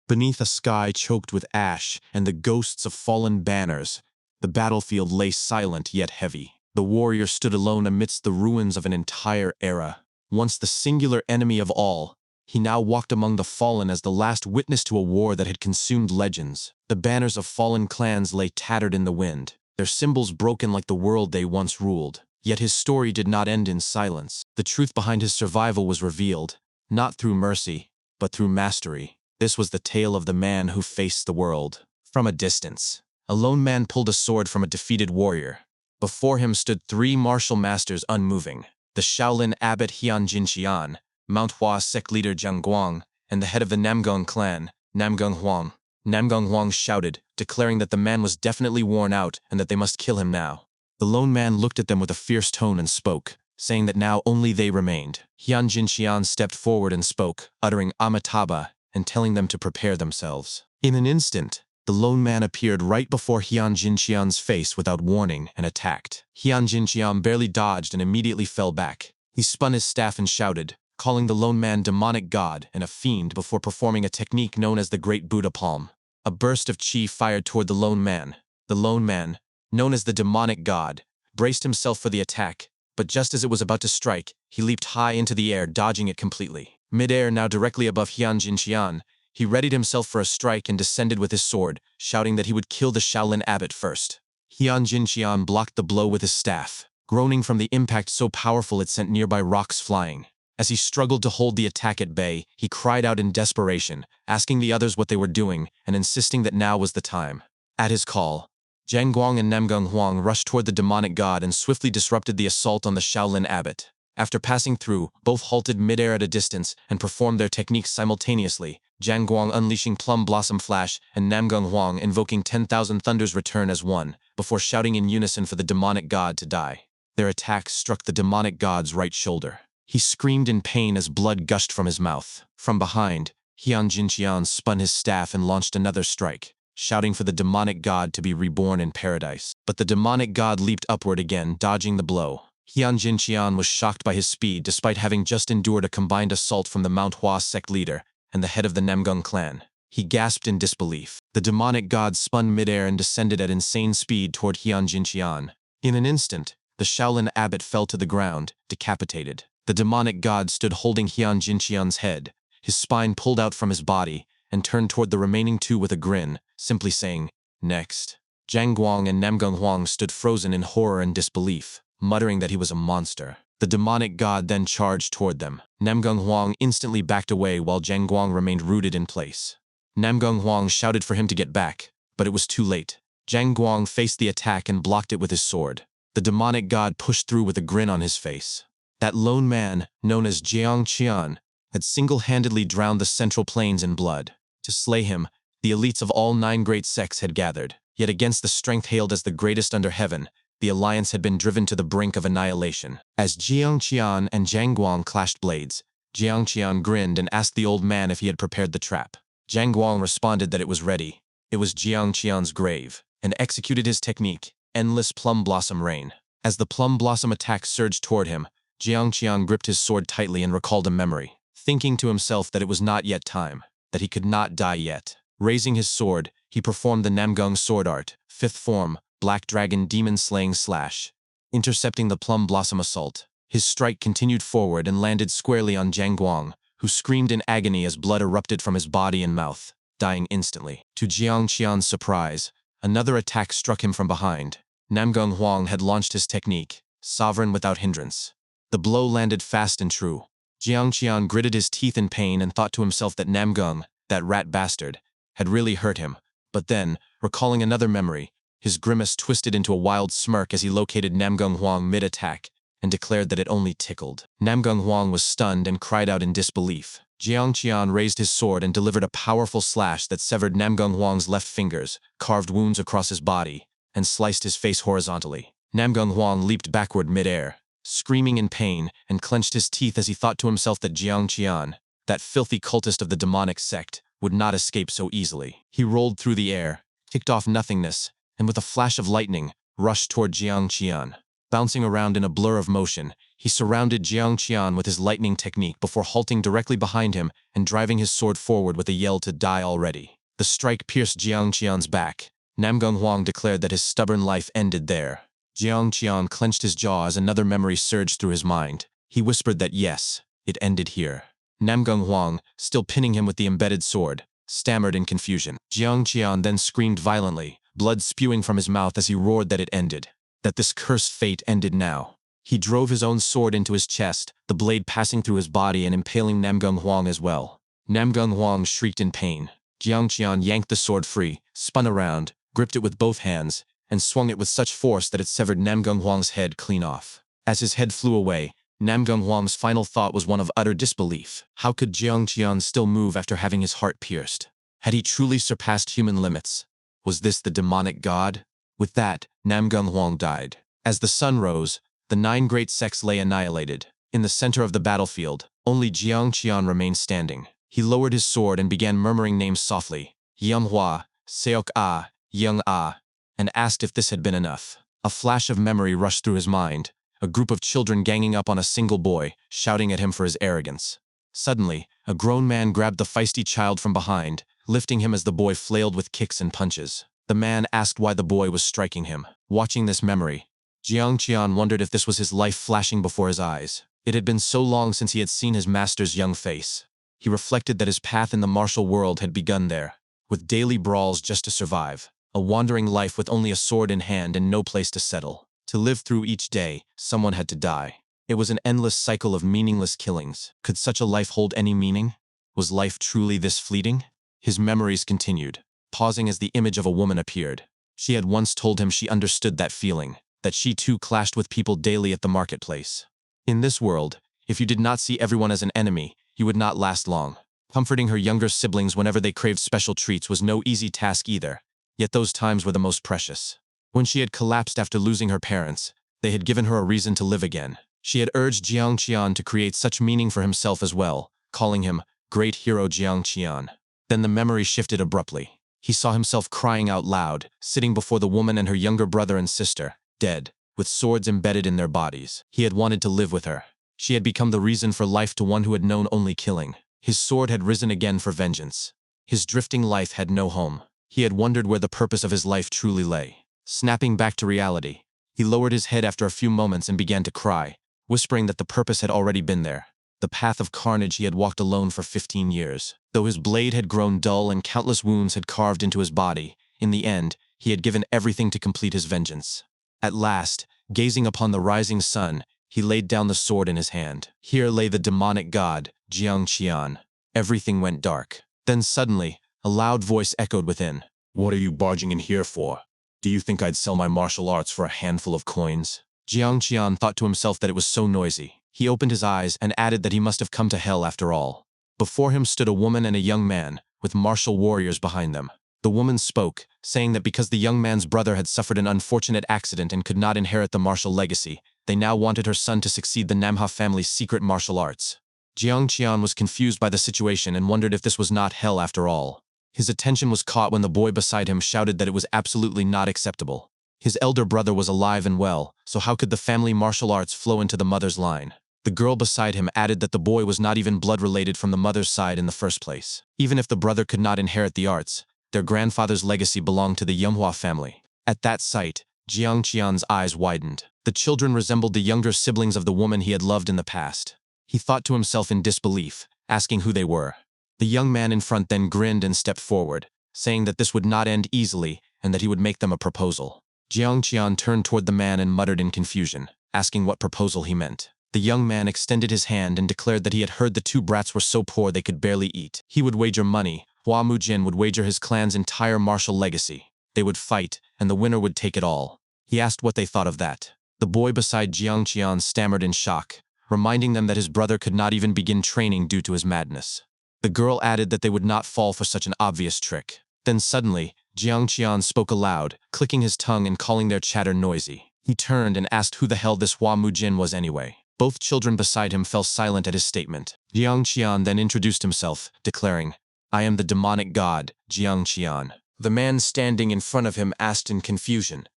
Beneath a sky choked with ash and the ghosts of fallen banners, the battlefield lay silent yet heavy. The warrior stood alone amidst the ruins of an entire era. Once the singular enemy of all, he now walked among the fallen as the last witness to a war that had consumed legends. The banners of fallen clans lay tattered in the wind, their symbols broken like the world they once ruled. Yet his story did not end in silence. The truth behind his survival was revealed, not through mercy, but through mastery. This was the tale of the man who faced the world. From a distance, a lone man pulled a sword from a defeated warrior. Before him stood three martial masters unmoving: the Shaolin abbot Hian Jinqian, Manhwa sect leader Jiang Guang, and the head of the Namgang clan, Namgang Huang. Namgang Huang shouted, declaring that the man was definitely worn out and that they must kill him now. The lone man looked at them with a fierce tone and spoke, saying that now only they remained. Hian Jinqian stepped forward and spoke, uttering Amitabha and telling them to prepare themselves. In an instant, the lone man appeared right before Hian Jinqian's face without warning and attacked. Hian Jinqian barely dodged and immediately fell back. He spun his staff and shouted, calling the lone man demonic god and a fiend before performing a technique known as the Great Buddha Palm. A burst of chi fired toward the lone man. The lone man, known as the demonic god, braced himself for the attack, but just as it was about to strike, he leaped high into the air, dodging it completely. Mid-air, now directly above Hian Jinqian, he readied himself for a strike and descended with his sword, shouting that he would kill the Shaolin abbot first. Hian Jinqian blocked the blow with his staff, groaning from the impact so powerful it sent nearby rocks flying. As he struggled to hold the attack at bay, he cried out in desperation, asking the others what they were doing and insisting that now was the time. At his call, Jiang Guang and Namgang Huang rushed toward the demonic god and swiftly disrupted the assault on the Shaolin abbot. After passing through, both halted mid-air at a distance and performed their techniques simultaneously, Jiang Guang unleashing Plum Blossom Flash and Namgang Huang invoking 10,000 Thunders Return as one, before shouting in unison for the demonic god to die. Their attacks struck the demonic god's right shoulder. He screamed in pain as blood gushed from his mouth. From behind, Hian Jinqian spun his staff and launched another strike, shouting for the demonic god to be reborn in paradise. But the demonic god leaped upward again, dodging the blow. Hian Jinqian was shocked by his speed despite having just endured a combined assault from the Manhwa sect leader and the head of the Namgang clan. He gasped in disbelief. The demonic god spun midair and descended at insane speed toward Hian Jinqian. In an instant, the Shaolin abbot fell to the ground, decapitated. The demonic god stood holding Hian Jinqian's head, his spine pulled out from his body, and turned toward the remaining two with a grin, simply saying, "Next." Jiang Guang and Namgang Huang stood frozen in horror and disbelief, muttering that he was a monster. The demonic god then charged toward them. Namgang Huang instantly backed away while Jiang Guang remained rooted in place. Namgang Huang shouted for him to get back, but it was too late. Jiang Guang faced the attack and blocked it with his sword. The demonic god pushed through with a grin on his face. That lone man, known as Jiang Qian, had single-handedly drowned the Central Plains in blood. To slay him, the elites of all 9 great sects had gathered. Yet against the strength hailed as the greatest under heaven, the alliance had been driven to the brink of annihilation. As Jiang Qian and Jiang Guang clashed blades, Jiang Qian grinned and asked the old man if he had prepared the trap. Jiang Guang responded that it was ready. It was Jiang Qian's grave, and executed his technique, Endless Plum Blossom Rain. As the Plum Blossom attack surged toward him, Jiang Qian gripped his sword tightly and recalled a memory, thinking to himself that it was not yet time, that he could not die yet. Raising his sword, he performed the Namgang sword art, 5th form, Black Dragon Demon Slaying Slash. Intercepting the Plum Blossom assault, his strike continued forward and landed squarely on Jiang Guang, who screamed in agony as blood erupted from his body and mouth, dying instantly. To Jiang Qian's surprise, another attack struck him from behind. Namgang Huang had launched his technique, Sovereign Without Hindrance. The blow landed fast and true. Jiang Qian gritted his teeth in pain and thought to himself that Namgang, that rat bastard, had really hurt him. But then, recalling another memory, his grimace twisted into a wild smirk as he located Namgang Huang mid-attack and declared that it only tickled. Namgang Huang was stunned and cried out in disbelief. Jiang Qian raised his sword and delivered a powerful slash that severed Namgang Huang's left fingers, carved wounds across his body, and sliced his face horizontally. Namgang Huang leaped backward mid-air, screaming in pain, and clenched his teeth as he thought to himself that Jiang Qian, that filthy cultist of the demonic sect, would not escape so easily. He rolled through the air, kicked off nothingness, and with a flash of lightning, rushed toward Jiang Qian. Bouncing around in a blur of motion, He surrounded Jiang Qian with his lightning technique before halting directly behind him and driving his sword forward with a yell to die already. The strike pierced Jiang Qian's back. Namgung Huang declared that his stubborn life ended there. Jiang Qian clenched his jaw as another memory surged through his mind. He whispered that yes, it ended here. Namgung Huang, still pinning him with the embedded sword, stammered in confusion. Jiang Qian then screamed violently, blood spewing from his mouth as he roared that it ended, that this cursed fate ended now. He drove his own sword into his chest, the blade passing through his body and impaling Namgung Huang as well. Namgung Huang shrieked in pain. Jiang Qian yanked the sword free, spun around, gripped it with both hands, and swung it with such force that it severed Namgung Huang's head clean off. As his head flew away, Namgung Huang's final thought was one of utter disbelief. How could Jiang Qian still move after having his heart pierced? Had he truly surpassed human limits? Was this the demonic god? With that, Namgung Huang died. As the sun rose, the 9 great sects lay annihilated. In the center of the battlefield, only Jiang Qian remained standing. He lowered his sword and began murmuring names softly, Yunhua, Seok Ah, Young Ah, and asked if this had been enough. A flash of memory rushed through his mind, a group of children ganging up on a single boy, shouting at him for his arrogance. Suddenly, a grown man grabbed the feisty child from behind, lifting him as the boy flailed with kicks and punches. The man asked why the boy was striking him. Watching this memory, Jiang Qian wondered if this was his life flashing before his eyes. It had been so long since he had seen his master's young face. He reflected that his path in the martial world had begun there, with daily brawls just to survive, a wandering life with only a sword in hand and no place to settle. To live through each day, someone had to die. It was an endless cycle of meaningless killings. Could such a life hold any meaning? Was life truly this fleeting? His memories continued, pausing as the image of a woman appeared. She had once told him she understood that feeling, that she too clashed with people daily at the marketplace. In this world, if you did not see everyone as an enemy, you would not last long. Comforting her younger siblings whenever they craved special treats was no easy task either, yet those times were the most precious. When she had collapsed after losing her parents, they had given her a reason to live again. She had urged Jiang Qian to create such meaning for himself as well, calling him Great Hero Jiang Qian. Then the memory shifted abruptly. He saw himself crying out loud, sitting before the woman and her younger brother and sister, dead, with swords embedded in their bodies. He had wanted to live with her. She had become the reason for life to one who had known only killing. His sword had risen again for vengeance. His drifting life had no home. He had wondered where the purpose of his life truly lay. Snapping back to reality, he lowered his head after a few moments and began to cry, whispering that the purpose had already been there. The path of carnage he had walked alone for 15 years. Though his blade had grown dull and countless wounds had carved into his body, in the end, he had given everything to complete his vengeance. At last, gazing upon the rising sun, he laid down the sword in his hand. Here lay the demonic god, Jiang Qian. Everything went dark. Then suddenly, a loud voice echoed within. "What are you barging in here for? Do you think I'd sell my martial arts for a handful of coins?" Jiang Qian thought to himself that it was so noisy. He opened his eyes and added that he must have come to hell after all. Before him stood a woman and a young man, with martial warriors behind them. The woman spoke, saying that because the young man's brother had suffered an unfortunate accident and could not inherit the martial legacy, they now wanted her son to succeed the Namha family's secret martial arts. Jiang Qian was confused by the situation and wondered if this was not hell after all. His attention was caught when the boy beside him shouted that it was absolutely not acceptable. His elder brother was alive and well, so how could the family martial arts flow into the mother's line? The girl beside him added that the boy was not even blood-related from the mother's side in the first place. Even if the brother could not inherit the arts, their grandfather's legacy belonged to the Manhwa family. At that sight, Jiang Qian's eyes widened. The children resembled the younger siblings of the woman he had loved in the past. He thought to himself in disbelief, asking who they were. The young man in front then grinned and stepped forward, saying that this would not end easily and that he would make them a proposal. Jiang Qian turned toward the man and muttered in confusion, asking what proposal he meant. The young man extended his hand and declared that he had heard the 2 brats were so poor they could barely eat. He would wager money. Hua Mujin would wager his clan's entire martial legacy. They would fight, and the winner would take it all. He asked what they thought of that. The boy beside Jiang Qian stammered in shock, reminding them that his brother could not even begin training due to his madness. The girl added that they would not fall for such an obvious trick. Then suddenly, Jiang Qian spoke aloud, clicking his tongue and calling their chatter noisy. He turned and asked who the hell this Hua Mujin was anyway. Both children beside him fell silent at his statement. Jiang Qian then introduced himself, declaring, "I am the demonic god, Jiang Qian." The man standing in front of him asked in confusion,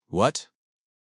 "What?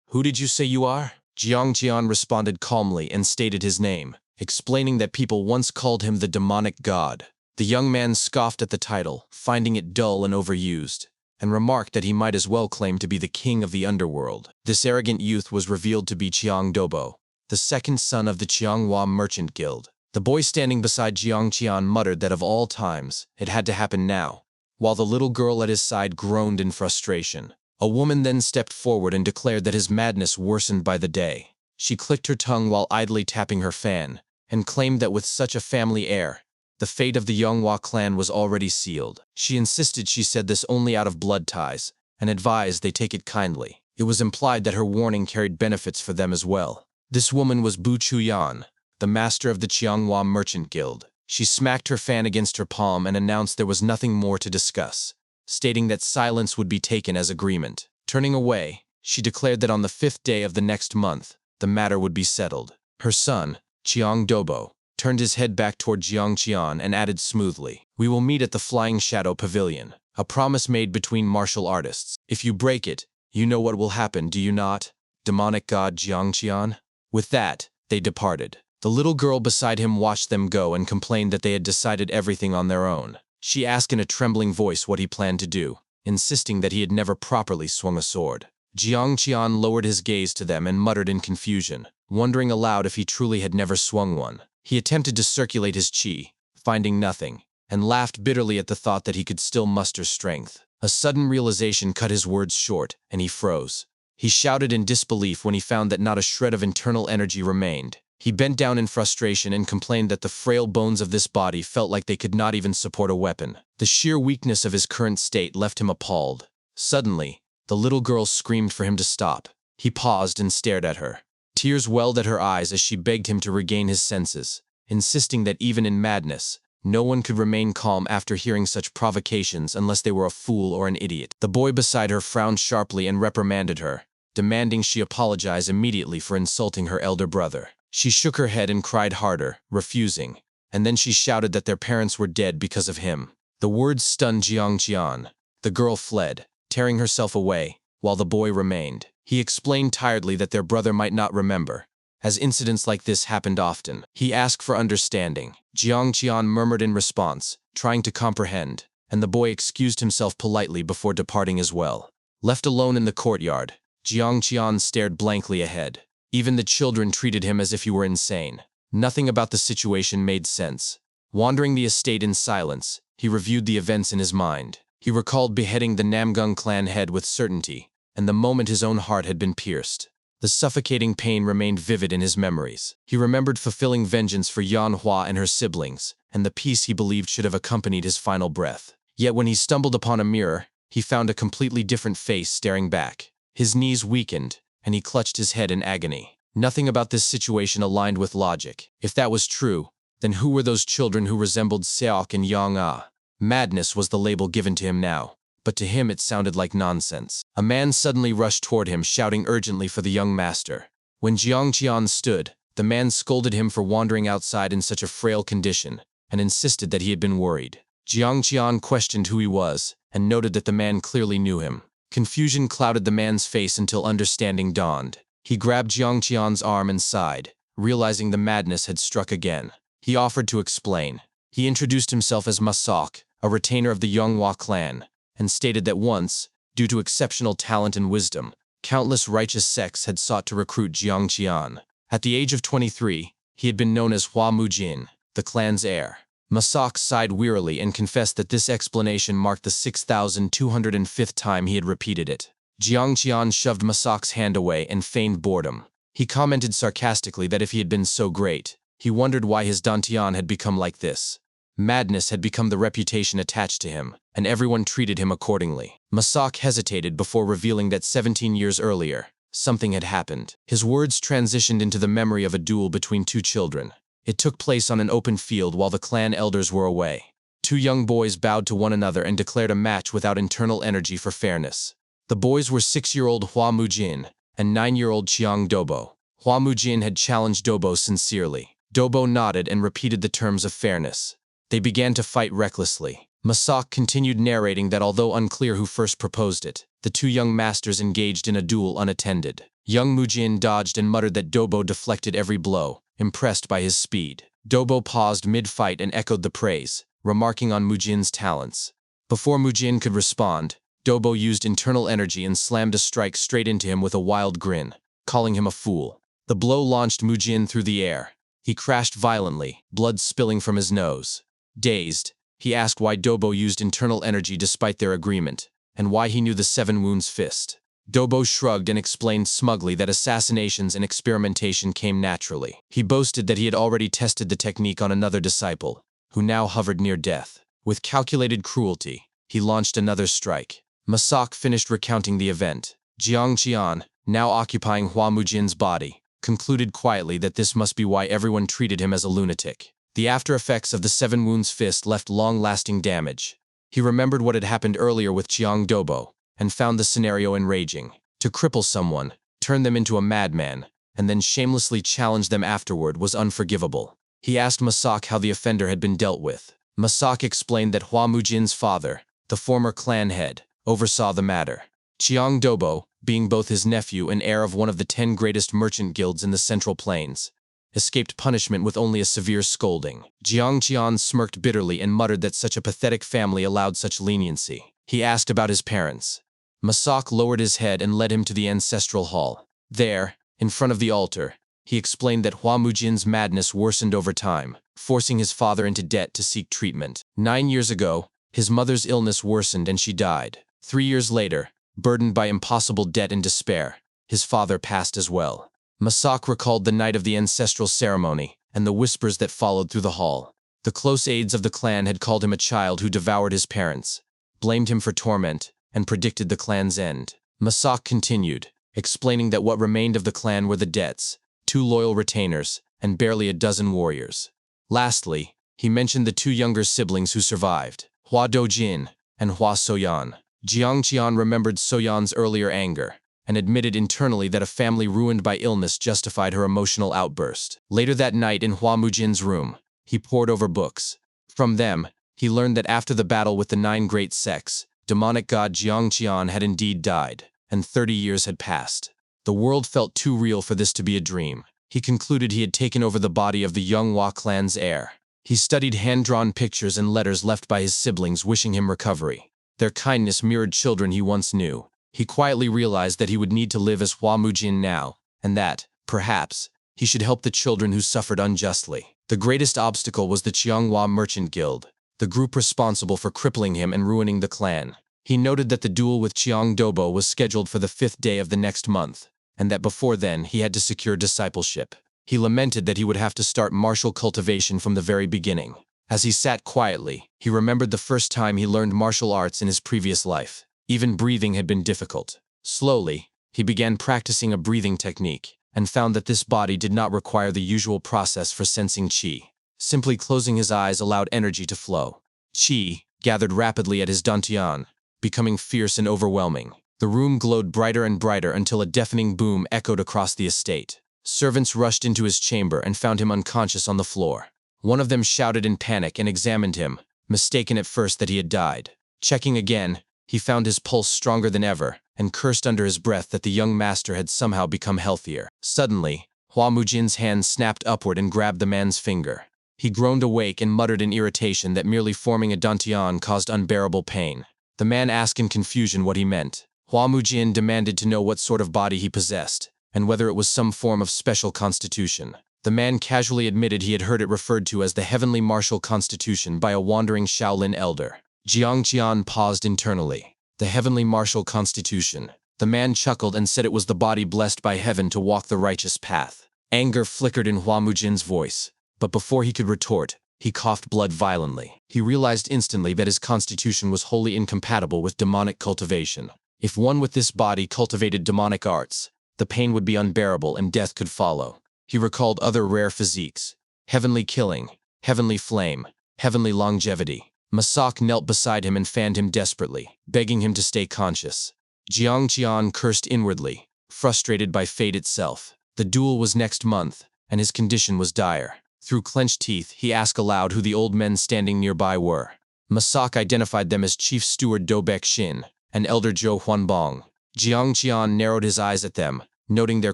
Who did you say you are?" Jiangqian responded calmly and stated his name, explaining that people once called him the demonic god. The young man scoffed at the title, finding it dull and overused, and remarked that he might as well claim to be the king of the underworld. This arrogant youth was revealed to be Chiang Dobo, the second son of the Chianghua Merchant Guild. The boy standing beside Jiangqian muttered that of all times, it had to happen now, while the little girl at his side groaned in frustration. A woman then stepped forward and declared that his madness worsened by the day. She clicked her tongue while idly tapping her fan, and claimed that with such a family heir, the fate of the Yonghua clan was already sealed. She insisted she said this only out of blood ties, and advised they take it kindly. It was implied that her warning carried benefits for them as well. This woman was Bu Chuyan, the master of the Chianghua Merchant Guild. She smacked her fan against her palm and announced there was nothing more to discuss, stating that silence would be taken as agreement. Turning away, she declared that on the 5th day of the next month, the matter would be settled. Her son, Chiang Dobo, turned his head back toward Jiangqian and added smoothly, "We will meet at the Flying Shadow Pavilion, a promise made between martial artists. If you break it, you know what will happen, do you not, demonic god Jiangqian?" With that, they departed. The little girl beside him watched them go and complained that they had decided everything on their own. She asked in a trembling voice what he planned to do, insisting that he had never properly swung a sword. Jiangqian lowered his gaze to them and muttered in confusion, wondering aloud if he truly had never swung one. He attempted to circulate his qi, finding nothing, and laughed bitterly at the thought that he could still muster strength. A sudden realization cut his words short, and he froze. He shouted in disbelief when he found that not a shred of internal energy remained. He bent down in frustration and complained that the frail bones of this body felt like they could not even support a weapon. The sheer weakness of his current state left him appalled. Suddenly, the little girl screamed for him to stop. He paused and stared at her. Tears welled at her eyes as she begged him to regain his senses, insisting that even in madness, no one could remain calm after hearing such provocations unless they were a fool or an idiot. The boy beside her frowned sharply and reprimanded her, demanding she apologize immediately for insulting her elder brother. She shook her head and cried harder, refusing, and then she shouted that their parents were dead because of him. The words stunned Jiangqian. The girl fled, tearing herself away, while the boy remained. He explained tiredly that their brother might not remember, as incidents like this happened often. He asked for understanding. Jiangqian murmured in response, trying to comprehend, and the boy excused himself politely before departing as well. Left alone in the courtyard, Jiangqian stared blankly ahead. Even the children treated him as if he were insane. Nothing about the situation made sense. Wandering the estate in silence, he reviewed the events in his mind. He recalled beheading the Namgung clan head with certainty, and the moment his own heart had been pierced. The suffocating pain remained vivid in his memories. He remembered fulfilling vengeance for Yanhua and her siblings, and the peace he believed should have accompanied his final breath. Yet when he stumbled upon a mirror, he found a completely different face staring back. His knees weakened, and he clutched his head in agony. Nothing about this situation aligned with logic. If that was true, then who were those children who resembled Seok and Yang-ah? Madness was the label given to him now, but to him it sounded like nonsense. A man suddenly rushed toward him, shouting urgently for the young master. When Jiangqian stood, the man scolded him for wandering outside in such a frail condition, and insisted that he had been worried. Jiangqian questioned who he was, and noted that the man clearly knew him. Confusion clouded the man's face until understanding dawned. He grabbed Jiangqian's arm and sighed, realizing the madness had struck again. He offered to explain. He introduced himself as Masok, a retainer of the Yonghua clan, and stated that once, due to exceptional talent and wisdom, countless righteous sects had sought to recruit Jiangqian. At the age of 23, he had been known as Hua Mujin, the clan's heir. Masok sighed wearily and confessed that this explanation marked the 6,205th time he had repeated it. Jiangqian shoved Masok's hand away and feigned boredom. He commented sarcastically that if he had been so great, he wondered why his dantian had become like this. Madness had become the reputation attached to him, and everyone treated him accordingly. Masok hesitated before revealing that 17 years earlier, something had happened. His words transitioned into the memory of a duel between two children. It took place on an open field while the clan elders were away. Two young boys bowed to one another and declared a match without internal energy for fairness. The boys were 6-year-old Hua Mujin and 9-year-old Chiang Dobo. Hua Mujin had challenged Dobo sincerely. Dobo nodded and repeated the terms of fairness. They began to fight recklessly. Masok continued narrating that although unclear who first proposed it, the two young masters engaged in a duel unattended. Young Mujin dodged and muttered that Dobo deflected every blow, impressed by his speed. Dobo paused mid-fight and echoed the praise, remarking on Mujin's talents. Before Mujin could respond, Dobo used internal energy and slammed a strike straight into him with a wild grin, calling him a fool. The blow launched Mujin through the air. He crashed violently, blood spilling from his nose. Dazed, he asked why Dobo used internal energy despite their agreement, and why he knew the Seven Wounds fist. Dobo shrugged and explained smugly that assassinations and experimentation came naturally. He boasted that he had already tested the technique on another disciple, who now hovered near death. With calculated cruelty, he launched another strike. Masak finished recounting the event. Jiang Qian, now occupying Hua Mujin's body, concluded quietly that this must be why everyone treated him as a lunatic. The after effects of the Seven Wounds fist left long-lasting damage. He remembered what had happened earlier with Jiang Dobo, and found the scenario enraging. To cripple someone, turn them into a madman, and then shamelessly challenge them afterward was unforgivable. He asked Masak how the offender had been dealt with. Masak explained that Hua Mujin's father, the former clan head, oversaw the matter. Jiang Dobo, being both his nephew and heir of one of the 10 greatest merchant guilds in the Central Plains, escaped punishment with only a severe scolding. Jiang Qian smirked bitterly and muttered that such a pathetic family allowed such leniency. He asked about his parents. Masak lowered his head and led him to the ancestral hall. There, in front of the altar, he explained that Hua Mujin's madness worsened over time, forcing his father into debt to seek treatment. 9 years ago, his mother's illness worsened and she died. 3 years later, burdened by impossible debt and despair, his father passed as well. Masak recalled the night of the ancestral ceremony and the whispers that followed through the hall. The close aides of the clan had called him a child who devoured his parents, blamed him for torment, and predicted the clan's end. Masak continued, explaining that what remained of the clan were the debts, 2 loyal retainers, and barely a dozen warriors. Lastly, he mentioned the 2 younger siblings who survived, Hua Dojin and Hua Soyan. Jiang Qian remembered Soyan's earlier anger, and admitted internally that a family ruined by illness justified her emotional outburst. Later that night in Hua Mujin's room, he pored over books. From them, he learned that after the battle with the 9 great sects, demonic god Jiang Qian had indeed died, and 30 years had passed. The world felt too real for this to be a dream. He concluded he had taken over the body of the young Hua clan's heir. He studied hand-drawn pictures and letters left by his siblings wishing him recovery. Their kindness mirrored children he once knew. He quietly realized that he would need to live as Hua Mujin now, and that, perhaps, he should help the children who suffered unjustly. The greatest obstacle was the Qianghua Merchant Guild, the group responsible for crippling him and ruining the clan. He noted that the duel with Jiang Dobo was scheduled for the 5th day of the next month, and that before then he had to secure discipleship. He lamented that he would have to start martial cultivation from the very beginning. As he sat quietly, he remembered the first time he learned martial arts in his previous life. Even breathing had been difficult. Slowly, he began practicing a breathing technique, and found that this body did not require the usual process for sensing qi. Simply closing his eyes allowed energy to flow. Qi gathered rapidly at his dantian, becoming fierce and overwhelming. The room glowed brighter and brighter until a deafening boom echoed across the estate. Servants rushed into his chamber and found him unconscious on the floor. One of them shouted in panic and examined him, mistaken at first that he had died. Checking again, he found his pulse stronger than ever, and cursed under his breath that the young master had somehow become healthier. Suddenly, Hua Mujin's hand snapped upward and grabbed the man's finger. He groaned awake and muttered in irritation that merely forming a dantian caused unbearable pain. The man asked in confusion what he meant. Hua Mujin demanded to know what sort of body he possessed, and whether it was some form of special constitution. The man casually admitted he had heard it referred to as the Heavenly Martial Constitution by a wandering Shaolin elder. Jiang Qian paused internally. The Heavenly Martial Constitution. The man chuckled and said it was the body blessed by heaven to walk the righteous path. Anger flickered in Hua Mujin's voice, but before he could retort, he coughed blood violently. He realized instantly that his constitution was wholly incompatible with demonic cultivation. If one with this body cultivated demonic arts, the pain would be unbearable and death could follow. He recalled other rare physiques: heavenly killing, heavenly flame, heavenly longevity. Masak knelt beside him and fanned him desperately, begging him to stay conscious. Jiang Qian cursed inwardly, frustrated by fate itself. The duel was next month, and his condition was dire. Through clenched teeth, he asked aloud who the old men standing nearby were. Masak identified them as Chief Steward Do Baek Shin and Elder Zhou Huanbong. Jiang Qian narrowed his eyes at them, noting their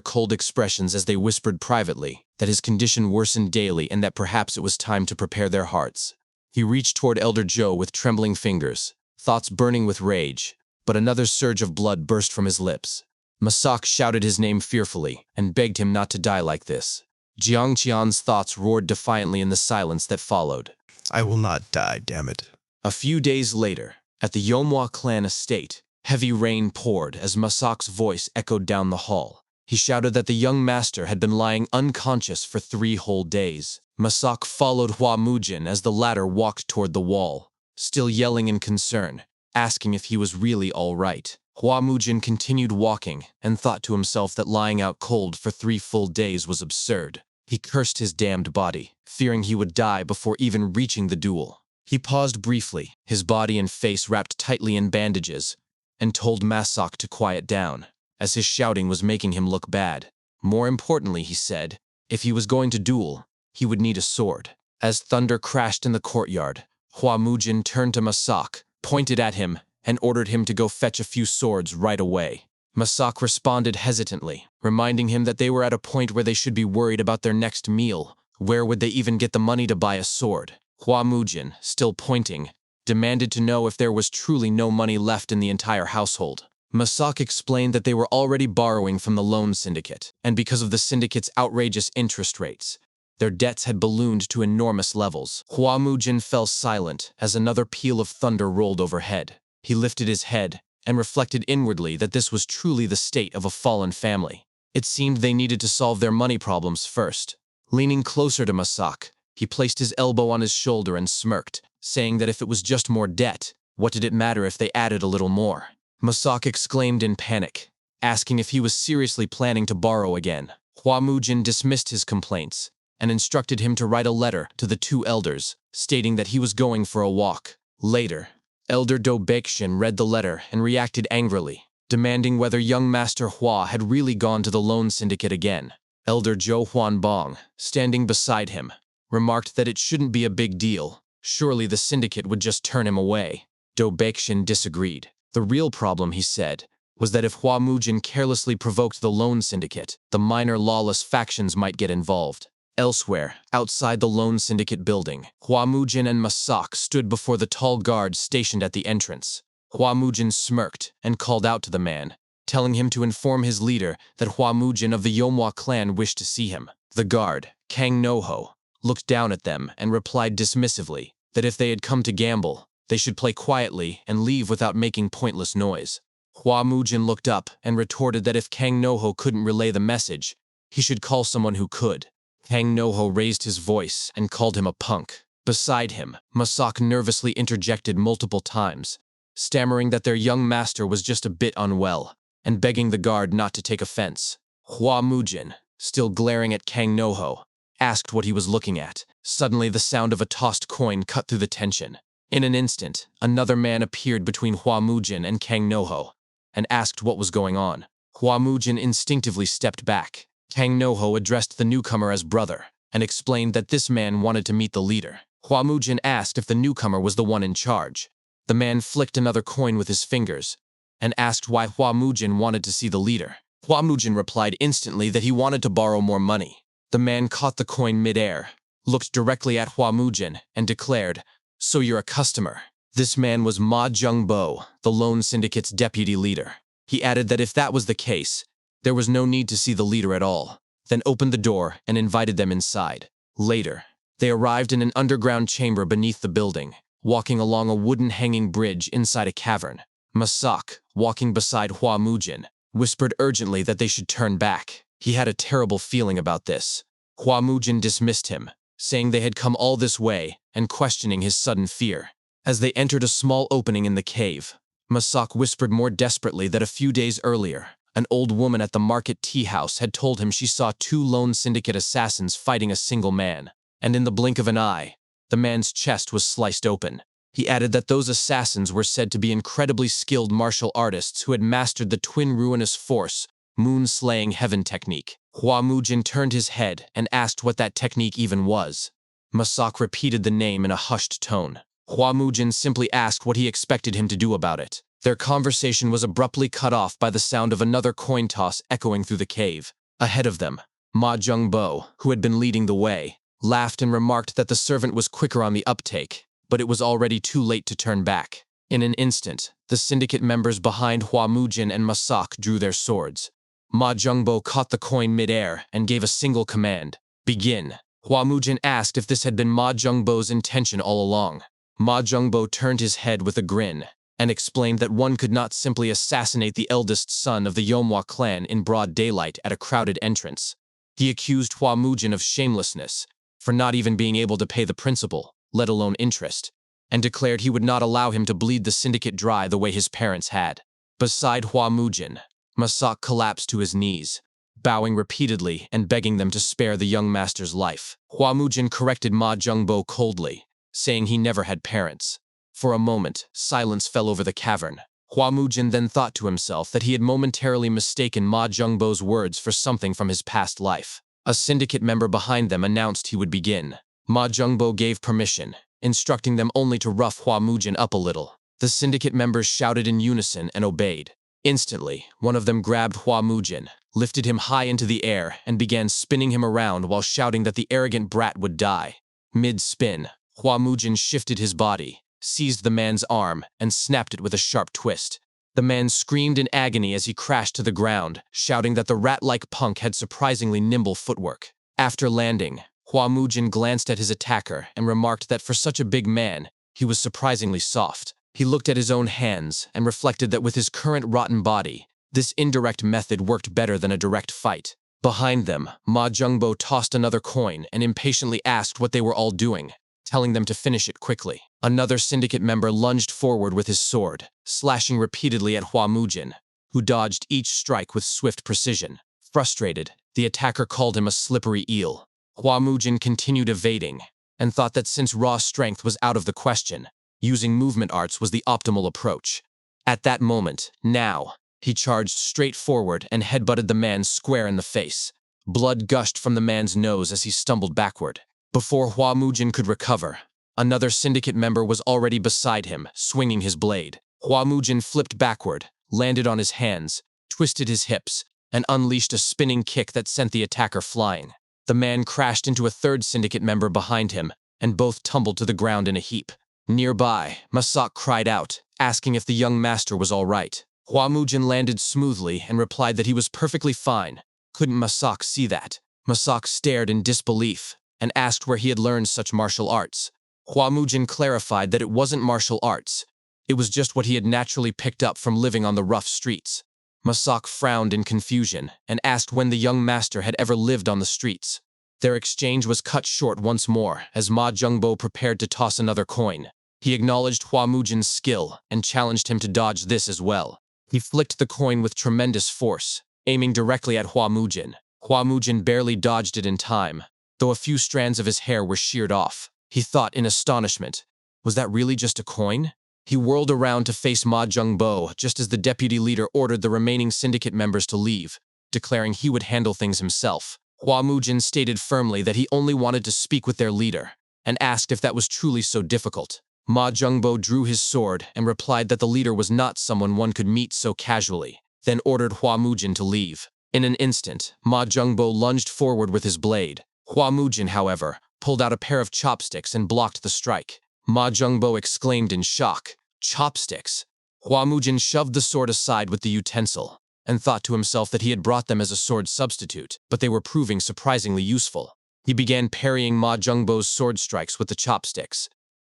cold expressions as they whispered privately that his condition worsened daily and that perhaps it was time to prepare their hearts. He reached toward Elder Joe with trembling fingers, thoughts burning with rage, but another surge of blood burst from his lips. Masak shouted his name fearfully and begged him not to die like this. Jiang Qian's thoughts roared defiantly in the silence that followed. I will not die, damn it. A few days later, at the Yomwa clan estate, heavy rain poured as Masak's voice echoed down the hall. He shouted that the young master had been lying unconscious for 3 whole days. Masak followed Hua Mujin as the latter walked toward the wall, still yelling in concern, asking if he was really all right. Hua Mujin continued walking and thought to himself that lying out cold for 3 full days was absurd. He cursed his damned body, fearing he would die before even reaching the duel. He paused briefly, his body and face wrapped tightly in bandages, and told Masak to quiet down, as his shouting was making him look bad. More importantly, he said, if he was going to duel, he would need a sword. As thunder crashed in the courtyard, Hua Mujin turned to Masak, pointed at him, and ordered him to go fetch a few swords right away. Masak responded hesitantly, reminding him that they were at a point where they should be worried about their next meal. Where would they even get the money to buy a sword? Hua Mujin, still pointing, demanded to know if there was truly no money left in the entire household. Masak explained that they were already borrowing from the loan syndicate, and because of the syndicate's outrageous interest rates, their debts had ballooned to enormous levels. Hua Mujin fell silent as another peal of thunder rolled overhead. He lifted his head and reflected inwardly that this was truly the state of a fallen family. It seemed they needed to solve their money problems first. Leaning closer to Masak, he placed his elbow on his shoulder and smirked, saying that if it was just more debt, what did it matter if they added a little more? Masak exclaimed in panic, asking if he was seriously planning to borrow again. Hua Mujin dismissed his complaints and instructed him to write a letter to the 2 elders, stating that he was going for a walk. Later, Elder Do Baekshun read the letter and reacted angrily, demanding whether young Master Hua had really gone to the loan syndicate again. Elder Zhou Huanbong, standing beside him, remarked that it shouldn't be a big deal. Surely the syndicate would just turn him away. Do Baekshun disagreed. The real problem, he said, was that if Hua Mujin carelessly provoked the loan syndicate, the minor lawless factions might get involved. Elsewhere, outside the loan syndicate building, Hua Mujin and Masak stood before the tall guard stationed at the entrance. Hua Mujin smirked and called out to the man, telling him to inform his leader that Hua Mujin of the Yomwa clan wished to see him. The guard, Kang Noho, looked down at them and replied dismissively that if they had come to gamble, they should play quietly and leave without making pointless noise. Hua Mujin looked up and retorted that if Kang Noho couldn't relay the message, he should call someone who could. Kang Noho raised his voice and called him a punk. Beside him, Masak nervously interjected multiple times, stammering that their young master was just a bit unwell, and begging the guard not to take offense. Hua Mujin, still glaring at Kang Noho, asked what he was looking at. Suddenly the sound of a tossed coin cut through the tension. In an instant, another man appeared between Hua Mujin and Kang Noho, and asked what was going on. Hua Mujin instinctively stepped back. Kang Noho addressed the newcomer as brother, and explained that this man wanted to meet the leader. Hua Mujin asked if the newcomer was the one in charge. The man flicked another coin with his fingers, and asked why Hua Mujin wanted to see the leader. Hua Mujin replied instantly that he wanted to borrow more money. The man caught the coin mid-air, looked directly at Hua Mujin, and declared, "So you're a customer." This man was Ma Jungbo, the loan syndicate's deputy leader. He added that if that was the case, there was no need to see the leader at all, then opened the door and invited them inside. Later, they arrived in an underground chamber beneath the building, walking along a wooden hanging bridge inside a cavern. Masak, walking beside Hua Mujin, whispered urgently that they should turn back. He had a terrible feeling about this. Hua Mujin dismissed him, saying they had come all this way and questioning his sudden fear. As they entered a small opening in the cave, Masak whispered more desperately that a few days earlier, an old woman at the market tea house had told him she saw 2 loan syndicate assassins fighting a single man, and in the blink of an eye, the man's chest was sliced open. He added that those assassins were said to be incredibly skilled martial artists who had mastered the twin ruinous force, moon-slaying heaven technique. Hua Mujin turned his head and asked what that technique even was. Masak repeated the name in a hushed tone. Hua Mujin simply asked what he expected him to do about it. Their conversation was abruptly cut off by the sound of another coin toss echoing through the cave. Ahead of them, Ma Jung-bo, who had been leading the way, laughed and remarked that the servant was quicker on the uptake, but it was already too late to turn back. In an instant, the syndicate members behind Hua Mujin and Masak drew their swords. Ma Jung-bo caught the coin mid-air and gave a single command, "Begin." Hua Mujin asked if this had been Ma Jung-bo's intention all along. Ma Jung-bo turned his head with a grin and explained that one could not simply assassinate the eldest son of the Yomhwa clan in broad daylight at a crowded entrance. He accused Hua Mujin of shamelessness for not even being able to pay the principal, let alone interest, and declared he would not allow him to bleed the syndicate dry the way his parents had. Beside Hua Mujin, Masak collapsed to his knees, bowing repeatedly and begging them to spare the young master's life. Hua Mujin corrected Ma Jung-bo coldly, saying he never had parents. For a moment, silence fell over the cavern. Hua Mujin then thought to himself that he had momentarily mistaken Ma Jung-bo's words for something from his past life. A syndicate member behind them announced he would begin. Ma Jung-bo gave permission, instructing them only to rough Hua Mujin up a little. The syndicate members shouted in unison and obeyed. Instantly, one of them grabbed Hua Mujin, lifted him high into the air, and began spinning him around while shouting that the arrogant brat would die. Mid-spin, Hua Mujin shifted his body, seized the man's arm, and snapped it with a sharp twist. The man screamed in agony as he crashed to the ground, shouting that the rat-like punk had surprisingly nimble footwork. After landing, Hua Mujin glanced at his attacker and remarked that for such a big man, he was surprisingly soft. He looked at his own hands and reflected that with his current rotten body, this indirect method worked better than a direct fight. Behind them, Ma Jung-bo tossed another coin and impatiently asked what they were all doing, telling them to finish it quickly. Another syndicate member lunged forward with his sword, slashing repeatedly at Hua Mujin, who dodged each strike with swift precision. Frustrated, the attacker called him a slippery eel. Hua Mujin continued evading, and thought that since raw strength was out of the question, using movement arts was the optimal approach. At that moment, now, he charged straight forward and headbutted the man square in the face. Blood gushed from the man's nose as he stumbled backward. Before Hua Mujin could recover, another syndicate member was already beside him, swinging his blade. Hua Mujin flipped backward, landed on his hands, twisted his hips, and unleashed a spinning kick that sent the attacker flying. The man crashed into a third syndicate member behind him, and both tumbled to the ground in a heap. Nearby, Masak cried out, asking if the young master was all right. Hua Mujin landed smoothly and replied that he was perfectly fine. Couldn't Masak see that? Masak stared in disbelief and asked where he had learned such martial arts. Hua Mujin clarified that it wasn't martial arts. It was just what he had naturally picked up from living on the rough streets. Masak frowned in confusion and asked when the young master had ever lived on the streets. Their exchange was cut short once more as Ma Jung-bo prepared to toss another coin. He acknowledged Hua Mujin's skill and challenged him to dodge this as well. He flicked the coin with tremendous force, aiming directly at Hua Mujin. Hua Mujin barely dodged it in time, though a few strands of his hair were sheared off. He thought in astonishment, was that really just a coin? He whirled around to face Ma Jung-bo just as the deputy leader ordered the remaining syndicate members to leave, declaring he would handle things himself. Hua Mujin stated firmly that he only wanted to speak with their leader, and asked if that was truly so difficult. Ma Jung-bo drew his sword and replied that the leader was not someone one could meet so casually, then ordered Hua Mujin to leave. In an instant, Ma Jung-bo lunged forward with his blade. Hua Mujin, however, pulled out a pair of chopsticks and blocked the strike. Ma Jung-bo exclaimed in shock, "Chopsticks?" Hua Mujin shoved the sword aside with the utensil, and thought to himself that he had brought them as a sword substitute, but they were proving surprisingly useful. He began parrying Ma Jung-bo's sword strikes with the chopsticks,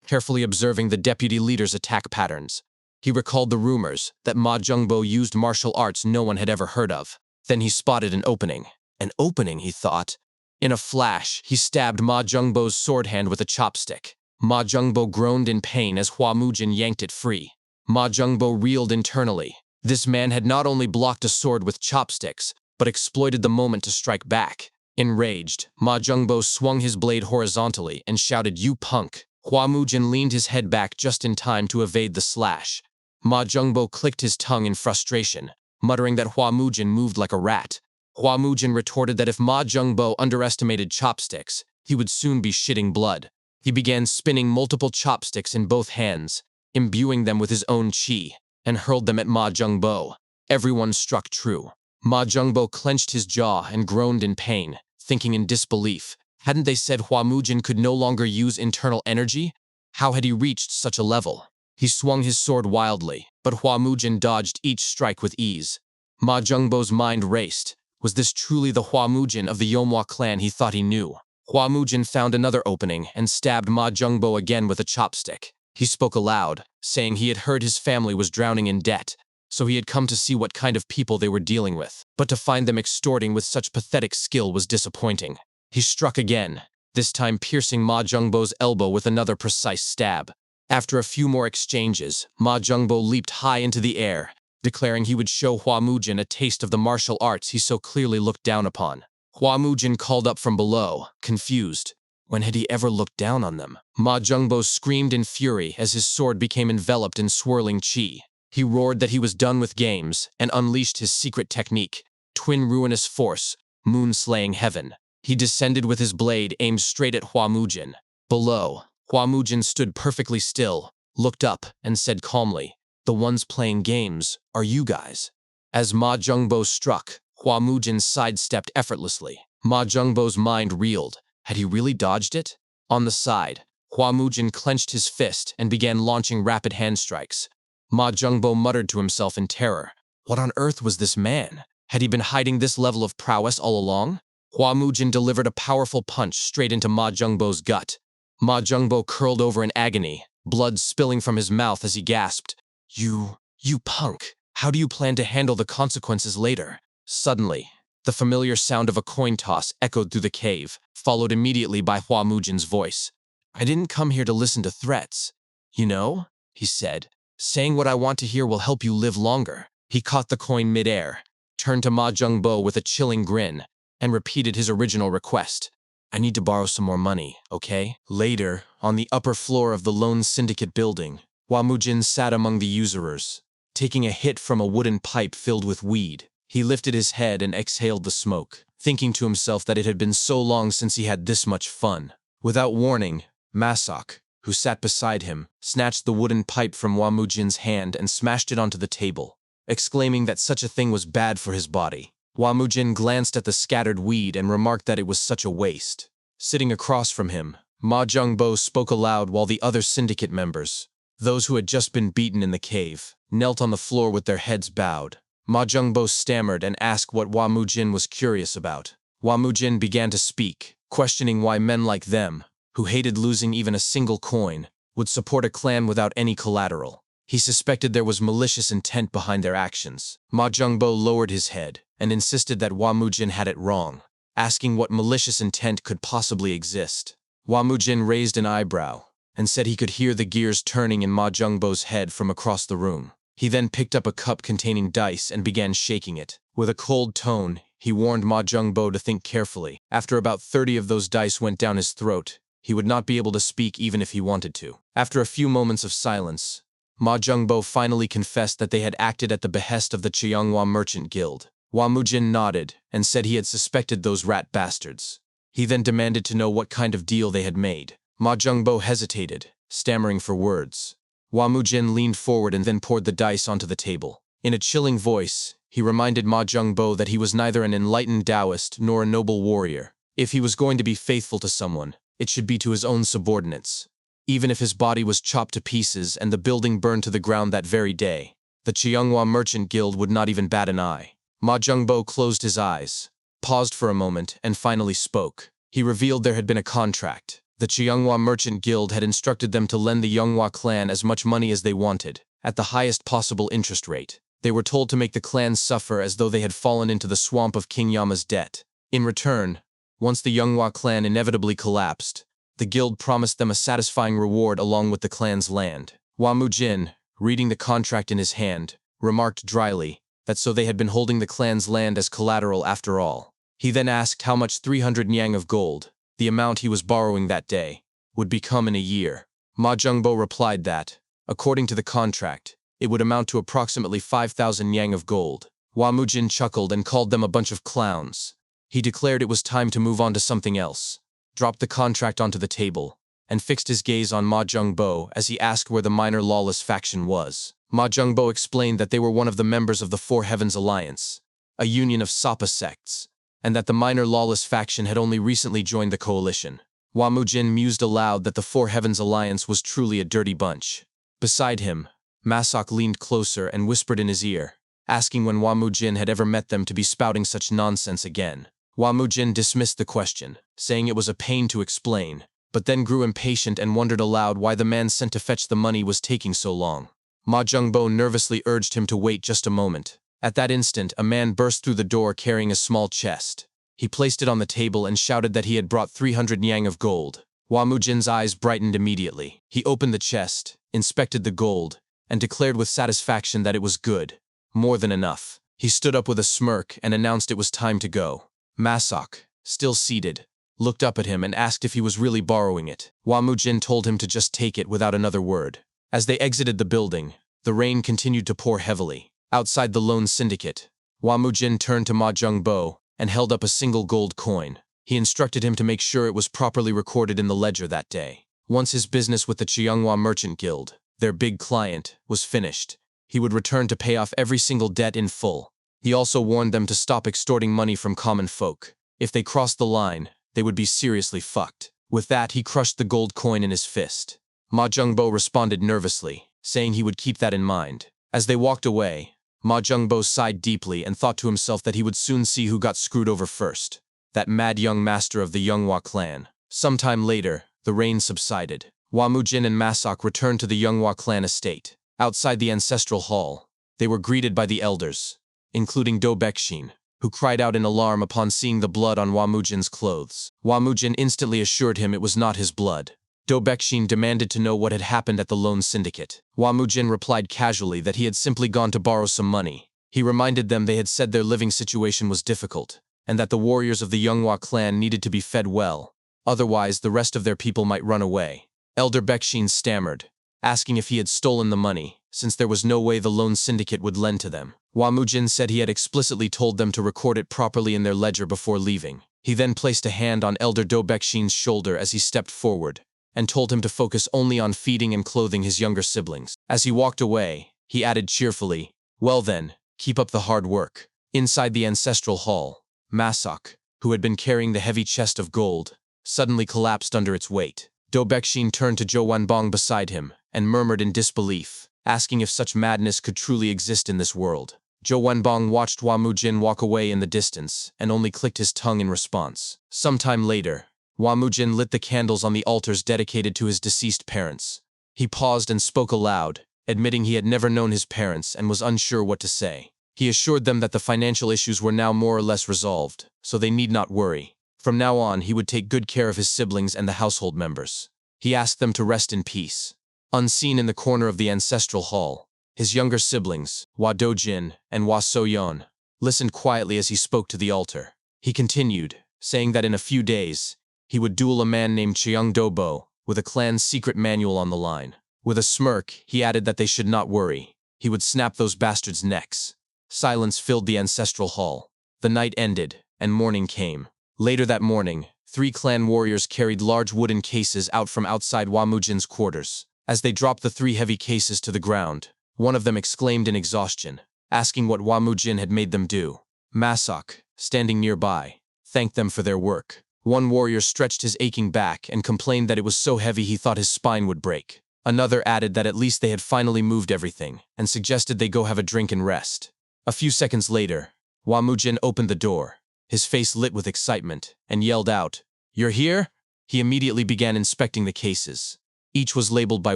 carefully observing the deputy leader's attack patterns. He recalled the rumors that Ma Jung-bo used martial arts no one had ever heard of. Then he spotted an opening. An opening, he thought. In a flash, he stabbed Ma Jung-bo's sword hand with a chopstick. Ma Jung-bo groaned in pain as Hua Mujin yanked it free. Ma Jung-bo reeled internally. This man had not only blocked a sword with chopsticks, but exploited the moment to strike back. Enraged, Ma Jung-bo swung his blade horizontally and shouted, "You punk!" Hua Mujin leaned his head back just in time to evade the slash. Ma Jung-bo clicked his tongue in frustration, muttering that Hua Mujin moved like a rat. Hua Mujin retorted that if Ma Jung-bo underestimated chopsticks, he would soon be shitting blood. He began spinning multiple chopsticks in both hands, imbuing them with his own chi, and hurled them at Ma Jungbo. Everyone struck true. Ma Jungbo clenched his jaw and groaned in pain, thinking in disbelief. Hadn't they said Hua Mujin could no longer use internal energy? How had he reached such a level? He swung his sword wildly, but Hua Mujin dodged each strike with ease. Ma Jungbo's mind raced. Was this truly the Hua Mujin of the Yomhwa clan he thought he knew? Hua Mujin found another opening and stabbed Ma Jungbo again with a chopstick. He spoke aloud, saying he had heard his family was drowning in debt, so he had come to see what kind of people they were dealing with. But to find them extorting with such pathetic skill was disappointing. He struck again, this time piercing Ma Jungbo's elbow with another precise stab. After a few more exchanges, Ma Jungbo leaped high into the air, declaring he would show Hua Mujin a taste of the martial arts he so clearly looked down upon. Hua Mujin called up from below, confused. When had he ever looked down on them? Ma Jungbo screamed in fury as his sword became enveloped in swirling chi. He roared that he was done with games and unleashed his secret technique, Twin Ruinous Force, Moon-Slaying Heaven. He descended with his blade aimed straight at Hua Mujin. Below, Hua Mujin stood perfectly still, looked up, and said calmly, "The ones playing games are you guys." As Ma Jungbo struck, Hua Mujin sidestepped effortlessly. Ma Jungbo's mind reeled. Had he really dodged it? On the side, Hua Mujin clenched his fist and began launching rapid hand strikes. Ma Jungbo muttered to himself in terror. What on earth was this man? Had he been hiding this level of prowess all along? Hua Mujin delivered a powerful punch straight into Ma Jungbo's gut. Ma Jungbo curled over in agony, blood spilling from his mouth as he gasped, You punk. How do you plan to handle the consequences later?" Suddenly, the familiar sound of a coin toss echoed through the cave, followed immediately by Hua Mujin's voice. "I didn't come here to listen to threats. You know," he said, "saying what I want to hear will help you live longer." He caught the coin midair, turned to Ma Jungbo with a chilling grin, and repeated his original request. "I need to borrow some more money, okay?" Later, on the upper floor of the Lone Syndicate building, Hua Mujin sat among the usurers, taking a hit from a wooden pipe filled with weed. He lifted his head and exhaled the smoke, thinking to himself that it had been so long since he had this much fun. Without warning, Masok, who sat beside him, snatched the wooden pipe from Hua Mujin's hand and smashed it onto the table, exclaiming that such a thing was bad for his body. Hua Mujin glanced at the scattered weed and remarked that it was such a waste. Sitting across from him, Ma Jungbo spoke aloud while the other syndicate members, those who had just been beaten in the cave, knelt on the floor with their heads bowed. Ma Jungbo stammered and asked what Hua Mujin was curious about. Hua Mujin began to speak, questioning why men like them, who hated losing even a single coin, would support a clan without any collateral. He suspected there was malicious intent behind their actions. Ma Jungbo lowered his head and insisted that Hua Mujin had it wrong, asking what malicious intent could possibly exist. Hua Mujin raised an eyebrow and said he could hear the gears turning in Ma Jungbo's head from across the room. He then picked up a cup containing dice and began shaking it. With a cold tone, he warned Ma Jungbo to think carefully. After about 30 of those dice went down his throat, he would not be able to speak even if he wanted to. After a few moments of silence, Ma Jungbo finally confessed that they had acted at the behest of the Cheonghua Merchant Guild. Hua Mujin nodded and said he had suspected those rat bastards. He then demanded to know what kind of deal they had made. Ma Jungbo hesitated, stammering for words. Hua Mujin leaned forward and then poured the dice onto the table. In a chilling voice, he reminded Ma Jungbo that he was neither an enlightened Taoist nor a noble warrior. If he was going to be faithful to someone, it should be to his own subordinates. Even if his body was chopped to pieces and the building burned to the ground that very day, the Cheonghua Merchant Guild would not even bat an eye. Ma Jungbo closed his eyes, paused for a moment, and finally spoke. He revealed there had been a contract. The Cheonghua Merchant Guild had instructed them to lend the Yonghua clan as much money as they wanted, at the highest possible interest rate. They were told to make the clan suffer as though they had fallen into the swamp of King Yama's debt. In return, once the Yonghua clan inevitably collapsed, the guild promised them a satisfying reward along with the clan's land. Hua Mujin, reading the contract in his hand, remarked dryly that so they had been holding the clan's land as collateral after all. He then asked how much 300 nyang of gold, the amount he was borrowing that day, would become in a year. Ma Jungbo replied that, according to the contract, it would amount to approximately 5,000 nyang of gold. Hua Mujin chuckled and called them a bunch of clowns. He declared it was time to move on to something else, dropped the contract onto the table, and fixed his gaze on Ma Jungbo as he asked where the minor lawless faction was. Ma Jungbo explained that they were one of the members of the Four Heavens Alliance, a union of Sapa sects, and that the minor lawless faction had only recently joined the coalition. Hua Mujin mused aloud that the Four Heavens Alliance was truly a dirty bunch. Beside him, Masok leaned closer and whispered in his ear, asking when Hua Mujin had ever met them to be spouting such nonsense again. Hua Mujin dismissed the question, saying it was a pain to explain, but then grew impatient and wondered aloud why the man sent to fetch the money was taking so long. Ma Jungbo nervously urged him to wait just a moment. At that instant, a man burst through the door carrying a small chest. He placed it on the table and shouted that he had brought 300 yang of gold. Hua Mujin's eyes brightened immediately. He opened the chest, inspected the gold, and declared with satisfaction that it was good. More than enough. He stood up with a smirk and announced it was time to go. Masok, still seated, looked up at him and asked if he was really borrowing it. Hua Mujin told him to just take it without another word. As they exited the building, the rain continued to pour heavily. Outside the Lone Syndicate, Hua Mujin turned to Ma Jungbo and held up a single gold coin. He instructed him to make sure it was properly recorded in the ledger that day. Once his business with the Chianghua Merchant Guild, their big client, was finished, he would return to pay off every single debt in full. He also warned them to stop extorting money from common folk. If they crossed the line, they would be seriously fucked. With that, he crushed the gold coin in his fist. Ma Jungbo responded nervously, saying he would keep that in mind. As they walked away, Ma Jungbo sighed deeply and thought to himself that he would soon see who got screwed over first. That mad young master of the Younghua clan. Sometime later, the rain subsided. Hua Mujin and Masok returned to the Younghua clan estate. Outside the ancestral hall, they were greeted by the elders, including Do Baeksin, who cried out in alarm upon seeing the blood on Hua Mujin's clothes. Hua Mujin instantly assured him it was not his blood. Do Baeksin demanded to know what had happened at the Lone Syndicate. Hua Mujin replied casually that he had simply gone to borrow some money. He reminded them they had said their living situation was difficult, and that the warriors of the Younghua clan needed to be fed well, otherwise the rest of their people might run away. Elder Baeksin stammered, asking if he had stolen the money, since there was no way the Lone Syndicate would lend to them. Hua Mujin said he had explicitly told them to record it properly in their ledger before leaving. He then placed a hand on Elder Do Baeksin's shoulder as he stepped forward, and told him to focus only on feeding and clothing his younger siblings. As he walked away, he added cheerfully, "Well then, keep up the hard work." Inside the ancestral hall, Masok, who had been carrying the heavy chest of gold, suddenly collapsed under its weight. Do Baeksin turned to Zhou Wanbong beside him and murmured in disbelief, asking if such madness could truly exist in this world. Zhou Wanbong watched Hua Mujin walk away in the distance and only clicked his tongue in response. Sometime later, Hua Mujin lit the candles on the altars dedicated to his deceased parents. He paused and spoke aloud, admitting he had never known his parents and was unsure what to say. He assured them that the financial issues were now more or less resolved, so they need not worry. From now on, he would take good care of his siblings and the household members. He asked them to rest in peace. Unseen in the corner of the ancestral hall, his younger siblings, Hua Dojin and Hua Soyeon, listened quietly as he spoke to the altar. He continued, saying that in a few days, he would duel a man named Cheung Dobo with a clan's secret manual on the line. With a smirk, he added that they should not worry. He would snap those bastards' necks. Silence filled the ancestral hall. The night ended, and morning came. Later that morning, 3 clan warriors carried large wooden cases out from outside Hua Mujin's quarters. As they dropped the 3 heavy cases to the ground, one of them exclaimed in exhaustion, asking what Hua Mujin had made them do. Masok, standing nearby, thanked them for their work. One warrior stretched his aching back and complained that it was so heavy he thought his spine would break. Another added that at least they had finally moved everything, and suggested they go have a drink and rest. A few seconds later, Hua Mujin opened the door, his face lit with excitement, and yelled out, "You're here?" He immediately began inspecting the cases. Each was labeled by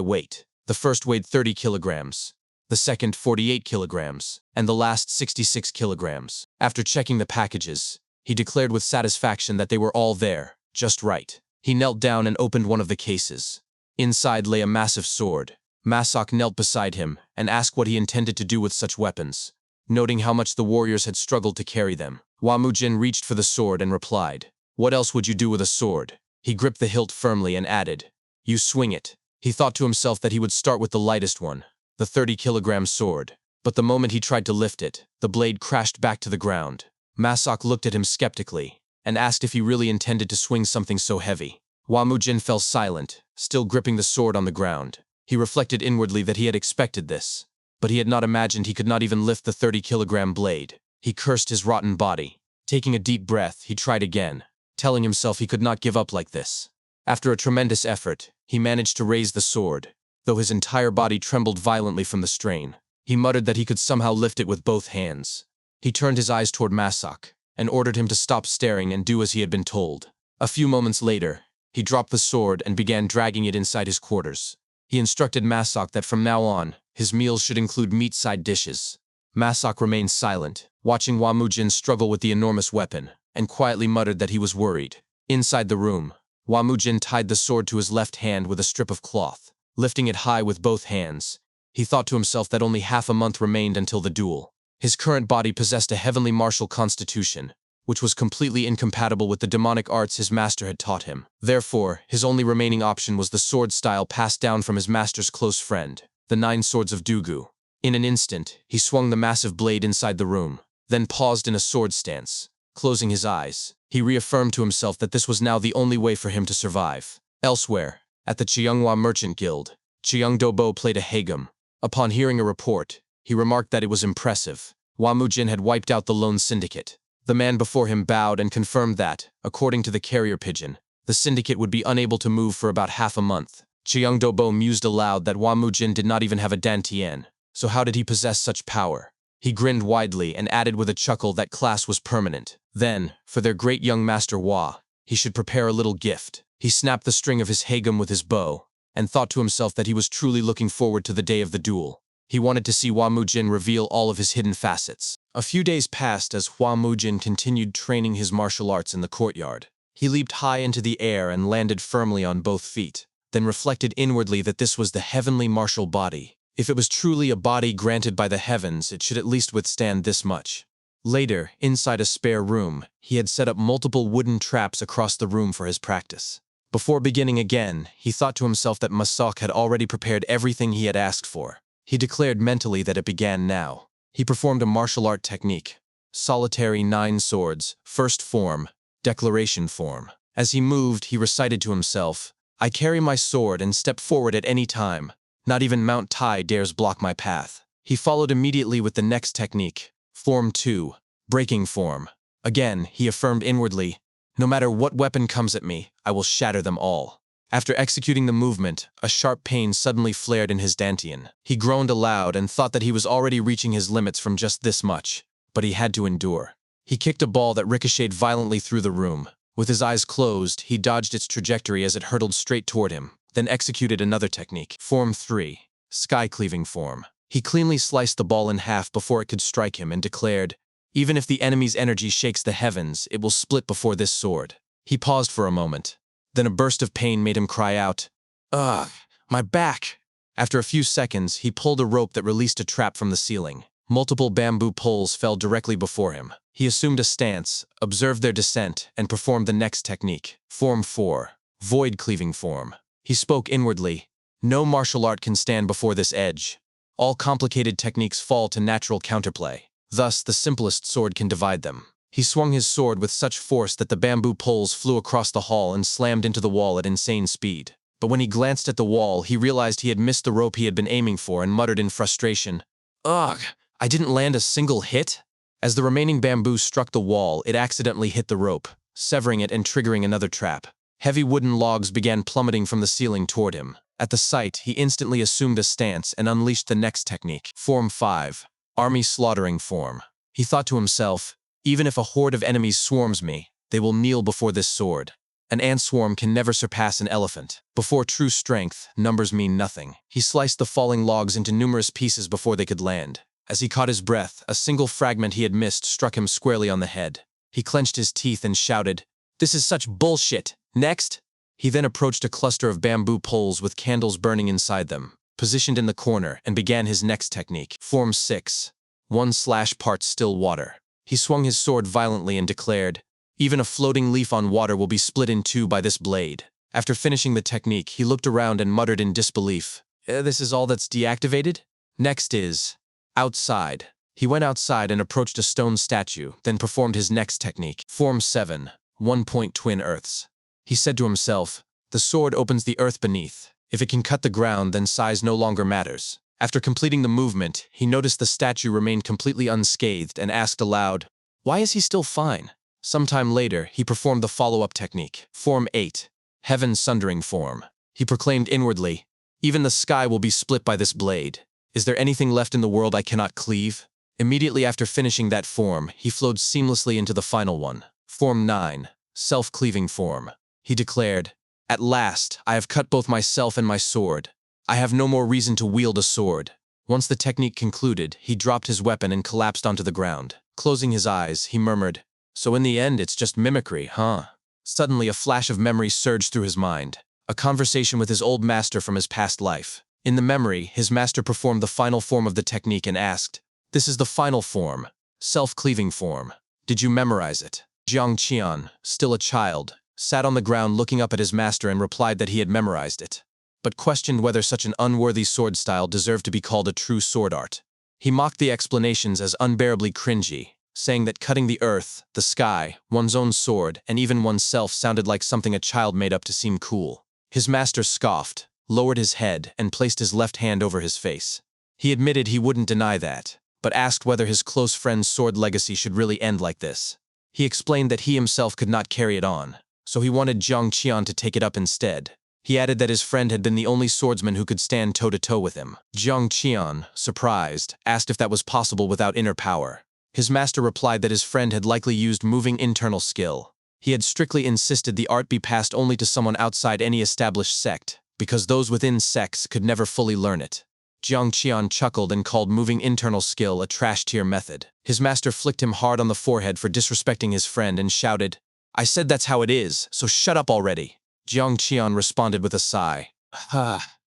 weight. The first weighed 30 kilograms, the second 48 kilograms, and the last 66 kilograms. After checking the packages, he declared with satisfaction that they were all there, just right. He knelt down and opened one of the cases. Inside lay a massive sword. Masok knelt beside him and asked what he intended to do with such weapons, noting how much the warriors had struggled to carry them. Hua Mujin reached for the sword and replied, "What else would you do with a sword?" He gripped the hilt firmly and added, "You swing it." He thought to himself that he would start with the lightest one, the 30-kilogram sword. But the moment he tried to lift it, the blade crashed back to the ground. Masok looked at him skeptically and asked if he really intended to swing something so heavy. Hua Mujin fell silent, still gripping the sword on the ground. He reflected inwardly that he had expected this. but he had not imagined he could not even lift the 30-kilogram blade. He cursed his rotten body. Taking a deep breath, he tried again, telling himself he could not give up like this. After a tremendous effort, he managed to raise the sword, though his entire body trembled violently from the strain. He muttered that he could somehow lift it with both hands. He turned his eyes toward Masak, and ordered him to stop staring and do as he had been told. A few moments later, he dropped the sword and began dragging it inside his quarters. He instructed Masak that from now on, his meals should include meat-side dishes. Masak remained silent, watching Wamujin struggle with the enormous weapon, and quietly muttered that he was worried. Inside the room, Wamujin tied the sword to his left hand with a strip of cloth. Lifting it high with both hands, he thought to himself that only half a month remained until the duel. His current body possessed a heavenly martial constitution, which was completely incompatible with the demonic arts his master had taught him. Therefore, his only remaining option was the sword style passed down from his master's close friend, the 9 swords of Dugu. In an instant, he swung the massive blade inside the room, then paused in a sword stance. Closing his eyes, he reaffirmed to himself that this was now the only way for him to survive. Elsewhere, at the Cheonghua Merchant Guild, Cheongdo-bo played a hagum. Upon hearing a report, he remarked that it was impressive. Wamujin had wiped out the lone syndicate. The man before him bowed and confirmed that, according to the carrier pigeon, the syndicate would be unable to move for about half a month. Cheongdo-bo mused aloud that Wamujin did not even have a dantian, so how did he possess such power? He grinned widely and added with a chuckle that class was permanent. Then, for their great young master Wa, he should prepare a little gift. He snapped the string of his hagum with his bow, and thought to himself that he was truly looking forward to the day of the duel. He wanted to see Wamujin reveal all of his hidden facets. A few days passed as Wamujin continued training his martial arts in the courtyard. He leaped high into the air and landed firmly on both feet, then reflected inwardly that this was the heavenly martial body. If it was truly a body granted by the heavens, it should at least withstand this much. Later, inside a spare room, he had set up multiple wooden traps across the room for his practice. Before beginning again, he thought to himself that Masak had already prepared everything he had asked for. He declared mentally that it began now. He performed a martial art technique. Solitary 9 swords, first form, declaration form. As he moved, he recited to himself, "I carry my sword and step forward at any time. Not even Mount Tai dares block my path." He followed immediately with the next technique, Form 2, breaking form. Again, he affirmed inwardly, "No matter what weapon comes at me, I will shatter them all." After executing the movement, a sharp pain suddenly flared in his dantian. He groaned aloud and thought that he was already reaching his limits from just this much, but he had to endure. He kicked a ball that ricocheted violently through the room. With his eyes closed, he dodged its trajectory as it hurtled straight toward him, then executed another technique, Form 3, sky-cleaving form. He cleanly sliced the ball in half before it could strike him and declared, "Even if the enemy's energy shakes the heavens, it will split before this sword." He paused for a moment. Then a burst of pain made him cry out, "Ugh, my back!" After a few seconds, he pulled a rope that released a trap from the ceiling. Multiple bamboo poles fell directly before him. He assumed a stance, observed their descent, and performed the next technique, Form 4, void-cleaving form. He spoke inwardly, "No martial art can stand before this edge. All complicated techniques fall to natural counterplay. Thus, the simplest sword can divide them." He swung his sword with such force that the bamboo poles flew across the hall and slammed into the wall at insane speed. But when he glanced at the wall, he realized he had missed the rope he had been aiming for and muttered in frustration, "Ugh, I didn't land a single hit?" As the remaining bamboo struck the wall, it accidentally hit the rope, severing it and triggering another trap. Heavy wooden logs began plummeting from the ceiling toward him. At the sight, he instantly assumed a stance and unleashed the next technique, Form 5, army slaughtering form. He thought to himself, "Even if a horde of enemies swarms me, they will kneel before this sword. An ant swarm can never surpass an elephant. Before true strength, numbers mean nothing." He sliced the falling logs into numerous pieces before they could land. As he caught his breath, a single fragment he had missed struck him squarely on the head. He clenched his teeth and shouted, "This is such bullshit! Next!" He then approached a cluster of bamboo poles with candles burning inside them, positioned in the corner, and began his next technique, Form 6, 1/part still water. He swung his sword violently and declared, "Even a floating leaf on water will be split in two by this blade." After finishing the technique, he looked around and muttered in disbelief, "This is all that's deactivated? Next is outside." He went outside and approached a stone statue, then performed his next technique, Form 7, 1 twin earths. He said to himself, "The sword opens the earth beneath. If it can cut the ground, then size no longer matters." After completing the movement, he noticed the statue remained completely unscathed and asked aloud, "Why is he still fine?" Sometime later, he performed the follow-up technique, Form 8, Heaven Sundering Form. He proclaimed inwardly, "Even the sky will be split by this blade. Is there anything left in the world I cannot cleave?" Immediately after finishing that form, he flowed seamlessly into the final one, Form 9, Self-Cleaving Form. He declared, "At last, I have cut both myself and my sword. I have no more reason to wield a sword." Once the technique concluded, he dropped his weapon and collapsed onto the ground. Closing his eyes, he murmured, "So in the end, it's just mimicry, huh?" Suddenly, a flash of memory surged through his mind, a conversation with his old master from his past life. In the memory, his master performed the final form of the technique and asked, "This is the final form, self-cleaving form. Did you memorize it?" Jiang Qian, still a child, sat on the ground looking up at his master and replied that he had memorized it, but questioned whether such an unworthy sword style deserved to be called a true sword art. He mocked the explanations as unbearably cringy, saying that cutting the earth, the sky, one's own sword, and even oneself sounded like something a child made up to seem cool. His master scoffed, lowered his head, and placed his left hand over his face. He admitted he wouldn't deny that, but asked whether his close friend's sword legacy should really end like this. He explained that he himself could not carry it on, so he wanted Jiang Qian to take it up instead. He added that his friend had been the only swordsman who could stand toe-to-toe with him. Jiang Qian, surprised, asked if that was possible without inner power. His master replied that his friend had likely used moving internal skill. He had strictly insisted the art be passed only to someone outside any established sect, because those within sects could never fully learn it. Jiang Qian chuckled and called moving internal skill a trash-tier method. His master flicked him hard on the forehead for disrespecting his friend and shouted, "I said that's how it is, so shut up already." Jiang Qian responded with a sigh.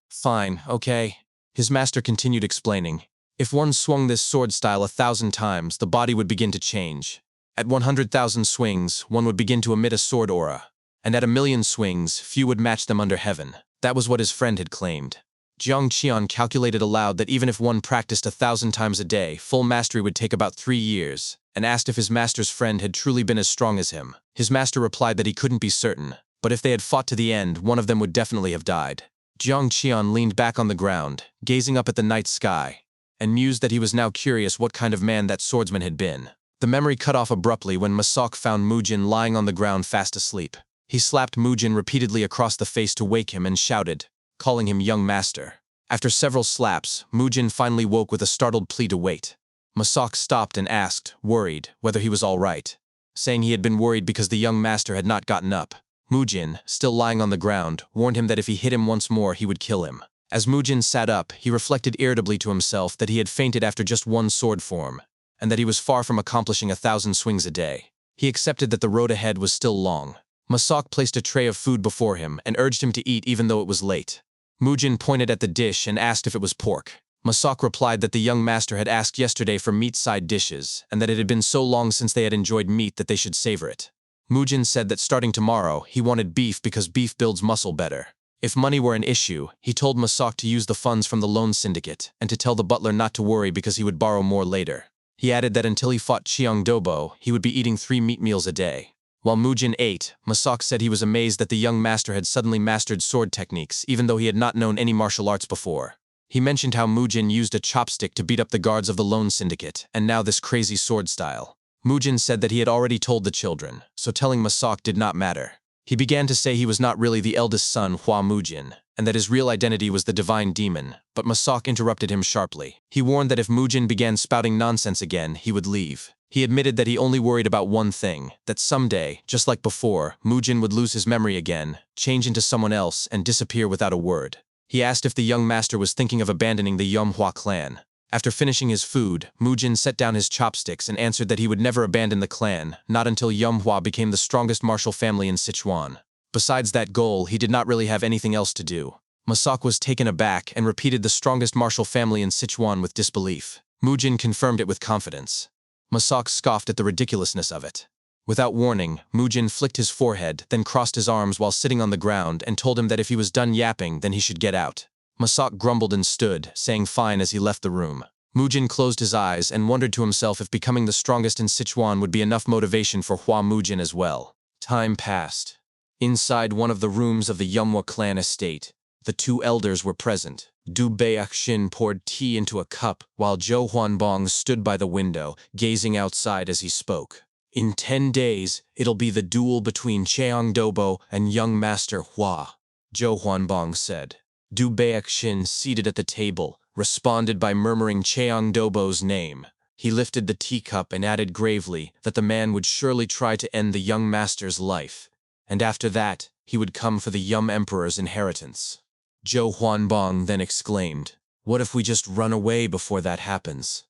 Fine, okay." His master continued explaining, "If one swung this sword style 1,000 times, the body would begin to change. At 100,000 swings, one would begin to emit a sword aura. And at 1,000,000 swings, few would match them under heaven." That was what his friend had claimed. Jiang Qian calculated aloud that even if one practiced 1,000 times a day, full mastery would take about 3 years, and asked if his master's friend had truly been as strong as him. His master replied that he couldn't be certain, but if they had fought to the end, one of them would definitely have died. Jiang Qian leaned back on the ground, gazing up at the night sky, and mused that he was now curious what kind of man that swordsman had been. The memory cut off abruptly when Masok found Mujin lying on the ground fast asleep. He slapped Mujin repeatedly across the face to wake him and shouted, calling him young master. After several slaps, Mujin finally woke with a startled plea to wait. Masok stopped and asked, worried, whether he was all right, saying he had been worried because the young master had not gotten up. Mujin, still lying on the ground, warned him that if he hit him once more, he would kill him. As Mujin sat up, he reflected irritably to himself that he had fainted after just one sword form, and that he was far from accomplishing 1,000 swings a day. He accepted that the road ahead was still long. Masok placed a tray of food before him and urged him to eat even though it was late. Mujin pointed at the dish and asked if it was pork. Masok replied that the young master had asked yesterday for meat-side dishes, and that it had been so long since they had enjoyed meat that they should savor it. Mujin said that starting tomorrow, he wanted beef because beef builds muscle better. If money were an issue, he told Masok to use the funds from the loan syndicate, and to tell the butler not to worry because he would borrow more later. He added that until he fought Chiang Dobo, he would be eating 3 meat meals a day. While Mujin ate, Masok said he was amazed that the young master had suddenly mastered sword techniques, even though he had not known any martial arts before. He mentioned how Mujin used a chopstick to beat up the guards of the loan syndicate, and now this crazy sword style. Mujin said that he had already told the children, so telling Masok did not matter. He began to say he was not really the eldest son, Hua Mujin, and that his real identity was the divine demon, but Masok interrupted him sharply. He warned that if Mujin began spouting nonsense again, he would leave. He admitted that he only worried about one thing, that someday, just like before, Mujin would lose his memory again, change into someone else, and disappear without a word. He asked if the young master was thinking of abandoning the Yomhua clan. After finishing his food, Mujin set down his chopsticks and answered that he would never abandon the clan, not until Yomhua became the strongest martial family in Sichuan. Besides that goal, he did not really have anything else to do. Masok was taken aback and repeated the strongest martial family in Sichuan with disbelief. Mujin confirmed it with confidence. Masok scoffed at the ridiculousness of it. Without warning, Mujin flicked his forehead, then crossed his arms while sitting on the ground and told him that if he was done yapping, then he should get out. Masok grumbled and stood, saying fine as he left the room. Mujin closed his eyes and wondered to himself if becoming the strongest in Sichuan would be enough motivation for Hua Mujin as well. Time passed. Inside one of the rooms of the Yomhua clan estate, The two elders were present. Du Beiaxin poured tea into a cup, while Zhou Huanbong stood by the window, gazing outside as he spoke. In 10 days, it'll be the duel between Cheong Dobo and young Master Hua, Zhou Huanbong said. Du Beiaxin, seated at the table, responded by murmuring Cheong Dobo's name. He lifted the teacup and added gravely that the man would surely try to end the young master's life, and after that, he would come for the young emperor's inheritance. Zhou Huanbong then exclaimed, "What if we just run away before that happens?"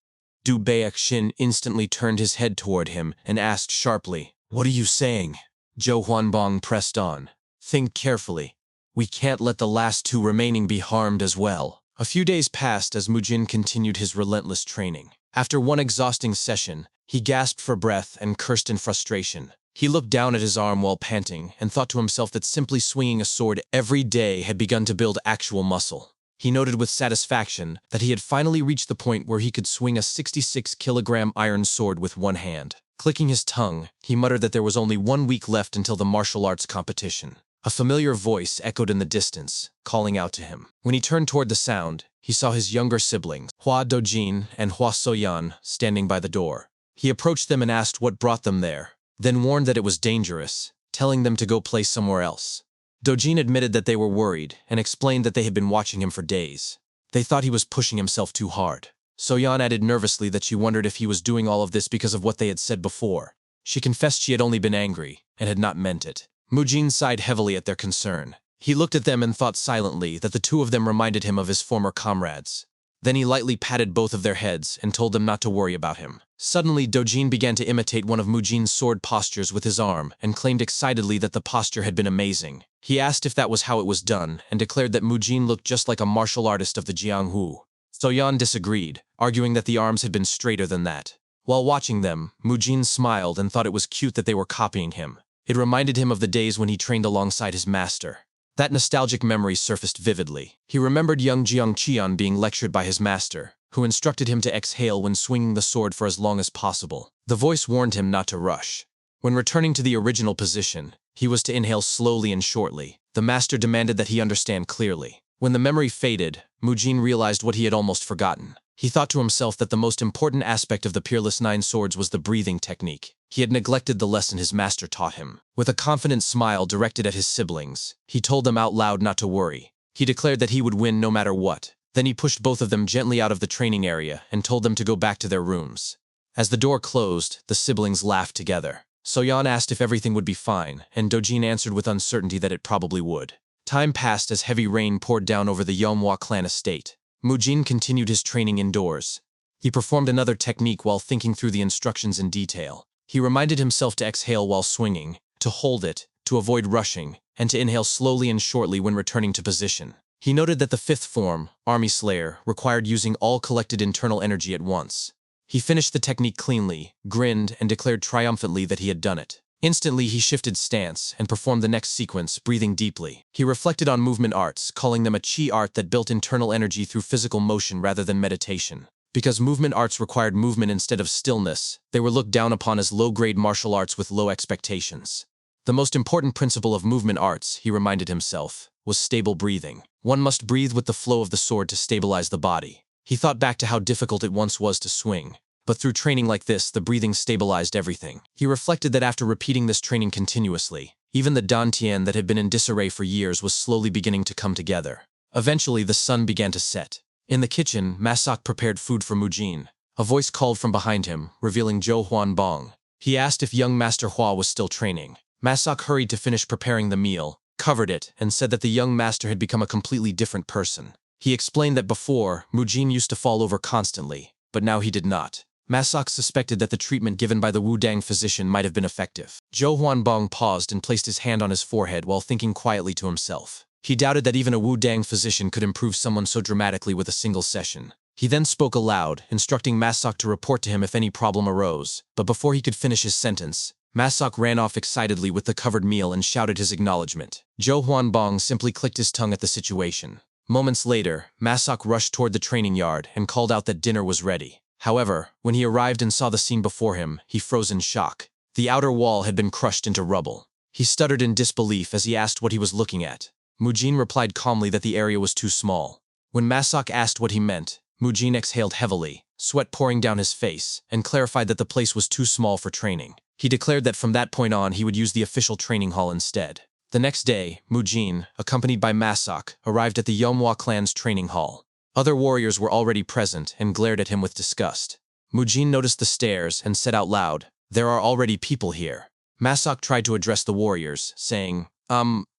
Du Beiaxin instantly turned his head toward him and asked sharply, "What are you saying?" Zhou Huanbong pressed on, "Think carefully. We can't let the last two remaining be harmed as well." A few days passed as Mujin continued his relentless training. After one exhausting session, he gasped for breath and cursed in frustration. He looked down at his arm while panting and thought to himself that simply swinging a sword every day had begun to build actual muscle. He noted with satisfaction that he had finally reached the point where he could swing a 66-kilogram iron sword with one hand. Clicking his tongue, he muttered that there was only 1 week left until the martial arts competition. A familiar voice echoed in the distance, calling out to him. When he turned toward the sound, he saw his younger siblings, Hua Dojin and Hua Soyan, standing by the door. He approached them and asked what brought them there, then warned that it was dangerous, telling them to go play somewhere else. Dojin admitted that they were worried and explained that they had been watching him for days. They thought he was pushing himself too hard. Soyan added nervously that she wondered if he was doing all of this because of what they had said before. She confessed she had only been angry and had not meant it. Mujin sighed heavily at their concern. He looked at them and thought silently that the two of them reminded him of his former comrades. Then he lightly patted both of their heads and told them not to worry about him. Suddenly, Dojin began to imitate one of Mujin's sword postures with his arm and claimed excitedly that the posture had been amazing. He asked if that was how it was done and declared that Mujin looked just like a martial artist of the Jianghu. Soyan disagreed, arguing that the arms had been straighter than that. While watching them, Mujin smiled and thought it was cute that they were copying him. It reminded him of the days when he trained alongside his master. That nostalgic memory surfaced vividly. He remembered young Jiang Qian being lectured by his master, who instructed him to exhale when swinging the sword for as long as possible. The voice warned him not to rush. When returning to the original position, he was to inhale slowly and shortly. The master demanded that he understand clearly. When the memory faded, Mujin realized what he had almost forgotten. He thought to himself that the most important aspect of the Peerless Nine Swords was the breathing technique. He had neglected the lesson his master taught him. With a confident smile directed at his siblings, he told them out loud not to worry. He declared that he would win no matter what. Then he pushed both of them gently out of the training area and told them to go back to their rooms. As the door closed, the siblings laughed together. Soyan asked if everything would be fine, and Dojin answered with uncertainty that it probably would. Time passed as heavy rain poured down over the Yomhwa clan estate. Mujin continued his training indoors. He performed another technique while thinking through the instructions in detail. He reminded himself to exhale while swinging, to hold it, to avoid rushing, and to inhale slowly and shortly when returning to position. He noted that the fifth form, Army Slayer, required using all collected internal energy at once. He finished the technique cleanly, grinned, and declared triumphantly that he had done it. Instantly, he shifted stance and performed the next sequence, breathing deeply. He reflected on movement arts, calling them a chi art that built internal energy through physical motion rather than meditation. Because movement arts required movement instead of stillness, they were looked down upon as low-grade martial arts with low expectations. The most important principle of movement arts, he reminded himself, was stable breathing. One must breathe with the flow of the sword to stabilize the body. He thought back to how difficult it once was to swing. But through training like this, the breathing stabilized everything. He reflected that after repeating this training continuously, even the dantian that had been in disarray for years was slowly beginning to come together. Eventually, the sun began to set. In the kitchen, Masak prepared food for Mujin. A voice called from behind him, revealing Zhou Huanbong. He asked if young Master Hua was still training. Masak hurried to finish preparing the meal, covered it, and said that the young master had become a completely different person. He explained that before, Mujin used to fall over constantly, but now he did not. Masak suspected that the treatment given by the Wudang physician might have been effective. Zhou Huanbong paused and placed his hand on his forehead while thinking quietly to himself. He doubted that even a Wudang physician could improve someone so dramatically with a single session. He then spoke aloud, instructing Masak to report to him if any problem arose, but before he could finish his sentence, Masak ran off excitedly with the covered meal and shouted his acknowledgement. Zhou Huanbong simply clicked his tongue at the situation. Moments later, Masak rushed toward the training yard and called out that dinner was ready. However, when he arrived and saw the scene before him, he froze in shock. The outer wall had been crushed into rubble. He stuttered in disbelief as he asked what he was looking at. Mujin replied calmly that the area was too small. When Masak asked what he meant, Mujin exhaled heavily, sweat pouring down his face, and clarified that the place was too small for training. He declared that from that point on he would use the official training hall instead. The next day, Mujin, accompanied by Masak, arrived at the Yeomhwa clan's training hall. Other warriors were already present and glared at him with disgust. Mujin noticed the stares and said out loud, "There are already people here." Masak tried to address the warriors, saying,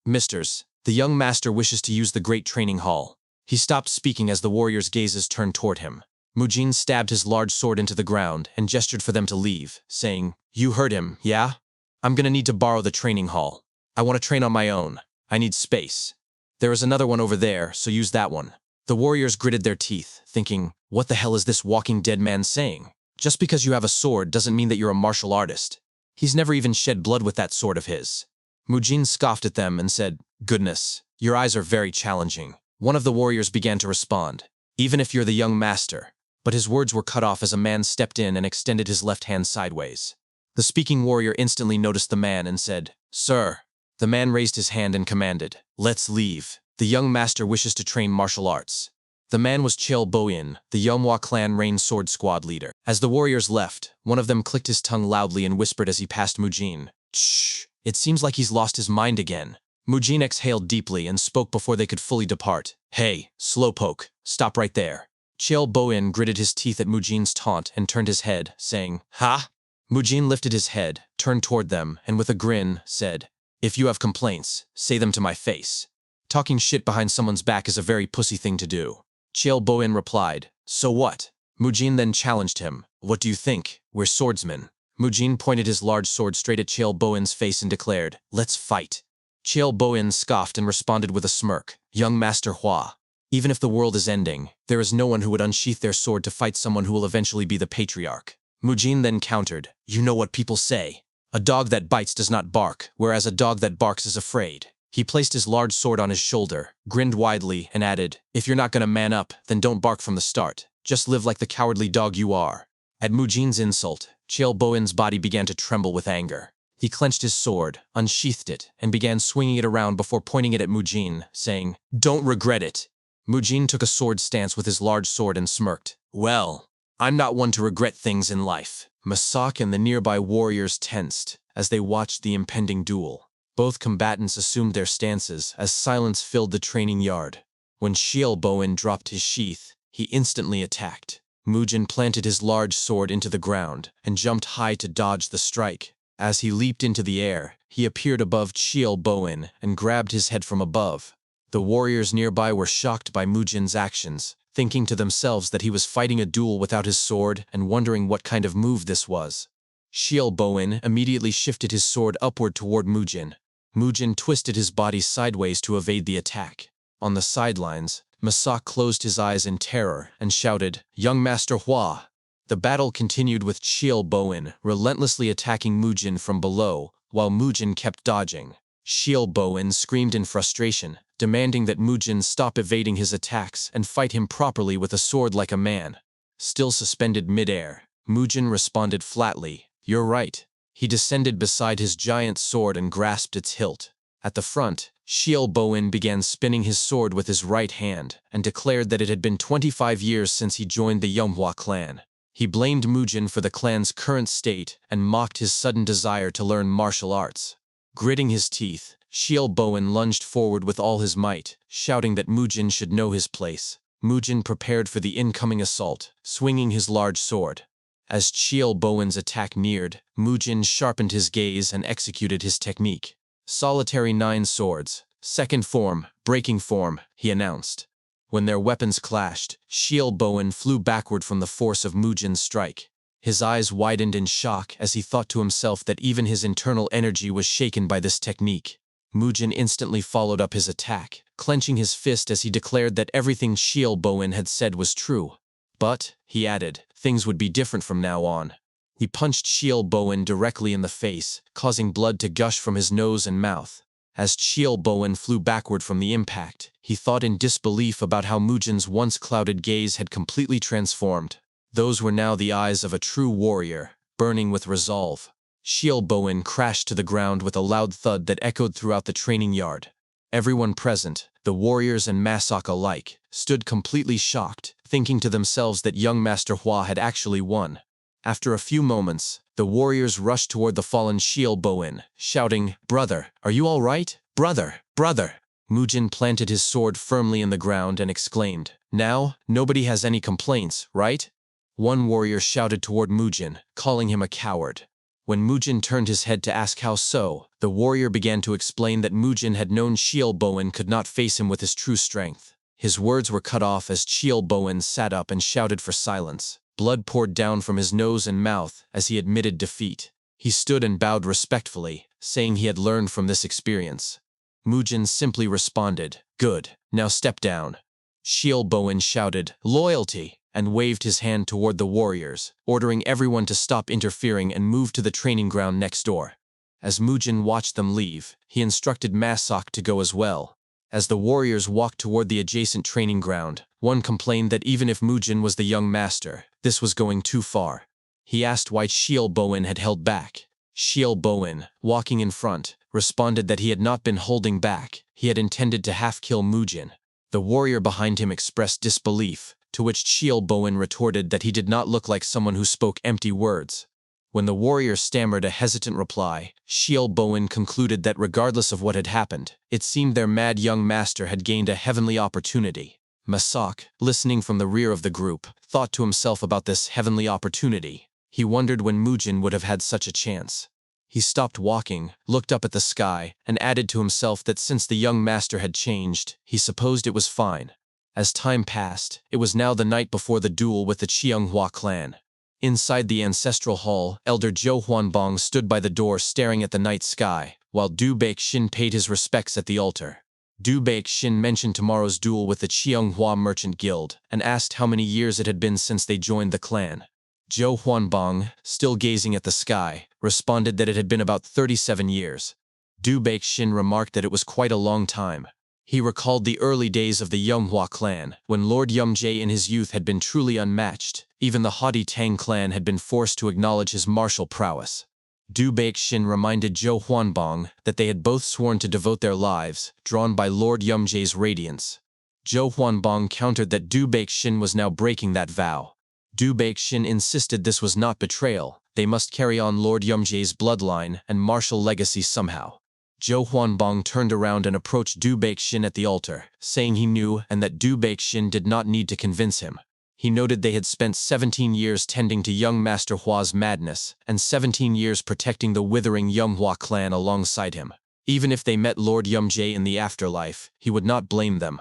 Misters, the young master wishes to use the great training hall." He stopped speaking as the warriors' gazes turned toward him. Mujin stabbed his large sword into the ground and gestured for them to leave, saying, "You heard him, yeah? I'm gonna need to borrow the training hall. I want to train on my own. I need space. There is another one over there, so use that one." The warriors gritted their teeth, thinking, what the hell is this walking dead man saying? Just because you have a sword doesn't mean that you're a martial artist. He's never even shed blood with that sword of his. Mujin scoffed at them and said, "Goodness, your eyes are very challenging." One of the warriors began to respond, "Even if you're the young master." But his words were cut off as a man stepped in and extended his left hand sideways. The speaking warrior instantly noticed the man and said, "Sir." The man raised his hand and commanded, "Let's leave. The young master wishes to train martial arts." The man was Chil Boyin, the Yeomhwa clan Rain Sword Squad leader. As the warriors left, one of them clicked his tongue loudly and whispered as he passed Mujin, "Shh, it seems like he's lost his mind again." Mujin exhaled deeply and spoke before they could fully depart. "Hey, slowpoke, stop right there." Chil Boyin gritted his teeth at Mujin's taunt and turned his head, saying, "Ha?" Mujin lifted his head, turned toward them, and with a grin, said, "If you have complaints, say them to my face. Talking shit behind someone's back is a very pussy thing to do." Chil Boyin replied, "So what?" Mujin then challenged him, "What do you think? We're swordsmen." Mujin pointed his large sword straight at Chil Boyin's face and declared, "Let's fight." Chil Boyin scoffed and responded with a smirk, "Young Master Hua, even if the world is ending, there is no one who would unsheath their sword to fight someone who will eventually be the patriarch." Mujin then countered, "You know what people say. A dog that bites does not bark, whereas a dog that barks is afraid." He placed his large sword on his shoulder, grinned widely, and added, "If you're not gonna man up, then don't bark from the start. Just live like the cowardly dog you are." At Mujin's insult, Chil Boyin's body began to tremble with anger. He clenched his sword, unsheathed it, and began swinging it around before pointing it at Mujin, saying, "Don't regret it." Mujin took a sword stance with his large sword and smirked. "Well, I'm not one to regret things in life." Masak and the nearby warriors tensed as they watched the impending duel. Both combatants assumed their stances as silence filled the training yard. When Chil Boyin dropped his sheath, he instantly attacked. Mujin planted his large sword into the ground and jumped high to dodge the strike. As he leaped into the air, he appeared above Chil Boyin and grabbed his head from above. The warriors nearby were shocked by Mujin's actions, thinking to themselves that he was fighting a duel without his sword and wondering what kind of move this was. Chil Boyin immediately shifted his sword upward toward Mujin. Mujin twisted his body sideways to evade the attack. On the sidelines, Masak closed his eyes in terror and shouted, "Young Master Hua!" The battle continued with Chil Boyin relentlessly attacking Mujin from below, while Mujin kept dodging. Chil Boyin screamed in frustration, demanding that Mujin stop evading his attacks and fight him properly with a sword like a man. Still suspended midair, Mujin responded flatly, "You're right." He descended beside his giant sword and grasped its hilt. At the front, Chil Boyin began spinning his sword with his right hand and declared that it had been 25 years since he joined the Yeomhwa clan. He blamed Mujin for the clan's current state and mocked his sudden desire to learn martial arts. Gritting his teeth, Chil Boyin lunged forward with all his might, shouting that Mujin should know his place. Mujin prepared for the incoming assault, swinging his large sword. As Chil Boyin's attack neared, Mujin sharpened his gaze and executed his technique. "Solitary 9 swords, second form, breaking form," he announced. When their weapons clashed, Chil Boyin flew backward from the force of Mujin's strike. His eyes widened in shock as he thought to himself that even his internal energy was shaken by this technique. Mujin instantly followed up his attack, clenching his fist as he declared that everything Chil Boyin had said was true. But, he added, things would be different from now on. He punched Chil Boyin directly in the face, causing blood to gush from his nose and mouth. As Chil Boyin flew backward from the impact, he thought in disbelief about how Mujin's once clouded gaze had completely transformed. Those were now the eyes of a true warrior, burning with resolve. Chil Boyin crashed to the ground with a loud thud that echoed throughout the training yard. Everyone present, the warriors and Masak alike, stood completely shocked, thinking to themselves that young Master Hua had actually won. After a few moments, the warriors rushed toward the fallen Shielboin, shouting, "Brother, are you all right? Brother, brother!" Mujin planted his sword firmly in the ground and exclaimed, "Now, nobody has any complaints, right?" One warrior shouted toward Mujin, calling him a coward. When Mujin turned his head to ask how so, the warrior began to explain that Mujin had known Shielboin could not face him with his true strength. His words were cut off as Shielboin sat up and shouted for silence. Blood poured down from his nose and mouth as he admitted defeat. He stood and bowed respectfully, saying he had learned from this experience. Mujin simply responded, "Good, now step down." Shielboin shouted, "Loyalty!" and waved his hand toward the warriors, ordering everyone to stop interfering and move to the training ground next door. As Mujin watched them leave, he instructed Masak to go as well. As the warriors walked toward the adjacent training ground, one complained that even if Mujin was the young master, this was going too far. He asked why Shielboin had held back. Shielboin, walking in front, responded that he had not been holding back, he had intended to half-kill Mujin. The warrior behind him expressed disbelief, to which Shielboin retorted that he did not look like someone who spoke empty words. When the warrior stammered a hesitant reply, Shielboin concluded that regardless of what had happened, it seemed their mad young master had gained a heavenly opportunity. Masak, listening from the rear of the group, thought to himself about this heavenly opportunity. He wondered when Mujin would have had such a chance. He stopped walking, looked up at the sky, and added to himself that since the young master had changed, he supposed it was fine. As time passed, it was now the night before the duel with the Cheonghua clan. Inside the ancestral hall, Elder Zhou Huanbong stood by the door staring at the night sky, while Du Baixin paid his respects at the altar. Du Baixin mentioned tomorrow's duel with the Cheonghua Merchant Guild, and asked how many years it had been since they joined the clan. Zhou Huanbong, still gazing at the sky, responded that it had been about 37 years. Du Baixin remarked that it was quite a long time. He recalled the early days of the Yonghua clan, when Lord Yumjae in his youth had been truly unmatched. Even the haughty Tang clan had been forced to acknowledge his martial prowess. Du Baixin reminded Zhou Huanbong that they had both sworn to devote their lives, drawn by Lord Yumjae's radiance. Zhou Huanbong countered that Du Baixin was now breaking that vow. Du Baixin insisted this was not betrayal, they must carry on Lord Yumjae's bloodline and martial legacy somehow. Zhou Huanbong turned around and approached Du Baixin at the altar, saying he knew and that Du Baixin did not need to convince him. He noted they had spent 17 years tending to young Master Hua's madness, and 17 years protecting the withering Yonghua clan alongside him. Even if they met Lord Yumjae in the afterlife, he would not blame them.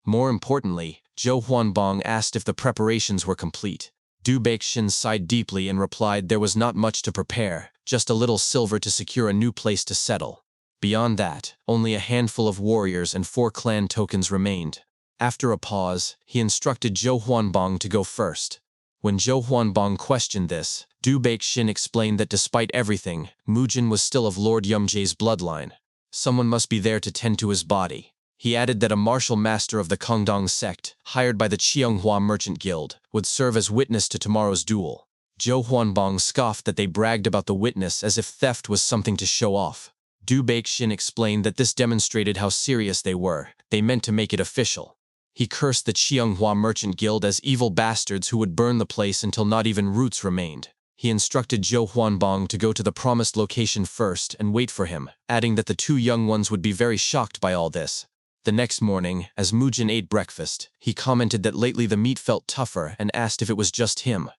More importantly, Zhou Huanbong asked if the preparations were complete. Du Baixin sighed deeply and replied there was not much to prepare, just a little silver to secure a new place to settle. Beyond that, only a handful of warriors and 4 clan tokens remained. After a pause, he instructed Zhou Huanbong to go first. When Zhou Huanbong questioned this, Du Baixin explained that despite everything, Mujin was still of Lord Yumjae's bloodline. Someone must be there to tend to his body. He added that a martial master of the Kongdong sect, hired by the Cheonghua Merchant Guild, would serve as witness to tomorrow's duel. Zhou Huanbong scoffed that they bragged about the witness as if theft was something to show off. Du Baixin explained that this demonstrated how serious they were. They meant to make it official. He cursed the Cheonghua Merchant Guild as evil bastards who would burn the place until not even roots remained. He instructed Zhou Huanbong to go to the promised location first and wait for him, adding that the 2 young ones would be very shocked by all this. The next morning, as Mujin ate breakfast, he commented that lately the meat felt tougher and asked if it was just him.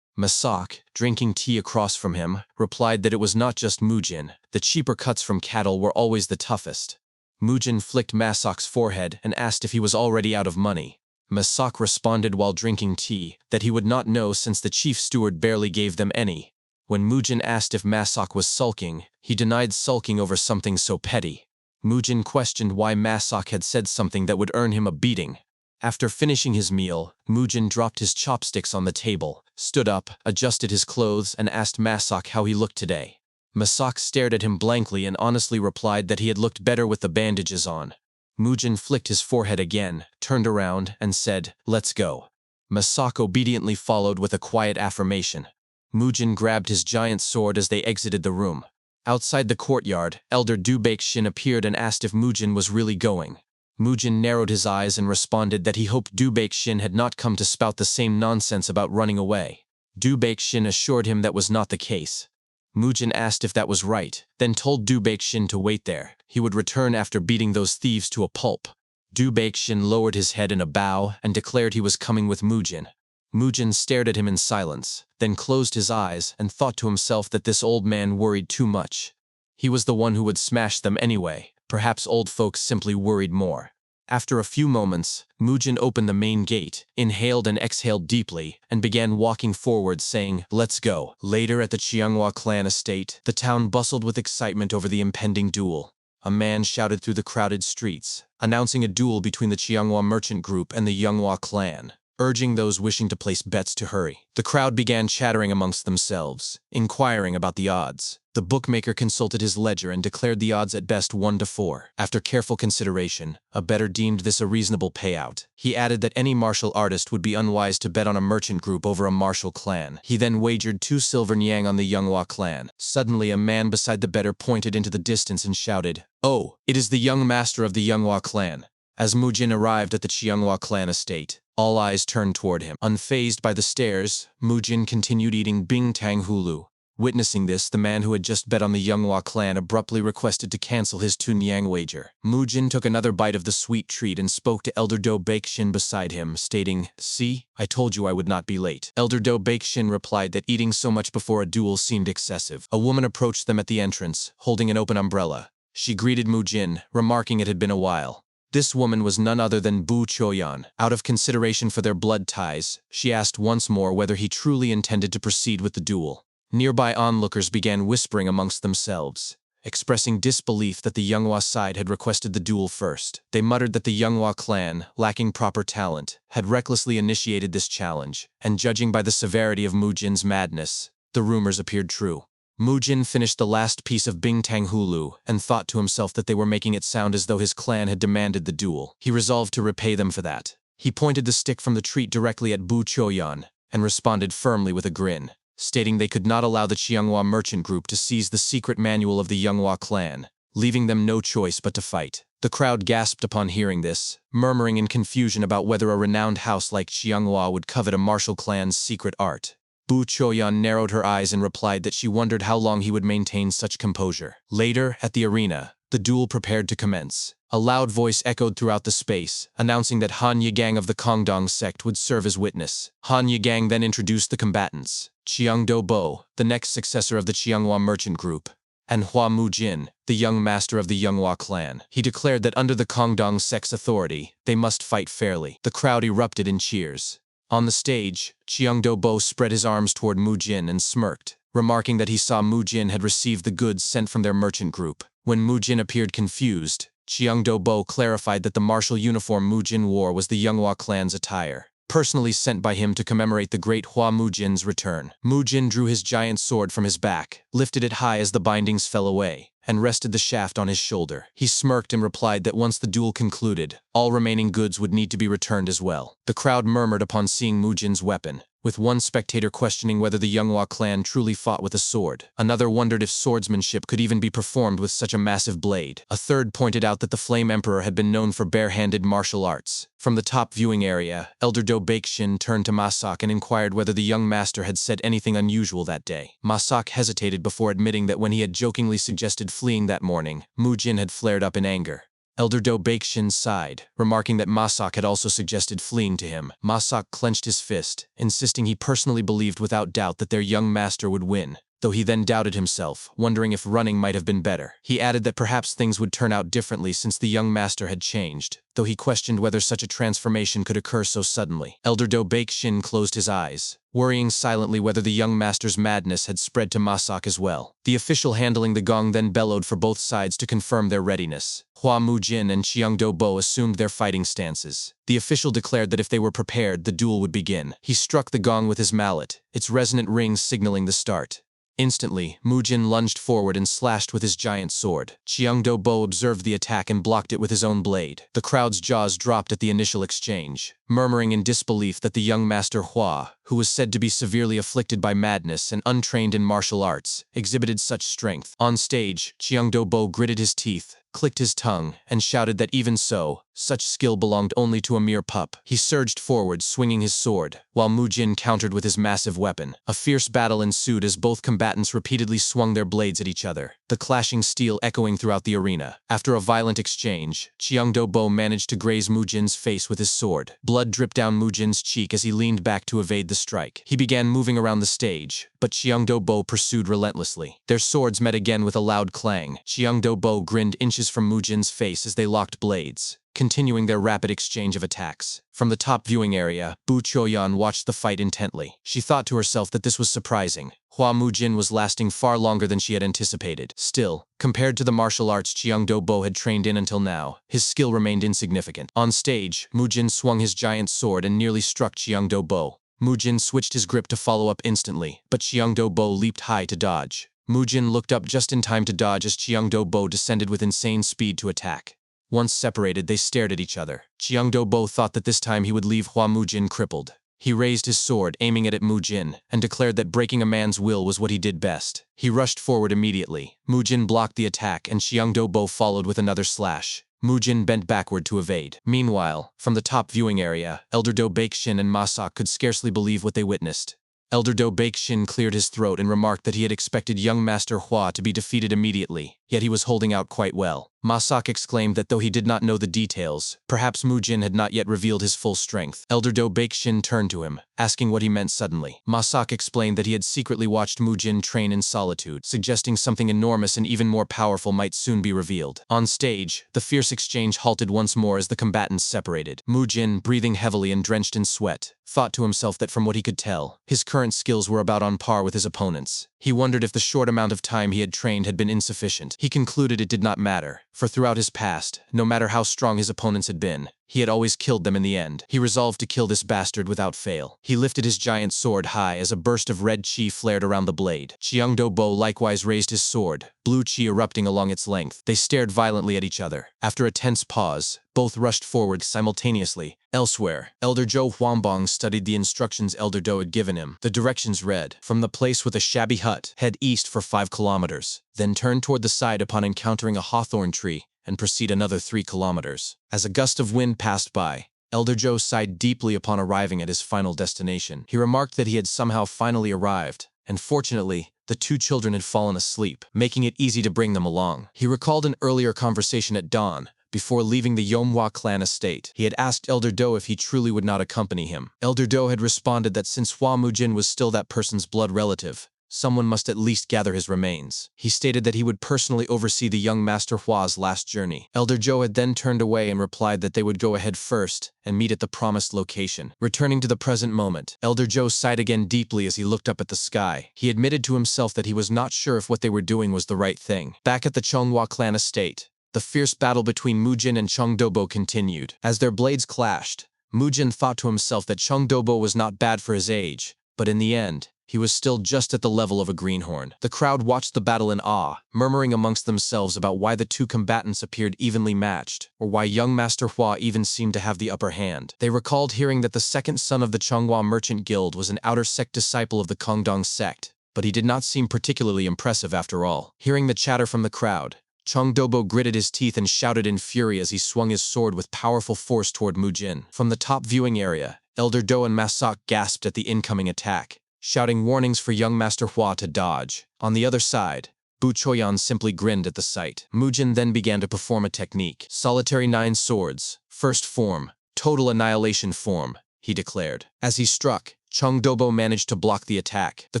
Masak, drinking tea across from him, replied that it was not just Mujin. The cheaper cuts from cattle were always the toughest. Mujin flicked Masak's forehead and asked if he was already out of money. Masak responded while drinking tea that he would not know since the chief steward barely gave them any. When Mujin asked if Masak was sulking, he denied sulking over something so petty. Mujin questioned why Masak had said something that would earn him a beating. After finishing his meal, Mujin dropped his chopsticks on the table, stood up, adjusted his clothes, and asked Masak how he looked today. Masak stared at him blankly and honestly replied that he had looked better with the bandages on. Mujin flicked his forehead again, turned around, and said, "Let's go." Masak obediently followed with a quiet affirmation. Mujin grabbed his giant sword as they exited the room. Outside the courtyard, Elder Du Baixin appeared and asked if Mujin was really going. Mujin narrowed his eyes and responded that he hoped Du Baixin had not come to spout the same nonsense about running away. Du Baixin assured him that was not the case. Mujin asked if that was right, then told Du Baixin to wait there. He would return after beating those thieves to a pulp. Du Baixin lowered his head in a bow and declared he was coming with Mujin. Mujin stared at him in silence, then closed his eyes and thought to himself that this old man worried too much. He was the one who would smash them anyway. Perhaps old folks simply worried more. After a few moments, Mujin opened the main gate, inhaled and exhaled deeply, and began walking forward saying, "Let's go." Later at the Qianghua clan estate, the town bustled with excitement over the impending duel. A man shouted through the crowded streets, announcing a duel between the Qianghua merchant group and the Yonghua clan, urging those wishing to place bets to hurry. The crowd began chattering amongst themselves, inquiring about the odds. The bookmaker consulted his ledger and declared the odds at best 1-4. After careful consideration, a bettor deemed this a reasonable payout. He added that any martial artist would be unwise to bet on a merchant group over a martial clan. He then wagered 2 silver niang on the Yonghua clan. Suddenly, a man beside the bettor pointed into the distance and shouted, "Oh, it is the young master of the Yonghua clan." As Mujin arrived at the Qianghua clan estate, all eyes turned toward him. Unfazed by the stares, Mujin continued eating Bing Tang Hulu. Witnessing this, the man who had just bet on the Yonghua clan abruptly requested to cancel his 2 niang wager. Mujin took another bite of the sweet treat and spoke to Elder Do Baixin beside him, stating, "See, I told you I would not be late." Elder Do Baixin replied that eating so much before a duel seemed excessive. A woman approached them at the entrance, holding an open umbrella. She greeted Mujin, remarking it had been a while. This woman was none other than Bu Choyan. Out of consideration for their blood ties, she asked once more whether he truly intended to proceed with the duel. Nearby onlookers began whispering amongst themselves, expressing disbelief that the Yonghua side had requested the duel first. They muttered that the Yonghua clan, lacking proper talent, had recklessly initiated this challenge, and judging by the severity of Mujin's madness, the rumors appeared true. Mujin finished the last piece of Bing Tang Hulu and thought to himself that they were making it sound as though his clan had demanded the duel. He resolved to repay them for that. He pointed the stick from the treat directly at Bu Choyan and responded firmly with a grin, stating they could not allow the Qianghua merchant group to seize the secret manual of the Yonghua clan, leaving them no choice but to fight. The crowd gasped upon hearing this, murmuring in confusion about whether a renowned house like Qianghua would covet a martial clan's secret art. Bu Choyan narrowed her eyes and replied that she wondered how long he would maintain such composure. Later, at the arena, the duel prepared to commence. A loud voice echoed throughout the space, announcing that Han Yigang of the Kongdong sect would serve as witness. Han Yigang then introduced the combatants: Chiang Do-bo, the next successor of the Qianghua merchant group, and Hua Mujin, the young master of the Yonghua clan. He declared that under the Kongdong sect's authority, they must fight fairly. The crowd erupted in cheers. On the stage, Chiang Do-bo spread his arms toward Mujin and smirked, remarking that he saw Mujin had received the goods sent from their merchant group. When Mujin appeared confused, Chiang Do-bo clarified that the martial uniform Mujin wore was the Yonghua clan's attire, personally sent by him to commemorate the great Hua Mujin's return. Mujin drew his giant sword from his back, lifted it high as the bindings fell away, and rested the shaft on his shoulder. He smirked and replied that once the duel concluded, all remaining goods would need to be returned as well. The crowd murmured upon seeing Mujin's weapon, with one spectator questioning whether the Yonghua clan truly fought with a sword. Another wondered if swordsmanship could even be performed with such a massive blade. A third pointed out that the Flame Emperor had been known for bare-handed martial arts. From the top viewing area, Elder Do Baixin turned to Masak and inquired whether the young master had said anything unusual that day. Masak hesitated before admitting that when he had jokingly suggested fleeing that morning, Mujin had flared up in anger. Elder Do Baixin sighed, remarking that Masak had also suggested fleeing to him. Masak clenched his fist, insisting he personally believed without doubt that their young master would win, though he then doubted himself, wondering if running might have been better. He added that perhaps things would turn out differently since the young master had changed, though he questioned whether such a transformation could occur so suddenly. Elder Do Baixin closed his eyes, worrying silently whether the young master's madness had spread to Masak as well. The official handling the gong then bellowed for both sides to confirm their readiness. Hua Mujin and Chiang Do-bo assumed their fighting stances. The official declared that if they were prepared, the duel would begin. He struck the gong with his mallet, its resonant rings signaling the start. Instantly, Mujin lunged forward and slashed with his giant sword. Cheongdo-bo observed the attack and blocked it with his own blade. The crowd's jaws dropped at the initial exchange, murmuring in disbelief that the young master Hua, who was said to be severely afflicted by madness and untrained in martial arts, exhibited such strength. On stage, Cheongdo-bo gritted his teeth, clicked his tongue, and shouted that even so, such skill belonged only to a mere pup. He surged forward, swinging his sword, while Mujin countered with his massive weapon. A fierce battle ensued as both combatants repeatedly swung their blades at each other, the clashing steel echoing throughout the arena. After a violent exchange, Cheongdo-bo managed to graze Mujin's face with his sword. Blood dripped down Mujin's cheek as he leaned back to evade the strike. He began moving around the stage, but Cheongdo-bo pursued relentlessly. Their swords met again with a loud clang. Cheongdo-bo grinned inches from Mujin's face as they locked blades, continuing their rapid exchange of attacks. From the top viewing area, Bu Choyan watched the fight intently. She thought to herself that this was surprising. Hua Mujin was lasting far longer than she had anticipated. Still, compared to the martial arts Cheongdo-bo had trained in until now, his skill remained insignificant. On stage, Mujin swung his giant sword and nearly struck Cheongdo-bo. Mujin switched his grip to follow up instantly, but Cheongdo-bo leaped high to dodge. Mujin looked up just in time to dodge as Cheongdo-bo descended with insane speed to attack. Once separated, they stared at each other. Cheongdo-bo thought that this time he would leave Hua Mujin crippled. He raised his sword, aiming it at Mujin, and declared that breaking a man's will was what he did best. He rushed forward immediately. Mujin blocked the attack, and Cheongdo-bo followed with another slash. Mujin bent backward to evade. Meanwhile, from the top viewing area, Elder Do Baekshin and Masak could scarcely believe what they witnessed. Elder Do Baekshin cleared his throat and remarked that he had expected young Master Hua to be defeated immediately, yet he was holding out quite well. Masak exclaimed that though he did not know the details, perhaps Mujin had not yet revealed his full strength. Elder Do Baekshin turned to him, asking what he meant suddenly. Masak explained that he had secretly watched Mujin train in solitude, suggesting something enormous and even more powerful might soon be revealed. On stage, the fierce exchange halted once more as the combatants separated. Mujin, breathing heavily and drenched in sweat, thought to himself that from what he could tell, his current skills were about on par with his opponents. He wondered if the short amount of time he had trained had been insufficient. He concluded it did not matter, for throughout his past, no matter how strong his opponents had been, he had always killed them in the end. He resolved to kill this bastard without fail. He lifted his giant sword high as a burst of red chi flared around the blade. Cheongdo-bo likewise raised his sword, blue chi erupting along its length. They stared violently at each other. After a tense pause, both rushed forward simultaneously. Elsewhere, Elder Zhou Huangbong studied the instructions Elder Do had given him. The directions read, "From the place with a shabby hut, head east for 5 kilometers, then turn toward the side upon encountering a hawthorn tree, and proceed another 3 kilometers. As a gust of wind passed by, Elder Zhou sighed deeply upon arriving at his final destination. He remarked that he had somehow finally arrived, and fortunately, the two children had fallen asleep, making it easy to bring them along. He recalled an earlier conversation at dawn. Before leaving the Yomhwa clan estate, he had asked Elder Do if he truly would not accompany him. Elder Do had responded that since Hua Mujin was still that person's blood relative, someone must at least gather his remains. He stated that he would personally oversee the young Master Hua's last journey. Elder Zhou had then turned away and replied that they would go ahead first and meet at the promised location. Returning to the present moment, Elder Zhou sighed again deeply as he looked up at the sky. He admitted to himself that he was not sure if what they were doing was the right thing. Back at the Chonghua clan estate, the fierce battle between Mujin and Cheongdo-bo continued. As their blades clashed, Mujin thought to himself that Cheongdo-bo was not bad for his age, but in the end, he was still just at the level of a greenhorn. The crowd watched the battle in awe, murmuring amongst themselves about why the two combatants appeared evenly matched, or why young Master Hua even seemed to have the upper hand. They recalled hearing that the second son of the Chonghua Merchant Guild was an outer sect disciple of the Kongdong sect, but he did not seem particularly impressive after all. Hearing the chatter from the crowd, Cheongdo-bo gritted his teeth and shouted in fury as he swung his sword with powerful force toward Mujin. From the top viewing area, Elder Do and Masak gasped at the incoming attack, shouting warnings for young Master Hua to dodge. On the other side, Bu Choyan simply grinned at the sight. Mujin then began to perform a technique. "Solitary 9 swords, first form, total annihilation form," he declared. As he struck, Cheongdo-bo managed to block the attack. The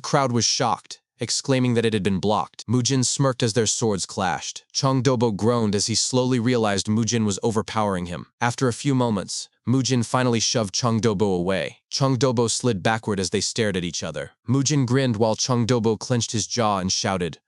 crowd was shocked, exclaiming that it had been blocked. Mujin smirked as their swords clashed. Cheongdo-bo groaned as he slowly realized Mujin was overpowering him. After a few moments, Mujin finally shoved Cheongdo-bo away. Cheongdo-bo slid backward as they stared at each other. Mujin grinned while Cheongdo-bo clenched his jaw and shouted,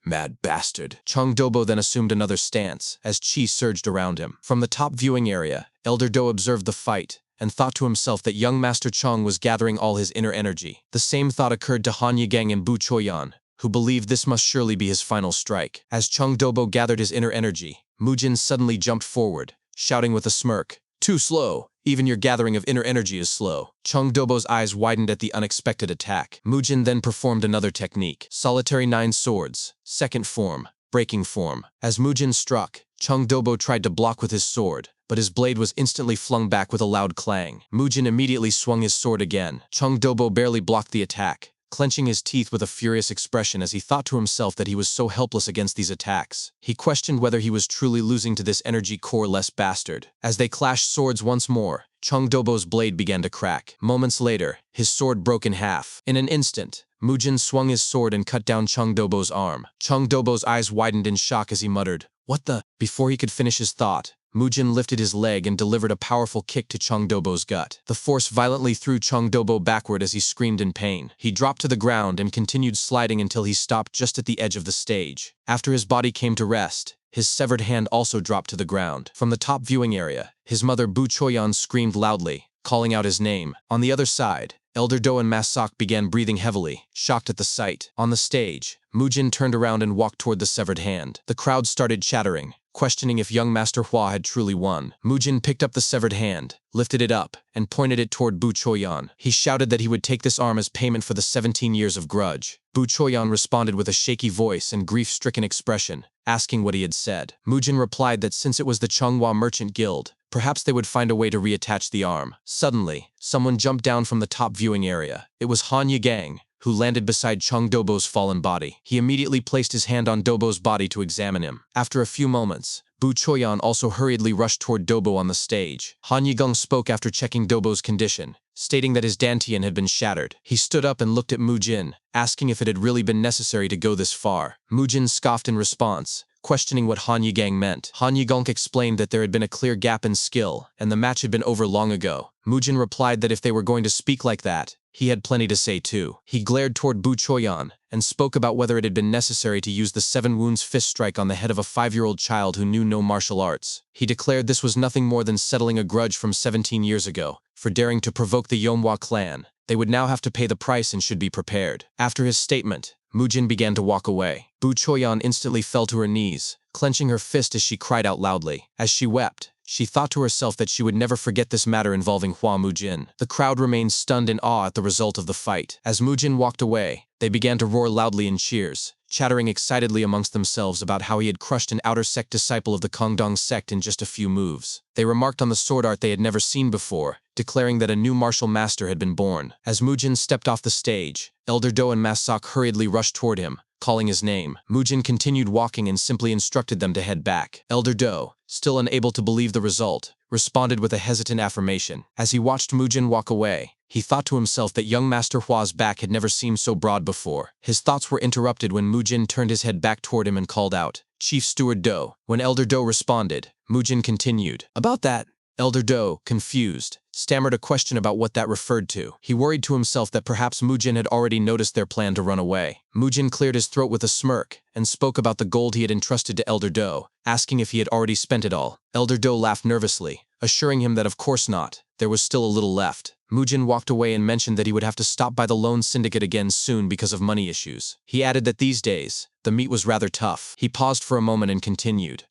"Mad bastard." Cheongdo-bo then assumed another stance, as chi surged around him. From the top viewing area, Elder Do observed the fight, and thought to himself that young Master Chong was gathering all his inner energy. The same thought occurred to Han Yigang and Bu Choyan, who believed this must surely be his final strike. As Chung Dobo gathered his inner energy, Mujin suddenly jumped forward, shouting with a smirk, "Too slow! Even your gathering of inner energy is slow." Chung Dobo's eyes widened at the unexpected attack. Mujin then performed another technique, Solitary 9 Swords, second form, breaking form. As Mujin struck, Chung Dobo tried to block with his sword, but his blade was instantly flung back with a loud clang. Mujin immediately swung his sword again. Chung Dobo barely blocked the attack, clenching his teeth with a furious expression as he thought to himself that he was so helpless against these attacks. He questioned whether he was truly losing to this energy core-less bastard. As they clashed swords once more, Chung Dobo's blade began to crack. Moments later, his sword broke in half. In an instant, Mujin swung his sword and cut down Chung Dobo's arm. Chung Dobo's eyes widened in shock as he muttered, "What the?" Before he could finish his thought, Mujin lifted his leg and delivered a powerful kick to Chung Dobo's gut. The force violently threw Chung Dobo backward as he screamed in pain. He dropped to the ground and continued sliding until he stopped just at the edge of the stage. After his body came to rest, his severed hand also dropped to the ground. From the top viewing area, his mother Bu Choyan screamed loudly, calling out his name. On the other side, Elder Do and Masak began breathing heavily, shocked at the sight. On the stage, Mujin turned around and walked toward the severed hand. The crowd started chattering, questioning if young Master Hua had truly won. Mujin picked up the severed hand, lifted it up, and pointed it toward Bu Choyan. He shouted that he would take this arm as payment for the 17 years of grudge. Bu Choyan responded with a shaky voice and grief-stricken expression, asking what he had said. Mujin replied that since it was the Chonghua Merchant Guild, perhaps they would find a way to reattach the arm. Suddenly, someone jumped down from the top viewing area. It was Han Yigang, who landed beside Chung Dobo's fallen body. He immediately placed his hand on Dobo's body to examine him. After a few moments, Bu Choyan also hurriedly rushed toward Dobo on the stage. Han Yigang spoke after checking Dobo's condition, stating that his dantian had been shattered. He stood up and looked at Mujin, asking if it had really been necessary to go this far. Mujin scoffed in response, questioning what Han Yigang meant. Han Yigang explained that there had been a clear gap in skill, and the match had been over long ago. Mujin replied that if they were going to speak like that, he had plenty to say too. He glared toward Bu Choyan and spoke about whether it had been necessary to use the 7 wounds fist strike on the head of a 5-year-old child who knew no martial arts. He declared this was nothing more than settling a grudge from 17 years ago, for daring to provoke the Yonhua clan. They would now have to pay the price and should be prepared. After his statement, Mujin began to walk away. Bu Choyan instantly fell to her knees, clenching her fist as she cried out loudly. As she wept, she thought to herself that she would never forget this matter involving Hua Mujin. The crowd remained stunned in awe at the result of the fight. As Mujin walked away, they began to roar loudly in cheers, chattering excitedly amongst themselves about how he had crushed an outer sect disciple of the Kongdong sect in just a few moves. They remarked on the sword art they had never seen before, declaring that a new martial master had been born. As Mujin stepped off the stage, Elder Do and Masak hurriedly rushed toward him, calling his name. Mujin continued walking and simply instructed them to head back. Elder Do, still unable to believe the result, responded with a hesitant affirmation. As he watched Mujin walk away, he thought to himself that young Master Hua's back had never seemed so broad before. His thoughts were interrupted when Mujin turned his head back toward him and called out, "Chief Steward Do." When Elder Do responded, Mujin continued, "About that." Elder Do, confused, stammered a question about what that referred to. He worried to himself that perhaps Mujin had already noticed their plan to run away. Mujin cleared his throat with a smirk and spoke about the gold he had entrusted to Elder Do, asking if he had already spent it all. Elder Do laughed nervously, assuring him that of course not, there was still a little left. Mujin walked away and mentioned that he would have to stop by the loan syndicate again soon because of money issues. He added that these days, the meat was rather tough. He paused for a moment and continued,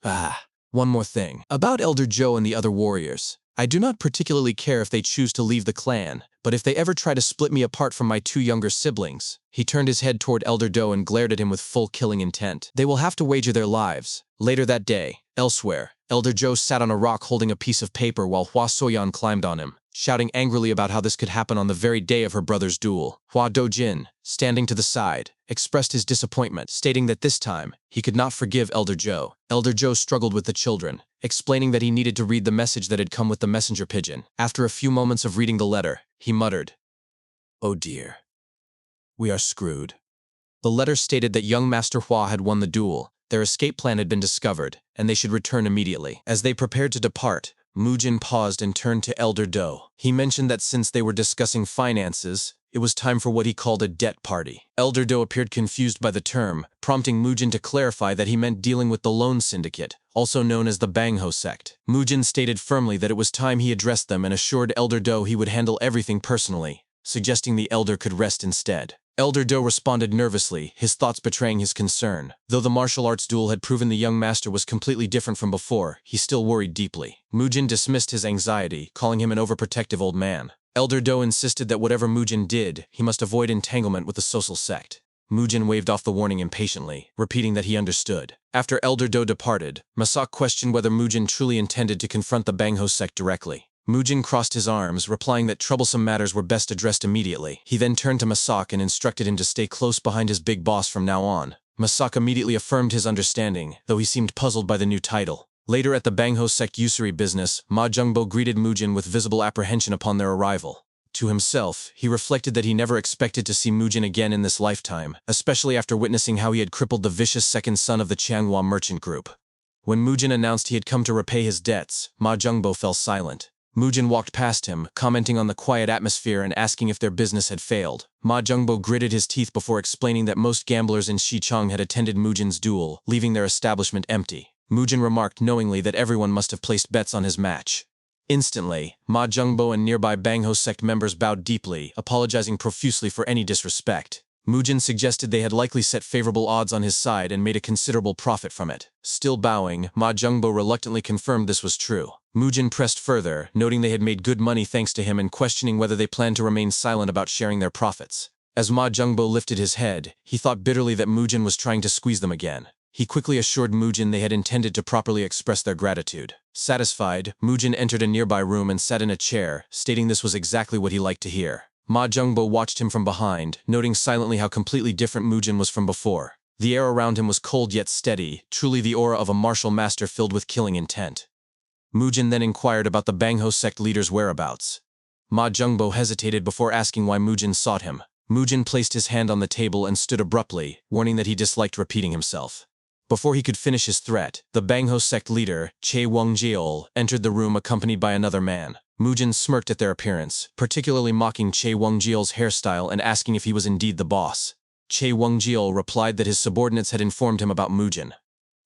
one more thing. About Elder Joe and the other warriors. I do not particularly care if they choose to leave the clan, but if they ever try to split me apart from my 2 younger siblings." He turned his head toward Elder Do and glared at him with full killing intent. "They will have to wager their lives." Later that day, elsewhere, Elder Joe sat on a rock holding a piece of paper while Hua Soyan climbed on him, shouting angrily about how this could happen on the very day of her brother's duel. Hua Dojin, standing to the side, expressed his disappointment, stating that this time, he could not forgive Elder Joe. Elder Joe struggled with the children, explaining that he needed to read the message that had come with the messenger pigeon. After a few moments of reading the letter, he muttered, "Oh dear. We are screwed." The letter stated that young Master Hua had won the duel, their escape plan had been discovered, and they should return immediately. As they prepared to depart, Mujin paused and turned to Elder Do. He mentioned that since they were discussing finances, it was time for what he called a debt party. Elder Do appeared confused by the term, prompting Mujin to clarify that he meant dealing with the loan syndicate, also known as the Bangho sect. Mujin stated firmly that it was time he addressed them and assured Elder Do he would handle everything personally, suggesting the elder could rest instead. Elder Do responded nervously, his thoughts betraying his concern. Though the martial arts duel had proven the young master was completely different from before, he still worried deeply. Mujin dismissed his anxiety, calling him an overprotective old man. Elder Do insisted that whatever Mujin did, he must avoid entanglement with the social sect. Mujin waved off the warning impatiently, repeating that he understood. After Elder Do departed, Masak questioned whether Mujin truly intended to confront the Bangho sect directly. Mujin crossed his arms, replying that troublesome matters were best addressed immediately. He then turned to Masak and instructed him to stay close behind his big boss from now on. Masak immediately affirmed his understanding, though he seemed puzzled by the new title. Later at the Bangho sect usury business, Ma Jungbo greeted Mujin with visible apprehension upon their arrival. To himself, he reflected that he never expected to see Mujin again in this lifetime, especially after witnessing how he had crippled the vicious second son of the Changhua merchant group. When Mujin announced he had come to repay his debts, Ma Jungbo fell silent. Mujin walked past him, commenting on the quiet atmosphere and asking if their business had failed. Ma Jungbo gritted his teeth before explaining that most gamblers in Xicheng had attended Mujin's duel, leaving their establishment empty. Mujin remarked knowingly that everyone must have placed bets on his match. Instantly, Ma Jungbo and nearby Bangho sect members bowed deeply, apologizing profusely for any disrespect. Mujin suggested they had likely set favorable odds on his side and made a considerable profit from it. Still bowing, Ma Jungbo reluctantly confirmed this was true. Mujin pressed further, noting they had made good money thanks to him and questioning whether they planned to remain silent about sharing their profits. As Ma Jungbo lifted his head, he thought bitterly that Mujin was trying to squeeze them again. He quickly assured Mujin they had intended to properly express their gratitude. Satisfied, Mujin entered a nearby room and sat in a chair, stating this was exactly what he liked to hear. Ma Jungbo watched him from behind, noting silently how completely different Mujin was from before. The air around him was cold yet steady, truly the aura of a martial master filled with killing intent. Mujin then inquired about the Bangho sect leader's whereabouts. Ma Jungbo hesitated before asking why Mujin sought him. Mujin placed his hand on the table and stood abruptly, warning that he disliked repeating himself. Before he could finish his threat, the Bangho sect leader, Che Wengjiol, entered the room accompanied by another man. Mujin smirked at their appearance, particularly mocking Che Wengjiol's hairstyle and asking if he was indeed the boss. Che Wengjiol replied that his subordinates had informed him about Mujin.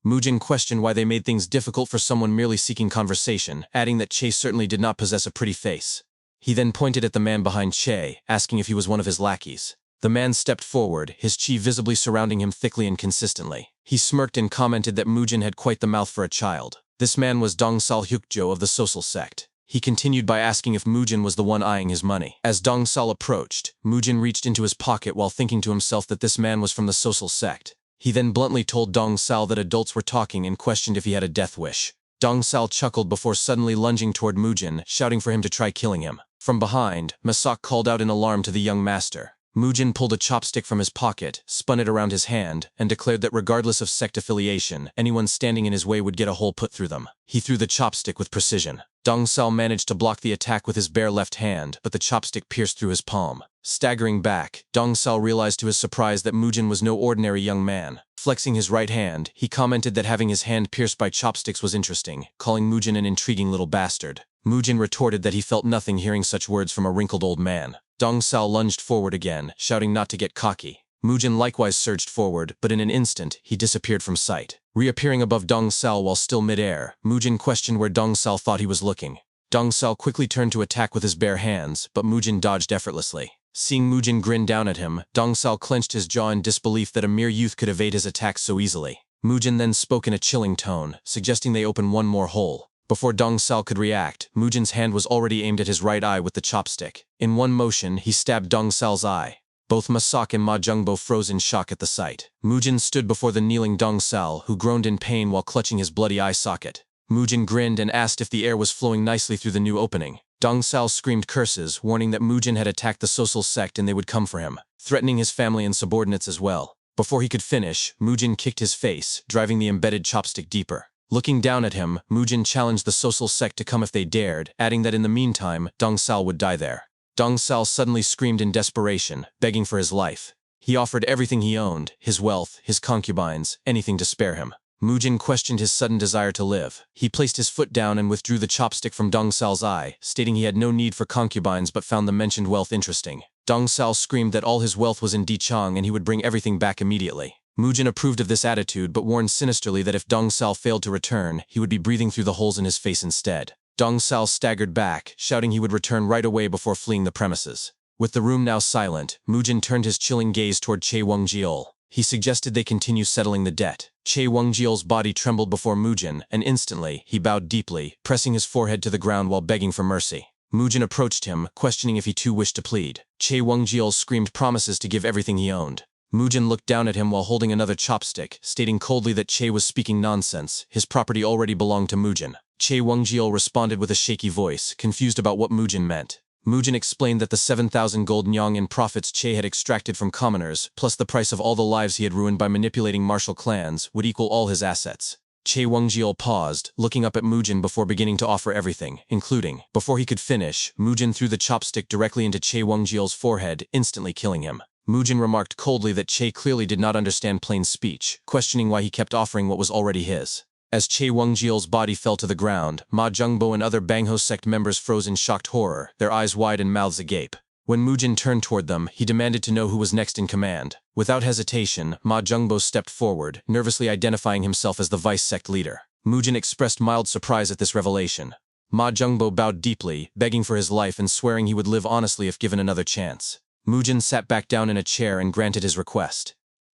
Mujin questioned why they made things difficult for someone merely seeking conversation, adding that Che certainly did not possess a pretty face. He then pointed at the man behind Che, asking if he was one of his lackeys. The man stepped forward, his chi visibly surrounding him thickly and consistently. He smirked and commented that Mujin had quite the mouth for a child. This man was Dongsal Hyukjo of the social sect. He continued by asking if Mujin was the one eyeing his money. As Dongsal approached, Mujin reached into his pocket while thinking to himself that this man was from the social sect. He then bluntly told Dongsal that adults were talking and questioned if he had a death wish. Dongsal chuckled before suddenly lunging toward Mujin, shouting for him to try killing him. From behind, Masak called out in alarm to the young master. Mujin pulled a chopstick from his pocket, spun it around his hand, and declared that regardless of sect affiliation, anyone standing in his way would get a hole put through them. He threw the chopstick with precision. Dongsal managed to block the attack with his bare left hand, but the chopstick pierced through his palm. Staggering back, Dongsal realized to his surprise that Mujin was no ordinary young man. Flexing his right hand, he commented that having his hand pierced by chopsticks was interesting, calling Mujin an intriguing little bastard. Mujin retorted that he felt nothing hearing such words from a wrinkled old man. Dongsal lunged forward again, shouting not to get cocky. Mujin likewise surged forward, but in an instant, he disappeared from sight. Reappearing above Dongsal while still mid-air, Mujin questioned where Dongsal thought he was looking. Dongsal quickly turned to attack with his bare hands, but Mujin dodged effortlessly. Seeing Mujin grin down at him, Dongsal clenched his jaw in disbelief that a mere youth could evade his attacks so easily. Mujin then spoke in a chilling tone, suggesting they open one more hole. Before Dongsal could react, Mujin's hand was already aimed at his right eye with the chopstick. In one motion, he stabbed Dongsal's eye. Both Masak and Ma Jungbo froze in shock at the sight. Mujin stood before the kneeling Dongsal, who groaned in pain while clutching his bloody eye socket. Mujin grinned and asked if the air was flowing nicely through the new opening. Dongsal screamed curses, warning that Mujin had attacked the social sect and they would come for him, threatening his family and subordinates as well. Before he could finish, Mujin kicked his face, driving the embedded chopstick deeper. Looking down at him, Mujin challenged the social sect to come if they dared, adding that in the meantime, Dongsal would die there. Dongsal suddenly screamed in desperation, begging for his life. He offered everything he owned, his wealth, his concubines, anything to spare him. Mujin questioned his sudden desire to live. He placed his foot down and withdrew the chopstick from Dongsal's eye, stating he had no need for concubines but found the mentioned wealth interesting. Dongsal screamed that all his wealth was in Dichang and he would bring everything back immediately. Mujin approved of this attitude but warned sinisterly that if Dongsal failed to return, he would be breathing through the holes in his face instead. Dongsal staggered back, shouting he would return right away before fleeing the premises. With the room now silent, Mujin turned his chilling gaze toward Che Wengjiol. He suggested they continue settling the debt. Che Wengjiol's body trembled before Mujin, and instantly, he bowed deeply, pressing his forehead to the ground while begging for mercy. Mujin approached him, questioning if he too wished to plead. Che Wengjiol screamed promises to give everything he owned. Mujin looked down at him while holding another chopstick, stating coldly that Che was speaking nonsense. His property already belonged to Mujin. Che Wengjiol responded with a shaky voice, confused about what Mujin meant. Mujin explained that the 7,000 gold nyang in profits Che had extracted from commoners, plus the price of all the lives he had ruined by manipulating martial clans, would equal all his assets. Che Wengjiol paused, looking up at Mujin before beginning to offer everything, including. Before he could finish, Mujin threw the chopstick directly into Che Wengjiol's forehead, instantly killing him. Mujin remarked coldly that Che clearly did not understand plain speech, questioning why he kept offering what was already his. As Che Wengjiol's body fell to the ground, Ma Zhengbo and other Bangho sect members froze in shocked horror, their eyes wide and mouths agape. When Mujin turned toward them, he demanded to know who was next in command. Without hesitation, Ma Zhengbo stepped forward, nervously identifying himself as the vice-sect leader. Mujin expressed mild surprise at this revelation. Ma Zhengbo bowed deeply, begging for his life and swearing he would live honestly if given another chance. Mujin sat back down in a chair and granted his request.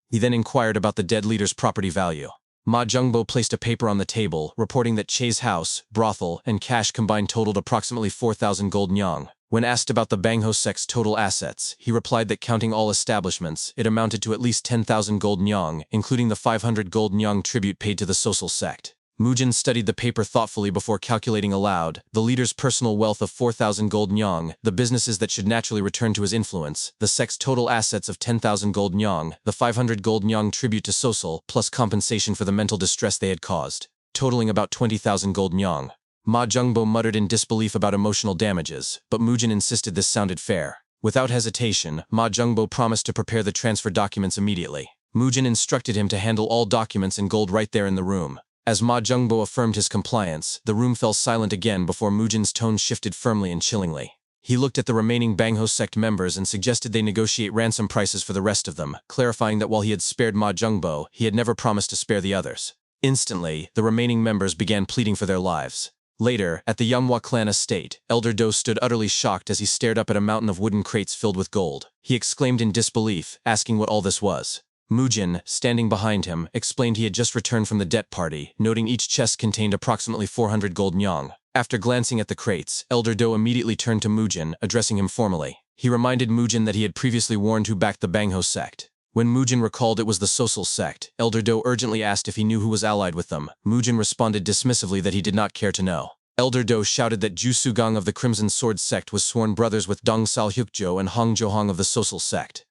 He then inquired about the dead leader's property value. Ma Zhengbo placed a paper on the table, reporting that Che's house, brothel, and cash combined totaled approximately 4,000 gold nyang. When asked about the Bangho sect's total assets, he replied that counting all establishments, it amounted to at least 10,000 gold nyang, including the 500 gold nyang tribute paid to the social sect. Mujin studied the paper thoughtfully before calculating aloud, the leader's personal wealth of 4,000 gold nyang, the businesses that should naturally return to his influence, the sect's total assets of 10,000 gold nyang, the 500 gold nyang tribute to social, plus compensation for the mental distress they had caused, totaling about 20,000 gold nyang. Ma Zhengbo muttered in disbelief about emotional damages, but Mujin insisted this sounded fair. Without hesitation, Ma Zhengbo promised to prepare the transfer documents immediately. Mujin instructed him to handle all documents in gold right there in the room. As Ma Zhengbo affirmed his compliance, the room fell silent again before Mujin's tone shifted firmly and chillingly. He looked at the remaining Bangho sect members and suggested they negotiate ransom prices for the rest of them, clarifying that while he had spared Ma Zhengbo, he had never promised to spare the others. Instantly, the remaining members began pleading for their lives. Later, at the Manhwa clan estate, Elder Do stood utterly shocked as he stared up at a mountain of wooden crates filled with gold. He exclaimed in disbelief, asking what all this was. Mujin, standing behind him, explained he had just returned from the debt party, noting each chest contained approximately 400 gold nyang. After glancing at the crates, Elder Do immediately turned to Mujin, addressing him formally. He reminded Mujin that he had previously warned who backed the Bangho sect. When Mujin recalled it was the social sect, Elder Do urgently asked if he knew who was allied with them. Mujin responded dismissively that he did not care to know. Elder Do shouted that Ju Sugang of the Crimson Sword sect was sworn brothers with Dong Sal Hyukjo and Hong Johong of the social sect.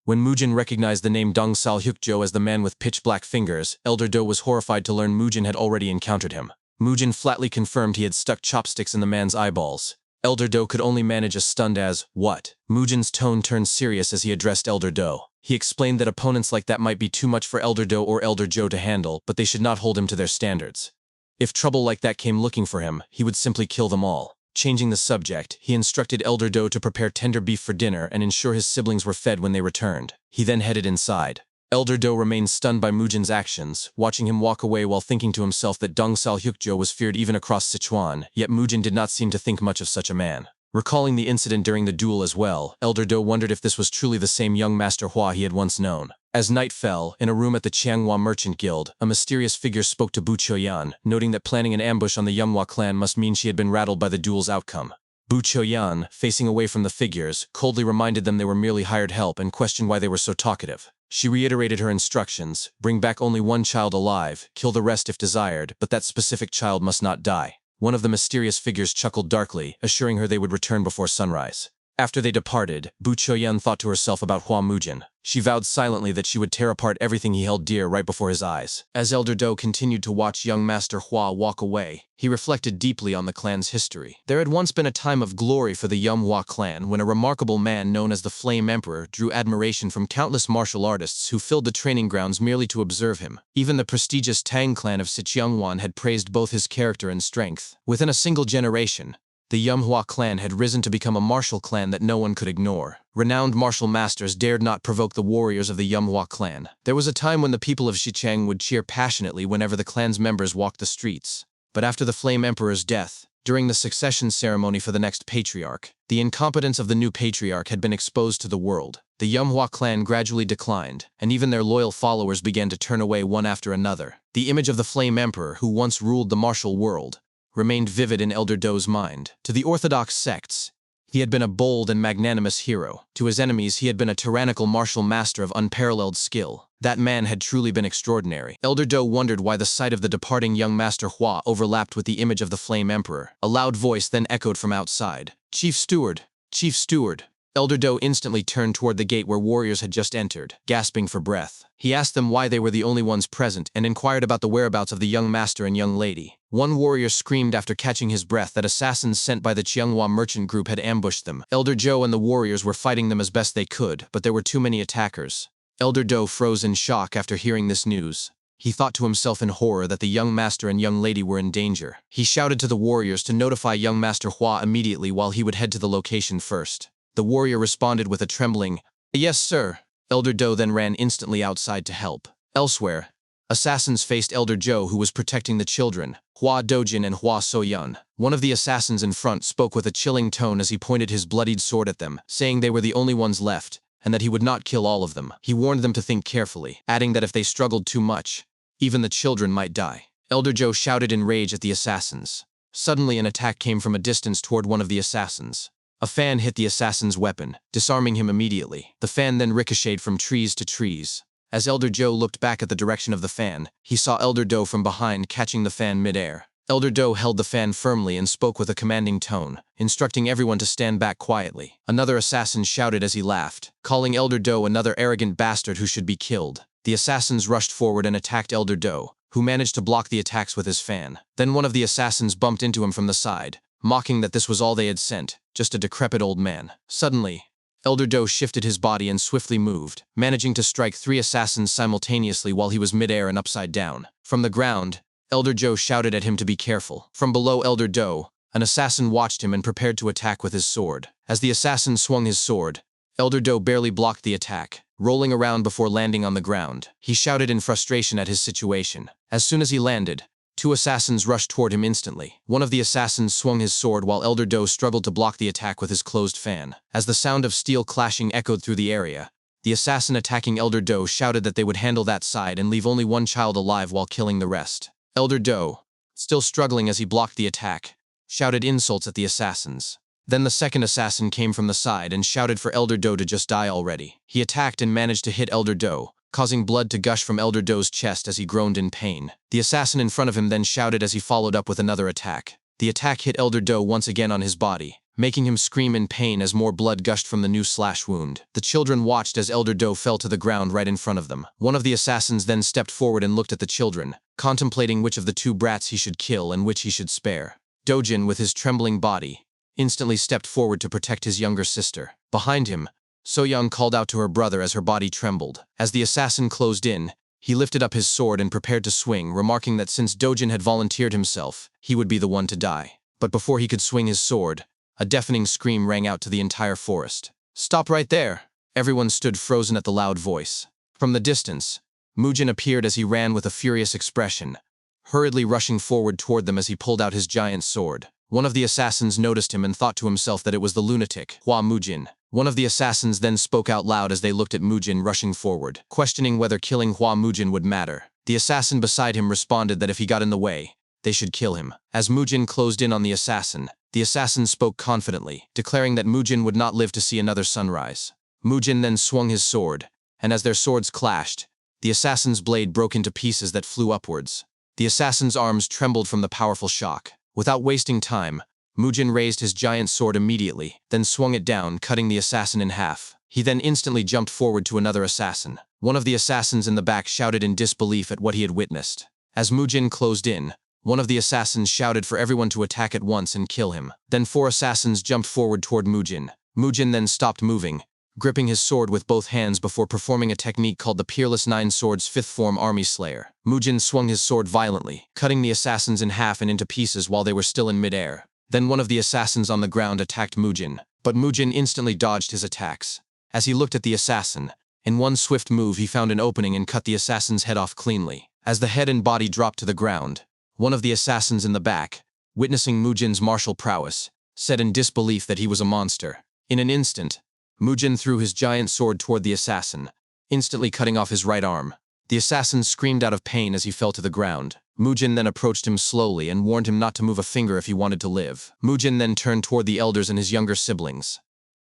When Mujin recognized the name Dong Sal Hyukjo as the man with pitch-black fingers, Elder Do was horrified to learn Mujin had already encountered him. Mujin flatly confirmed he had stuck chopsticks in the man's eyeballs. Elder Do could only manage a stunned as, "What?" Mujin's tone turned serious as he addressed Elder Do. He explained that opponents like that might be too much for Elder Do or Elder Joe to handle, but they should not hold him to their standards. If trouble like that came looking for him, he would simply kill them all. Changing the subject, he instructed Elder Do to prepare tender beef for dinner and ensure his siblings were fed when they returned. He then headed inside. Elder Do remained stunned by Mujin's actions, watching him walk away while thinking to himself that Dong Sal Hyukjo was feared even across Sichuan, yet Mujin did not seem to think much of such a man. Recalling the incident during the duel as well, Elder Do wondered if this was truly the same young Master Hua he had once known. As night fell, in a room at the Qianghua Merchant Guild, a mysterious figure spoke to Bu Choyan, noting that planning an ambush on the Manhwa clan must mean she had been rattled by the duel's outcome. Bu Choyan, facing away from the figures, coldly reminded them they were merely hired help and questioned why they were so talkative. She reiterated her instructions, bring back only one child alive, kill the rest if desired, but that specific child must not die. One of the mysterious figures chuckled darkly, assuring her they would return before sunrise. After they departed, Bu Choyan thought to herself about Hua Mujin. She vowed silently that she would tear apart everything he held dear right before his eyes. As Elder Do continued to watch young Master Hua walk away, he reflected deeply on the clan's history. There had once been a time of glory for the Manhwa clan when a remarkable man known as the Flame Emperor drew admiration from countless martial artists who filled the training grounds merely to observe him. Even the prestigious Tang clan of Sichuan had praised both his character and strength. Within a single generation, the Manhwa clan had risen to become a martial clan that no one could ignore. Renowned martial masters dared not provoke the warriors of the Manhwa clan. There was a time when the people of Xicheng would cheer passionately whenever the clan's members walked the streets. But after the Flame Emperor's death, During the succession ceremony for the next patriarch, the incompetence of the new patriarch had been exposed to the world. The Manhwa clan gradually declined, and even their loyal followers began to turn away one after another. The image of the Flame Emperor, who once ruled the martial world, remained vivid in Elder Do's mind. To the orthodox sects, he had been a bold and magnanimous hero. To his enemies, he had been a tyrannical martial master of unparalleled skill. That man had truly been extraordinary. Elder Do wondered why the sight of the departing young Master Hua overlapped with the image of the Flame Emperor. A loud voice then echoed from outside. "Chief Steward! Chief Steward!" Elder Do instantly turned toward the gate where warriors had just entered, gasping for breath. He asked them why they were the only ones present and inquired about the whereabouts of the young master and young lady. One warrior screamed after catching his breath that assassins sent by the Chianghua merchant group had ambushed them. Elder Joe and the warriors were fighting them as best they could, but there were too many attackers. Elder Do froze in shock after hearing this news. He thought to himself in horror that the young master and young lady were in danger. He shouted to the warriors to notify young Master Hua immediately while he would head to the location first. The warrior responded with a trembling, "Yes, sir." Elder Do then ran instantly outside to help. Elsewhere, assassins faced Elder Joe, who was protecting the children, Hua Dojin and Hua Soyun. One of the assassins in front spoke with a chilling tone as he pointed his bloodied sword at them, saying they were the only ones left, and that he would not kill all of them. He warned them to think carefully, adding that if they struggled too much, even the children might die. Elder Joe shouted in rage at the assassins. Suddenly an attack came from a distance toward one of the assassins. A fan hit the assassin's weapon, disarming him immediately. The fan then ricocheted from trees to trees. As Elder Joe looked back at the direction of the fan, he saw Elder Do from behind catching the fan mid-air. Elder Do held the fan firmly and spoke with a commanding tone, instructing everyone to stand back quietly. Another assassin shouted as he laughed, calling Elder Do another arrogant bastard who should be killed. The assassins rushed forward and attacked Elder Do, who managed to block the attacks with his fan. Then one of the assassins bumped into him from the side, mocking that this was all they had sent, just a decrepit old man. Suddenly, Elder Do shifted his body and swiftly moved, managing to strike 3 assassins simultaneously while he was mid-air and upside down. From the ground, Elder Joe shouted at him to be careful. From below Elder Do, an assassin watched him and prepared to attack with his sword. As the assassin swung his sword, Elder Do barely blocked the attack, rolling around before landing on the ground. He shouted in frustration at his situation. As soon as he landed, 2 assassins rushed toward him instantly. One of the assassins swung his sword while Elder Do struggled to block the attack with his closed fan. As the sound of steel clashing echoed through the area, the assassin attacking Elder Do shouted that they would handle that side and leave only one child alive while killing the rest. Elder Do, still struggling as he blocked the attack, shouted insults at the assassins. Then the second assassin came from the side and shouted for Elder Do to just die already. He attacked and managed to hit Elder Do, causing blood to gush from Elder Do's chest as he groaned in pain. The assassin in front of him then shouted as he followed up with another attack. The attack hit Elder Do once again on his body, making him scream in pain as more blood gushed from the new slash wound. The children watched as Elder Do fell to the ground right in front of them. One of the assassins then stepped forward and looked at the children, contemplating which of the 2 brats he should kill and which he should spare. Dojin, with his trembling body, instantly stepped forward to protect his younger sister. Behind him, Soyoung called out to her brother as her body trembled. As the assassin closed in, he lifted up his sword and prepared to swing, remarking that since Dojin had volunteered himself, he would be the one to die. But before he could swing his sword, a deafening scream rang out to the entire forest. "Stop right there!" Everyone stood frozen at the loud voice. From the distance, Mujin appeared as he ran with a furious expression, hurriedly rushing forward toward them as he pulled out his giant sword. One of the assassins noticed him and thought to himself that it was the lunatic, Hua Mujin. One of the assassins then spoke out loud as they looked at Mujin rushing forward, questioning whether killing Hua Mujin would matter. The assassin beside him responded that if he got in the way, they should kill him. As Mujin closed in on the assassin spoke confidently, declaring that Mujin would not live to see another sunrise. Mujin then swung his sword, and as their swords clashed, the assassin's blade broke into pieces that flew upwards. The assassin's arms trembled from the powerful shock. Without wasting time, Mujin raised his giant sword immediately, then swung it down, cutting the assassin in half. He then instantly jumped forward to another assassin. One of the assassins in the back shouted in disbelief at what he had witnessed. As Mujin closed in, one of the assassins shouted for everyone to attack at once and kill him. Then 4 assassins jumped forward toward Mujin. Mujin then stopped moving, gripping his sword with both hands before performing a technique called the Peerless 9 Swords 5th Form Army Slayer. Mujin swung his sword violently, cutting the assassins in half and into pieces while they were still in midair. Then one of the assassins on the ground attacked Mujin, but Mujin instantly dodged his attacks. As he looked at the assassin, in one swift move he found an opening and cut the assassin's head off cleanly. As the head and body dropped to the ground, one of the assassins in the back, witnessing Mujin's martial prowess, said in disbelief that he was a monster. In an instant, Mujin threw his giant sword toward the assassin, instantly cutting off his right arm. The assassin screamed out of pain as he fell to the ground. Mujin then approached him slowly and warned him not to move a finger if he wanted to live. Mujin then turned toward the elders and his younger siblings.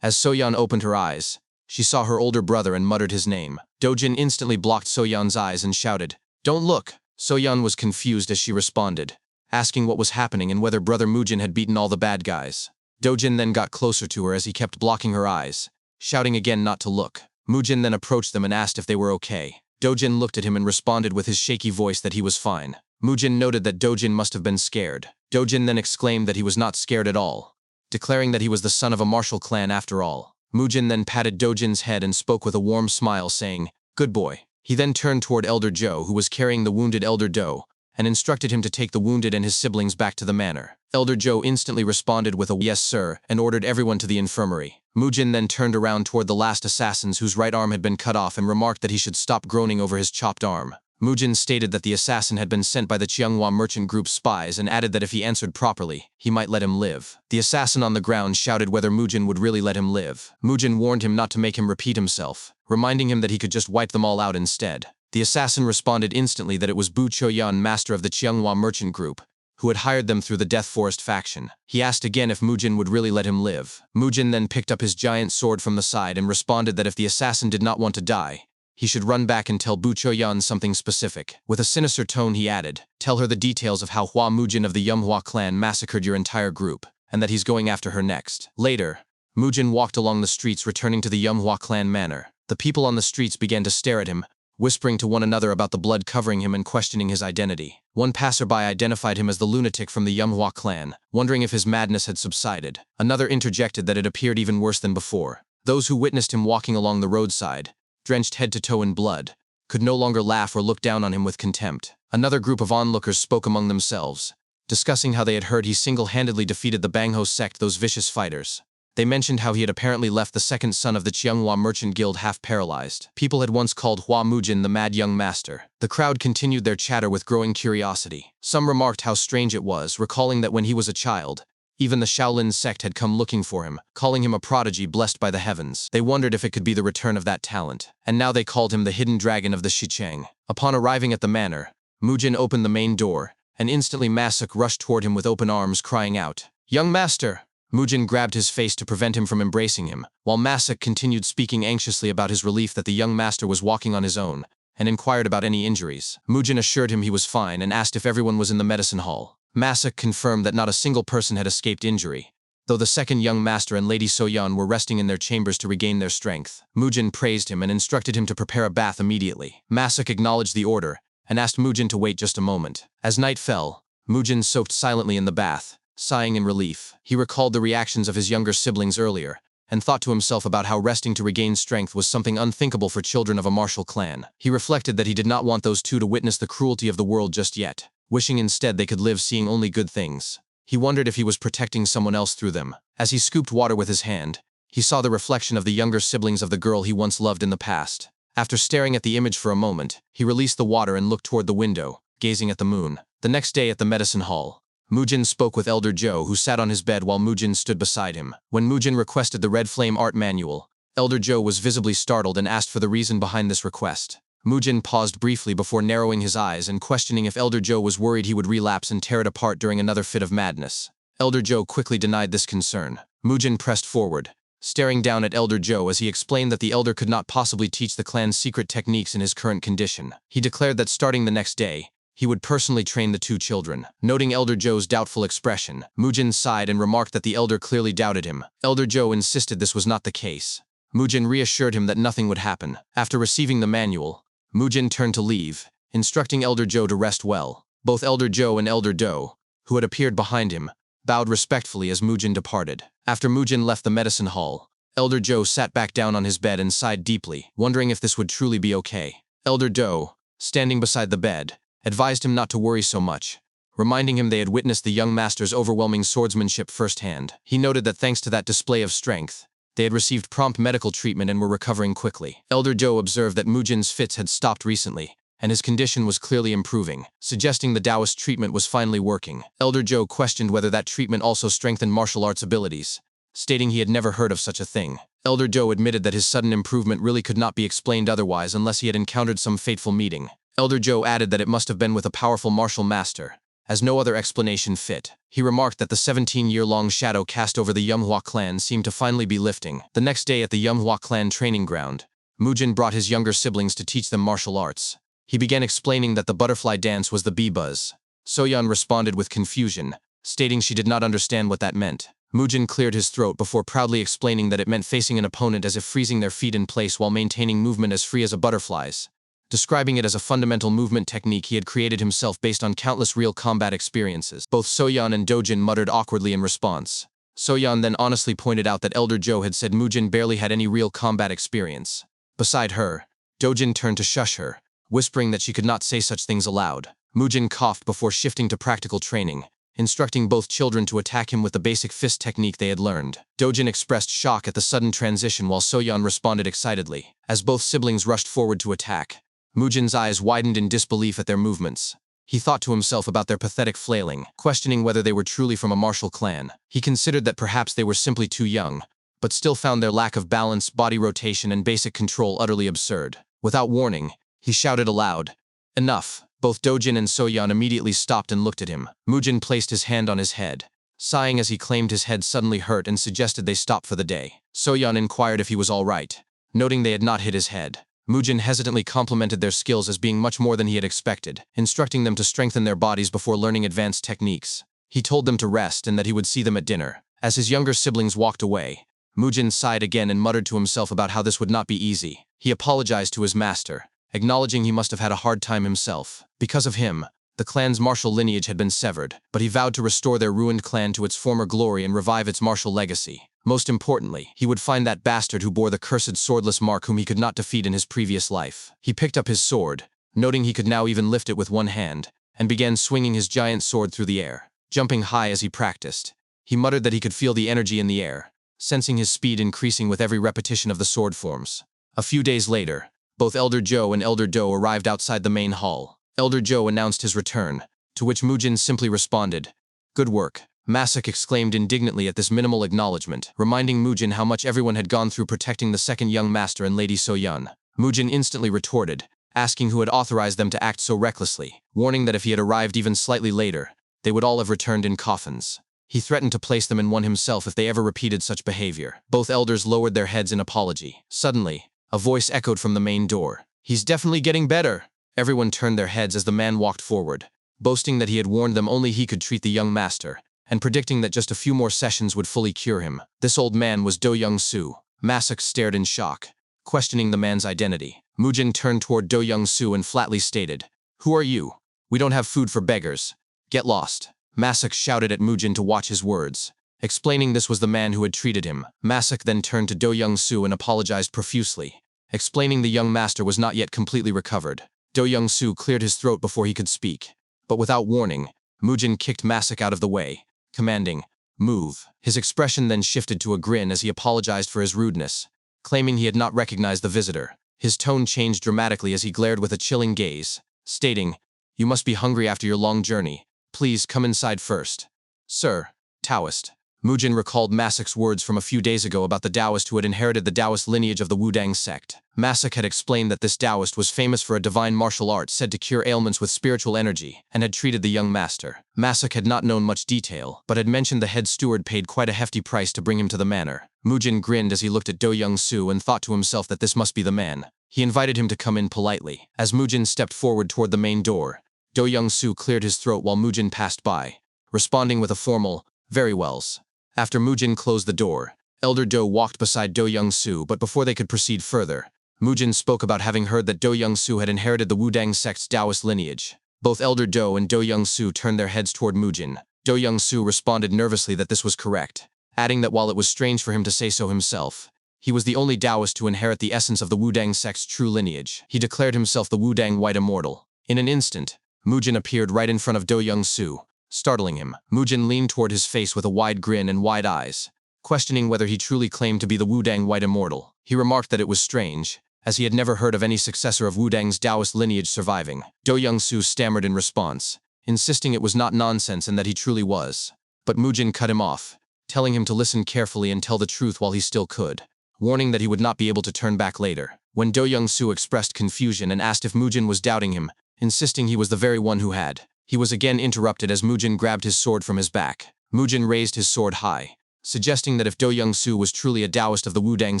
As Soyeon opened her eyes, she saw her older brother and muttered his name. Dojin instantly blocked Soyeon's eyes and shouted, "Don't look!" Soyeon was confused as she responded, asking what was happening and whether brother Mujin had beaten all the bad guys. Dojin then got closer to her as he kept blocking her eyes, shouting again not to look. Mujin then approached them and asked if they were okay. Dojin looked at him and responded with his shaky voice that he was fine. Mujin noted that Dojin must have been scared. Dojin then exclaimed that he was not scared at all, declaring that he was the son of a martial clan after all. Mujin then patted Dojin's head and spoke with a warm smile, saying, "Good boy." He then turned toward Elder Joe, who was carrying the wounded Elder Do, and instructed him to take the wounded and his siblings back to the manor. Elder Joe instantly responded with a "yes, sir," and ordered everyone to the infirmary. Mujin then turned around toward the last assassins whose right arm had been cut off and remarked that he should stop groaning over his chopped arm. Mujin stated that the assassin had been sent by the Cheonghwa merchant group's spies and added that if he answered properly, he might let him live. The assassin on the ground shouted whether Mujin would really let him live. Mujin warned him not to make him repeat himself, reminding him that he could just wipe them all out instead. The assassin responded instantly that it was Bu Choyan, master of the Cheonghwa merchant group, who had hired them through the Death Forest faction. He asked again if Mujin would really let him live. Mujin then picked up his giant sword from the side and responded that if the assassin did not want to die, he should run back and tell Bu Choyan something specific. With a sinister tone he added, "Tell her the details of how Hua Mujin of the Yumhua clan massacred your entire group, and that he's going after her next." Later, Mujin walked along the streets returning to the Yumhua clan manor. The people on the streets began to stare at him, whispering to one another about the blood covering him and questioning his identity. One passerby identified him as the lunatic from the Yumhua clan, wondering if his madness had subsided. Another interjected that it appeared even worse than before. Those who witnessed him walking along the roadside, drenched head to toe in blood, could no longer laugh or look down on him with contempt. Another group of onlookers spoke among themselves, discussing how they had heard he single-handedly defeated the Bangho sect, those vicious fighters. They mentioned how he had apparently left the second son of the Cheonghwa merchant guild half-paralyzed. People had once called Hua Mujin the mad young master. The crowd continued their chatter with growing curiosity. Some remarked how strange it was, recalling that when he was a child, even the Shaolin sect had come looking for him, calling him a prodigy blessed by the heavens. They wondered if it could be the return of that talent. And now they called him the hidden dragon of the Shicheng. Upon arriving at the manor, Mujin opened the main door, and instantly Masuk rushed toward him with open arms, crying out, "Young master!" Mujin grabbed his face to prevent him from embracing him, while Masuk continued speaking anxiously about his relief that the young master was walking on his own, and inquired about any injuries. Mujin assured him he was fine and asked if everyone was in the medicine hall. Masuk confirmed that not a single person had escaped injury, though the second young master and Lady Soyeon were resting in their chambers to regain their strength. Mujin praised him and instructed him to prepare a bath immediately. Masuk acknowledged the order and asked Mujin to wait just a moment. As night fell, Mujin soaked silently in the bath, sighing in relief. He recalled the reactions of his younger siblings earlier, and thought to himself about how resting to regain strength was something unthinkable for children of a martial clan. He reflected that he did not want those two to witness the cruelty of the world just yet, wishing instead they could live seeing only good things. He wondered if he was protecting someone else through them. As he scooped water with his hand, he saw the reflection of the younger siblings of the girl he once loved in the past. After staring at the image for a moment, he released the water and looked toward the window, gazing at the moon. The next day at the medicine hall, Mujin spoke with Elder Joe, who sat on his bed while Mujin stood beside him. When Mujin requested the Red Flame art manual, Elder Joe was visibly startled and asked for the reason behind this request. Mujin paused briefly before narrowing his eyes and questioning if Elder Joe was worried he would relapse and tear it apart during another fit of madness. Elder Joe quickly denied this concern. Mujin pressed forward, staring down at Elder Joe as he explained that the elder could not possibly teach the clan's secret techniques in his current condition. He declared that starting the next day, he would personally train the two children. Noting Elder Joe's doubtful expression, Mujin sighed and remarked that the elder clearly doubted him. Elder Joe insisted this was not the case. Mujin reassured him that nothing would happen. After receiving the manual, Mujin turned to leave, instructing Elder Joe to rest well. Both Elder Joe and Elder Do, who had appeared behind him, bowed respectfully as Mujin departed. After Mujin left the medicine hall, Elder Joe sat back down on his bed and sighed deeply, wondering if this would truly be okay. Elder Do, standing beside the bed, advised him not to worry so much, reminding him they had witnessed the young master's overwhelming swordsmanship firsthand. He noted that thanks to that display of strength, they had received prompt medical treatment and were recovering quickly. Elder Do observed that Mujin's fits had stopped recently, and his condition was clearly improving, suggesting the Taoist treatment was finally working. Elder Joe questioned whether that treatment also strengthened martial arts abilities, stating he had never heard of such a thing. Elder Joe admitted that his sudden improvement really could not be explained otherwise unless he had encountered some fateful meeting. Elder Joe added that it must have been with a powerful martial master, as no other explanation fit. He remarked that the 17-year-long shadow cast over the Manhwa clan seemed to finally be lifting. The next day at the Manhwa clan training ground, Mujin brought his younger siblings to teach them martial arts. He began explaining that the butterfly dance was the bee buzz. Soyeon responded with confusion, stating she did not understand what that meant. Mujin cleared his throat before proudly explaining that it meant facing an opponent as if freezing their feet in place while maintaining movement as free as a butterfly's, describing it as a fundamental movement technique he had created himself based on countless real combat experiences. Both Soyeon and Dojin muttered awkwardly in response. Soyeon then honestly pointed out that Elder Joe had said Mujin barely had any real combat experience. Beside her, Dojin turned to shush her, whispering that she could not say such things aloud. Mujin coughed before shifting to practical training, instructing both children to attack him with the basic fist technique they had learned. Dojin expressed shock at the sudden transition while Soyeon responded excitedly. As both siblings rushed forward to attack, Mujin's eyes widened in disbelief at their movements. He thought to himself about their pathetic flailing, questioning whether they were truly from a martial clan. He considered that perhaps they were simply too young, but still found their lack of balance, body rotation, and basic control utterly absurd. Without warning, he shouted aloud, "Enough!" Both Dojin and Soyeon immediately stopped and looked at him. Mujin placed his hand on his head, sighing as he claimed his head suddenly hurt and suggested they stop for the day. Soyeon inquired if he was all right, noting they had not hit his head. Mujin hesitantly complimented their skills as being much more than he had expected, instructing them to strengthen their bodies before learning advanced techniques. He told them to rest and that he would see them at dinner. As his younger siblings walked away, Mujin sighed again and muttered to himself about how this would not be easy. He apologized to his master, acknowledging he must have had a hard time himself. Because of him, the clan's martial lineage had been severed, but he vowed to restore their ruined clan to its former glory and revive its martial legacy. Most importantly, he would find that bastard who bore the cursed swordless mark whom he could not defeat in his previous life. He picked up his sword, noting he could now even lift it with one hand, and began swinging his giant sword through the air, jumping high as he practiced. He muttered that he could feel the energy in the air, sensing his speed increasing with every repetition of the sword forms. A few days later, both Elder Joe and Elder Do arrived outside the main hall. Elder Joe announced his return, to which Mujin simply responded, "Good work." Masuk exclaimed indignantly at this minimal acknowledgement, reminding Mujin how much everyone had gone through protecting the second young master and Lady Soyeon. Mujin instantly retorted, asking who had authorized them to act so recklessly, warning that if he had arrived even slightly later, they would all have returned in coffins. He threatened to place them in one himself if they ever repeated such behavior. Both elders lowered their heads in apology. Suddenly, a voice echoed from the main door. "He's definitely getting better." Everyone turned their heads as the man walked forward, boasting that he had warned them only he could treat the young master, and predicting that just a few more sessions would fully cure him. This old man was Do Young-soo. Masuk stared in shock, questioning the man's identity. Mujin turned toward Do Young-soo and flatly stated, "Who are you? We don't have food for beggars. Get lost." Masuk shouted at Mujin to watch his words, explaining this was the man who had treated him. Masuk then turned to Do Young-soo and apologized profusely, explaining the young master was not yet completely recovered. Do Young-soo cleared his throat before he could speak, but without warning, Mujin kicked Masuk out of the way, commanding, "Move." His expression then shifted to a grin as he apologized for his rudeness, claiming he had not recognized the visitor. His tone changed dramatically as he glared with a chilling gaze, stating, "You must be hungry after your long journey. Please come inside first." "Sir, Taoist." Mujin recalled Masuk's words from a few days ago about the Taoist who had inherited the Taoist lineage of the Wudang sect. Masuk had explained that this Taoist was famous for a divine martial art said to cure ailments with spiritual energy, and had treated the young master. Masuk had not known much detail, but had mentioned the head steward paid quite a hefty price to bring him to the manor. Mujin grinned as he looked at Do Young-soo and thought to himself that this must be the man. He invited him to come in politely. As Mujin stepped forward toward the main door, Do Young-soo cleared his throat while Mujin passed by, responding with a formal, "Very wells." After Mujin closed the door, Elder Do walked beside Do Young-soo, but before they could proceed further, Mujin spoke about having heard that Do Young-soo had inherited the Wudang sect's Taoist lineage. Both Elder Do and Do Young-soo turned their heads toward Mujin. Do Young-soo responded nervously that this was correct, adding that while it was strange for him to say so himself, he was the only Taoist to inherit the essence of the Wudang sect's true lineage. He declared himself the Wudang White Immortal. In an instant, Mujin appeared right in front of Do Young-soo, startling him. Mujin leaned toward his face with a wide grin and wide eyes, questioning whether he truly claimed to be the Wudang White Immortal. He remarked that it was strange, as he had never heard of any successor of Wudang's Taoist lineage surviving. Do Young-soo stammered in response, insisting it was not nonsense and that he truly was. But Mujin cut him off, telling him to listen carefully and tell the truth while he still could, warning that he would not be able to turn back later. When Do Young-soo expressed confusion and asked if Mujin was doubting him, insisting he was the very one who had, he was again interrupted as Mujin grabbed his sword from his back. Mujin raised his sword high, suggesting that if Do Young-soo was truly a Taoist of the Wudang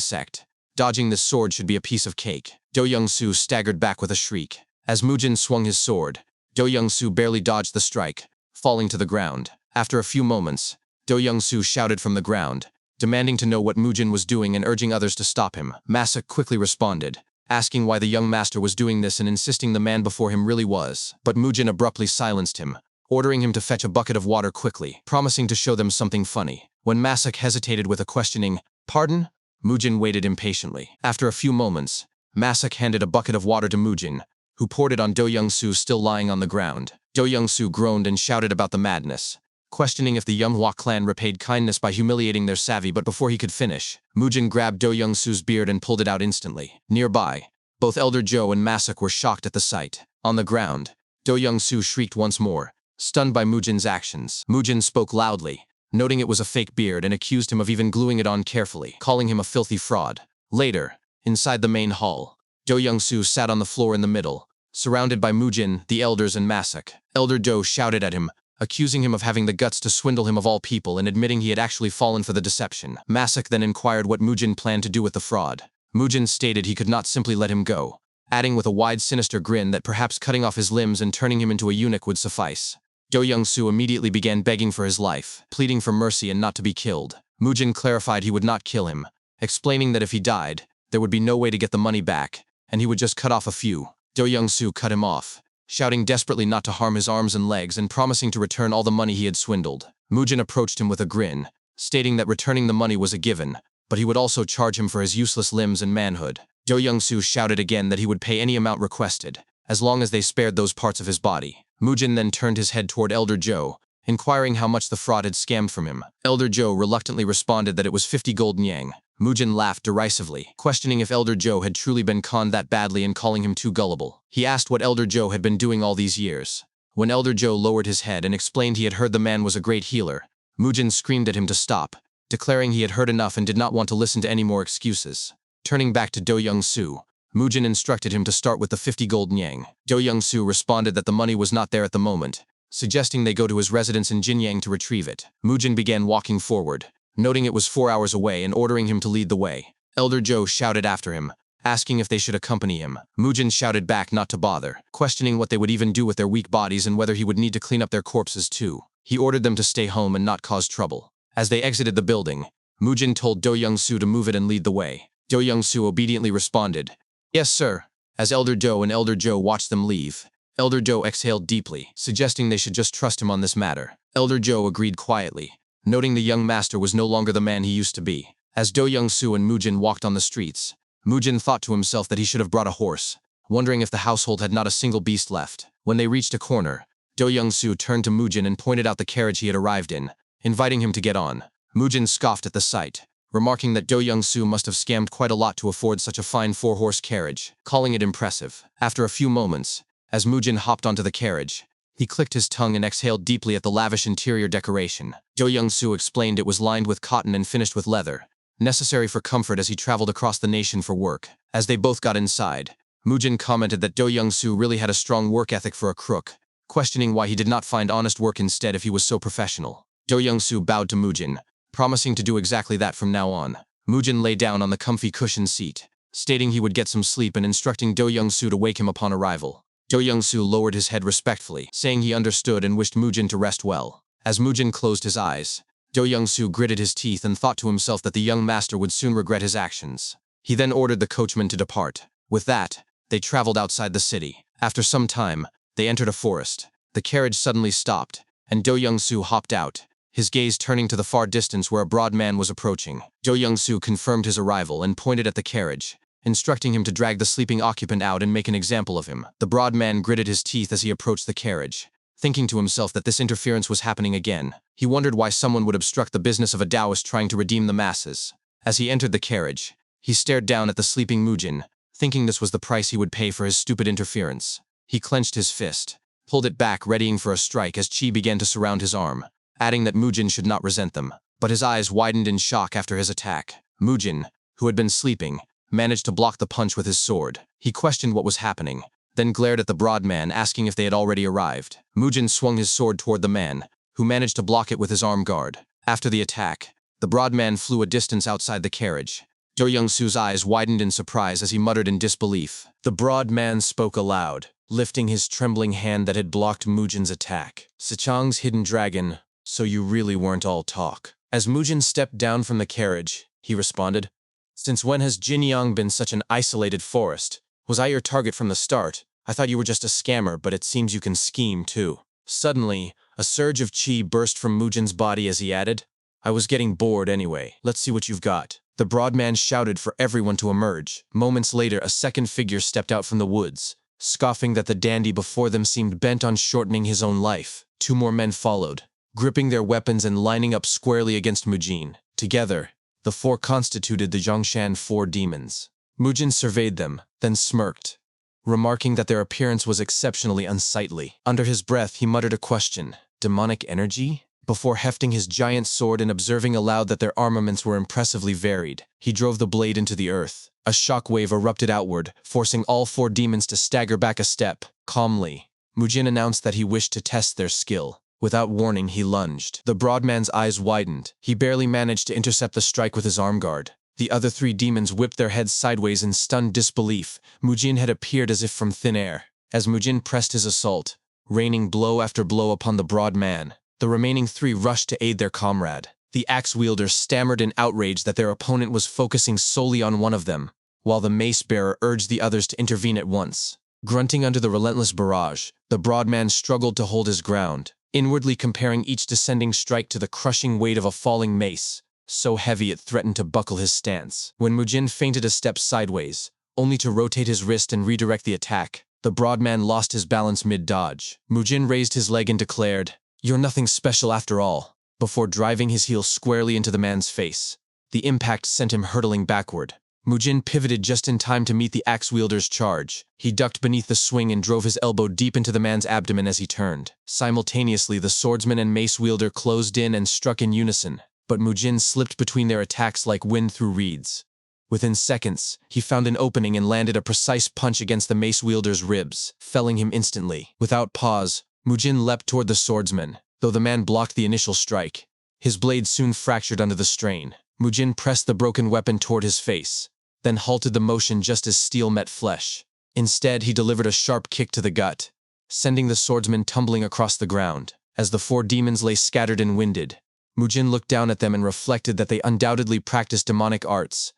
sect, dodging this sword should be a piece of cake. Do Young-soo staggered back with a shriek. As Mujin swung his sword, Do Young-soo barely dodged the strike, falling to the ground. After a few moments, Do Young-soo shouted from the ground, demanding to know what Mujin was doing and urging others to stop him. Masuk quickly responded, asking why the young master was doing this and insisting the man before him really was. But Mujin abruptly silenced him, ordering him to fetch a bucket of water quickly, promising to show them something funny. When Masuk hesitated with a questioning, "Pardon?" Mujin waited impatiently. After a few moments, Masuk handed a bucket of water to Mujin, who poured it on Do Young-soo still lying on the ground. Do Young-soo groaned and shouted about the madness, questioning if the Manhwa clan repaid kindness by humiliating their savvy, but before he could finish, Mujin grabbed Do Young-soo's beard and pulled it out instantly. Nearby, both Elder Joe and Masuk were shocked at the sight. On the ground, Do Young-soo shrieked once more, stunned by Mujin's actions. Mujin spoke loudly, noting it was a fake beard and accused him of even gluing it on carefully, calling him a filthy fraud. Later, inside the main hall, Do Young-soo sat on the floor in the middle, surrounded by Mujin, the elders, and Masuk. Elder Do shouted at him, accusing him of having the guts to swindle him of all people and admitting he had actually fallen for the deception. Masuk then inquired what Mujin planned to do with the fraud. Mujin stated he could not simply let him go, adding with a wide sinister grin that perhaps cutting off his limbs and turning him into a eunuch would suffice. Do Young-soo immediately began begging for his life, pleading for mercy and not to be killed. Mujin clarified he would not kill him, explaining that if he died, there would be no way to get the money back, and he would just cut off a few. Do Young-soo cut him off, shouting desperately not to harm his arms and legs and promising to return all the money he had swindled. Mujin approached him with a grin, stating that returning the money was a given, but he would also charge him for his useless limbs and manhood. Do Young-soo shouted again that he would pay any amount requested, as long as they spared those parts of his body. Mujin then turned his head toward Elder Joe, inquiring how much the fraud had scammed from him. Elder Joe reluctantly responded that it was 50 gold yang. Mujin laughed derisively, questioning if Elder Joe had truly been conned that badly and calling him too gullible. He asked what Elder Joe had been doing all these years. When Elder Joe lowered his head and explained he had heard the man was a great healer, Mujin screamed at him to stop, declaring he had heard enough and did not want to listen to any more excuses. Turning back to Do Young-soo, Mujin instructed him to start with the 50 gold yang. Do Young-soo responded that the money was not there at the moment, suggesting they go to his residence in Jinyang to retrieve it. Mujin began walking forward, noting it was 4 hours away and ordering him to lead the way. Elder Joe shouted after him, asking if they should accompany him. Mujin shouted back not to bother, questioning what they would even do with their weak bodies and whether he would need to clean up their corpses too. He ordered them to stay home and not cause trouble. As they exited the building, Mujin told Do Young-soo to move it and lead the way. Do Young-soo obediently responded, "Yes, sir." As Elder Do and Elder Joe watched them leave, Elder Do exhaled deeply, suggesting they should just trust him on this matter. Elder Joe agreed quietly, noting the young master was no longer the man he used to be. As Do Young-soo and Mujin walked on the streets, Mujin thought to himself that he should have brought a horse, wondering if the household had not a single beast left. When they reached a corner, Do Young-soo turned to Mujin and pointed out the carriage he had arrived in, inviting him to get on. Mujin scoffed at the sight, remarking that Do Young-soo must have scammed quite a lot to afford such a fine 4-horse carriage, calling it impressive. After a few moments, as Mujin hopped onto the carriage, he clicked his tongue and exhaled deeply at the lavish interior decoration. Do Young-soo explained it was lined with cotton and finished with leather, necessary for comfort as he traveled across the nation for work. As they both got inside, Mujin commented that Do Young-soo really had a strong work ethic for a crook, questioning why he did not find honest work instead if he was so professional. Do Young-soo bowed to Mujin, promising to do exactly that from now on. Mujin lay down on the comfy cushioned seat, stating he would get some sleep and instructing Do Young-soo to wake him upon arrival. Do Young-soo lowered his head respectfully, saying he understood and wished Mujin to rest well. As Mujin closed his eyes, Do Young-soo gritted his teeth and thought to himself that the young master would soon regret his actions. He then ordered the coachman to depart. With that, they traveled outside the city. After some time, they entered a forest. The carriage suddenly stopped, and Do Young-soo hopped out, his gaze turning to the far distance where a broad man was approaching. Do Young-soo confirmed his arrival and pointed at the carriage, instructing him to drag the sleeping occupant out and make an example of him. The broad man gritted his teeth as he approached the carriage, thinking to himself that this interference was happening again. He wondered why someone would obstruct the business of a Taoist trying to redeem the masses. As he entered the carriage, he stared down at the sleeping Mujin, thinking this was the price he would pay for his stupid interference. He clenched his fist, pulled it back, readying for a strike as Chi began to surround his arm, adding that Mujin should not resent them. But his eyes widened in shock after his attack. Mujin, who had been sleeping, managed to block the punch with his sword. He questioned what was happening, then glared at the broad man, asking if they had already arrived. Mujin swung his sword toward the man, who managed to block it with his arm guard. After the attack, the broad man flew a distance outside the carriage. Do Young-soo's eyes widened in surprise as he muttered in disbelief. The broad man spoke aloud, lifting his trembling hand that had blocked Mujin's attack. "Sichang's hidden dragon, so you really weren't all talk." As Mujin stepped down from the carriage, he responded, "Since when has Jinyang been such an isolated forest? Was I your target from the start? I thought you were just a scammer, but it seems you can scheme too." Suddenly, a surge of chi burst from Mujin's body as he added, "I was getting bored anyway. Let's see what you've got." The broad man shouted for everyone to emerge. Moments later, a second figure stepped out from the woods, scoffing that the dandy before them seemed bent on shortening his own life. Two more men followed, gripping their weapons and lining up squarely against Mujin. Together, the four constituted the Zhongshan Four Demons. Mujin surveyed them, then smirked, remarking that their appearance was exceptionally unsightly. Under his breath, he muttered a question, "Demonic energy?" Before hefting his giant sword and observing aloud that their armaments were impressively varied. He drove the blade into the earth. A shockwave erupted outward, forcing all four demons to stagger back a step. Calmly, Mujin announced that he wished to test their skill. Without warning, he lunged. The broad man's eyes widened. He barely managed to intercept the strike with his arm guard. The other three demons whipped their heads sideways in stunned disbelief. Mujin had appeared as if from thin air. As Mujin pressed his assault, raining blow after blow upon the broad man, the remaining three rushed to aid their comrade. The axe-wielder stammered in outrage that their opponent was focusing solely on one of them, while the mace-bearer urged the others to intervene at once. Grunting under the relentless barrage, the broad man struggled to hold his ground, inwardly comparing each descending strike to the crushing weight of a falling mace, so heavy it threatened to buckle his stance. When Mujin feinted a step sideways, only to rotate his wrist and redirect the attack, the broad man lost his balance mid-dodge. Mujin raised his leg and declared, "You're nothing special after all," before driving his heel squarely into the man's face. The impact sent him hurtling backward. Mujin pivoted just in time to meet the axe-wielder's charge. He ducked beneath the swing and drove his elbow deep into the man's abdomen as he turned. Simultaneously, the swordsman and mace-wielder closed in and struck in unison, but Mujin slipped between their attacks like wind through reeds. Within seconds, he found an opening and landed a precise punch against the mace-wielder's ribs, felling him instantly. Without pause, Mujin leapt toward the swordsman. Though the man blocked the initial strike, his blade soon fractured under the strain. Mujin pressed the broken weapon toward his face, then halted the motion just as steel met flesh. Instead, he delivered a sharp kick to the gut, sending the swordsman tumbling across the ground. As the four demons lay scattered and winded, Mujin looked down at them and reflected that they undoubtedly practiced demonic arts,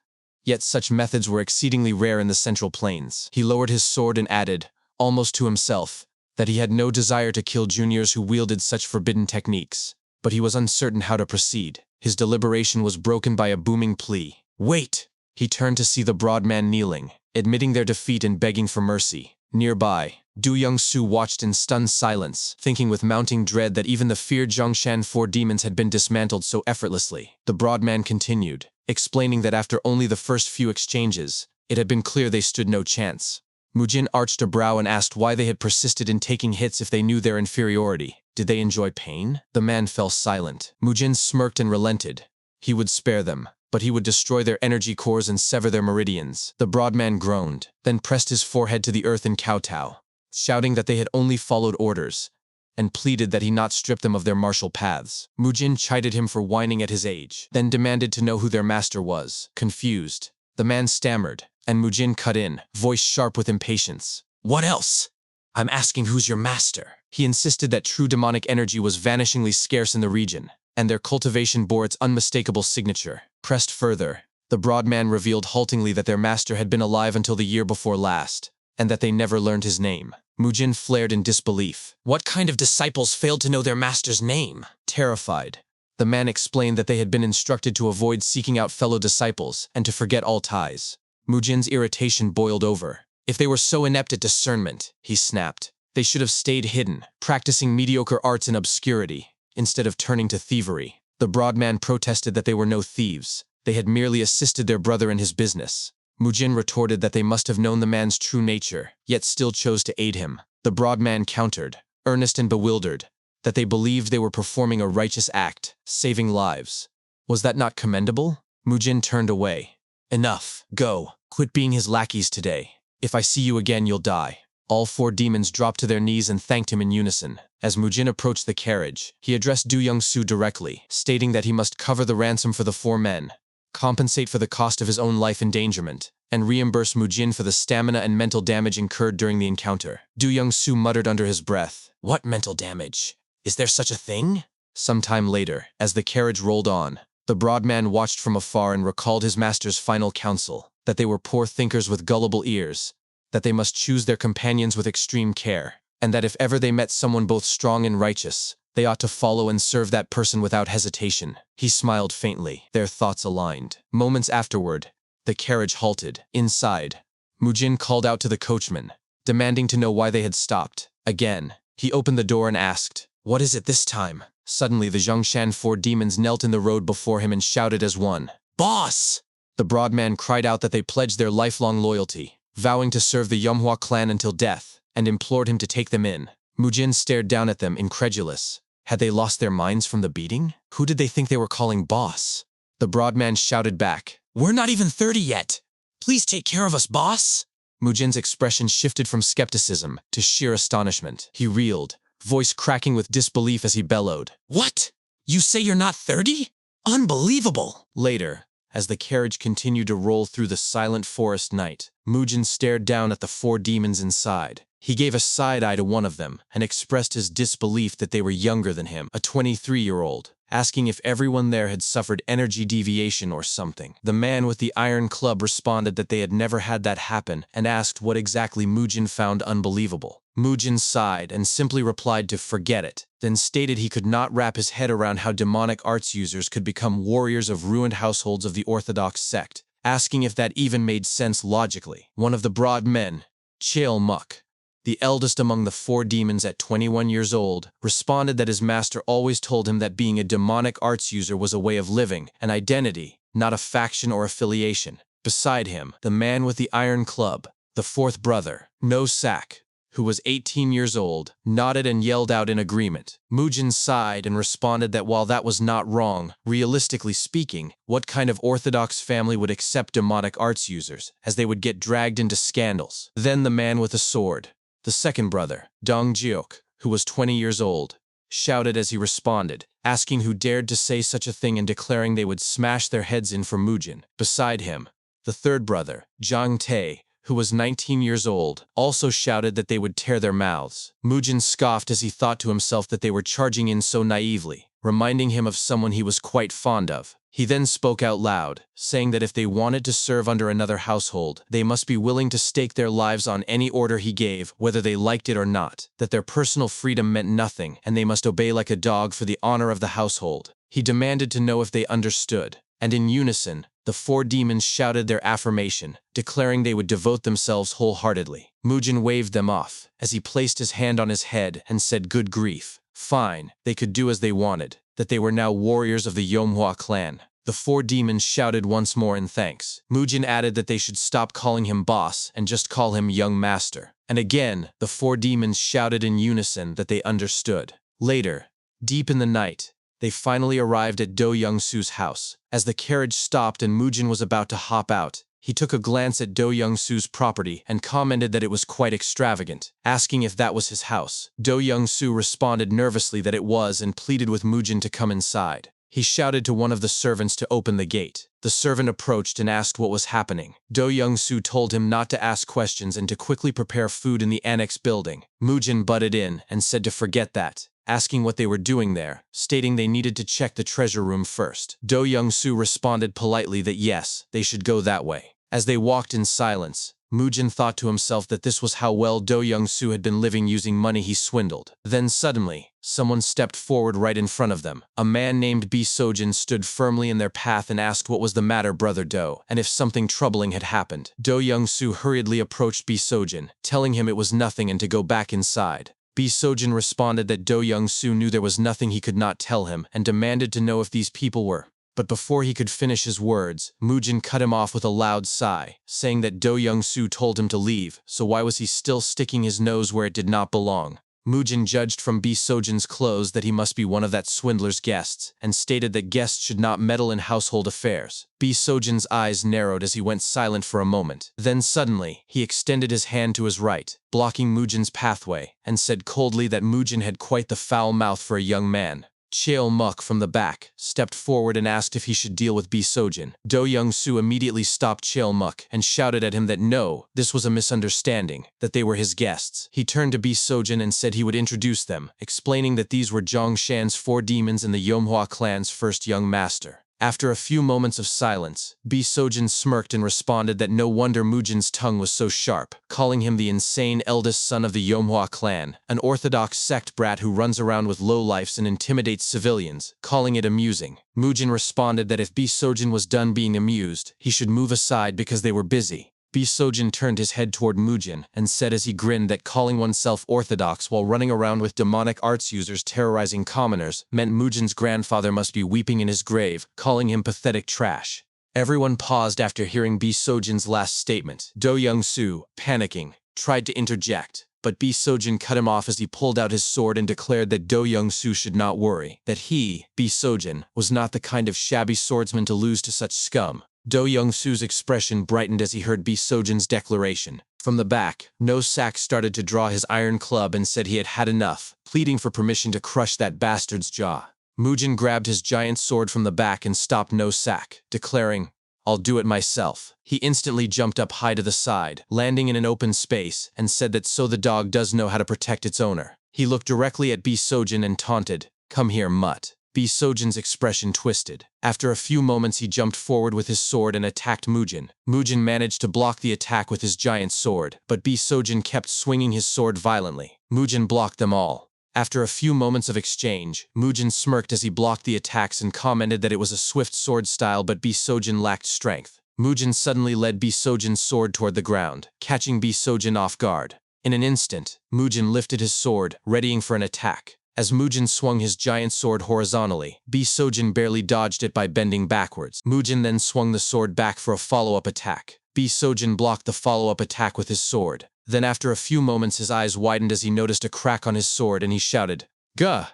yet such methods were exceedingly rare in the Central Plains. He lowered his sword and added, almost to himself, that he had no desire to kill juniors who wielded such forbidden techniques, but he was uncertain how to proceed. His deliberation was broken by a booming plea. "Wait!" He turned to see the broad man kneeling, admitting their defeat and begging for mercy. Nearby, Du Young-soo watched in stunned silence, thinking with mounting dread that even the feared Zhongshan Four Demons had been dismantled so effortlessly. The broad man continued, explaining that after only the first few exchanges, it had been clear they stood no chance. Mujin arched a brow and asked why they had persisted in taking hits if they knew their inferiority. Did they enjoy pain? The man fell silent. Mujin smirked and relented. He would spare them, but he would destroy their energy cores and sever their meridians. The broad man groaned, then pressed his forehead to the earth in kowtow, shouting that they had only followed orders, and pleaded that he not strip them of their martial paths. Mujin chided him for whining at his age, then demanded to know who their master was. Confused, the man stammered, and Mujin cut in, voice sharp with impatience. "What else? I'm asking who's your master." He insisted that true demonic energy was vanishingly scarce in the region, and their cultivation bore its unmistakable signature. Pressed further, the broad man revealed haltingly that their master had been alive until the year before last, and that they never learned his name. Mujin flared in disbelief. What kind of disciples failed to know their master's name? Terrified, the man explained that they had been instructed to avoid seeking out fellow disciples and to forget all ties. Mujin's irritation boiled over. If they were so inept at discernment, he snapped, they should have stayed hidden, practicing mediocre arts in obscurity, instead of turning to thievery. The broad man protested that they were no thieves. They had merely assisted their brother in his business. Mujin retorted that they must have known the man's true nature, yet still chose to aid him. The broad man countered, earnest and bewildered, that they believed they were performing a righteous act, saving lives. Was that not commendable? Mujin turned away. Enough. Go. Quit being his lackeys today. If I see you again, you'll die. All 4 demons dropped to their knees and thanked him in unison. As Mujin approached the carriage, he addressed Du Young-soo directly, stating that he must cover the ransom for the 4 men, compensate for the cost of his own life endangerment, and reimburse Mujin for the stamina and mental damage incurred during the encounter. Du Young-soo muttered under his breath, "What mental damage? Is there such a thing?" Some time later, as the carriage rolled on, the broad man watched from afar and recalled his master's final counsel, that they were poor thinkers with gullible ears, that they must choose their companions with extreme care, and that if ever they met someone both strong and righteous, they ought to follow and serve that person without hesitation. He smiled faintly, their thoughts aligned. Moments afterward, the carriage halted. Inside, Mujin called out to the coachman, demanding to know why they had stopped. Again, he opened the door and asked, "What is it this time?" Suddenly, the Zhongshan 4 demons knelt in the road before him and shouted as one, "Boss!" The broad man cried out that they pledged their lifelong loyalty, vowing to serve the Manhwa clan until death, and implored him to take them in. Mujin stared down at them, incredulous. Had they lost their minds from the beating? Who did they think they were calling boss? The broad man shouted back, "We're not even 30 yet! Please take care of us, boss!" Mujin's expression shifted from skepticism to sheer astonishment. He reeled, voice cracking with disbelief as he bellowed, "What? You say you're not 30? Unbelievable!" Later, as the carriage continued to roll through the silent forest night, Mujin stared down at the 4 demons inside. He gave a side-eye to one of them and expressed his disbelief that they were younger than him, a 23-year-old, asking if everyone there had suffered energy deviation or something. The man with the iron club responded that they had never had that happen and asked what exactly Mujin found unbelievable. Mujin sighed and simply replied to forget it, then stated he could not wrap his head around how demonic arts users could become warriors of ruined households of the Orthodox sect, asking if that even made sense logically. One of the broad men, Cheol Muk, the eldest among the 4 demons at 21 years old, responded that his master always told him that being a demonic arts user was a way of living, an identity, not a faction or affiliation. Beside him, the man with the iron club, the 4th brother, No Sak, who was 18 years old, nodded and yelled out in agreement. Mujin sighed and responded that while that was not wrong, realistically speaking, what kind of Orthodox family would accept demonic arts users, as they would get dragged into scandals? Then the man with the sword, the 2nd brother, Dong Jiok, who was 20 years old, shouted as he responded, asking who dared to say such a thing and declaring they would smash their heads in for Mujin. Beside him, the 3rd brother, Zhang Tae, who was 19 years old, also shouted that they would tear their mouths. Mujin scoffed as he thought to himself that they were charging in so naively, reminding him of someone he was quite fond of. He then spoke out loud, saying that if they wanted to serve under another household, they must be willing to stake their lives on any order he gave, whether they liked it or not, that their personal freedom meant nothing, and they must obey like a dog for the honor of the household. He demanded to know if they understood, and in unison, the 4 demons shouted their affirmation, declaring they would devote themselves wholeheartedly. Mujin waved them off, as he placed his hand on his head and said, "Good grief. Fine, they could do as they wanted, that they were now warriors of the Yomhwa clan." The 4 demons shouted once more in thanks. Mujin added that they should stop calling him boss and just call him young master. And again, the 4 demons shouted in unison that they understood. Later, deep in the night, they finally arrived at Do Young-soo's house. As the carriage stopped and Mujin was about to hop out, he took a glance at Do Young-soo's property and commented that it was quite extravagant, asking if that was his house. Do Young-soo responded nervously that it was and pleaded with Mujin to come inside. He shouted to one of the servants to open the gate. The servant approached and asked what was happening. Do Young-soo told him not to ask questions and to quickly prepare food in the annex building. Mujin butted in and said to forget that, asking what they were doing there, stating they needed to check the treasure room first. Do Young-soo responded politely that yes, they should go that way. As they walked in silence, Mujin thought to himself that this was how well Do Young-soo had been living using money he swindled. Then suddenly, someone stepped forward right in front of them. A man named Bi Sojin stood firmly in their path and asked what was the matter, Brother Do, and if something troubling had happened. Do Young-soo hurriedly approached Bi Sojin, telling him it was nothing and to go back inside. Bi Sojin responded that Do Young-soo knew there was nothing he could not tell him and demanded to know if these people were But before he could finish his words, Mujin cut him off with a loud sigh, saying that Do Young-soo told him to leave, so why was he still sticking his nose where it did not belong? Mujin judged from Bi Sojin's clothes that he must be one of that swindler's guests, and stated that guests should not meddle in household affairs. Bi Sojin's eyes narrowed as he went silent for a moment. Then suddenly, he extended his hand to his right, blocking Mujin's pathway, and said coldly that Mujin had quite the foul mouth for a young man. Cheol-muk from the back stepped forward and asked if he should deal with Bi Sojin. Do Young-soo immediately stopped Cheol-muk and shouted at him that no, this was a misunderstanding, that they were his guests. He turned to Bi Sojin and said he would introduce them, explaining that these were Zhongshan's 4 demons and the Yomhwa clan's first young master. After a few moments of silence, Bi Sojin smirked and responded that no wonder Mujin's tongue was so sharp, calling him the insane eldest son of the Yomhwa clan, an orthodox sect brat who runs around with lowlifes and intimidates civilians, calling it amusing. Mujin responded that if Bi Sojin was done being amused, he should move aside because they were busy. Bi Sojin turned his head toward Mujin and said as he grinned that calling oneself orthodox while running around with demonic arts users terrorizing commoners meant Mujin's grandfather must be weeping in his grave, calling him pathetic trash. Everyone paused after hearing Bi Sojin's last statement. Do Young-soo, panicking, tried to interject, but Bi Sojin cut him off as he pulled out his sword and declared that Do Young-soo should not worry, that he, Bi Sojin, was not the kind of shabby swordsman to lose to such scum. Do Young-soo's expression brightened as he heard Bi Sojin's declaration. From the back, No Sak started to draw his iron club and said he had had enough, pleading for permission to crush that bastard's jaw. Mujin grabbed his giant sword from the back and stopped No Sak, declaring, "I'll do it myself." He instantly jumped up high to the side, landing in an open space, and said that so the dog does know how to protect its owner. He looked directly at Bi Sojin and taunted, "Come here, mutt." Bi Sojin's expression twisted. After a few moments he jumped forward with his sword and attacked Mujin. Mujin managed to block the attack with his giant sword, but Bi Sojin kept swinging his sword violently. Mujin blocked them all. After a few moments of exchange, Mujin smirked as he blocked the attacks and commented that it was a swift sword style but Bi Sojin lacked strength. Mujin suddenly led Bi Sojin's sword toward the ground, catching Bi Sojin off guard. In an instant, Mujin lifted his sword, readying for an attack. As Mujin swung his giant sword horizontally, Bi Sojin barely dodged it by bending backwards. Mujin then swung the sword back for a follow-up attack. Bi Sojin blocked the follow-up attack with his sword. Then after a few moments his eyes widened as he noticed a crack on his sword and he shouted, "Gah!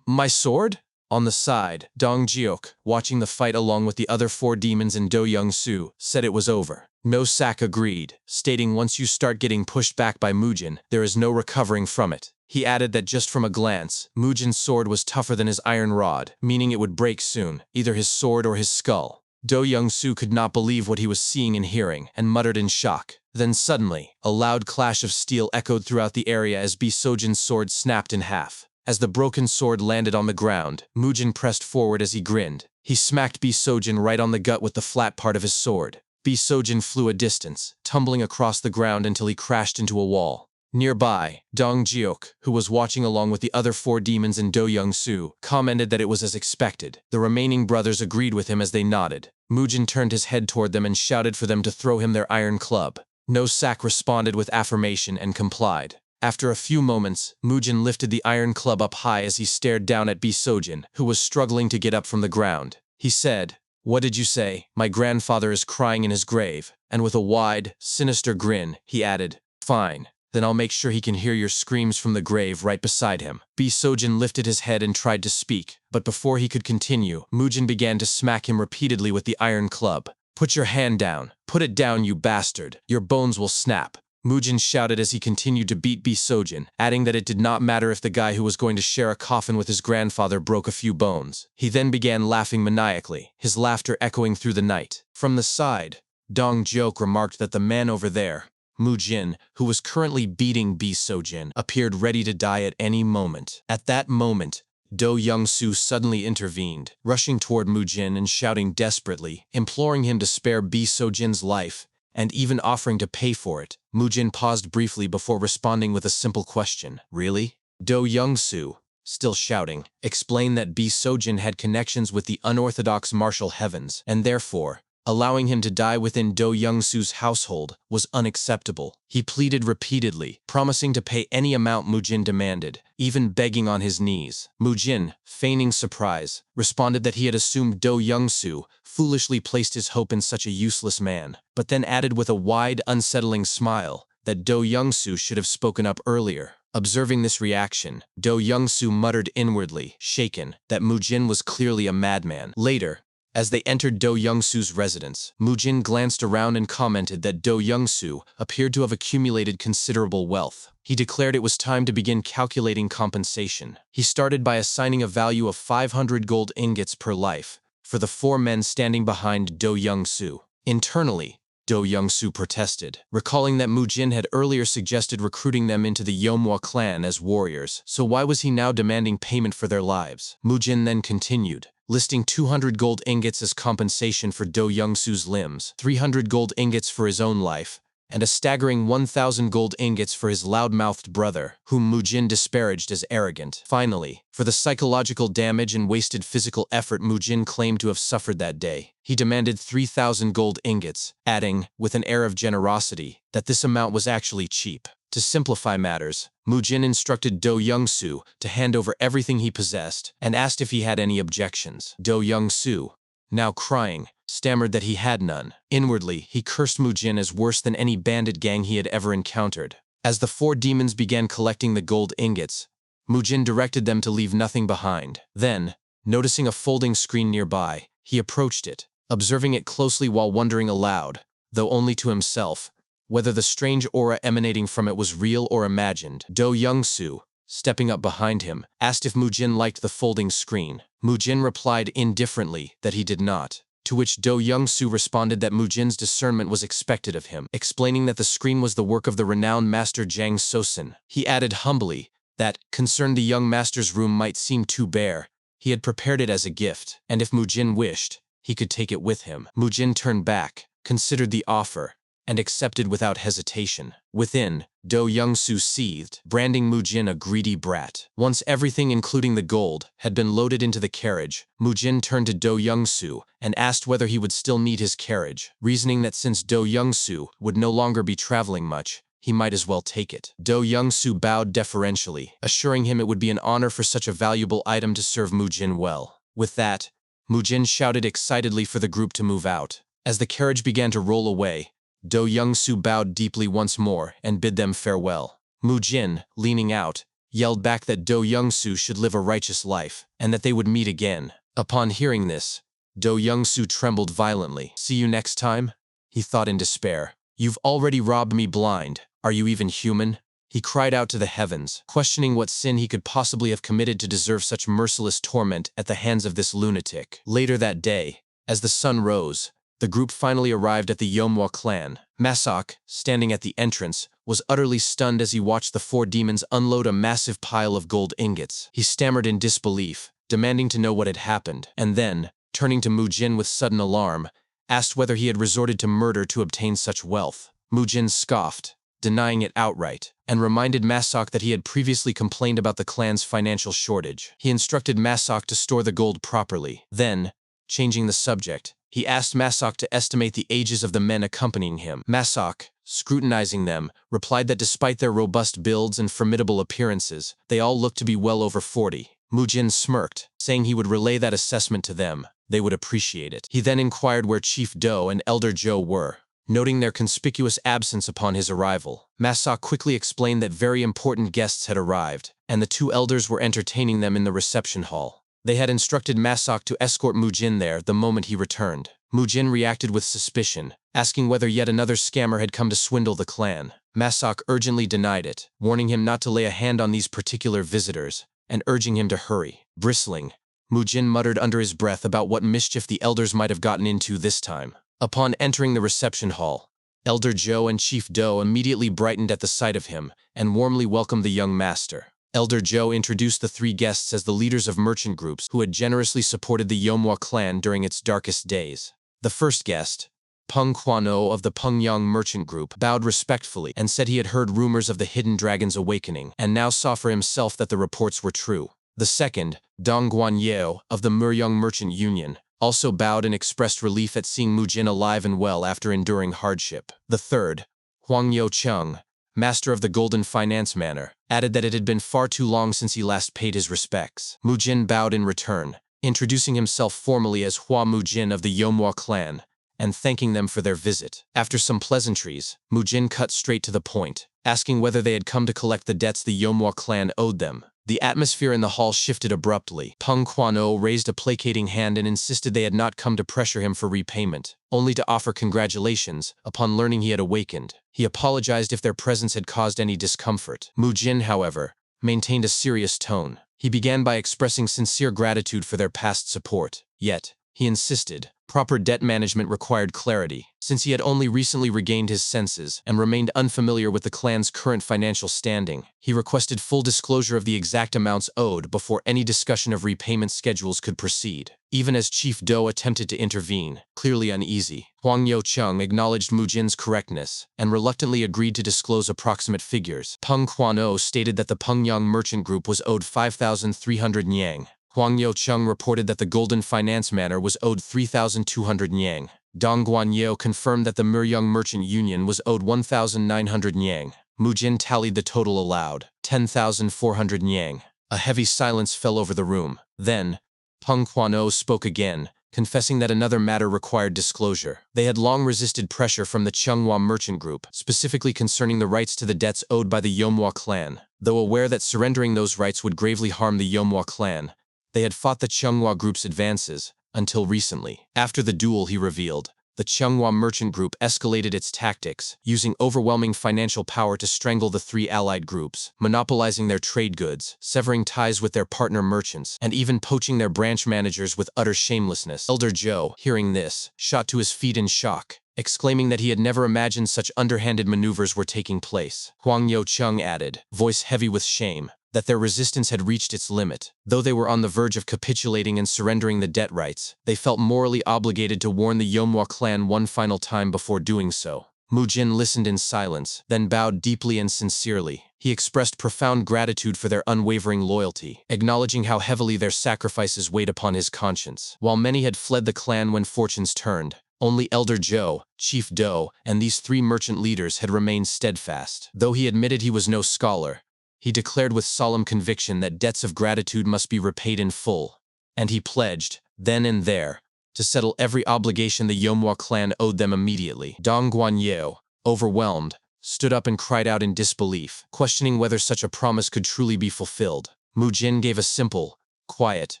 My sword?" On the side, Dong Jiok, watching the fight along with the other 4 demons and Do Young-soo, said it was over. No Sak agreed, stating once you start getting pushed back by Mujin, there is no recovering from it. He added that just from a glance, Mujin's sword was tougher than his iron rod, meaning it would break soon, either his sword or his skull. Do Young-soo could not believe what he was seeing and hearing, and muttered in shock. Then suddenly, a loud clash of steel echoed throughout the area as Bi Sojin's sword snapped in half. As the broken sword landed on the ground, Mujin pressed forward as he grinned. He smacked Bi Sojin right on the gut with the flat part of his sword. Bi Sojin flew a distance, tumbling across the ground until he crashed into a wall. Nearby, Dong Jiok, who was watching along with the other 4 demons and Do Young-soo, commented that it was as expected. The remaining brothers agreed with him as they nodded. Mujin turned his head toward them and shouted for them to throw him their iron club. No Sak responded with affirmation and complied. After a few moments, Mujin lifted the iron club up high as he stared down at Bi Sojin, who was struggling to get up from the ground. He said, "What did you say? My grandfather is crying in his grave." And with a wide, sinister grin, he added, "Fine. Then I'll make sure he can hear your screams from the grave right beside him." Bi Sojin lifted his head and tried to speak, but before he could continue, Mujin began to smack him repeatedly with the iron club. "Put your hand down. Put it down, you bastard. Your bones will snap." Mujin shouted as he continued to beat Bi Sojin, adding that it did not matter if the guy who was going to share a coffin with his grandfather broke a few bones. He then began laughing maniacally, his laughter echoing through the night. From the side, Dong Jiok remarked that the man over there, Mujin, who was currently beating Bi Sojin, appeared ready to die at any moment. At that moment, Do Young-soo suddenly intervened, rushing toward Mujin and shouting desperately, imploring him to spare Bi Sojin's life, and even offering to pay for it. Mujin paused briefly before responding with a simple question, "Really?" Do Young-soo, still shouting, explained that Bi Sojin had connections with the unorthodox martial heavens, and therefore, Allowing him to die within Do Young-soo's household was unacceptable. He pleaded repeatedly, promising to pay any amount Mujin demanded, even begging on his knees. Mujin, feigning surprise, responded that he had assumed Do Young-soo foolishly placed his hope in such a useless man, but then added with a wide, unsettling smile that Do Young-soo should have spoken up earlier. Observing this reaction, Do Young-soo muttered inwardly, shaken, that Mujin was clearly a madman. Later, as they entered Do Young-soo's residence, Mujin glanced around and commented that Do Young-soo appeared to have accumulated considerable wealth. He declared it was time to begin calculating compensation. He started by assigning a value of 500 gold ingots per life for the 4 men standing behind Do Young-soo. Internally, Do Young-soo protested, recalling that Mujin had earlier suggested recruiting them into the Yeomhwa clan as warriors, so why was he now demanding payment for their lives? Mujin then continued, listing 200 gold ingots as compensation for Do Young-soo's limbs, 300 gold ingots for his own life, and a staggering 1,000 gold ingots for his loud-mouthed brother, whom Mujin disparaged as arrogant. Finally, for the psychological damage and wasted physical effort Mujin claimed to have suffered that day, he demanded 3,000 gold ingots, adding, with an air of generosity, that this amount was actually cheap. To simplify matters, Mujin instructed Do Young-soo to hand over everything he possessed and asked if he had any objections. Do Young-soo, now crying, stammered that he had none. Inwardly, he cursed Mujin as worse than any bandit gang he had ever encountered. As the 4 demons began collecting the gold ingots, Mujin directed them to leave nothing behind. Then, noticing a folding screen nearby, he approached it, observing it closely while wondering aloud, though only to himself, whether the strange aura emanating from it was real or imagined. Do Young-soo, stepping up behind him, asked if Mujin liked the folding screen. Mujin replied indifferently that he did not, to which Do Young-soo responded that Mujin's discernment was expected of him, explaining that the screen was the work of the renowned master Jang Sosin. He added humbly that, concerned the young master's room might seem too bare, he had prepared it as a gift, and if Mujin wished, he could take it with him. Mujin turned back, considered the offer, and accepted without hesitation. Within, Do Young-soo seethed, branding Mujin a greedy brat. Once everything including the gold had been loaded into the carriage, Mujin turned to Do Young-soo and asked whether he would still need his carriage, reasoning that since Do Young-soo would no longer be traveling much, he might as well take it. Do Young-soo bowed deferentially, assuring him it would be an honor for such a valuable item to serve Mujin well. With that, Mujin shouted excitedly for the group to move out. As the carriage began to roll away, Do Young-soo bowed deeply once more and bid them farewell. Mujin, leaning out, yelled back that Do Young-soo should live a righteous life, and that they would meet again. Upon hearing this, Do Young-soo trembled violently. "See you next time?" he thought in despair. "You've already robbed me blind. Are you even human?" He cried out to the heavens, questioning what sin he could possibly have committed to deserve such merciless torment at the hands of this lunatic. Later that day, as the sun rose, the group finally arrived at the Yeomhwa clan. Masok, standing at the entrance, was utterly stunned as he watched the 4 demons unload a massive pile of gold ingots. He stammered in disbelief, demanding to know what had happened, and then, turning to Mujin with sudden alarm, asked whether he had resorted to murder to obtain such wealth. Mujin scoffed, denying it outright, and reminded Masok that he had previously complained about the clan's financial shortage. He instructed Masok to store the gold properly. Then, changing the subject, he asked Masok to estimate the ages of the men accompanying him. Masok, scrutinizing them, replied that despite their robust builds and formidable appearances, they all looked to be well over 40. Mujin smirked, saying he would relay that assessment to them. They would appreciate it. He then inquired where Chief Do and Elder Jo were, noting their conspicuous absence upon his arrival. Masok quickly explained that very important guests had arrived, and the 2 elders were entertaining them in the reception hall. They had instructed Masok to escort Mujin there the moment he returned. Mujin reacted with suspicion, asking whether yet another scammer had come to swindle the clan. Masok urgently denied it, warning him not to lay a hand on these particular visitors, and urging him to hurry. Bristling, Mujin muttered under his breath about what mischief the elders might have gotten into this time. Upon entering the reception hall, Elder Jo and Chief Do immediately brightened at the sight of him and warmly welcomed the young master. Elder Jo introduced the 3 guests as the leaders of merchant groups who had generously supported the Yeomhwa clan during its darkest days. The first guest, Peng Kwano of the Pengyang merchant group, bowed respectfully and said he had heard rumors of the hidden dragon's awakening and now saw for himself that the reports were true. The second, Dong Guanyeo of the Muryong merchant union, also bowed and expressed relief at seeing Mu Jin alive and well after enduring hardship. The third, Huang Yo-chung, master of the Golden Finance Manor, added that it had been far too long since he last paid his respects. Mu Jin bowed in return, introducing himself formally as Hua Mu Jin of the Yeomwa clan, and thanking them for their visit. After some pleasantries, Mu Jin cut straight to the point, asking whether they had come to collect the debts the Yeomwa clan owed them. The atmosphere in the hall shifted abruptly. Peng Quan-o raised a placating hand and insisted they had not come to pressure him for repayment, only to offer congratulations upon learning he had awakened. He apologized if their presence had caused any discomfort. Mu Jin, however, maintained a serious tone. He began by expressing sincere gratitude for their past support. Yet, he insisted, proper debt management required clarity, since he had only recently regained his senses and remained unfamiliar with the clan's current financial standing. He requested full disclosure of the exact amounts owed before any discussion of repayment schedules could proceed. Even as Chief Do attempted to intervene, clearly uneasy, Huang Yo-chung acknowledged Mu Jin's correctness and reluctantly agreed to disclose approximate figures. Peng Quan-o stated that the Pengyang Merchant Group was owed 5,300 nyang. Huang Yo-chung reported that the Golden Finance Manor was owed 3,200 nyang. Dong Guanyeo confirmed that the Muryong Merchant Union was owed 1,900 nyang. Mu Jin tallied the total aloud, 10,400 nyang. A heavy silence fell over the room. Then, Peng Quan-o spoke again, confessing that another matter required disclosure. They had long resisted pressure from the Chunghwa Merchant Group, specifically concerning the rights to the debts owed by the Yeomwa clan. Though aware that surrendering those rights would gravely harm the Yeomwa clan, they had fought the Chunghwa Group's advances, until recently. After the duel, he revealed, the Chunghwa Merchant Group escalated its tactics, using overwhelming financial power to strangle the three allied groups, monopolizing their trade goods, severing ties with their partner merchants, and even poaching their branch managers with utter shamelessness. Elder Joe, hearing this, shot to his feet in shock, exclaiming that he had never imagined such underhanded maneuvers were taking place. Huang Yo-chung added, voice heavy with shame, that their resistance had reached its limit. Though they were on the verge of capitulating and surrendering the debt rights, they felt morally obligated to warn the Yeomwa clan one final time before doing so. Mu Jin listened in silence, then bowed deeply and sincerely. He expressed profound gratitude for their unwavering loyalty, acknowledging how heavily their sacrifices weighed upon his conscience. While many had fled the clan when fortunes turned, only Elder Joe, Chief Do, and these three merchant leaders had remained steadfast. Though he admitted he was no scholar, he declared with solemn conviction that debts of gratitude must be repaid in full, and he pledged, then and there, to settle every obligation the Yeomwa clan owed them immediately. Dong Guanyeo, overwhelmed, stood up and cried out in disbelief, questioning whether such a promise could truly be fulfilled. Mu Jin gave a simple, quiet,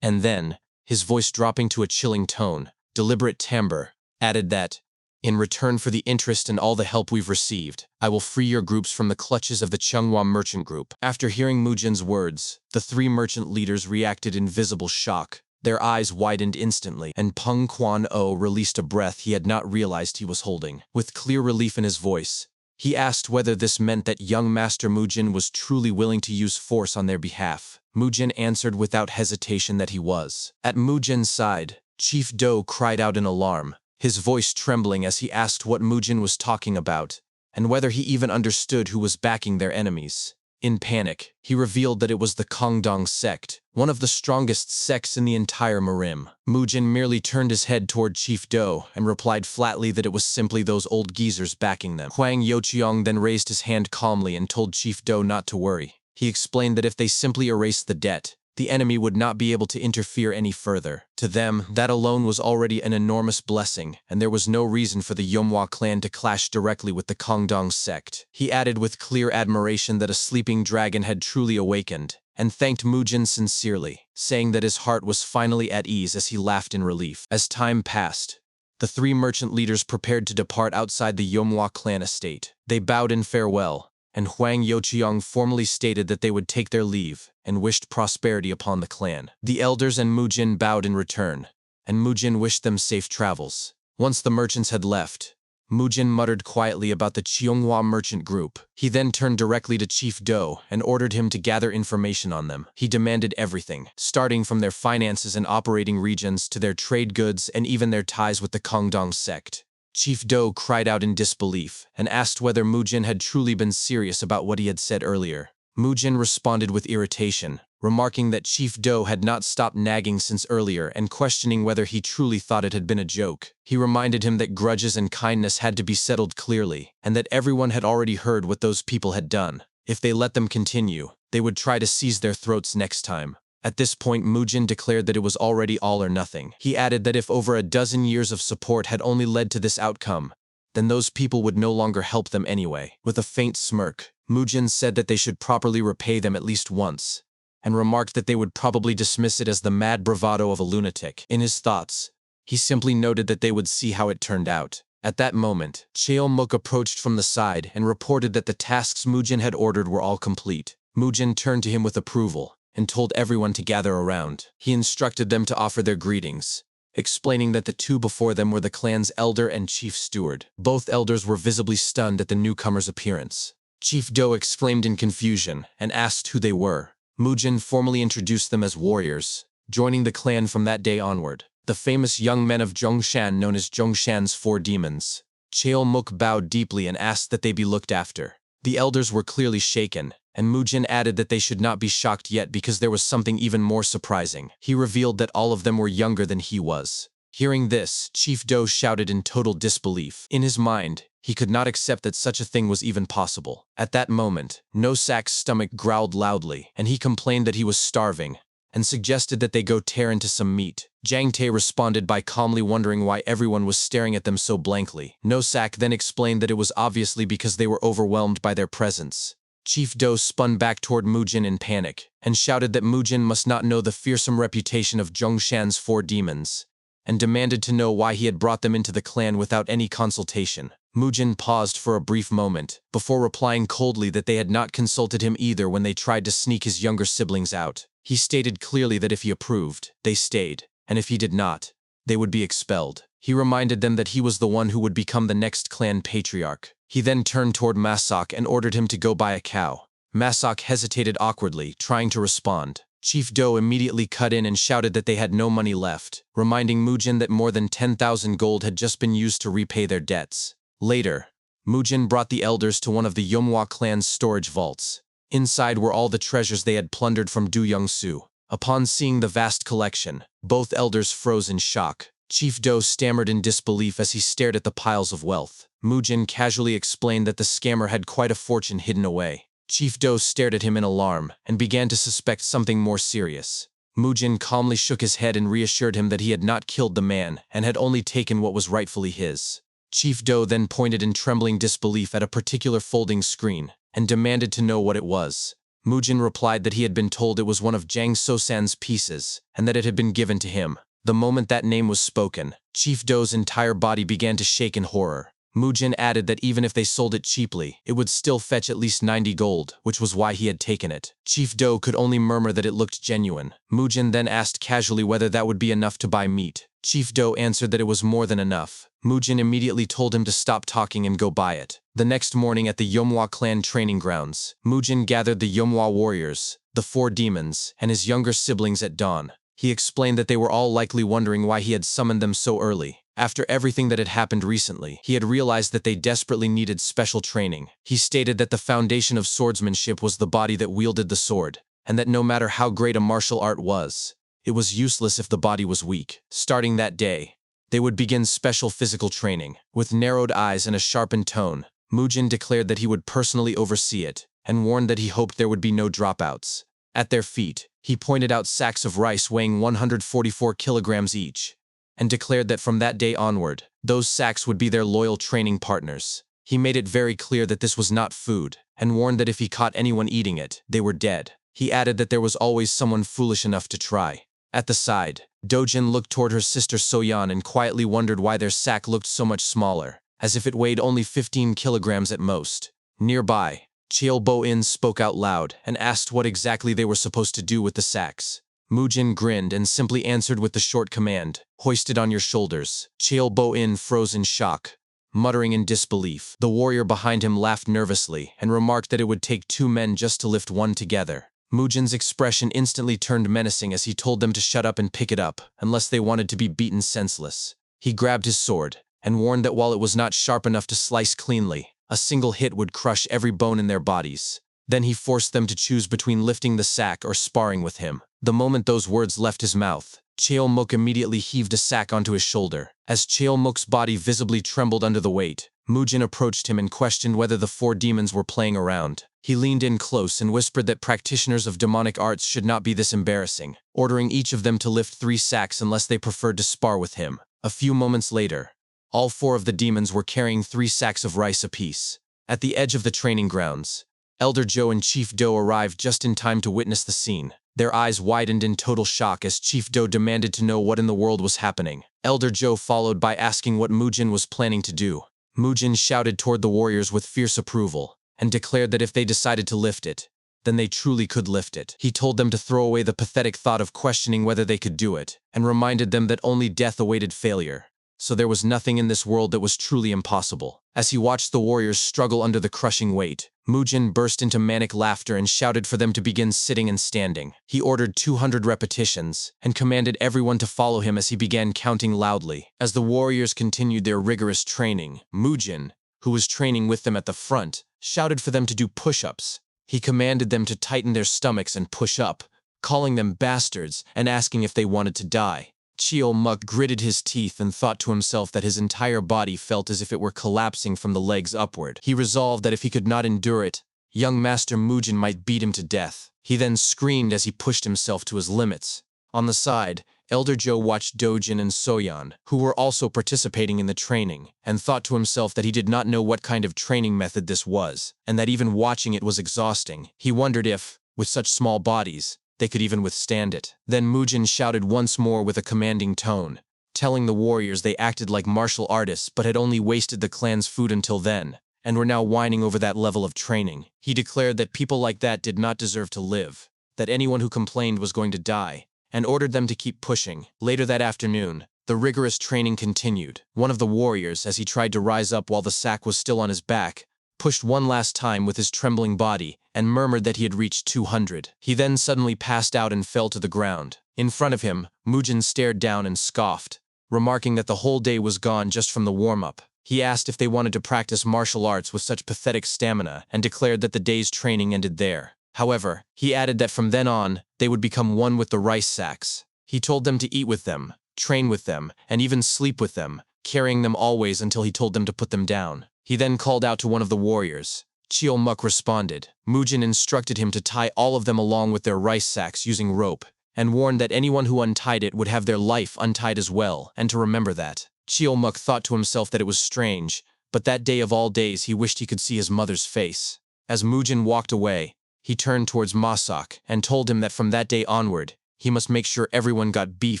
and then, his voice dropping to a chilling tone, deliberate timbre, added that, in return for the interest and all the help we've received, I will free your groups from the clutches of the Chunghwa Merchant Group. After hearing Mu Jin's words, the three merchant leaders reacted in visible shock. Their eyes widened instantly, and Peng Quan-o released a breath he had not realized he was holding. With clear relief in his voice, he asked whether this meant that young Master Mu Jin was truly willing to use force on their behalf. Mu Jin answered without hesitation that he was. At Mu Jin's side, Chief Do cried out in alarm, his voice trembling as he asked what Mu Jin was talking about, and whether he even understood who was backing their enemies. In panic, he revealed that it was the Kongdong sect, one of the strongest sects in the entire Marim. Mu Jin merely turned his head toward Chief Do and replied flatly that it was simply those old geezers backing them. Huang Yochiong then raised his hand calmly and told Chief Do not to worry. He explained that if they simply erased the debt, the enemy would not be able to interfere any further. To them, that alone was already an enormous blessing, and there was no reason for the Yeomwa clan to clash directly with the Kongdong sect. He added with clear admiration that a sleeping dragon had truly awakened, and thanked Mu Jin sincerely, saying that his heart was finally at ease as he laughed in relief. As time passed, the three merchant leaders prepared to depart outside the Yeomwa clan estate. They bowed in farewell, and Huang Yochiong formally stated that they would take their leave and wished prosperity upon the clan. The elders and Mu Jin bowed in return, and Mu Jin wished them safe travels. Once the merchants had left, Mu Jin muttered quietly about the Cheonghua Merchant Group. He then turned directly to Chief Do and ordered him to gather information on them. He demanded everything, starting from their finances and operating regions to their trade goods and even their ties with the Kongdong sect. Chief Do cried out in disbelief and asked whether Mu Jin had truly been serious about what he had said earlier. Mu Jin responded with irritation, remarking that Chief Do had not stopped nagging since earlier and questioning whether he truly thought it had been a joke. He reminded him that grudges and kindness had to be settled clearly, and that everyone had already heard what those people had done. If they let them continue, they would try to seize their throats next time. At this point, Mujin declared that it was already all or nothing. He added that if over a dozen years of support had only led to this outcome, then those people would no longer help them anyway. With a faint smirk, Mujin said that they should properly repay them at least once, and remarked that they would probably dismiss it as the mad bravado of a lunatic. In his thoughts, he simply noted that they would see how it turned out. At that moment, Cheolmuk approached from the side and reported that the tasks Mujin had ordered were all complete. Mujin turned to him with approval and told everyone to gather around. He instructed them to offer their greetings, explaining that the two before them were the clan's elder and chief steward. Both elders were visibly stunned at the newcomer's appearance. Chief Do exclaimed in confusion and asked who they were. Mujin formally introduced them as warriors, joining the clan from that day onward. The famous young men of Zhongshan known as Zhongshan's Four Demons. Cheolmuk bowed deeply and asked that they be looked after. The elders were clearly shaken, and Mujin added that they should not be shocked yet because there was something even more surprising. He revealed that all of them were younger than he was. Hearing this, Chief Do shouted in total disbelief. In his mind, he could not accept that such a thing was even possible. At that moment, Nosak's stomach growled loudly, and he complained that he was starving, and suggested that they go tear into some meat. Jiang Te responded by calmly wondering why everyone was staring at them so blankly. Nosak then explained that it was obviously because they were overwhelmed by their presence. Chief Do spun back toward Mujin in panic, and shouted that Mujin must not know the fearsome reputation of Zhongshan's Four Demons, and demanded to know why he had brought them into the clan without any consultation. Mujin paused for a brief moment, before replying coldly that they had not consulted him either when they tried to sneak his younger siblings out. He stated clearly that if he approved, they stayed, and if he did not, they would be expelled. He reminded them that he was the one who would become the next clan patriarch. He then turned toward Masak and ordered him to go buy a cow. Masak hesitated awkwardly, trying to respond. Chief Do immediately cut in and shouted that they had no money left, reminding Mujin that more than 10,000 gold had just been used to repay their debts. Later, Mujin brought the elders to one of the Yomhwa clan's storage vaults. Inside were all the treasures they had plundered from Du Yongsu. Upon seeing the vast collection, both elders froze in shock. Chief Do stammered in disbelief as he stared at the piles of wealth. Mujin casually explained that the scammer had quite a fortune hidden away. Chief Do stared at him in alarm and began to suspect something more serious. Mujin calmly shook his head and reassured him that he had not killed the man and had only taken what was rightfully his. Chief Do then pointed in trembling disbelief at a particular folding screen and demanded to know what it was. Mujin replied that he had been told it was one of Jiang Sosan's pieces and that it had been given to him. The moment that name was spoken, Chief Do's entire body began to shake in horror. Mujin added that even if they sold it cheaply, it would still fetch at least 90 gold, which was why he had taken it. Chief Do could only murmur that it looked genuine. Mujin then asked casually whether that would be enough to buy meat. Chief Do answered that it was more than enough. Mujin immediately told him to stop talking and go buy it. The next morning at the Yomhwa clan training grounds, Mujin gathered the Yomhwa warriors, the Four Demons, and his younger siblings at dawn. He explained that they were all likely wondering why he had summoned them so early. After everything that had happened recently, he had realized that they desperately needed special training. He stated that the foundation of swordsmanship was the body that wielded the sword, and that no matter how great a martial art was, it was useless if the body was weak. Starting that day, they would begin special physical training. With narrowed eyes and a sharpened tone, Mujin declared that he would personally oversee it, and warned that he hoped there would be no dropouts. At their feet, he pointed out sacks of rice weighing 144 kilograms each, and declared that from that day onward, those sacks would be their loyal training partners. He made it very clear that this was not food, and warned that if he caught anyone eating it, they were dead. He added that there was always someone foolish enough to try. At the side, Dojin looked toward her sister Soyan and quietly wondered why their sack looked so much smaller, as if it weighed only 15 kilograms at most. Nearby, Cheolbo-in spoke out loud and asked what exactly they were supposed to do with the sacks. Mujin grinned and simply answered with the short command, "Hoist it on your shoulders." Cheolbo-in froze in shock, muttering in disbelief. The warrior behind him laughed nervously and remarked that it would take 2 men just to lift one together. Mujin's expression instantly turned menacing as he told them to shut up and pick it up, unless they wanted to be beaten senseless. He grabbed his sword and warned that while it was not sharp enough to slice cleanly, a single hit would crush every bone in their bodies. Then he forced them to choose between lifting the sack or sparring with him. The moment those words left his mouth, Cheolmok immediately heaved a sack onto his shoulder. As Cheolmok's body visibly trembled under the weight, Mujin approached him and questioned whether the 4 demons were playing around. He leaned in close and whispered that practitioners of demonic arts should not be this embarrassing, ordering each of them to lift 3 sacks unless they preferred to spar with him. A few moments later, all 4 of the demons were carrying 3 sacks of rice apiece. At the edge of the training grounds, Elder Joe and Chief Do arrived just in time to witness the scene. Their eyes widened in total shock as Chief Do demanded to know what in the world was happening. Elder Joe followed by asking what Mujin was planning to do. Mujin shouted toward the warriors with fierce approval, and declared that if they decided to lift it, then they truly could lift it. He told them to throw away the pathetic thought of questioning whether they could do it, and reminded them that only death awaited failure. So there was nothing in this world that was truly impossible. As he watched the warriors struggle under the crushing weight, Mujin burst into manic laughter and shouted for them to begin sitting and standing. He ordered 200 repetitions, and commanded everyone to follow him as he began counting loudly. As the warriors continued their rigorous training, Mujin, who was training with them at the front, shouted for them to do push-ups. He commanded them to tighten their stomachs and push up, calling them bastards and asking if they wanted to die. Cheolmok gritted his teeth and thought to himself that his entire body felt as if it were collapsing from the legs upward. He resolved that if he could not endure it, young Master Mujin might beat him to death. He then screamed as he pushed himself to his limits. On the side, Elder Joe watched Dojin and Soyeon, who were also participating in the training, and thought to himself that he did not know what kind of training method this was, and that even watching it was exhausting. He wondered if, with such small bodies, they could even withstand it. Then Mujin shouted once more with a commanding tone, telling the warriors they acted like martial artists but had only wasted the clan's food until then, and were now whining over that level of training. He declared that people like that did not deserve to live, that anyone who complained was going to die, and ordered them to keep pushing. Later that afternoon, the rigorous training continued. One of the warriors, as he tried to rise up while the sack was still on his back, pushed one last time with his trembling body, and murmured that he had reached 200. He then suddenly passed out and fell to the ground. In front of him, Mujin stared down and scoffed, remarking that the whole day was gone just from the warm-up. He asked if they wanted to practice martial arts with such pathetic stamina, and declared that the day's training ended there. However, he added that from then on, they would become one with the rice sacks. He told them to eat with them, train with them, and even sleep with them, carrying them always until he told them to put them down. He then called out to one of the warriors. Cheolmok responded. Mujin instructed him to tie all of them along with their rice sacks using rope, and warned that anyone who untied it would have their life untied as well, and to remember that. Cheolmok thought to himself that it was strange, but that day of all days he wished he could see his mother's face. As Mujin walked away, he turned towards Masak and told him that from that day onward, he must make sure everyone got beef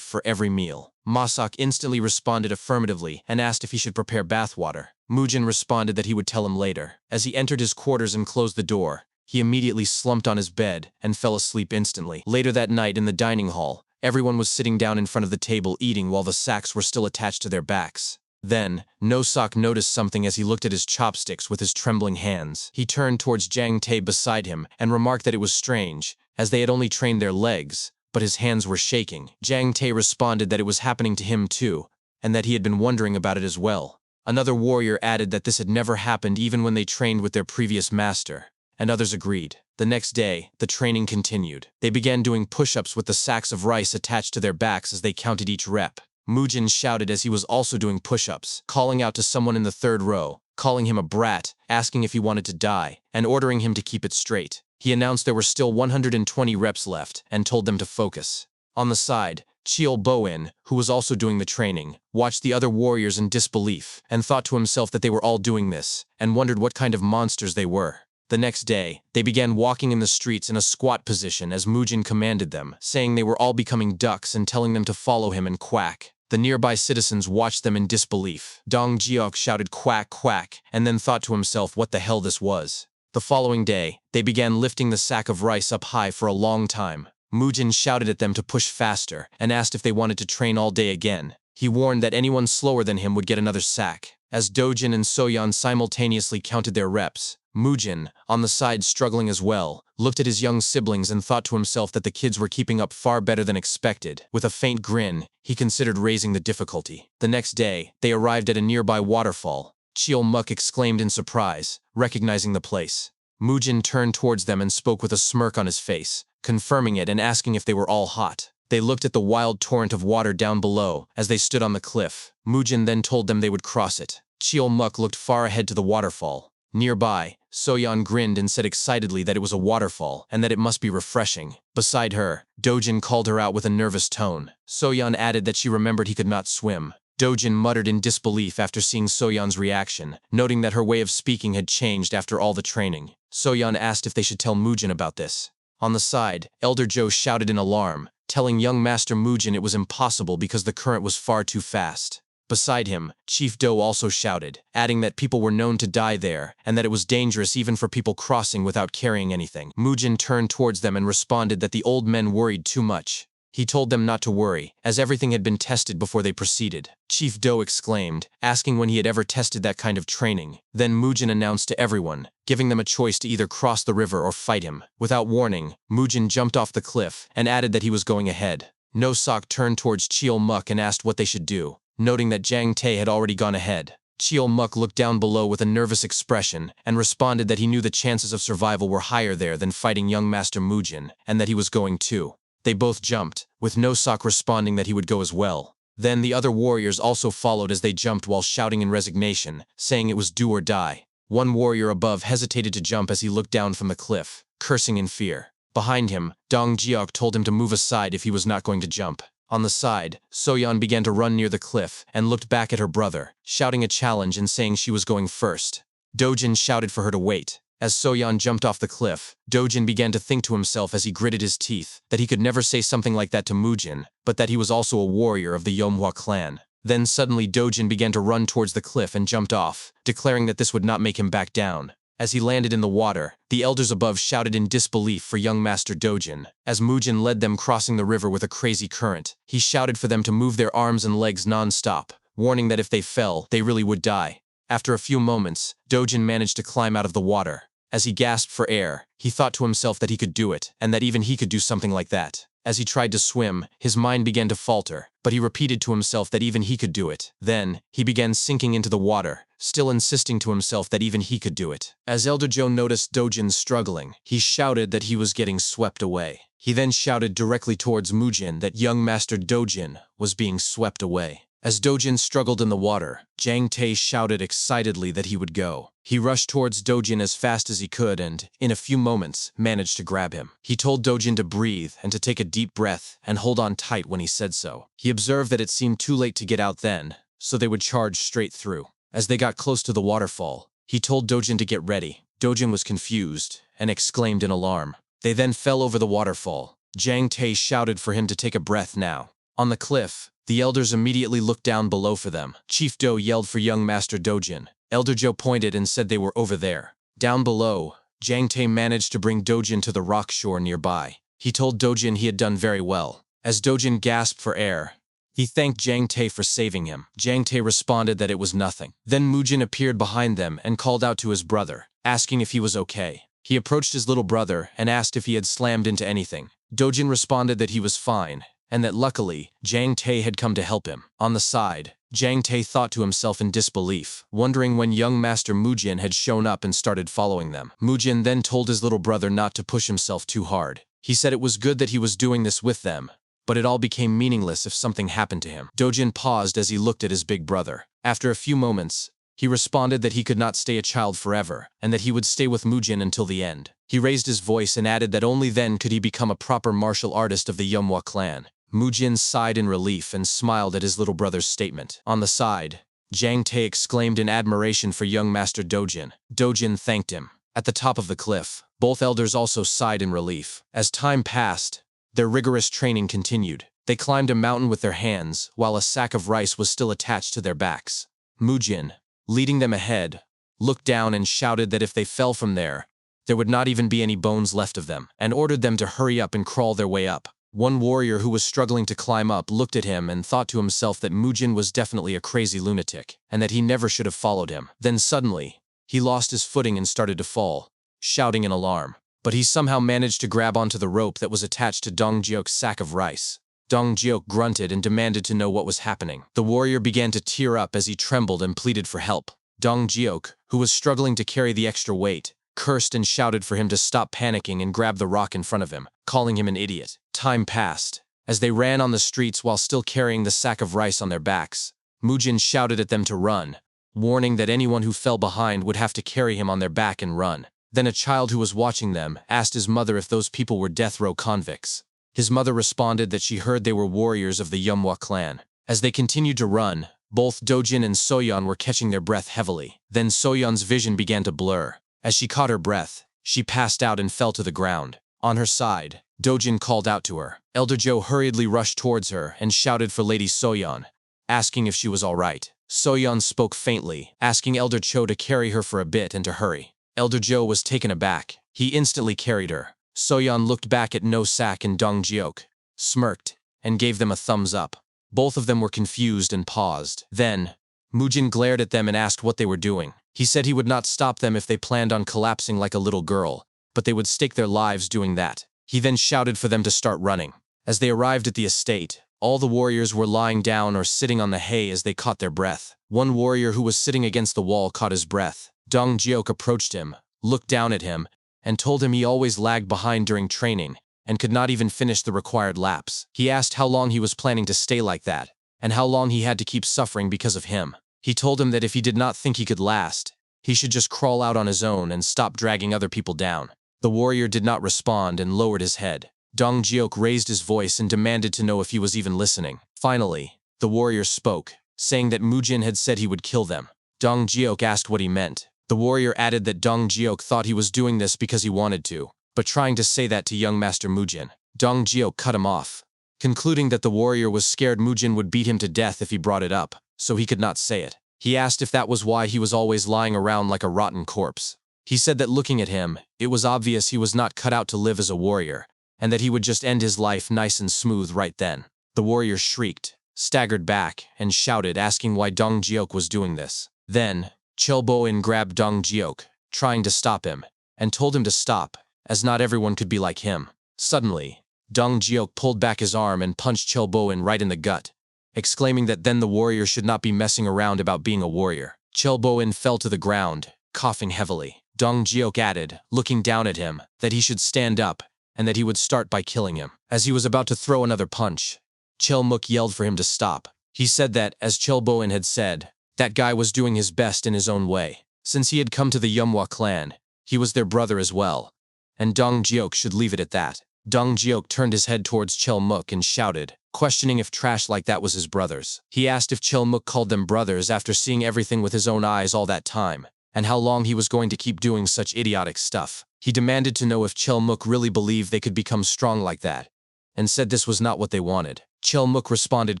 for every meal. Masak instantly responded affirmatively and asked if he should prepare bathwater. Mujin responded that he would tell him later. As he entered his quarters and closed the door, he immediately slumped on his bed and fell asleep instantly. Later that night in the dining hall, everyone was sitting down in front of the table eating while the sacks were still attached to their backs. Then, Nosak noticed something as he looked at his chopsticks with his trembling hands. He turned towards Jang Tae beside him and remarked that it was strange, as they had only trained their legs, but his hands were shaking. Jang Tae responded that it was happening to him too, and that he had been wondering about it as well. Another warrior added that this had never happened even when they trained with their previous master, and others agreed. The next day, the training continued. They began doing push-ups with the sacks of rice attached to their backs as they counted each rep. Mujin shouted as he was also doing push-ups, calling out to someone in the third row, calling him a brat, asking if he wanted to die, and ordering him to keep it straight. He announced there were still 120 reps left and told them to focus. On the side, Cheol Boin, who was also doing the training, watched the other warriors in disbelief and thought to himself that they were all doing this, and wondered what kind of monsters they were. The next day, they began walking in the streets in a squat position as Mujin commanded them, saying they were all becoming ducks and telling them to follow him and quack. The nearby citizens watched them in disbelief. Dong Jiok shouted quack quack and then thought to himself what the hell this was. The following day, they began lifting the sack of rice up high for a long time. Mujin shouted at them to push faster and asked if they wanted to train all day again. He warned that anyone slower than him would get another sack. As Dojin and Soyeon simultaneously counted their reps, Mujin, on the side struggling as well, looked at his young siblings and thought to himself that the kids were keeping up far better than expected. With a faint grin, he considered raising the difficulty. The next day, they arrived at a nearby waterfall. Cheolmok exclaimed in surprise, recognizing the place. Mujin turned towards them and spoke with a smirk on his face, confirming it and asking if they were all hot. They looked at the wild torrent of water down below as they stood on the cliff. Mujin then told them they would cross it. Cheolmuk looked far ahead to the waterfall. Nearby, Soyeon grinned and said excitedly that it was a waterfall and that it must be refreshing. Beside her, Dojin called her out with a nervous tone. Soyeon added that she remembered he could not swim. Dojin muttered in disbelief after seeing Soyeon's reaction, noting that her way of speaking had changed after all the training. Soyeon asked if they should tell Mujin about this. On the side, Elder Joe shouted in alarm, telling young Master Mujin it was impossible because the current was far too fast. Beside him, Chief Do also shouted, adding that people were known to die there, and that it was dangerous even for people crossing without carrying anything. Mujin turned towards them and responded that the old men worried too much. He told them not to worry, as everything had been tested before they proceeded. Chief Do exclaimed, asking when he had ever tested that kind of training. Then Mujin announced to everyone, giving them a choice to either cross the river or fight him. Without warning, Mujin jumped off the cliff and added that he was going ahead. No-Sok turned towards Cheolmuk and asked what they should do, noting that Jang Tae had already gone ahead. Cheolmuk looked down below with a nervous expression and responded that he knew the chances of survival were higher there than fighting young Master Mujin, and that he was going too. They both jumped, with No-Sok responding that he would go as well. Then the other warriors also followed as they jumped while shouting in resignation, saying it was do or die. One warrior above hesitated to jump as he looked down from the cliff, cursing in fear. Behind him, Dong Jiok told him to move aside if he was not going to jump. On the side, Soyeon began to run near the cliff and looked back at her brother, shouting a challenge and saying she was going first. Dojin shouted for her to wait. As Soyeon jumped off the cliff, Dojin began to think to himself as he gritted his teeth that he could never say something like that to Mujin, but that he was also a warrior of the Yeomhwa clan. Then suddenly Dojin began to run towards the cliff and jumped off, declaring that this would not make him back down. As he landed in the water, the elders above shouted in disbelief for young Master Dojin. As Mujin led them crossing the river with a crazy current, he shouted for them to move their arms and legs non-stop, warning that if they fell, they really would die. After a few moments, Dojin managed to climb out of the water. As he gasped for air, he thought to himself that he could do it, and that even he could do something like that. As he tried to swim, his mind began to falter, but he repeated to himself that even he could do it. Then, he began sinking into the water, still insisting to himself that even he could do it. As Elder Joe noticed Dojin struggling, he shouted that he was getting swept away. He then shouted directly towards Mujin that young Master Dojin was being swept away. As Dojin struggled in the water, Jang Tae shouted excitedly that he would go. He rushed towards Dojin as fast as he could and, in a few moments, managed to grab him. He told Dojin to breathe and to take a deep breath and hold on tight when he said so. He observed that it seemed too late to get out then, so they would charge straight through. As they got close to the waterfall, he told Dojin to get ready. Dojin was confused and exclaimed in alarm. They then fell over the waterfall. Jang Tae shouted for him to take a breath now. On the cliff, the elders immediately looked down below for them. Chief Do yelled for young Master Dojin. Elder Joe pointed and said they were over there. Down below, Jang Tae managed to bring Dojin to the rock shore nearby. He told Dojin he had done very well. As Dojin gasped for air, he thanked Jang Tae for saving him. Jang Tae responded that it was nothing. Then Mujin appeared behind them and called out to his brother, asking if he was okay. He approached his little brother and asked if he had slammed into anything. Dojin responded that he was fine, and that luckily, Jang Tae had come to help him. On the side, Jang Tae thought to himself in disbelief, wondering when young Master Mujin had shown up and started following them. Mujin then told his little brother not to push himself too hard. He said it was good that he was doing this with them, but it all became meaningless if something happened to him. Dojin paused as he looked at his big brother. After a few moments, he responded that he could not stay a child forever, and that he would stay with Mujin until the end. He raised his voice and added that only then could he become a proper martial artist of the Yeomhwa clan. Mujin sighed in relief and smiled at his little brother's statement. On the side, Jang Tae exclaimed in admiration for young Master Dojin. Dojin thanked him. At the top of the cliff, both elders also sighed in relief. As time passed, their rigorous training continued. They climbed a mountain with their hands, while a sack of rice was still attached to their backs. Mujin, leading them ahead, looked down and shouted that if they fell from there would not even be any bones left of them, and ordered them to hurry up and crawl their way up. One warrior who was struggling to climb up looked at him and thought to himself that Mujin was definitely a crazy lunatic, and that he never should have followed him. Then suddenly, he lost his footing and started to fall, shouting in alarm. But he somehow managed to grab onto the rope that was attached to Dong Jiok's sack of rice. Dong Jiok grunted and demanded to know what was happening. The warrior began to tear up as he trembled and pleaded for help. Dong Jiok, who was struggling to carry the extra weight, cursed and shouted for him to stop panicking and grab the rock in front of him, calling him an idiot. Time passed. As they ran on the streets while still carrying the sack of rice on their backs, Mujin shouted at them to run, warning that anyone who fell behind would have to carry him on their back and run. Then a child who was watching them asked his mother if those people were death row convicts. His mother responded that she heard they were warriors of the Manhwa clan. As they continued to run, both Dojin and Soyeon were catching their breath heavily. Then Soyeon's vision began to blur. As she caught her breath, she passed out and fell to the ground. On her side, Dojin called out to her. Elder Joe hurriedly rushed towards her and shouted for Lady Soyeon, asking if she was all right. Soyeon spoke faintly, asking Elder Cho to carry her for a bit and to hurry. Elder Joe was taken aback. He instantly carried her. Soyeon looked back at No Sak and Dong Jiok, smirked, and gave them a thumbs up. Both of them were confused and paused. Then, Mujin glared at them and asked what they were doing. He said he would not stop them if they planned on collapsing like a little girl, but they would stake their lives doing that. He then shouted for them to start running. As they arrived at the estate, all the warriors were lying down or sitting on the hay as they caught their breath. One warrior who was sitting against the wall caught his breath. Dong Jiok approached him, looked down at him, and told him he always lagged behind during training and could not even finish the required laps. He asked how long he was planning to stay like that, and how long he had to keep suffering because of him. He told him that if he did not think he could last, he should just crawl out on his own and stop dragging other people down. The warrior did not respond and lowered his head. Dong Jiok raised his voice and demanded to know if he was even listening. Finally, the warrior spoke, saying that Mujin had said he would kill them. Dong Jiok asked what he meant. The warrior added that Dong Jiok thought he was doing this because he wanted to, but trying to say that to young Master Mujin. Dong Jiok cut him off, concluding that the warrior was scared Mujin would beat him to death if he brought it up, so he could not say it. He asked if that was why he was always lying around like a rotten corpse. He said that looking at him, it was obvious he was not cut out to live as a warrior, and that he would just end his life nice and smooth right then. The warrior shrieked, staggered back, and shouted, asking why Dong Jiok was doing this. Then, Chelbo-in grabbed Dong Jiok, trying to stop him, and told him to stop, as not everyone could be like him. Suddenly, Dong Jiok pulled back his arm and punched Chelbo-in right in the gut, exclaiming that then the warrior should not be messing around about being a warrior. Chelbo-in fell to the ground, coughing heavily. Dong Jiok added, looking down at him, that he should stand up, and that he would start by killing him. As he was about to throw another punch, Chelmuk yelled for him to stop. He said that, as Chelbo-in had said, that guy was doing his best in his own way. Since he had come to the Manhwa clan, he was their brother as well, and Dong Jiok should leave it at that. Dong Jiok turned his head towards Chelmuk and shouted, questioning if trash like that was his brother's. He asked if Chelmuk called them brothers after seeing everything with his own eyes all that time, and how long he was going to keep doing such idiotic stuff. He demanded to know if Chelmuk really believed they could become strong like that, and said this was not what they wanted. Chelmuk responded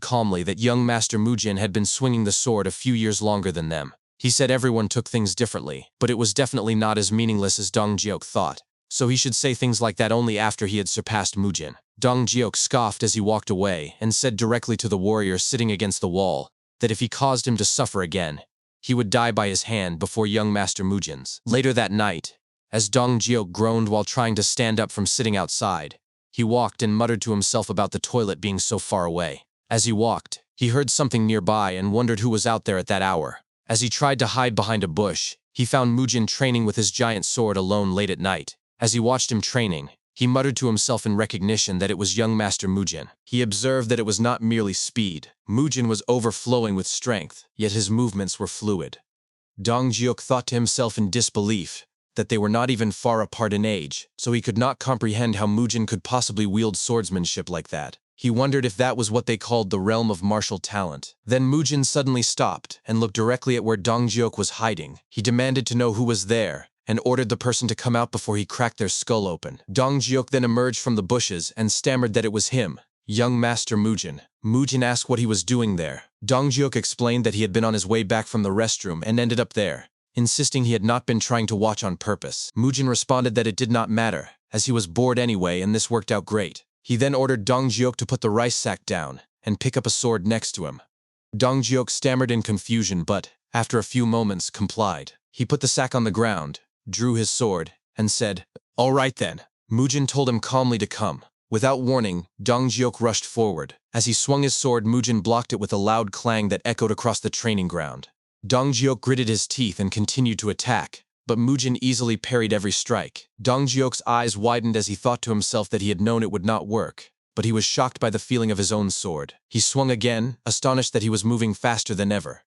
calmly that young Master Mujin had been swinging the sword a few years longer than them. He said everyone took things differently, but it was definitely not as meaningless as Dong Jiok thought, so he should say things like that only after he had surpassed Mujin. Dong Jiok scoffed as he walked away and said directly to the warrior sitting against the wall that if he caused him to suffer again, he would die by his hand before young Master Mujin's. Later that night, as Dong Jiok groaned while trying to stand up from sitting outside, he walked and muttered to himself about the toilet being so far away. As he walked, he heard something nearby and wondered who was out there at that hour. As he tried to hide behind a bush, he found Mujin training with his giant sword alone late at night. As he watched him training, he muttered to himself in recognition that it was young Master Mujin. He observed that it was not merely speed. Mujin was overflowing with strength, yet his movements were fluid. Dong Jiok thought to himself in disbelief that they were not even far apart in age, so he could not comprehend how Mujin could possibly wield swordsmanship like that. He wondered if that was what they called the realm of martial talent. Then Mujin suddenly stopped and looked directly at where Dong Jiok was hiding. He demanded to know who was there and ordered the person to come out before he cracked their skull open. Dong Jiok then emerged from the bushes and stammered that it was him, young Master Mujin. Mujin asked what he was doing there. Dong Jiok explained that he had been on his way back from the restroom and ended up there, insisting he had not been trying to watch on purpose. Mujin responded that it did not matter, as he was bored anyway and this worked out great. He then ordered Dong Jiok to put the rice sack down and pick up a sword next to him. Dong Jiok stammered in confusion but, after a few moments, complied. He put the sack on the ground, drew his sword, and said, "All right then." Mujin told him calmly to come. Without warning, Dong Jiok rushed forward. As he swung his sword, Mujin blocked it with a loud clang that echoed across the training ground. Dong Jiok gritted his teeth and continued to attack, but Mujin easily parried every strike. Dong Jiok's eyes widened as he thought to himself that he had known it would not work, but he was shocked by the feeling of his own sword. He swung again, astonished that he was moving faster than ever.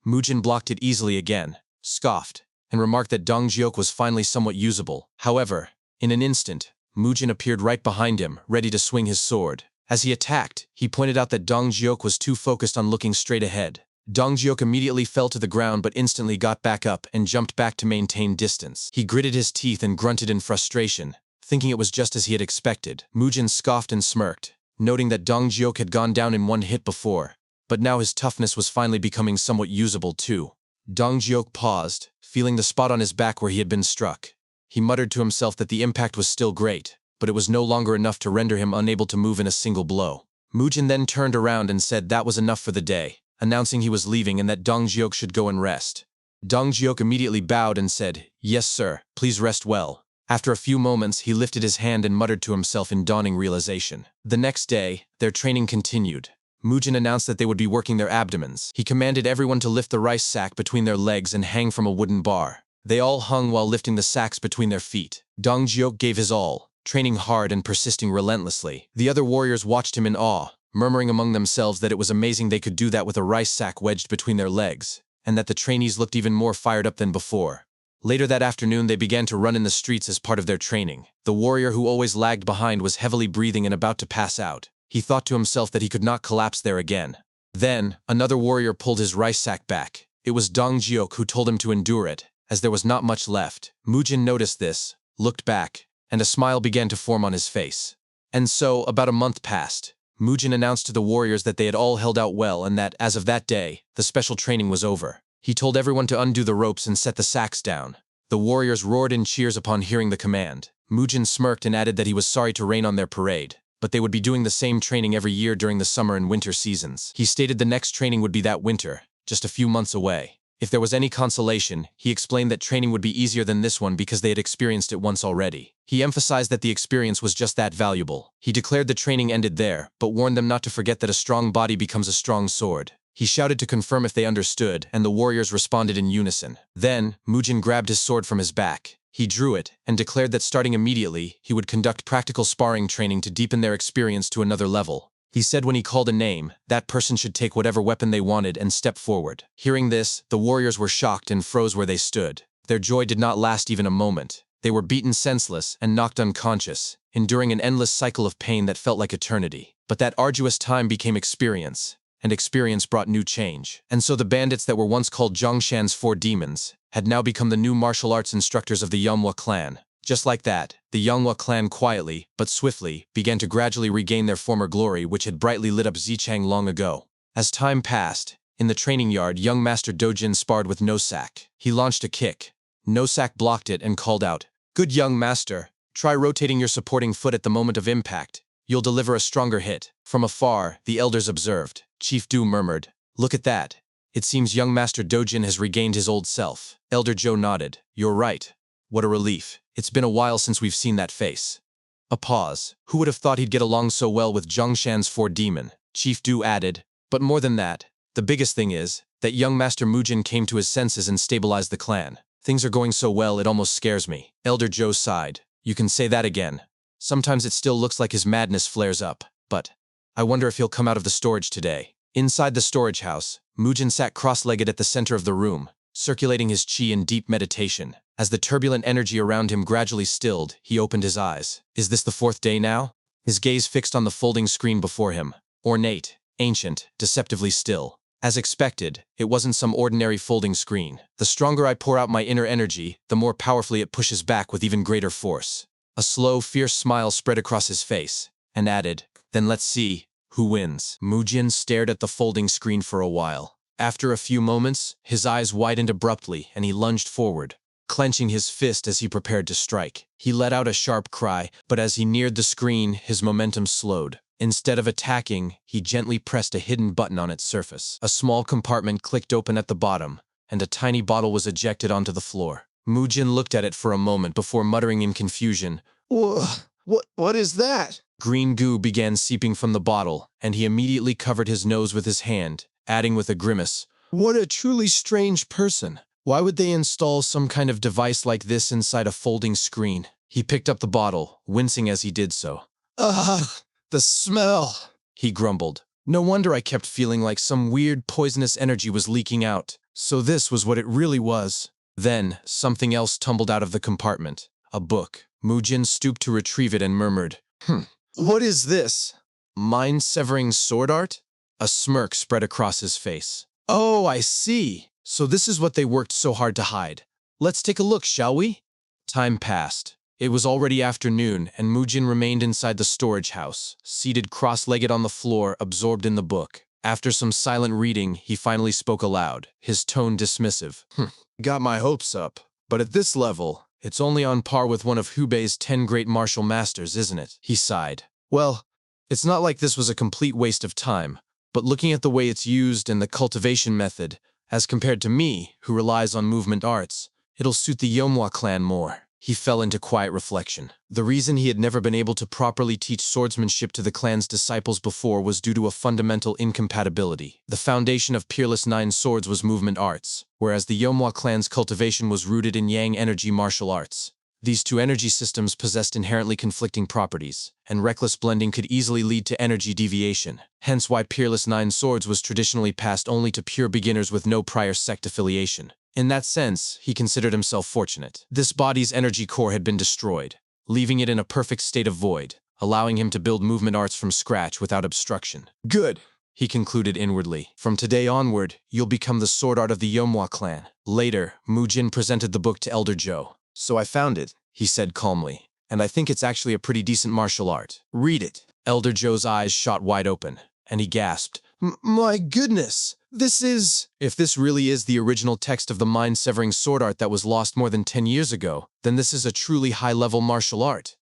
Mujin blocked it easily again, scoffed, and remarked that Dong Jiok was finally somewhat usable. However, in an instant, Mujin appeared right behind him, ready to swing his sword. As he attacked, he pointed out that Dong Jiok was too focused on looking straight ahead. Dong Jiok immediately fell to the ground but instantly got back up and jumped back to maintain distance. He gritted his teeth and grunted in frustration, thinking it was just as he had expected. Mujin scoffed and smirked, noting that Dong Jiok had gone down in one hit before, but now his toughness was finally becoming somewhat usable too. Dong Jiok paused, feeling the spot on his back where he had been struck. He muttered to himself that the impact was still great, but it was no longer enough to render him unable to move in a single blow. Mujin then turned around and said that was enough for the day, announcing he was leaving and that Dong Jiok should go and rest. Dong Jiok immediately bowed and said, "Yes, sir, please rest well." After a few moments, he lifted his hand and muttered to himself in dawning realization. The next day, their training continued. Mujin announced that they would be working their abdomens. He commanded everyone to lift the rice sack between their legs and hang from a wooden bar. They all hung while lifting the sacks between their feet. Dong Jiok gave his all, training hard and persisting relentlessly. The other warriors watched him in awe, murmuring among themselves that it was amazing they could do that with a rice sack wedged between their legs, and that the trainees looked even more fired up than before. Later that afternoon, they began to run in the streets as part of their training. The warrior who always lagged behind was heavily breathing and about to pass out. He thought to himself that he could not collapse there again. Then, another warrior pulled his rice sack back. It was Dong Jiok who told him to endure it, as there was not much left. Mujin noticed this, looked back, and a smile began to form on his face. And so, about a month passed. Mujin announced to the warriors that they had all held out well and that, as of that day, the special training was over. He told everyone to undo the ropes and set the sacks down. The warriors roared in cheers upon hearing the command. Mujin smirked and added that he was sorry to rain on their parade, but they would be doing the same training every year during the summer and winter seasons. He stated the next training would be that winter, just a few months away. If there was any consolation, he explained that training would be easier than this one because they had experienced it once already. He emphasized that the experience was just that valuable. He declared the training ended there, but warned them not to forget that a strong body becomes a strong sword. He shouted to confirm if they understood, and the warriors responded in unison. Then, Mujin grabbed his sword from his back. He drew it, and declared that starting immediately, he would conduct practical sparring training to deepen their experience to another level. He said when he called a name, that person should take whatever weapon they wanted and step forward. Hearing this, the warriors were shocked and froze where they stood. Their joy did not last even a moment. They were beaten senseless and knocked unconscious, enduring an endless cycle of pain that felt like eternity. But that arduous time became experience, and experience brought new change. And so the bandits that were once called Zhongshan's Four Demons had now become the new martial arts instructors of the Manhwa clan. Just like that, the Manhwa clan quietly, but swiftly, began to gradually regain their former glory which had brightly lit up Xichang long ago. As time passed, in the training yard, young Master Dojin sparred with Nosak. He launched a kick. Nosak blocked it and called out, "Good young master, try rotating your supporting foot at the moment of impact. You'll deliver a stronger hit." From afar, the elders observed. Chief Du murmured, "Look at that. It seems young Master Dojin has regained his old self." Elder Joe nodded. "You're right. What a relief. It's been a while since we've seen that face." A pause. Who would have thought he'd get along so well with Zhongshan's Four Demon? Chief Du added, "But more than that, the biggest thing is that young Master Mujin came to his senses and stabilized the clan. Things are going so well it almost scares me." Elder Joe sighed. "You can say that again. Sometimes it still looks like his madness flares up, but I wonder if he'll come out of the storage today." Inside the storage house, Mujin sat cross-legged at the center of the room, circulating his chi in deep meditation. As the turbulent energy around him gradually stilled, he opened his eyes. Is this the fourth day now? His gaze fixed on the folding screen before him. Ornate, ancient, deceptively still. As expected, it wasn't some ordinary folding screen. The stronger I pour out my inner energy, the more powerfully it pushes back with even greater force. A slow, fierce smile spread across his face, and added, "Then let's see who wins." Mujin stared at the folding screen for a while. After a few moments, his eyes widened abruptly and he lunged forward, clenching his fist as he prepared to strike. He let out a sharp cry, but as he neared the screen, his momentum slowed. Instead of attacking, he gently pressed a hidden button on its surface. A small compartment clicked open at the bottom, and a tiny bottle was ejected onto the floor. Mujin looked at it for a moment before muttering in confusion, What is that?" Green goo began seeping from the bottle, and he immediately covered his nose with his hand, adding with a grimace, "What a truly strange person. Why would they install some kind of device like this inside a folding screen? He picked up the bottle, wincing as he did so. Ugh, the smell. He grumbled. No wonder I kept feeling like some weird poisonous energy was leaking out. So this was what it really was. Then, something else tumbled out of the compartment. A book. Mujin stooped to retrieve it and murmured, What is this? Mind-severing sword art? A smirk spread across his face. Oh, I see. So this is what they worked so hard to hide. Let's take a look, shall we? Time passed. It was already afternoon, and Mujin remained inside the storage house, seated cross-legged on the floor, absorbed in the book. After some silent reading, he finally spoke aloud, his tone dismissive. Got my hopes up. But at this level, It's only on par with one of Hubei's 10 great martial masters, isn't it? He sighed. Well, it's not like this was a complete waste of time, but looking at the way it's used and the cultivation method, as compared to me, who relies on movement arts, it'll suit the Yomwa clan more. He fell into quiet reflection. The reason he had never been able to properly teach swordsmanship to the clan's disciples before was due to a fundamental incompatibility. The foundation of Peerless Nine Swords was movement arts, whereas the Yomwa clan's cultivation was rooted in Yang energy martial arts. These two energy systems possessed inherently conflicting properties, and reckless blending could easily lead to energy deviation, hence why Peerless Nine Swords was traditionally passed only to pure beginners with no prior sect affiliation. In that sense, he considered himself fortunate. This body's energy core had been destroyed, leaving it in a perfect state of void, allowing him to build movement arts from scratch without obstruction. good. He concluded inwardly. From today onward, you'll become the sword art of the Yomwa clan. Later, Mujin presented the book to Elder Joe. So I found it, he said calmly, and I think it's actually a pretty decent martial art. Read it. Elder Joe's eyes shot wide open, and he gasped. My goodness, this is... If this really is the original text of the mind-severing sword art that was lost more than 10 years ago, then this is a truly high-level martial art.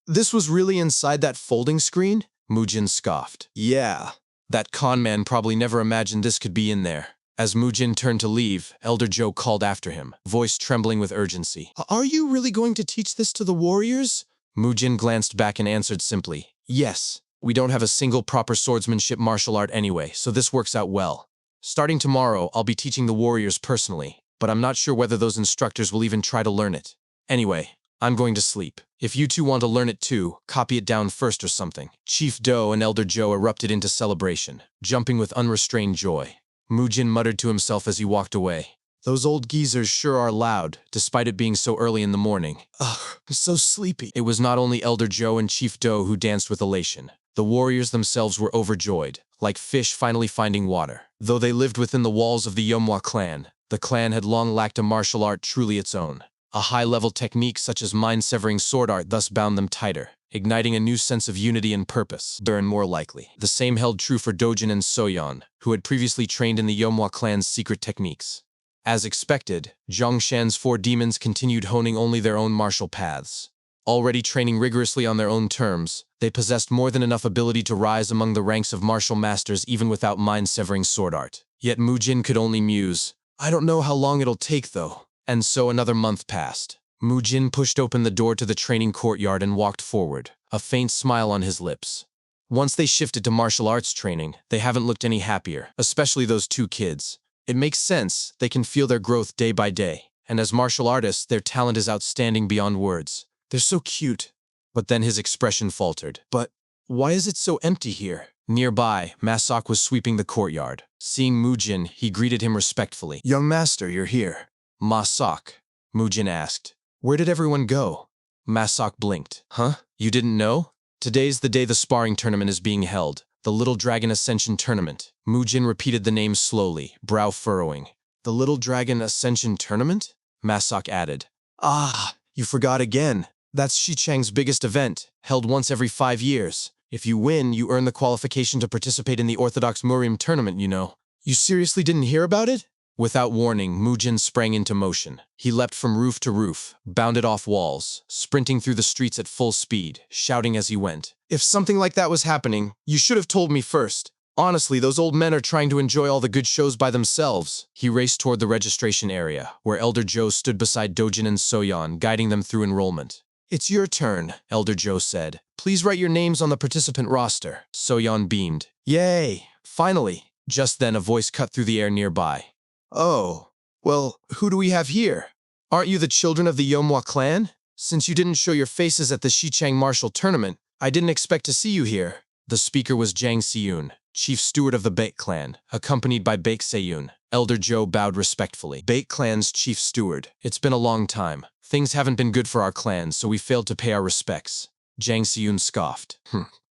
This was really inside that folding screen? Mujin scoffed. Yeah. That con man probably never imagined this could be in there. As Mujin turned to leave, Elder Joe called after him, voice trembling with urgency. Are you really going to teach this to the warriors? Mujin glanced back and answered simply, yes. We don't have a single proper swordsmanship martial art anyway, so this works out well. Starting tomorrow, I'll be teaching the warriors personally, but I'm not sure whether those instructors will even try to learn it. Anyway, I'm going to sleep. If you two want to learn it too, copy it down first or something. Chief Do and Elder Joe erupted into celebration, jumping with unrestrained joy. Mujin muttered to himself as he walked away. Those old geezers sure are loud, despite it being so early in the morning. Ugh, I'm so sleepy. It was not only Elder Joe and Chief Do who danced with elation. The warriors themselves were overjoyed, like fish finally finding water. Though they lived within the walls of the Yomwa clan, the clan had long lacked a martial art truly its own. A high-level technique such as mind-severing sword art thus bound them tighter, igniting a new sense of unity and purpose. And more likely. The same held true for Dojin and Soyeon, who had previously trained in the Yomwa clan's secret techniques. As expected, Zhongshan's four demons continued honing only their own martial paths. Already training rigorously on their own terms, they possessed more than enough ability to rise among the ranks of martial masters even without mind-severing sword art. Yet Mujin could only muse, I don't know how long it'll take though. And so another month passed. Mujin pushed open the door to the training courtyard and walked forward, a faint smile on his lips. Once they shifted to martial arts training, they haven't looked any happier, especially those two kids. It makes sense, they can feel their growth day by day, and as martial artists, their talent is outstanding beyond words. They're so cute. But then his expression faltered. But why is it so empty here? Nearby, Masak was sweeping the courtyard. Seeing Mujin, he greeted him respectfully. Young master, you're here. Masak, Mujin asked. Where did everyone go? Masak blinked. Huh? You didn't know? Today's the day the sparring tournament is being held. The Little Dragon Ascension Tournament. Mujin repeated the name slowly, brow furrowing. The Little Dragon Ascension Tournament? Masak added. Ah, you forgot again. That's Shichang's biggest event, held once every 5 years. If you win, you earn the qualification to participate in the Orthodox Murium tournament, you know. You seriously didn't hear about it? Without warning, Mujin sprang into motion. He leapt from roof to roof, bounded off walls, sprinting through the streets at full speed, shouting as he went. If something like that was happening, you should have told me first. Honestly, those old men are trying to enjoy all the good shows by themselves. He raced toward the registration area, where Elder Joe stood beside Dojin and Soyeon, guiding them through enrollment. It's your turn, Elder Joe said. Please write your names on the participant roster. Soyeon beamed. Yay! Finally! Just then a voice cut through the air nearby. Oh, Well, who do we have here? Aren't you the children of the Yomwa clan? Since you didn't show your faces at the Xichang martial tournament, I didn't expect to see you here. The speaker was Jang Siyun, chief steward of the Baek clan, accompanied by Baek Seyun. Elder Joe bowed respectfully. Baek clan's chief steward. It's been a long time. Things haven't been good for our clan, so we failed to pay our respects. Jang Siyun scoffed.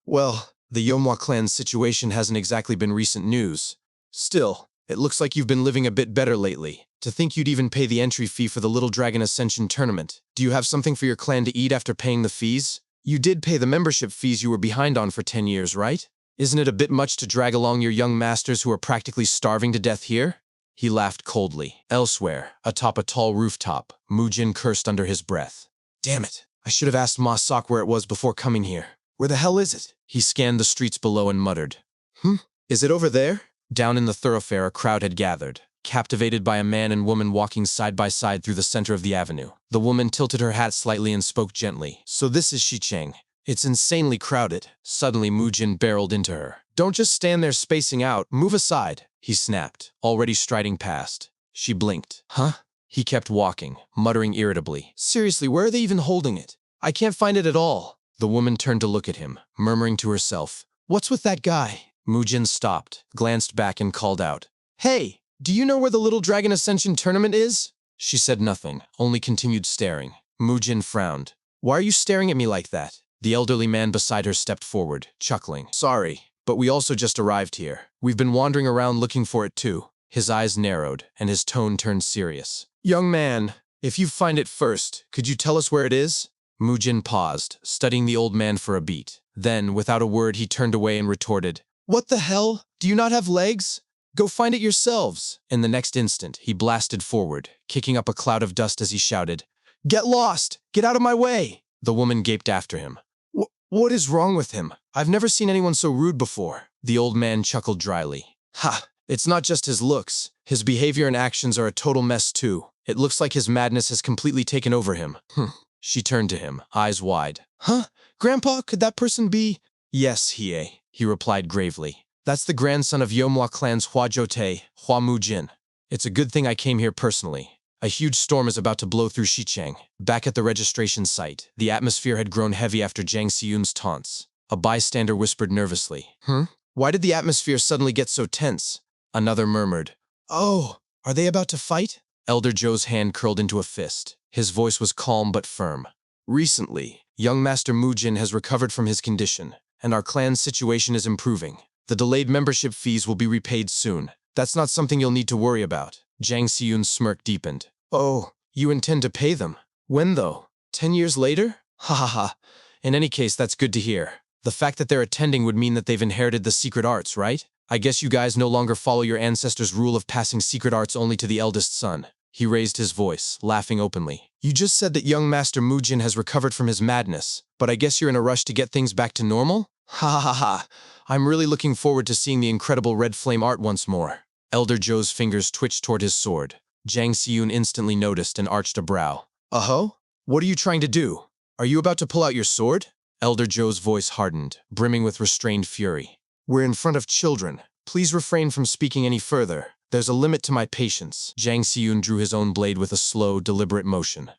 Well, the Yomwa clan's situation hasn't exactly been recent news. Still, it looks like you've been living a bit better lately. To think you'd even pay the entry fee for the Little Dragon Ascension tournament. Do you have something for your clan to eat after paying the fees? You did pay the membership fees you were behind on for 10 years, right? Isn't it a bit much to drag along your young masters who are practically starving to death here? He laughed coldly. Elsewhere, atop a tall rooftop, Mujin cursed under his breath. Damn it, I should have asked Ma Sok where it was before coming here. Where the hell is it? He scanned the streets below and muttered. Is it over there? Down in the thoroughfare, a crowd had gathered, captivated by a man and woman walking side by side through the center of the avenue. The woman tilted her hat slightly and spoke gently. So this is Xichang. It's insanely crowded. Suddenly, Mujin barreled into her. Don't just stand there spacing out. Move aside, he snapped, already striding past. She blinked. Huh? He kept walking, muttering irritably. Seriously, where are they even holding it? I can't find it at all. The woman turned to look at him, murmuring to herself. What's with that guy? Mujin stopped, glanced back and called out. Hey, do you know where the Little Dragon Ascension tournament is? She said nothing, only continued staring. Mujin frowned. Why are you staring at me like that? The elderly man beside her stepped forward, chuckling. Sorry, but we also just arrived here. We've been wandering around looking for it too. His eyes narrowed, and his tone turned serious. Young man, if you find it first, could you tell us where it is? Mujin paused, studying the old man for a beat. Then, without a word, he turned away and retorted. What the hell? Do you not have legs? Go find it yourselves. In the next instant, he blasted forward, kicking up a cloud of dust as he shouted, Get lost! Get out of my way! The woman gaped after him. What is wrong with him? I've never seen anyone so rude before. The old man chuckled dryly. Ha! It's not just his looks. His behavior and actions are a total mess too. It looks like his madness has completely taken over him. She turned to him, eyes wide. Huh? Grandpa, could that person be? Yes, Hie, he replied gravely. That's the grandson of Yomwa clan's Hua Jote, Hua Mujin. It's a good thing I came here personally. A huge storm is about to blow through Xichang. Back at the registration site, the atmosphere had grown heavy after Jang Siyun's taunts. A bystander whispered nervously. Why did the atmosphere suddenly get so tense? Another murmured. Oh, are they about to fight? Elder Joe's hand curled into a fist. His voice was calm but firm. Recently, young Master Mujin has recovered from his condition, and our clan's situation is improving. The delayed membership fees will be repaid soon. That's not something you'll need to worry about. Jang Siyun's smirk deepened. Oh, you intend to pay them? When though? 10 years later? Ha ha ha. In any case, that's good to hear. The fact that they're attending would mean that they've inherited the secret arts, right? I guess you guys no longer follow your ancestors' rule of passing secret arts only to the eldest son. He raised his voice, laughing openly. You just said that young Master Mujin has recovered from his madness, but I guess you're in a rush to get things back to normal? Ha ha ha ha. I'm really looking forward to seeing the incredible red flame art once more. Elder Joe's fingers twitched toward his sword. Jang Siyun instantly noticed and arched a brow. Uh-huh? What are you trying to do? Are you about to pull out your sword? Elder Joe's voice hardened, brimming with restrained fury. We're in front of children. Please refrain from speaking any further. There's a limit to my patience. Jang Siyun drew his own blade with a slow, deliberate motion.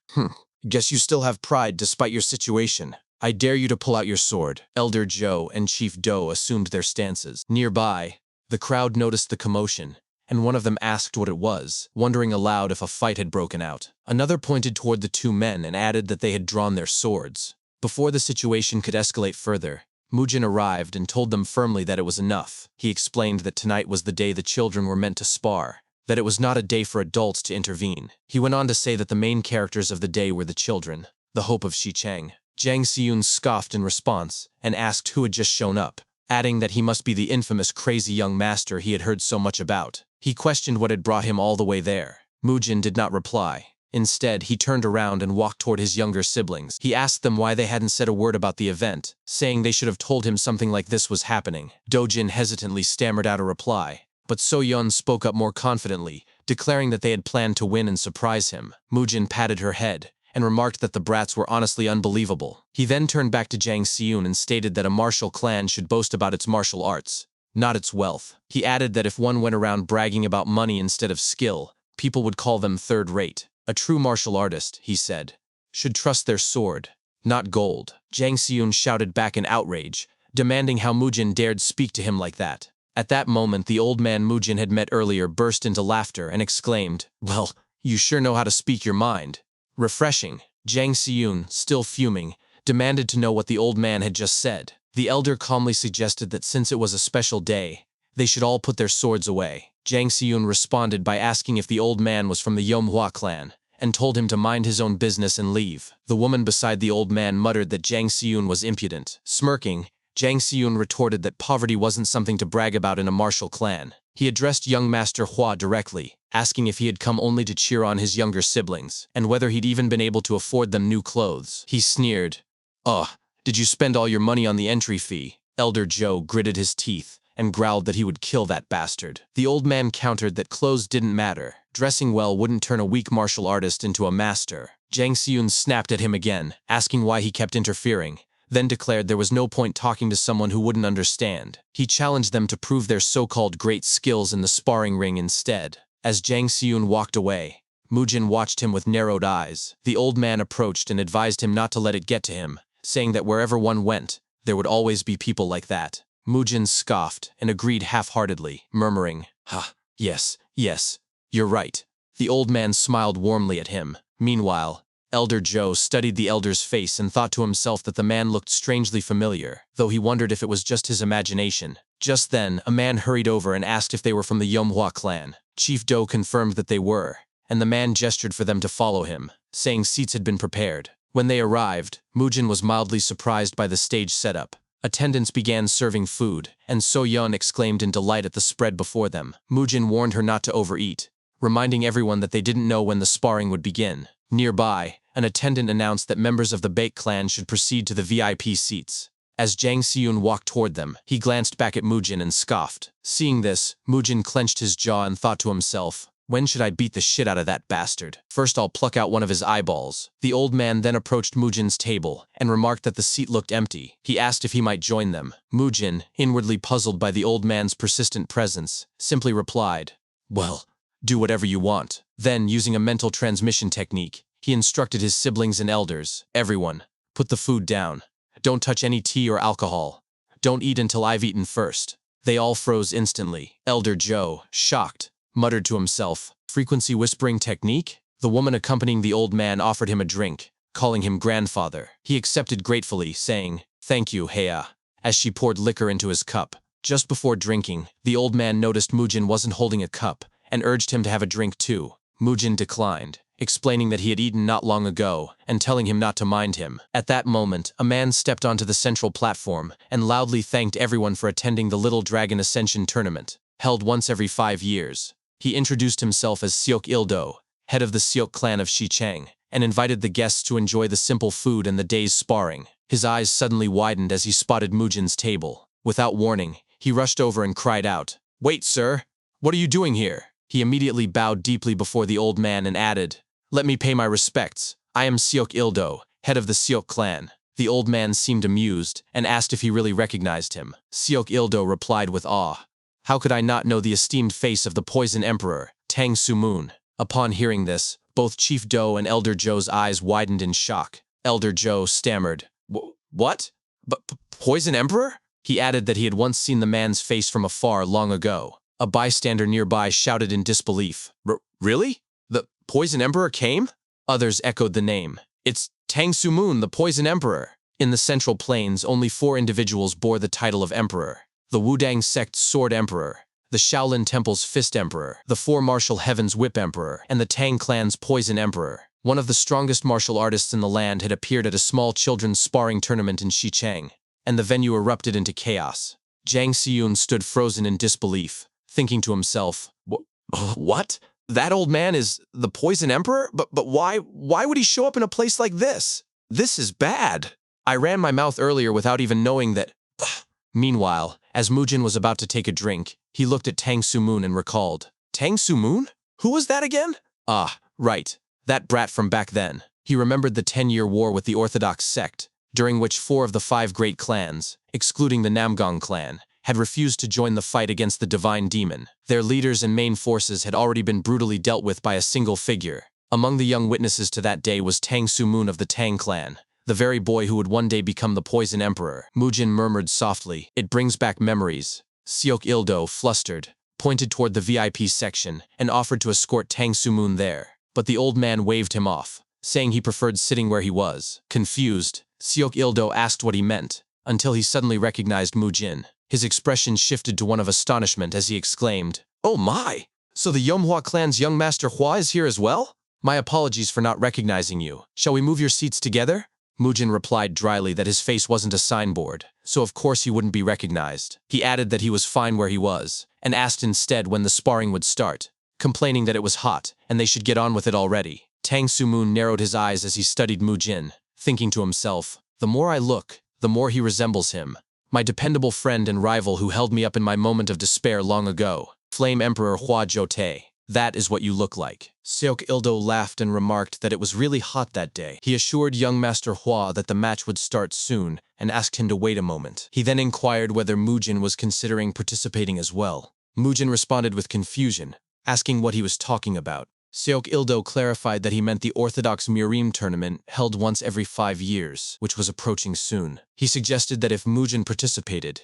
Guess you still have pride despite your situation. I dare you to pull out your sword. Elder Joe and Chief Do assumed their stances. Nearby, the crowd noticed the commotion, and one of them asked what it was, wondering aloud if a fight had broken out. Another pointed toward the two men and added that they had drawn their swords. Before the situation could escalate further, Mujin arrived and told them firmly that it was enough. He explained that tonight was the day the children were meant to spar, that it was not a day for adults to intervene. He went on to say that the main characters of the day were the children, the hope of Xichang. Jang Siyun scoffed in response and asked who had just shown up, adding that he must be the infamous crazy young master he had heard so much about. He questioned what had brought him all the way there. Mujin did not reply. Instead, he turned around and walked toward his younger siblings. He asked them why they hadn't said a word about the event, saying they should have told him something like this was happening. Dojin hesitantly stammered out a reply, but So-yeon spoke up more confidently, declaring that they had planned to win and surprise him. Mujin patted her head and remarked that the brats were honestly unbelievable. He then turned back to Jang Siyun and stated that a martial clan should boast about its martial arts, not its wealth. He added that if one went around bragging about money instead of skill, People would call them third-rate. A true martial artist, he said, should trust their sword, not gold. Jang Seun shouted back in outrage, demanding how Mujin dared speak to him like that. At that moment, the old man Mujin had met earlier burst into laughter and exclaimed, "Well, you sure know how to speak your mind." Refreshing. Jang Seun, still fuming, demanded to know what the old man had just said. The elder calmly suggested that since it was a special day, they should all put their swords away. Jang Seun responded by asking if the old man was from the Manhwa clan, and told him to mind his own business and leave. The woman beside the old man muttered that Jang Seun was impudent. Smirking, Jang Seun retorted that poverty wasn't something to brag about in a martial clan. He addressed young Master Hua directly, asking if he had come only to cheer on his younger siblings, and whether he'd even been able to afford them new clothes. He sneered, "Ugh, did you spend all your money on the entry fee?" Elder Joe gritted his teeth and growled that he would kill that bastard. The old man countered that clothes didn't matter. Dressing well wouldn't turn a weak martial artist into a master. Jang Seun snapped at him again, asking why he kept interfering, then declared there was no point talking to someone who wouldn't understand. He challenged them to prove their so-called great skills in the sparring ring instead. As Jang Seun walked away, Mujin watched him with narrowed eyes. The old man approached and advised him not to let it get to him, saying that wherever one went, there would always be people like that. Mujin scoffed and agreed half-heartedly, murmuring, yes, you're right." The old man smiled warmly at him. Meanwhile, Elder Joe studied the elder's face and thought to himself that the man looked strangely familiar, though he wondered if it was just his imagination. Just then, a man hurried over and asked if they were from the Manhwa clan. Chief Do confirmed that they were, and the man gestured for them to follow him, saying seats had been prepared. When they arrived, Mujin was mildly surprised by the stage setup. Attendants began serving food, and So-yeon exclaimed in delight at the spread before them. Mujin warned her not to overeat, reminding everyone that they didn't know when the sparring would begin. Nearby, an attendant announced that members of the Baek clan should proceed to the VIP seats. As Jang Seun walked toward them, he glanced back at Mujin and scoffed. Seeing this, Mujin clenched his jaw and thought to himself, "When should I beat the shit out of that bastard? First I'll pluck out one of his eyeballs." The old man then approached Mujin's table and remarked that the seat looked empty. He asked if he might join them. Mujin, inwardly puzzled by the old man's persistent presence, simply replied, "Well, do whatever you want." Then, using a mental transmission technique, he instructed his siblings and elders, "Everyone, put the food down. Don't touch any tea or alcohol. Don't eat until I've eaten first." They all froze instantly. Elder Joe, shocked, muttered to himself, "Frequency whispering technique?" The woman accompanying the old man offered him a drink, calling him grandfather. He accepted gratefully, saying, "Thank you, Hea," as she poured liquor into his cup. Just before drinking, the old man noticed Mujin wasn't holding a cup and urged him to have a drink too. Mujin declined, explaining that he had eaten not long ago and telling him not to mind him. At that moment, a man stepped onto the central platform and loudly thanked everyone for attending the Little Dragon Ascension tournament, held once every 5 years. He introduced himself as Seok Ildo, head of the Seok clan of Shichang, and invited the guests to enjoy the simple food and the day's sparring. His eyes suddenly widened as he spotted Mujin's table. Without warning, he rushed over and cried out, "Wait, sir! What are you doing here?" He immediately bowed deeply before the old man and added, "Let me pay my respects. I am Seok Ildo, head of the Seok clan." The old man seemed amused and asked if he really recognized him. Seok Ildo replied with awe, "How could I not know the esteemed face of the Poison Emperor, Tang Su-moon?" Upon hearing this, both Chief Do and Elder Joe's eyes widened in shock. Elder Joe stammered, "What? Poison Emperor?" He added that he had once seen the man's face from afar long ago. A bystander nearby shouted in disbelief, "Really? The Poison Emperor came?" Others echoed the name. "It's Tang Su-moon, the Poison Emperor." In the Central Plains, only 4 individuals bore the title of Emperor: the Wudang Sect's Sword Emperor, the Shaolin Temple's Fist Emperor, the 4 Martial Heaven's Whip Emperor, and the Tang Clan's Poison Emperor. One of the strongest martial artists in the land had appeared at a small children's sparring tournament in Shichang, and the venue erupted into chaos. Jang Seun stood frozen in disbelief, thinking to himself, "What? That old man is the Poison Emperor? But why would he show up in a place like this? This is bad." I ran my mouth earlier without even knowing that. Meanwhile, as Mujin was about to take a drink, he looked at Tang Su-moon and recalled, "Tang Su-moon? Who was that again?" "Ah, right. That brat from back then." He remembered the 10-year war with the Orthodox sect, during which 4 of the 5 great clans, excluding the Namgang clan, had refused to join the fight against the divine demon. Their leaders and main forces had already been brutally dealt with by a single figure. Among the young witnesses to that day was Tang Su-moon of the Tang clan, the very boy who would one day become the Poison Emperor. Mujin murmured softly, "It brings back memories." Seok Il-do, flustered, pointed toward the VIP section and offered to escort Tang Su-moon there. But the old man waved him off, saying he preferred sitting where he was. Confused, Seok Il-do asked what he meant, until he suddenly recognized Mujin. His expression shifted to one of astonishment as he exclaimed, "Oh my! So the Yomhua clan's young master Hua is here as well? My apologies for not recognizing you. Shall we move your seats together?" Mujin replied dryly that his face wasn't a signboard, so of course he wouldn't be recognized. He added that he was fine where he was, and asked instead when the sparring would start, complaining that it was hot and they should get on with it already. Tang Su-moon narrowed his eyes as he studied Mujin, thinking to himself, "The more I look, the more he resembles him. My dependable friend and rival who held me up in my moment of despair long ago. Flame Emperor Hua Jote. That is what you look like." Seok Il-do laughed and remarked that it was really hot that day. He assured young Master Hua that the match would start soon and asked him to wait a moment. He then inquired whether Mujin was considering participating as well. Mujin responded with confusion, asking what he was talking about. Seok Il-do clarified that he meant the Orthodox Mirim tournament held once every 5 years, which was approaching soon. He suggested that if Mujin participated,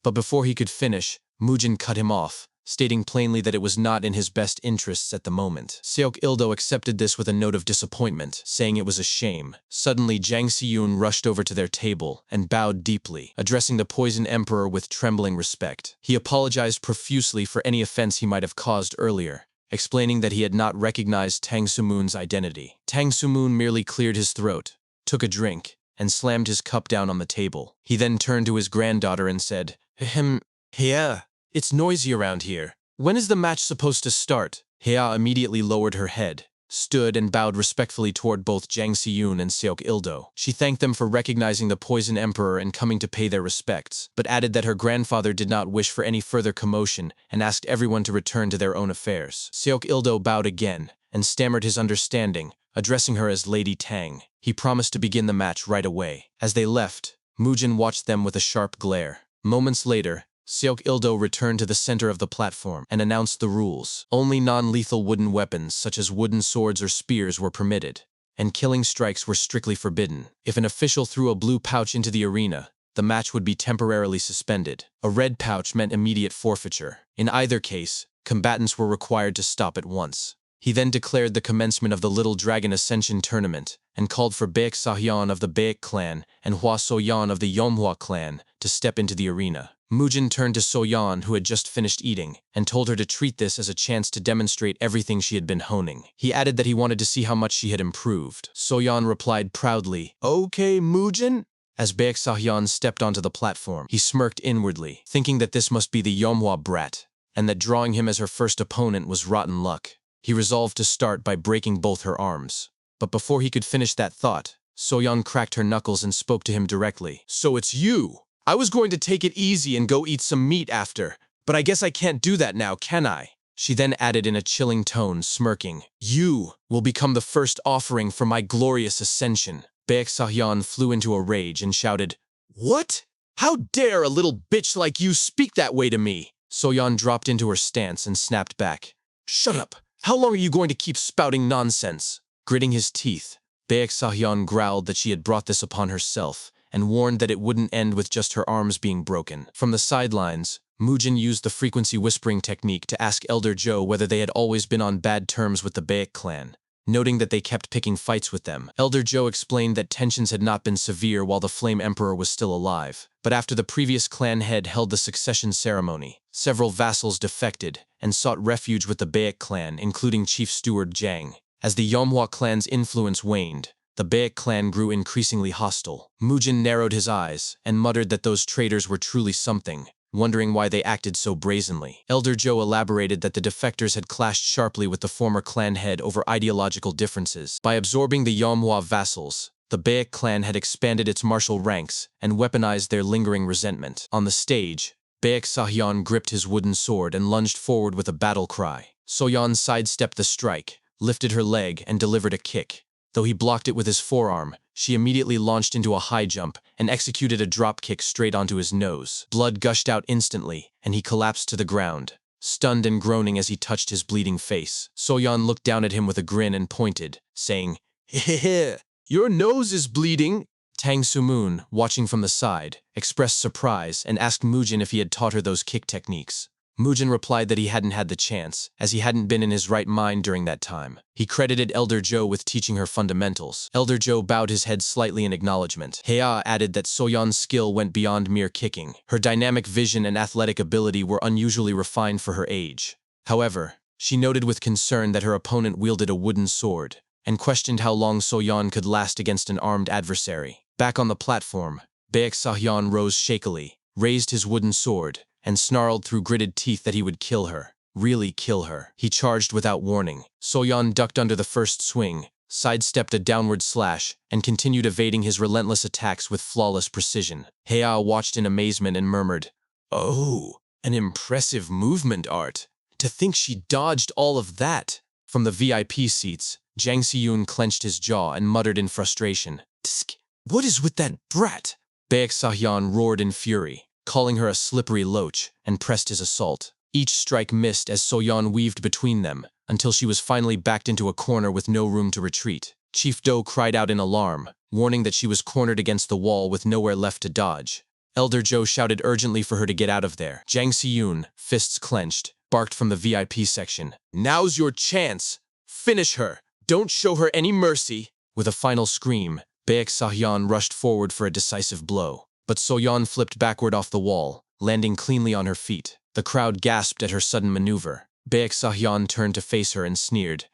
but before he could finish, Mujin cut him off, stating plainly that it was not in his best interests at the moment. Seok Il-do accepted this with a note of disappointment, saying it was a shame. Suddenly, Jang Si-yoon rushed over to their table and bowed deeply, addressing the Poison Emperor with trembling respect. He apologized profusely for any offense he might have caused earlier, explaining that he had not recognized Tang Su-moon's identity. Tang Su-moon merely cleared his throat, took a drink, and slammed his cup down on the table. He then turned to his granddaughter and said, "Hea, it's noisy around here. When is the match supposed to start?" Hea immediately lowered her head, stood and bowed respectfully toward both Jang Si-yoon and Seok Il-do. She thanked them for recognizing the Poison Emperor and coming to pay their respects, but added that her grandfather did not wish for any further commotion and asked everyone to return to their own affairs. Seok Il-do bowed again and stammered his understanding, addressing her as Lady Tang. He promised to begin the match right away. As they left, Mujin watched them with a sharp glare. Moments later, Seok Il-do returned to the center of the platform and announced the rules. Only non-lethal wooden weapons such as wooden swords or spears were permitted, and killing strikes were strictly forbidden. If an official threw a blue pouch into the arena, the match would be temporarily suspended. A red pouch meant immediate forfeiture. In either case, combatants were required to stop at once. He then declared the commencement of the Little Dragon Ascension Tournament and called for Baek Sahyan of the Baek clan and Hua So-yan of the Yomhua clan to step into the arena. Mujin turned to So-yan, who had just finished eating, and told her to treat this as a chance to demonstrate everything she had been honing. He added that he wanted to see how much she had improved. So-yan replied proudly, "Okay, Mujin." As Baek Sahyan stepped onto the platform, he smirked inwardly, thinking that this must be the Yomhua brat, and that drawing him as her first opponent was rotten luck. He resolved to start by breaking both her arms. But before he could finish that thought, So-yan cracked her knuckles and spoke to him directly. "So it's you! I was going to take it easy and go eat some meat after, but I guess I can't do that now, can I?" She then added in a chilling tone, smirking, "You will become the first offering for my glorious ascension." Baek Sahyan flew into a rage and shouted, "What? How dare a little bitch like you speak that way to me?" So-yan dropped into her stance and snapped back, "Shut up! How long are you going to keep spouting nonsense?" Gritting his teeth, Baek Sahyan growled that she had brought this upon herself, and warned that it wouldn't end with just her arms being broken. From the sidelines, Mujin used the frequency whispering technique to ask Elder Joe whether they had always been on bad terms with the Baek clan, noting that they kept picking fights with them. Elder Joe explained that tensions had not been severe while the Flame Emperor was still alive, but after the previous clan head held the succession ceremony, several vassals defected and sought refuge with the Baek clan, including Chief Steward Jang. As the Yomhua clan's influence waned, the Baek clan grew increasingly hostile. Mujin narrowed his eyes and muttered that those traitors were truly something, wondering why they acted so brazenly. Elder Joe elaborated that the defectors had clashed sharply with the former clan head over ideological differences. By absorbing the Yomhua vassals, the Baek clan had expanded its martial ranks and weaponized their lingering resentment. On the stage, Baek Sahyan gripped his wooden sword and lunged forward with a battle cry. So-yan sidestepped the strike, lifted her leg, and delivered a kick, Though he blocked it with his forearm, she immediately launched into a high jump and executed a drop kick straight onto his nose. Blood gushed out instantly, and he collapsed to the ground, stunned and groaning as he touched his bleeding face. Soyeon looked down at him with a grin and pointed, saying, "Hehehe, your nose is bleeding." Tang Sumoon, watching from the side, expressed surprise and asked Mujin if he had taught her those kick techniques. Mujin replied that he hadn't had the chance, as he hadn't been in his right mind during that time. He credited Elder Joe with teaching her fundamentals. Elder Joe bowed his head slightly in acknowledgement. Hea added that Soyeon's skill went beyond mere kicking. Her dynamic vision and athletic ability were unusually refined for her age. However, she noted with concern that her opponent wielded a wooden sword, and questioned how long Soyeon could last against an armed adversary. Back on the platform, Baek Sahyeon rose shakily, raised his wooden sword, and snarled through gritted teeth that he would kill her. Really kill her. He charged without warning. Soyeon ducked under the first swing, sidestepped a downward slash, and continued evading his relentless attacks with flawless precision. Hea watched in amazement and murmured, "Oh, an impressive movement art. To think she dodged all of that." From the VIP seats, Jang Si-yoon clenched his jaw and muttered in frustration, "Tsk, what is with that brat?" Baek Sahyeon roared in fury, calling her a slippery loach, and pressed his assault. Each strike missed as Soyeon weaved between them, until she was finally backed into a corner with no room to retreat. Chief Do cried out in alarm, warning that she was cornered against the wall with nowhere left to dodge. Elder Joe shouted urgently for her to get out of there. Jang Si-yoon, fists clenched, barked from the VIP section, "Now's your chance! Finish her! Don't show her any mercy!" With a final scream, Baek Sahyeon rushed forward for a decisive blow. But Soyeon flipped backward off the wall, landing cleanly on her feet. The crowd gasped at her sudden maneuver. Baek Sahyeon turned to face her and sneered,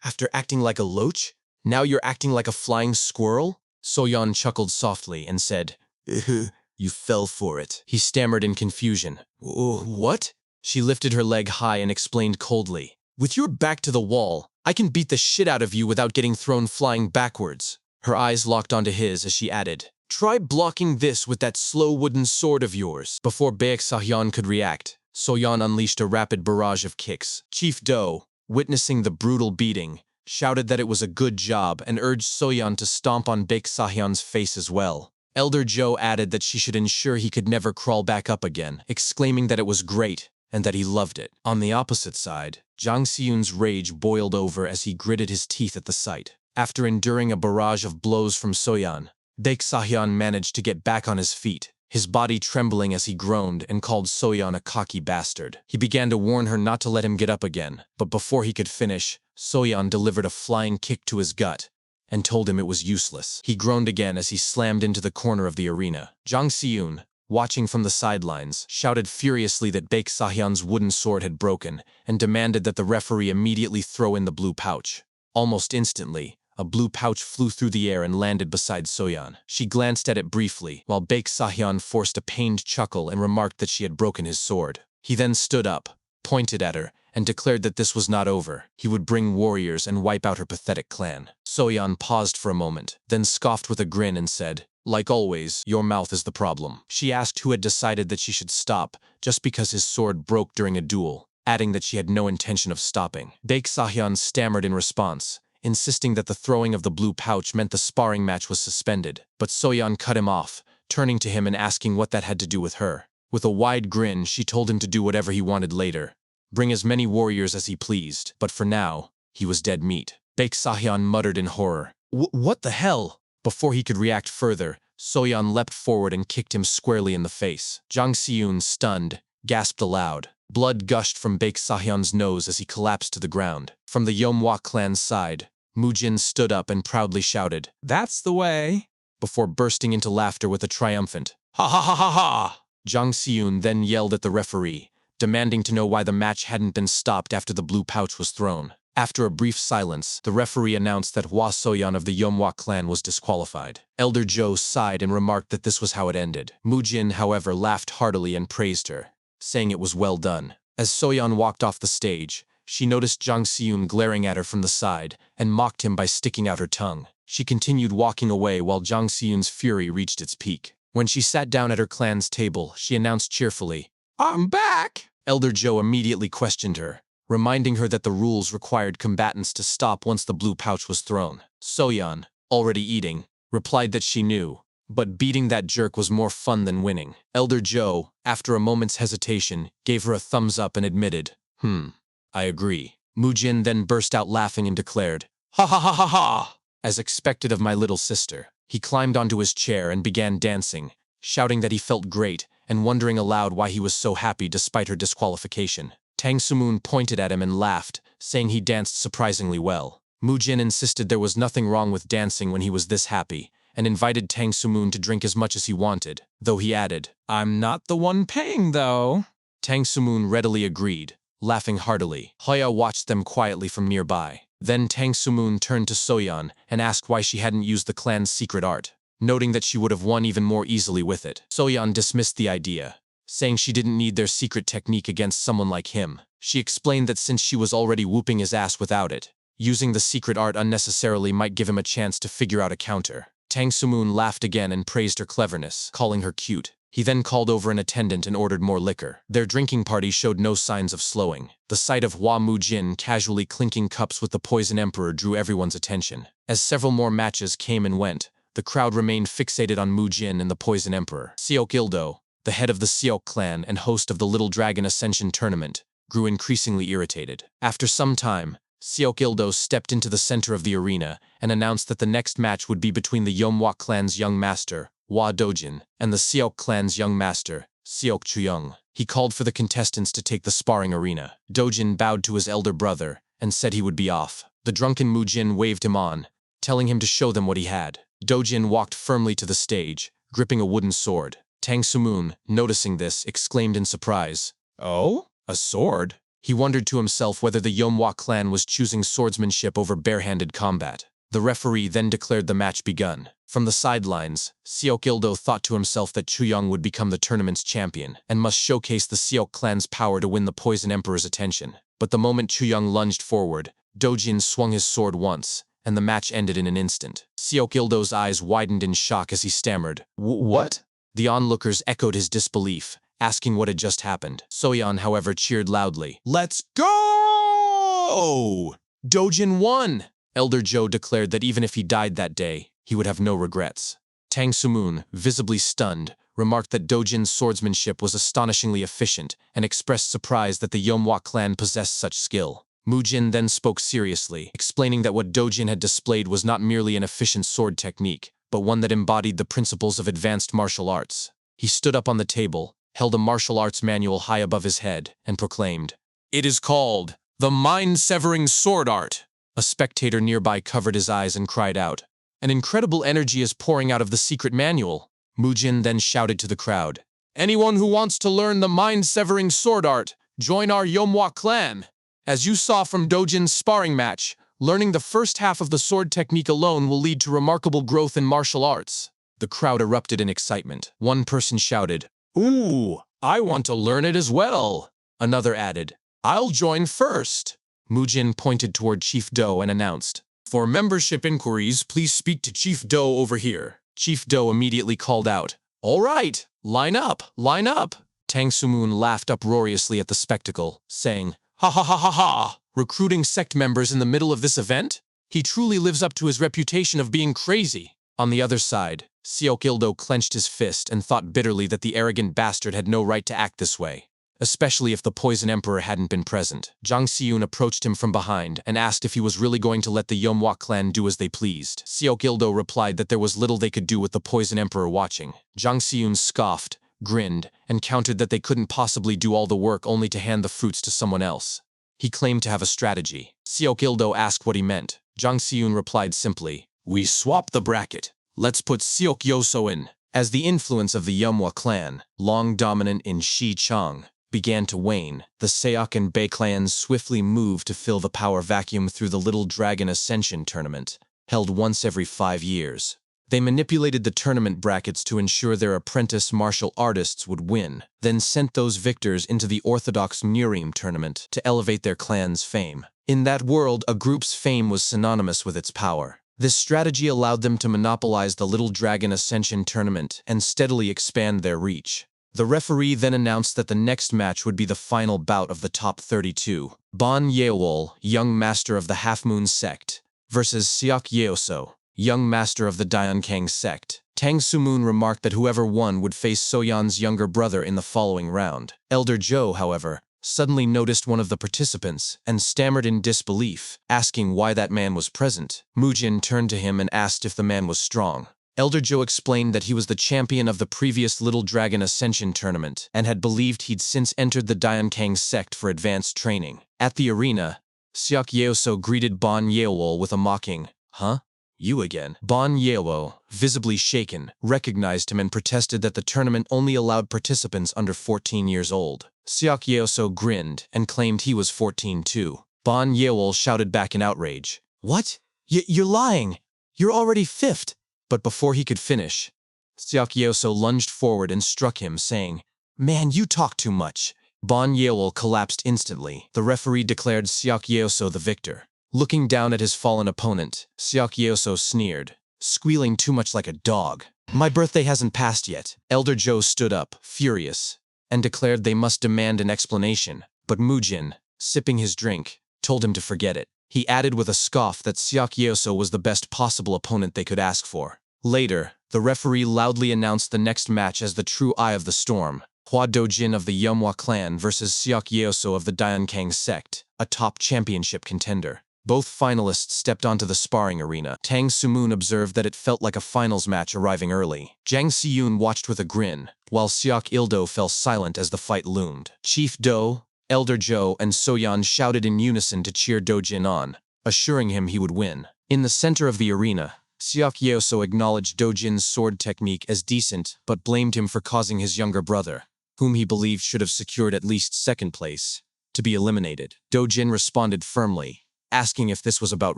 "After acting like a loach, now you're acting like a flying squirrel?" Soyeon chuckled softly and said, "You fell for it." He stammered in confusion. "What?" She lifted her leg high and explained coldly, "With your back to the wall, I can beat the shit out of you without getting thrown flying backwards." Her eyes locked onto his as she added, "Try blocking this with that slow wooden sword of yours." Before Baek Sahyeon could react, Soyeon unleashed a rapid barrage of kicks. Chief Do, witnessing the brutal beating, shouted that it was a good job and urged Soyeon to stomp on Baek Sahyeon's face as well. Elder Joe added that she should ensure he could never crawl back up again, exclaiming that it was great and that he loved it. On the opposite side, Jang Si-yoon's rage boiled over as he gritted his teeth at the sight. After enduring a barrage of blows from Soyeon, Baek Sahyeon managed to get back on his feet, his body trembling as he groaned and called Soyeon a cocky bastard. He began to warn her not to let him get up again, but before he could finish, Soyeon delivered a flying kick to his gut and told him it was useless. He groaned again as he slammed into the corner of the arena. Jang Si-yoon, watching from the sidelines, shouted furiously that Baek Sahyeon's wooden sword had broken and demanded that the referee immediately throw in the blue pouch. Almost instantly, a blue pouch flew through the air and landed beside Soyeon. She glanced at it briefly, while Baek Sahyeon forced a pained chuckle and remarked that she had broken his sword. He then stood up, pointed at her, and declared that this was not over. He would bring warriors and wipe out her pathetic clan. Soyeon paused for a moment, then scoffed with a grin and said, "Like always, your mouth is the problem." She asked who had decided that she should stop just because his sword broke during a duel, adding that she had no intention of stopping. Baek Sahyeon stammered in response, insisting that the throwing of the blue pouch meant the sparring match was suspended. But Soyeon cut him off, turning to him and asking what that had to do with her. With a wide grin, she told him to do whatever he wanted later. Bring as many warriors as he pleased, but for now, he was dead meat. Baek Sahyeon muttered in horror, What the hell?" Before he could react further, Soyeon leapt forward and kicked him squarely in the face. Jang Si-yoon, stunned, gasped aloud. Blood gushed from Baek Sahyeon's nose as he collapsed to the ground. From the Yeomhwa clan's side, Mujin stood up and proudly shouted, "That's the way," before bursting into laughter with a triumphant, "Ha ha ha ha ha!" Jang Si-yoon then yelled at the referee, demanding to know why the match hadn't been stopped after the blue pouch was thrown. After a brief silence, the referee announced that Hwa Soyeon of the Yeomhwa clan was disqualified. Elder Joe sighed and remarked that this was how it ended. Mujin, however, laughed heartily and praised her, saying it was well done. As Soyeon walked off the stage, she noticed Jang Si-yoon glaring at her from the side and mocked him by sticking out her tongue. She continued walking away while Jang Si-yoon's fury reached its peak. When she sat down at her clan's table, she announced cheerfully, "I'm back!" Elder Joe immediately questioned her, reminding her that the rules required combatants to stop once the blue pouch was thrown. Soyeon, already eating, replied that she knew, but beating that jerk was more fun than winning. Elder Joe, after a moment's hesitation, gave her a thumbs up and admitted, I agree. Mujin then burst out laughing and declared, "Ha ha ha ha ha!" As expected of my little sister, he climbed onto his chair and began dancing, shouting that he felt great and wondering aloud why he was so happy despite her disqualification. Tang Sumoon pointed at him and laughed, saying he danced surprisingly well. Mujin insisted there was nothing wrong with dancing when he was this happy, and invited Tang Sumoon to drink as much as he wanted, though he added, "I'm not the one paying, though." Tang Sumoon readily agreed, laughing heartily. Hoya watched them quietly from nearby. Then Tang Sumoon turned to Soyeon and asked why she hadn't used the clan's secret art, noting that she would have won even more easily with it. Soyeon dismissed the idea, saying she didn't need their secret technique against someone like him. She explained that since she was already whooping his ass without it, using the secret art unnecessarily might give him a chance to figure out a counter. Tang Sumoon laughed again and praised her cleverness, calling her cute. He then called over an attendant and ordered more liquor. Their drinking party showed no signs of slowing. The sight of Hua Mujin casually clinking cups with the Poison Emperor drew everyone's attention. As several more matches came and went, the crowd remained fixated on Mujin and the Poison Emperor. Seok Ildo, the head of the Seok clan and host of the Little Dragon Ascension tournament, grew increasingly irritated. After some time, Seok Ildo stepped into the center of the arena and announced that the next match would be between the Yeomwa clan's young master, Hua Dojin, and the Seok clan's young master, Seok Chuyung. He called for the contestants to take the sparring arena. Dojin bowed to his elder brother and said he would be off. The drunken Mujin waved him on, telling him to show them what he had. Dojin walked firmly to the stage, gripping a wooden sword. Tang Sumoon, noticing this, exclaimed in surprise, "Oh? A sword?" He wondered to himself whether the Yeomwa clan was choosing swordsmanship over barehanded combat. The referee then declared the match begun. From the sidelines, Seok Ildo thought to himself that Chuyung would become the tournament's champion and must showcase the Seok clan's power to win the Poison Emperor's attention. But the moment Chuyung lunged forward, Dojin swung his sword once, and the match ended in an instant. Seok Ildo's eyes widened in shock as he stammered, "What?" The onlookers echoed his disbelief, asking what had just happened. Soyeon, however, cheered loudly. "Let's go!" Dojin won! Elder Joe declared that even if he died that day, he would have no regrets. Tang Sumoon, visibly stunned, remarked that Dojin's swordsmanship was astonishingly efficient and expressed surprise that the Yeomwa clan possessed such skill. Mujin then spoke seriously, explaining that what Dojin had displayed was not merely an efficient sword technique, but one that embodied the principles of advanced martial arts. He stood up on the table, held a martial arts manual high above his head, and proclaimed, "It is called the Mind-Severing Sword Art." A spectator nearby covered his eyes and cried out, "An incredible energy is pouring out of the secret manual." Mujin then shouted to the crowd, "Anyone who wants to learn the Mind-Severing Sword Art, join our Yeomwa clan." As you saw from Dojin's sparring match, learning the first half of the sword technique alone will lead to remarkable growth in martial arts. The crowd erupted in excitement. One person shouted, "Ooh, I want to learn it as well." Another added, "I'll join first." Mujin pointed toward Chief Do and announced, "For membership inquiries, please speak to Chief Do over here." Chief Do immediately called out, "All right, line up, line up." Tang Sumoon laughed uproariously at the spectacle, saying, "Ha ha ha ha ha! Recruiting sect members in the middle of this event? He truly lives up to his reputation of being crazy." On the other side, Seok Ildo clenched his fist and thought bitterly that the arrogant bastard had no right to act this way, especially if the Poison Emperor hadn't been present. Jang Seun approached him from behind and asked if he was really going to let the Yeomwa clan do as they pleased. Seok Ildo replied that there was little they could do with the Poison Emperor watching. Jang Seun scoffed, grinned, and countered that they couldn't possibly do all the work only to hand the fruits to someone else. He claimed to have a strategy. Seok Ildo asked what he meant. Jang Seun replied simply, "We swap the bracket. Let's put Seok Yoso in." As the influence of the Yeomwa clan, long dominant in Xichang, began to wane, the Seok and Bei clans swiftly moved to fill the power vacuum through the Little Dragon Ascension tournament, held once every 5 years. They manipulated the tournament brackets to ensure their apprentice martial artists would win, then sent those victors into the Orthodox Murim tournament to elevate their clan's fame. In that world, a group's fame was synonymous with its power. This strategy allowed them to monopolize the Little Dragon Ascension tournament and steadily expand their reach. The referee then announced that the next match would be the final bout of the top 32. Bon Yeowol, young master of the Half Moon sect, versus Seok Yeoso, young master of the Daeonkang sect. Tang Sumoon remarked that whoever won would face Soyeon's younger brother in the following round. Elder Jo, however, suddenly noticed one of the participants and stammered in disbelief, asking why that man was present. Moojin turned to him and asked if the man was strong. Elder Jo explained that he was the champion of the previous Little Dragon Ascension tournament and had believed he'd since entered the Daeonkang sect for advanced training. At the arena, Seok Yeoso greeted Bon Yeowol with a mocking, "Huh? You again?" Bon Yeowol, visibly shaken, recognized him and protested that the tournament only allowed participants under 14 years old. Seok Yeoso grinned and claimed he was 14 too. Bon Yeowol shouted back in outrage, "What? You're lying! You're already fifth!" But before he could finish, Seok Yeoso lunged forward and struck him, saying, "Man, you talk too much." Bon Yeowol collapsed instantly. The referee declared Seok Yeoso the victor. Looking down at his fallen opponent, Seok Yeoso sneered, "Squealing too much like a dog. My birthday hasn't passed yet." Elder Jo stood up, furious, and declared they must demand an explanation, but Moojin, sipping his drink, told him to forget it. He added with a scoff that Seok Yeoso was the best possible opponent they could ask for. Later, the referee loudly announced the next match as the true Eye of the Storm, Hwa Do-jin of the Yeomwa clan versus Seok Yeoso of the Daeonkang sect, a top championship contender. Both finalists stepped onto the sparring arena. Tang Sumoon observed that it felt like a finals match arriving early. Jang Si-yoon watched with a grin, while Seok Il-do fell silent as the fight loomed. Chief Do, Elder Jo, and Soyeon shouted in unison to cheer Do-jin on, assuring him he would win. In the center of the arena, Seok Yeoso acknowledged Do-jin's sword technique as decent, but blamed him for causing his younger brother, whom he believed should have secured at least second place, to be eliminated. Do-jin responded firmly, asking if this was about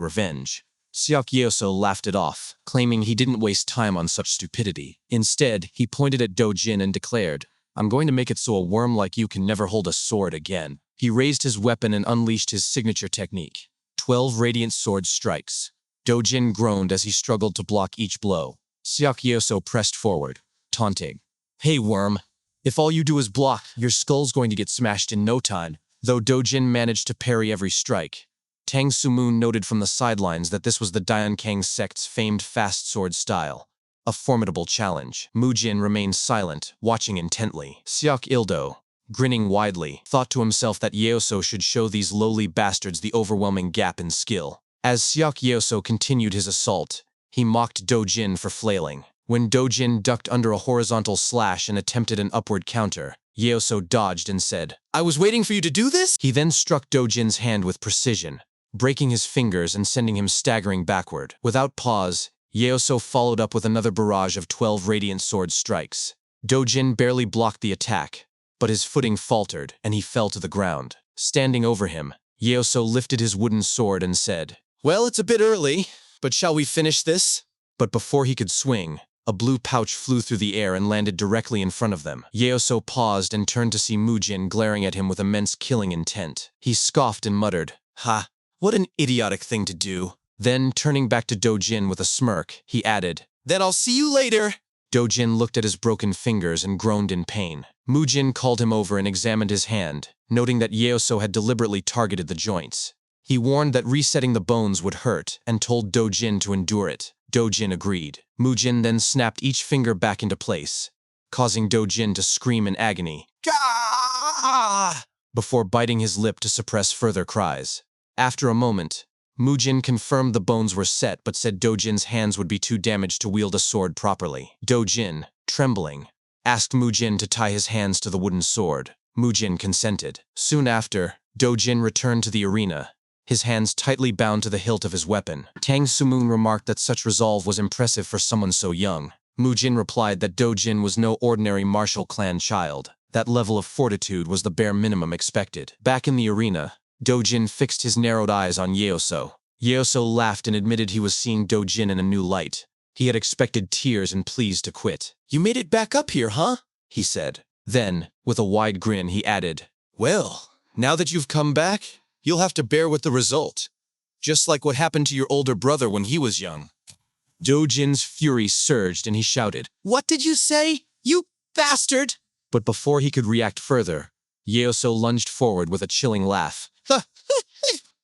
revenge. Seok Yeoso laughed it off, claiming he didn't waste time on such stupidity. Instead, he pointed at Do-jin and declared, "I'm going to make it so a worm like you can never hold a sword again." He raised his weapon and unleashed his signature technique, 12 radiant sword strikes. Do-jin groaned as he struggled to block each blow. Seok Yeoso pressed forward, taunting, "Hey worm, if all you do is block, your skull's going to get smashed in no time." Though Do-jin managed to parry every strike, Tang Sumoon noted from the sidelines that this was the Daeonkang sect's famed fast sword style, a formidable challenge. Moojin remained silent, watching intently. Seok Il-do, grinning widely, thought to himself that Yeoso should show these lowly bastards the overwhelming gap in skill. As Seok Yeoso continued his assault, he mocked Do-jin for flailing. When Do-jin ducked under a horizontal slash and attempted an upward counter, Yeoso dodged and said, "I was waiting for you to do this?" He then struck Do-jin's hand with precision, breaking his fingers and sending him staggering backward. Without pause, Yeoso followed up with another barrage of 12 radiant sword strikes. Do-jin barely blocked the attack, but his footing faltered and he fell to the ground. Standing over him, Yeoso lifted his wooden sword and said, "Well, it's a bit early, but shall we finish this?" But before he could swing, a blue pouch flew through the air and landed directly in front of them. Yeoso paused and turned to see Moojin glaring at him with immense killing intent. He scoffed and muttered, "Ha, what an idiotic thing to do." Then, turning back to Do-jin with a smirk, he added, "Then I'll see you later." Do-jin looked at his broken fingers and groaned in pain. Moojin called him over and examined his hand, noting that Yeoso had deliberately targeted the joints. He warned that resetting the bones would hurt and told Do-jin to endure it. Do-jin agreed. Moojin then snapped each finger back into place, causing Do-jin to scream in agony, "Gah!" before biting his lip to suppress further cries. After a moment, Moojin confirmed the bones were set but said Do-jin's hands would be too damaged to wield a sword properly. Do-jin, trembling, asked Moojin to tie his hands to the wooden sword. Moojin consented. Soon after, Do-jin returned to the arena, his hands tightly bound to the hilt of his weapon. Tang Sumoon remarked that such resolve was impressive for someone so young. Moojin replied that Do-jin was no ordinary martial clan child. That level of fortitude was the bare minimum expected. Back in the arena, Do-jin fixed his narrowed eyes on Yeoso. Yeoso laughed and admitted he was seeing Do-jin in a new light. He had expected tears and pleas to quit. "You made it back up here, huh?" he said. Then, with a wide grin, he added, "Well, now that you've come back, you'll have to bear with the result. Just like what happened to your older brother when he was young." Do-jin's fury surged and he shouted, "What did you say, you bastard?" But before he could react further, Yeoso lunged forward with a chilling laugh.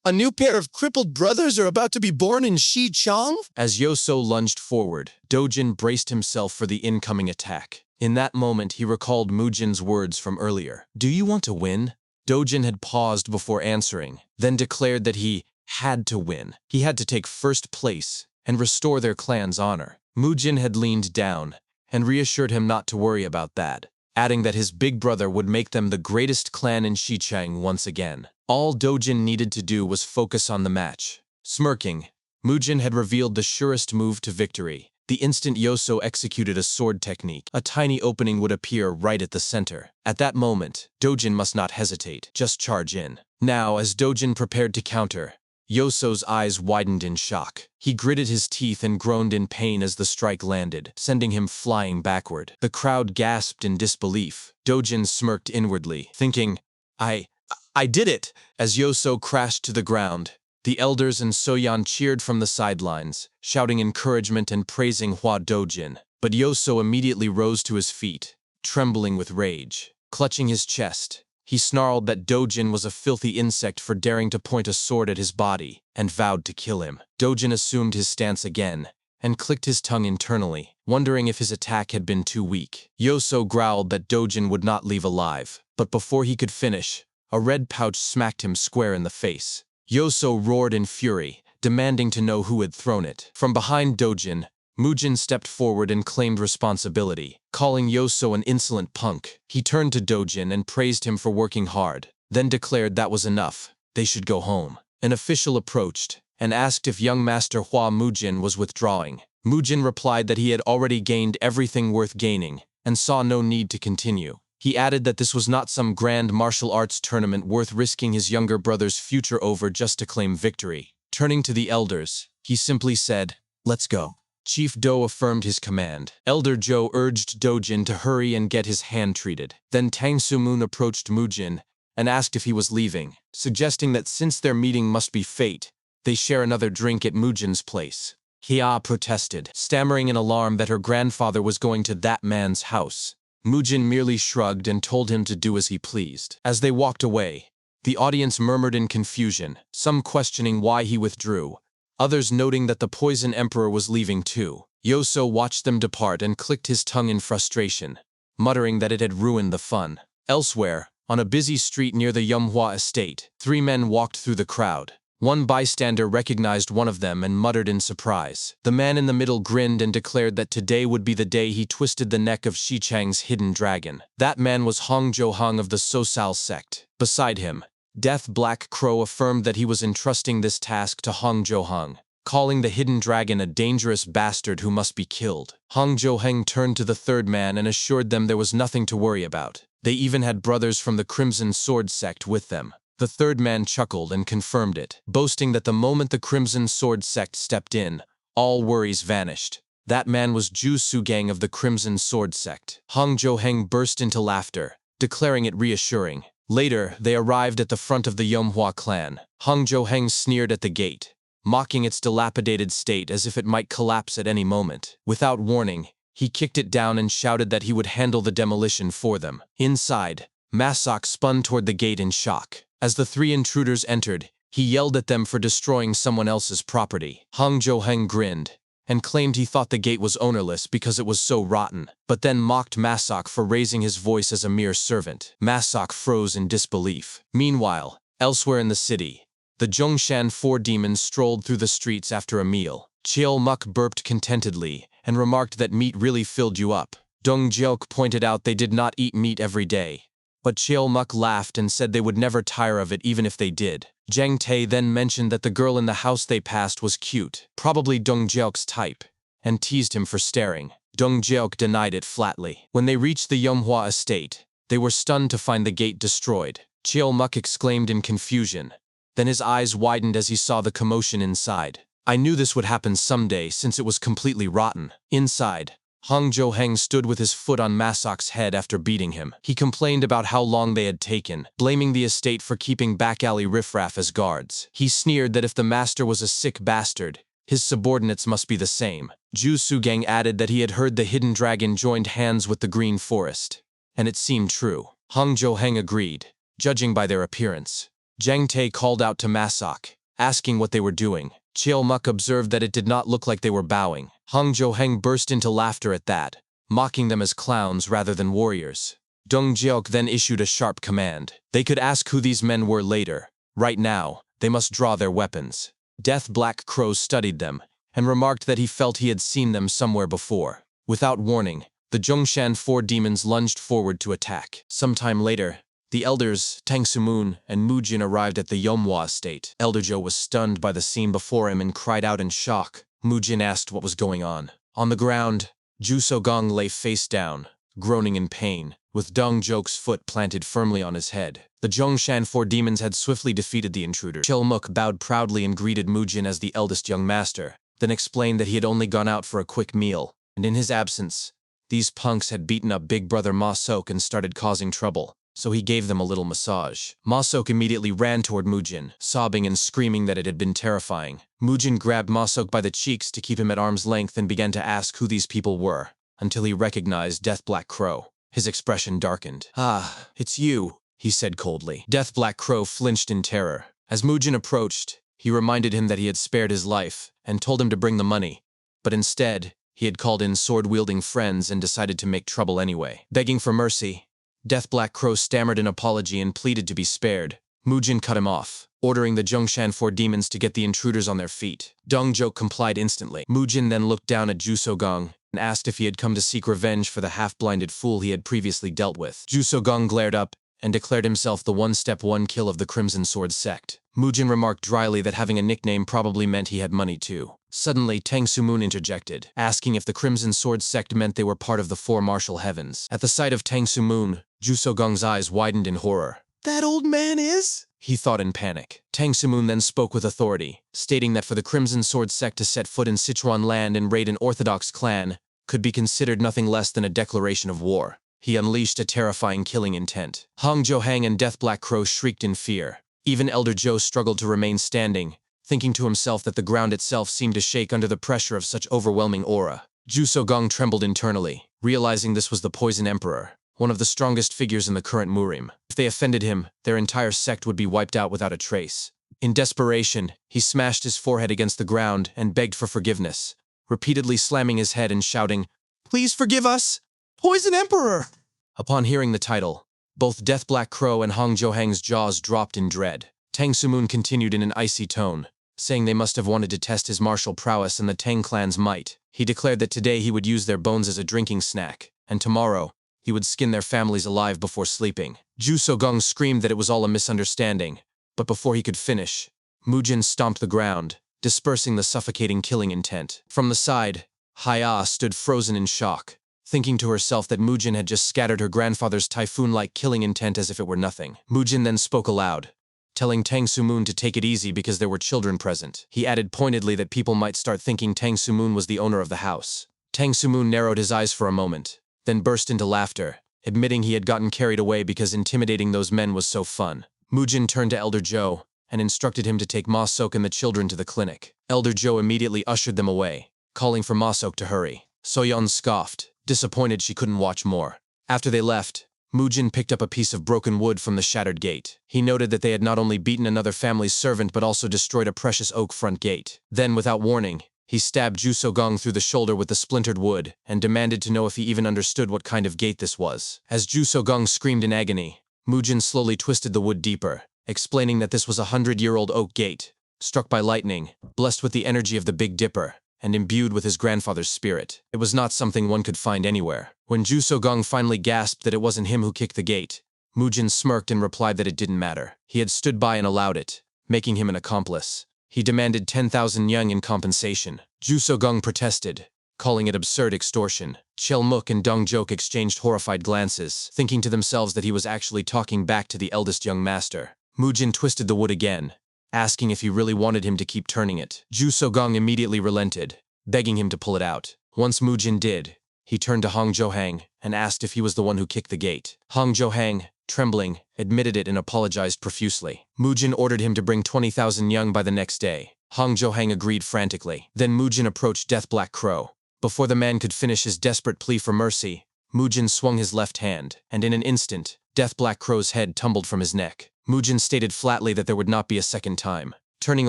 A new pair of crippled brothers are about to be born in Xichang? As Yoso lunged forward, Dojin braced himself for the incoming attack. In that moment, he recalled Mujin's words from earlier. Do you want to win? Dojin had paused before answering, then declared that he had to win. He had to take first place and restore their clan's honor. Mujin had leaned down and reassured him not to worry about that, adding that his big brother would make them the greatest clan in Xichang once again. All Dojin needed to do was focus on the match. Smirking, Mujin had revealed the surest move to victory. The instant Yoso executed a sword technique, a tiny opening would appear right at the center. At that moment, Dojin must not hesitate, just charge in. Now, as Dojin prepared to counter, Yoso's eyes widened in shock. He gritted his teeth and groaned in pain as the strike landed, sending him flying backward. The crowd gasped in disbelief. Dojin smirked inwardly, thinking, I did it! As Yoso crashed to the ground, the elders and Soyan cheered from the sidelines, shouting encouragement and praising Hua Dojin. But Yoso immediately rose to his feet, trembling with rage. Clutching his chest, he snarled that Dojin was a filthy insect for daring to point a sword at his body, and vowed to kill him. Dojin assumed his stance again, and clicked his tongue internally, wondering if his attack had been too weak. Yoso growled that Dojin would not leave alive, but before he could finish, a red pouch smacked him square in the face. Yoso roared in fury, demanding to know who had thrown it. From behind Dojin, Mujin stepped forward and claimed responsibility, calling Yoso an insolent punk. He turned to Dojin and praised him for working hard, then declared that was enough. They should go home. An official approached and asked if young master Hua Mujin was withdrawing. Mujin replied that he had already gained everything worth gaining and saw no need to continue. He added that this was not some grand martial arts tournament worth risking his younger brother's future over just to claim victory. Turning to the elders, he simply said, "Let's go." Chief Do affirmed his command. Elder Zhou urged Dojin to hurry and get his hand treated. Then Tang Sumun approached Mujin and asked if he was leaving, suggesting that since their meeting must be fate, they share another drink at Mujin's place. Hia protested, stammering in alarm that her grandfather was going to that man's house. Mujin merely shrugged and told him to do as he pleased. As they walked away, the audience murmured in confusion, some questioning why he withdrew, others noting that the Poison Emperor was leaving too. Yoso watched them depart and clicked his tongue in frustration, muttering that it had ruined the fun. Elsewhere, on a busy street near the Yumhua estate, 3 men walked through the crowd. One bystander recognized one of them and muttered in surprise. The man in the middle grinned and declared that today would be the day he twisted the neck of Xichang's hidden dragon. That man was Hong Johong of the Sosal sect. Beside him, Death Black Crow affirmed that he was entrusting this task to Hong Johong, calling the hidden dragon a dangerous bastard who must be killed. Hong Johong turned to the third man and assured them there was nothing to worry about. They even had brothers from the Crimson Sword sect with them. The third man chuckled and confirmed it, boasting that the moment the Crimson Sword sect stepped in, all worries vanished. That man was Ju Sugang of the Crimson Sword sect. Hong Joheng burst into laughter, declaring it reassuring. Later, they arrived at the front of the Yomhua clan. Hong Joheng sneered at the gate, mocking its dilapidated state as if it might collapse at any moment. Without warning, he kicked it down and shouted that he would handle the demolition for them. Inside, Masak spun toward the gate in shock. As the 3 intruders entered, he yelled at them for destroying someone else's property. Hong Joheng grinned and claimed he thought the gate was ownerless because it was so rotten, but then mocked Masak for raising his voice as a mere servant. Masak froze in disbelief. Meanwhile, elsewhere in the city, the Zhongshan 4 demons strolled through the streets after a meal. Chiel Muk burped contentedly and remarked that meat really filled you up. Dong Jiok pointed out they did not eat meat every day, but Chiel Muk laughed and said they would never tire of it even if they did. Zhang Te then mentioned that the girl in the house they passed was cute, probably Dong Jiok's type, and teased him for staring. Dong Jiok denied it flatly. When they reached the Yomhua estate, they were stunned to find the gate destroyed. Chiel Muk exclaimed in confusion. Then his eyes widened as he saw the commotion inside. I knew this would happen someday since it was completely rotten. Inside, Hong Joheng stood with his foot on Masak's head after beating him. He complained about how long they had taken, blaming the estate for keeping back alley riffraff as guards. He sneered that if the master was a sick bastard, his subordinates must be the same. Ju Sugang added that he had heard the hidden dragon joined hands with the Green Forest, And it seemed true. Hong Jo-heng agreed, judging by their appearance. Jang Tae called out to Masok, asking what they were doing. Cheo Muk observed that it did not look like they were bowing. Hong Jo-heng burst into laughter at that, mocking them as clowns rather than warriors. Dong Jeok then issued a sharp command. They could ask who these men were later. Right now, they must draw their weapons. Death Black Crow studied them, and remarked that he felt he had seen them somewhere before. Without warning, the Zhongshan four demons lunged forward to attack. Sometime later, the elders, Tang Sumun and Mujin arrived at the Yomhwa estate. Elder Zhou was stunned by the scene before him and cried out in shock. Mujin asked what was going on. On the ground, Ju Sogong lay face down, groaning in pain, with Dong Jok's foot planted firmly on his head. The Zhongshan four demons had swiftly defeated the intruder. Chilmuk bowed proudly and greeted Mujin as the eldest young master, then explained that he had only gone out for a quick meal, and in his absence, these punks had beaten up Big Brother Ma Sok and started causing trouble, so he gave them a little massage. Ma Sok immediately ran toward Mujin, sobbing and screaming that it had been terrifying. Mujin grabbed Ma Sok by the cheeks to keep him at arm's length and began to ask who these people were, until he recognized Death Black Crow. His expression darkened. "Ah, it's you," he said coldly. Death Black Crow flinched in terror. As Mujin approached, he reminded him that he had spared his life and told him to bring the money, but instead, he had called in sword-wielding friends and decided to make trouble anyway. Begging for mercy, Death Black Crow stammered an apology and pleaded to be spared. Mujin cut him off, ordering the Zhongshan four demons to get the intruders on their feet. Dong Jok complied instantly. Mujin then looked down at Ju Sogong and asked if he had come to seek revenge for the half-blinded fool he had previously dealt with. Ju Sogong glared up and declared himself the one-step one-kill of the Crimson Sword sect. Mujin remarked dryly that having a nickname probably meant he had money too. Suddenly, Tang Sumun interjected, asking if the Crimson Sword sect meant they were part of the Four Martial Heavens. At the sight of Tang Sumun, Ju Sogong's eyes widened in horror. "That old man is?" he thought in panic. Tang Sumun then spoke with authority, stating that for the Crimson Sword sect to set foot in Sichuan land and raid an Orthodox clan could be considered nothing less than a declaration of war. He unleashed a terrifying killing intent. Hong Jo-hang and Death Black Crow shrieked in fear. Even Elder Zhou struggled to remain standing, thinking to himself that the ground itself seemed to shake under the pressure of such overwhelming aura. Ju Sogong trembled internally, realizing this was the Poison Emperor, one of the strongest figures in the current Murim. If they offended him, their entire sect would be wiped out without a trace. In desperation, he smashed his forehead against the ground and begged for forgiveness, repeatedly slamming his head and shouting, "Please forgive us! Poison Emperor!" Upon hearing the title, both Death Black Crow and Hong Jo-hang's jaws dropped in dread. Tang Sumun continued in an icy tone, saying they must have wanted to test his martial prowess and the Tang clan's might. He declared that today he would use their bones as a drinking snack, and tomorrow, he would skin their families alive before sleeping. Ju Sogong screamed that it was all a misunderstanding, but before he could finish, Mujin stomped the ground, dispersing the suffocating killing intent. From the side, Haya stood frozen in shock, thinking to herself that Mujin had just scattered her grandfather's typhoon-like killing intent as if it were nothing. Mujin then spoke aloud, telling Tang Sumun to take it easy because there were children present. He added pointedly that people might start thinking Tang Sumun was the owner of the house. Tang Sumun narrowed his eyes for a moment, then burst into laughter, admitting he had gotten carried away because intimidating those men was so fun. Mujin turned to Elder Zhou and instructed him to take Ma Sok and the children to the clinic. Elder Zhou immediately ushered them away, calling for Ma Sok to hurry. Soyeon scoffed, disappointed she couldn't watch more. After they left, Mujin picked up a piece of broken wood from the shattered gate. He noted that they had not only beaten another family's servant but also destroyed a precious oak front gate. Then, without warning, he stabbed Ju Sogong through the shoulder with the splintered wood and demanded to know if he even understood what kind of gate this was. As Ju Sogong screamed in agony, Mujin slowly twisted the wood deeper, explaining that this was a 100-year-old oak gate, struck by lightning, blessed with the energy of the Big Dipper, and imbued with his grandfather's spirit. It was not something one could find anywhere. When Ju Sogong finally gasped that it wasn't him who kicked the gate, Mujin smirked and replied that it didn't matter. He had stood by and allowed it, making him an accomplice. He demanded 10,000 yuan in compensation. Ju Sogong protested, calling it absurd extortion. Chelmuk and Dong Jok exchanged horrified glances, thinking to themselves that he was actually talking back to the eldest young master. Mujin twisted the wood again, asking if he really wanted him to keep turning it. Ju Sogong immediately relented, begging him to pull it out. Once Mujin did, he turned to Hong Jo-hang and asked if he was the one who kicked the gate. Hong Jo-hang, trembling, admitted it and apologized profusely. Mujin ordered him to bring 20,000 yuan by the next day. Hong Jo-hang agreed frantically. Then Mujin approached Death Black Crow. Before the man could finish his desperate plea for mercy, Mujin swung his left hand, and in an instant, Death Black Crow's head tumbled from his neck. Mujin stated flatly that there would not be a second time. Turning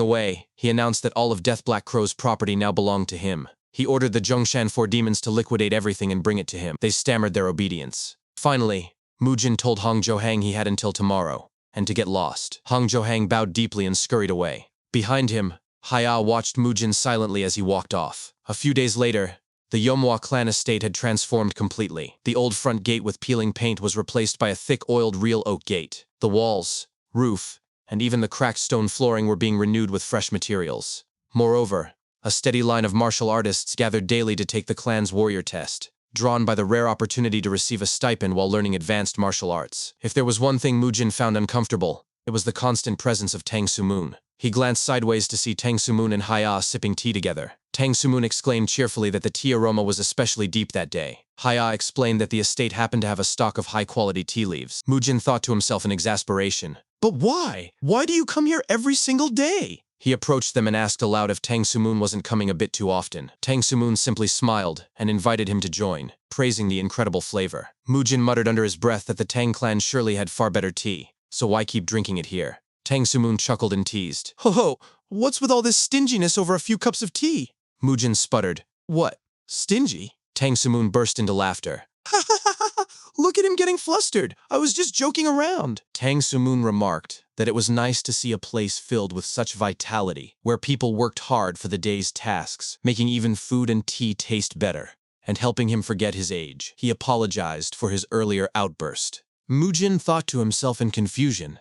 away, he announced that all of Death Black Crow's property now belonged to him. He ordered the Zhongshan Four Demons to liquidate everything and bring it to him. They stammered their obedience. Finally, Mujin told Hong Zhouhang he had until tomorrow, and to get lost. Hong Zhouhang bowed deeply and scurried away. Behind him, Haya watched Mujin silently as he walked off. A few days later, the Yomhwa clan estate had transformed completely. The old front gate with peeling paint was replaced by a thick oiled real oak gate. The walls, roof, and even the cracked stone flooring were being renewed with fresh materials. Moreover, a steady line of martial artists gathered daily to take the clan's warrior test, drawn by the rare opportunity to receive a stipend while learning advanced martial arts. If there was one thing Mujin found uncomfortable, it was the constant presence of Tang Sumoon. He glanced sideways to see Tang Sumoon and Haya sipping tea together. Tang Sumoon exclaimed cheerfully that the tea aroma was especially deep that day. Haya explained that the estate happened to have a stock of high-quality tea leaves. Mujin thought to himself in exasperation, "But why? Why do you come here every single day?" He approached them and asked aloud if Tang Sumoon wasn't coming a bit too often. Tang Sumoon simply smiled and invited him to join, praising the incredible flavor. Mujin muttered under his breath that the Tang clan surely had far better tea, so why keep drinking it here? Tang Sumoon chuckled and teased. "Ho, what's with all this stinginess over a few cups of tea?" Mujin sputtered. "What? Stingy?" Tang Sumoon burst into laughter. "Ha ha ha ha! Look at him getting flustered! I was just joking around!" Tang Sumoon remarked that it was nice to see a place filled with such vitality, where people worked hard for the day's tasks, making even food and tea taste better, and helping him forget his age. He apologized for his earlier outburst. Mujin thought to himself in confusion.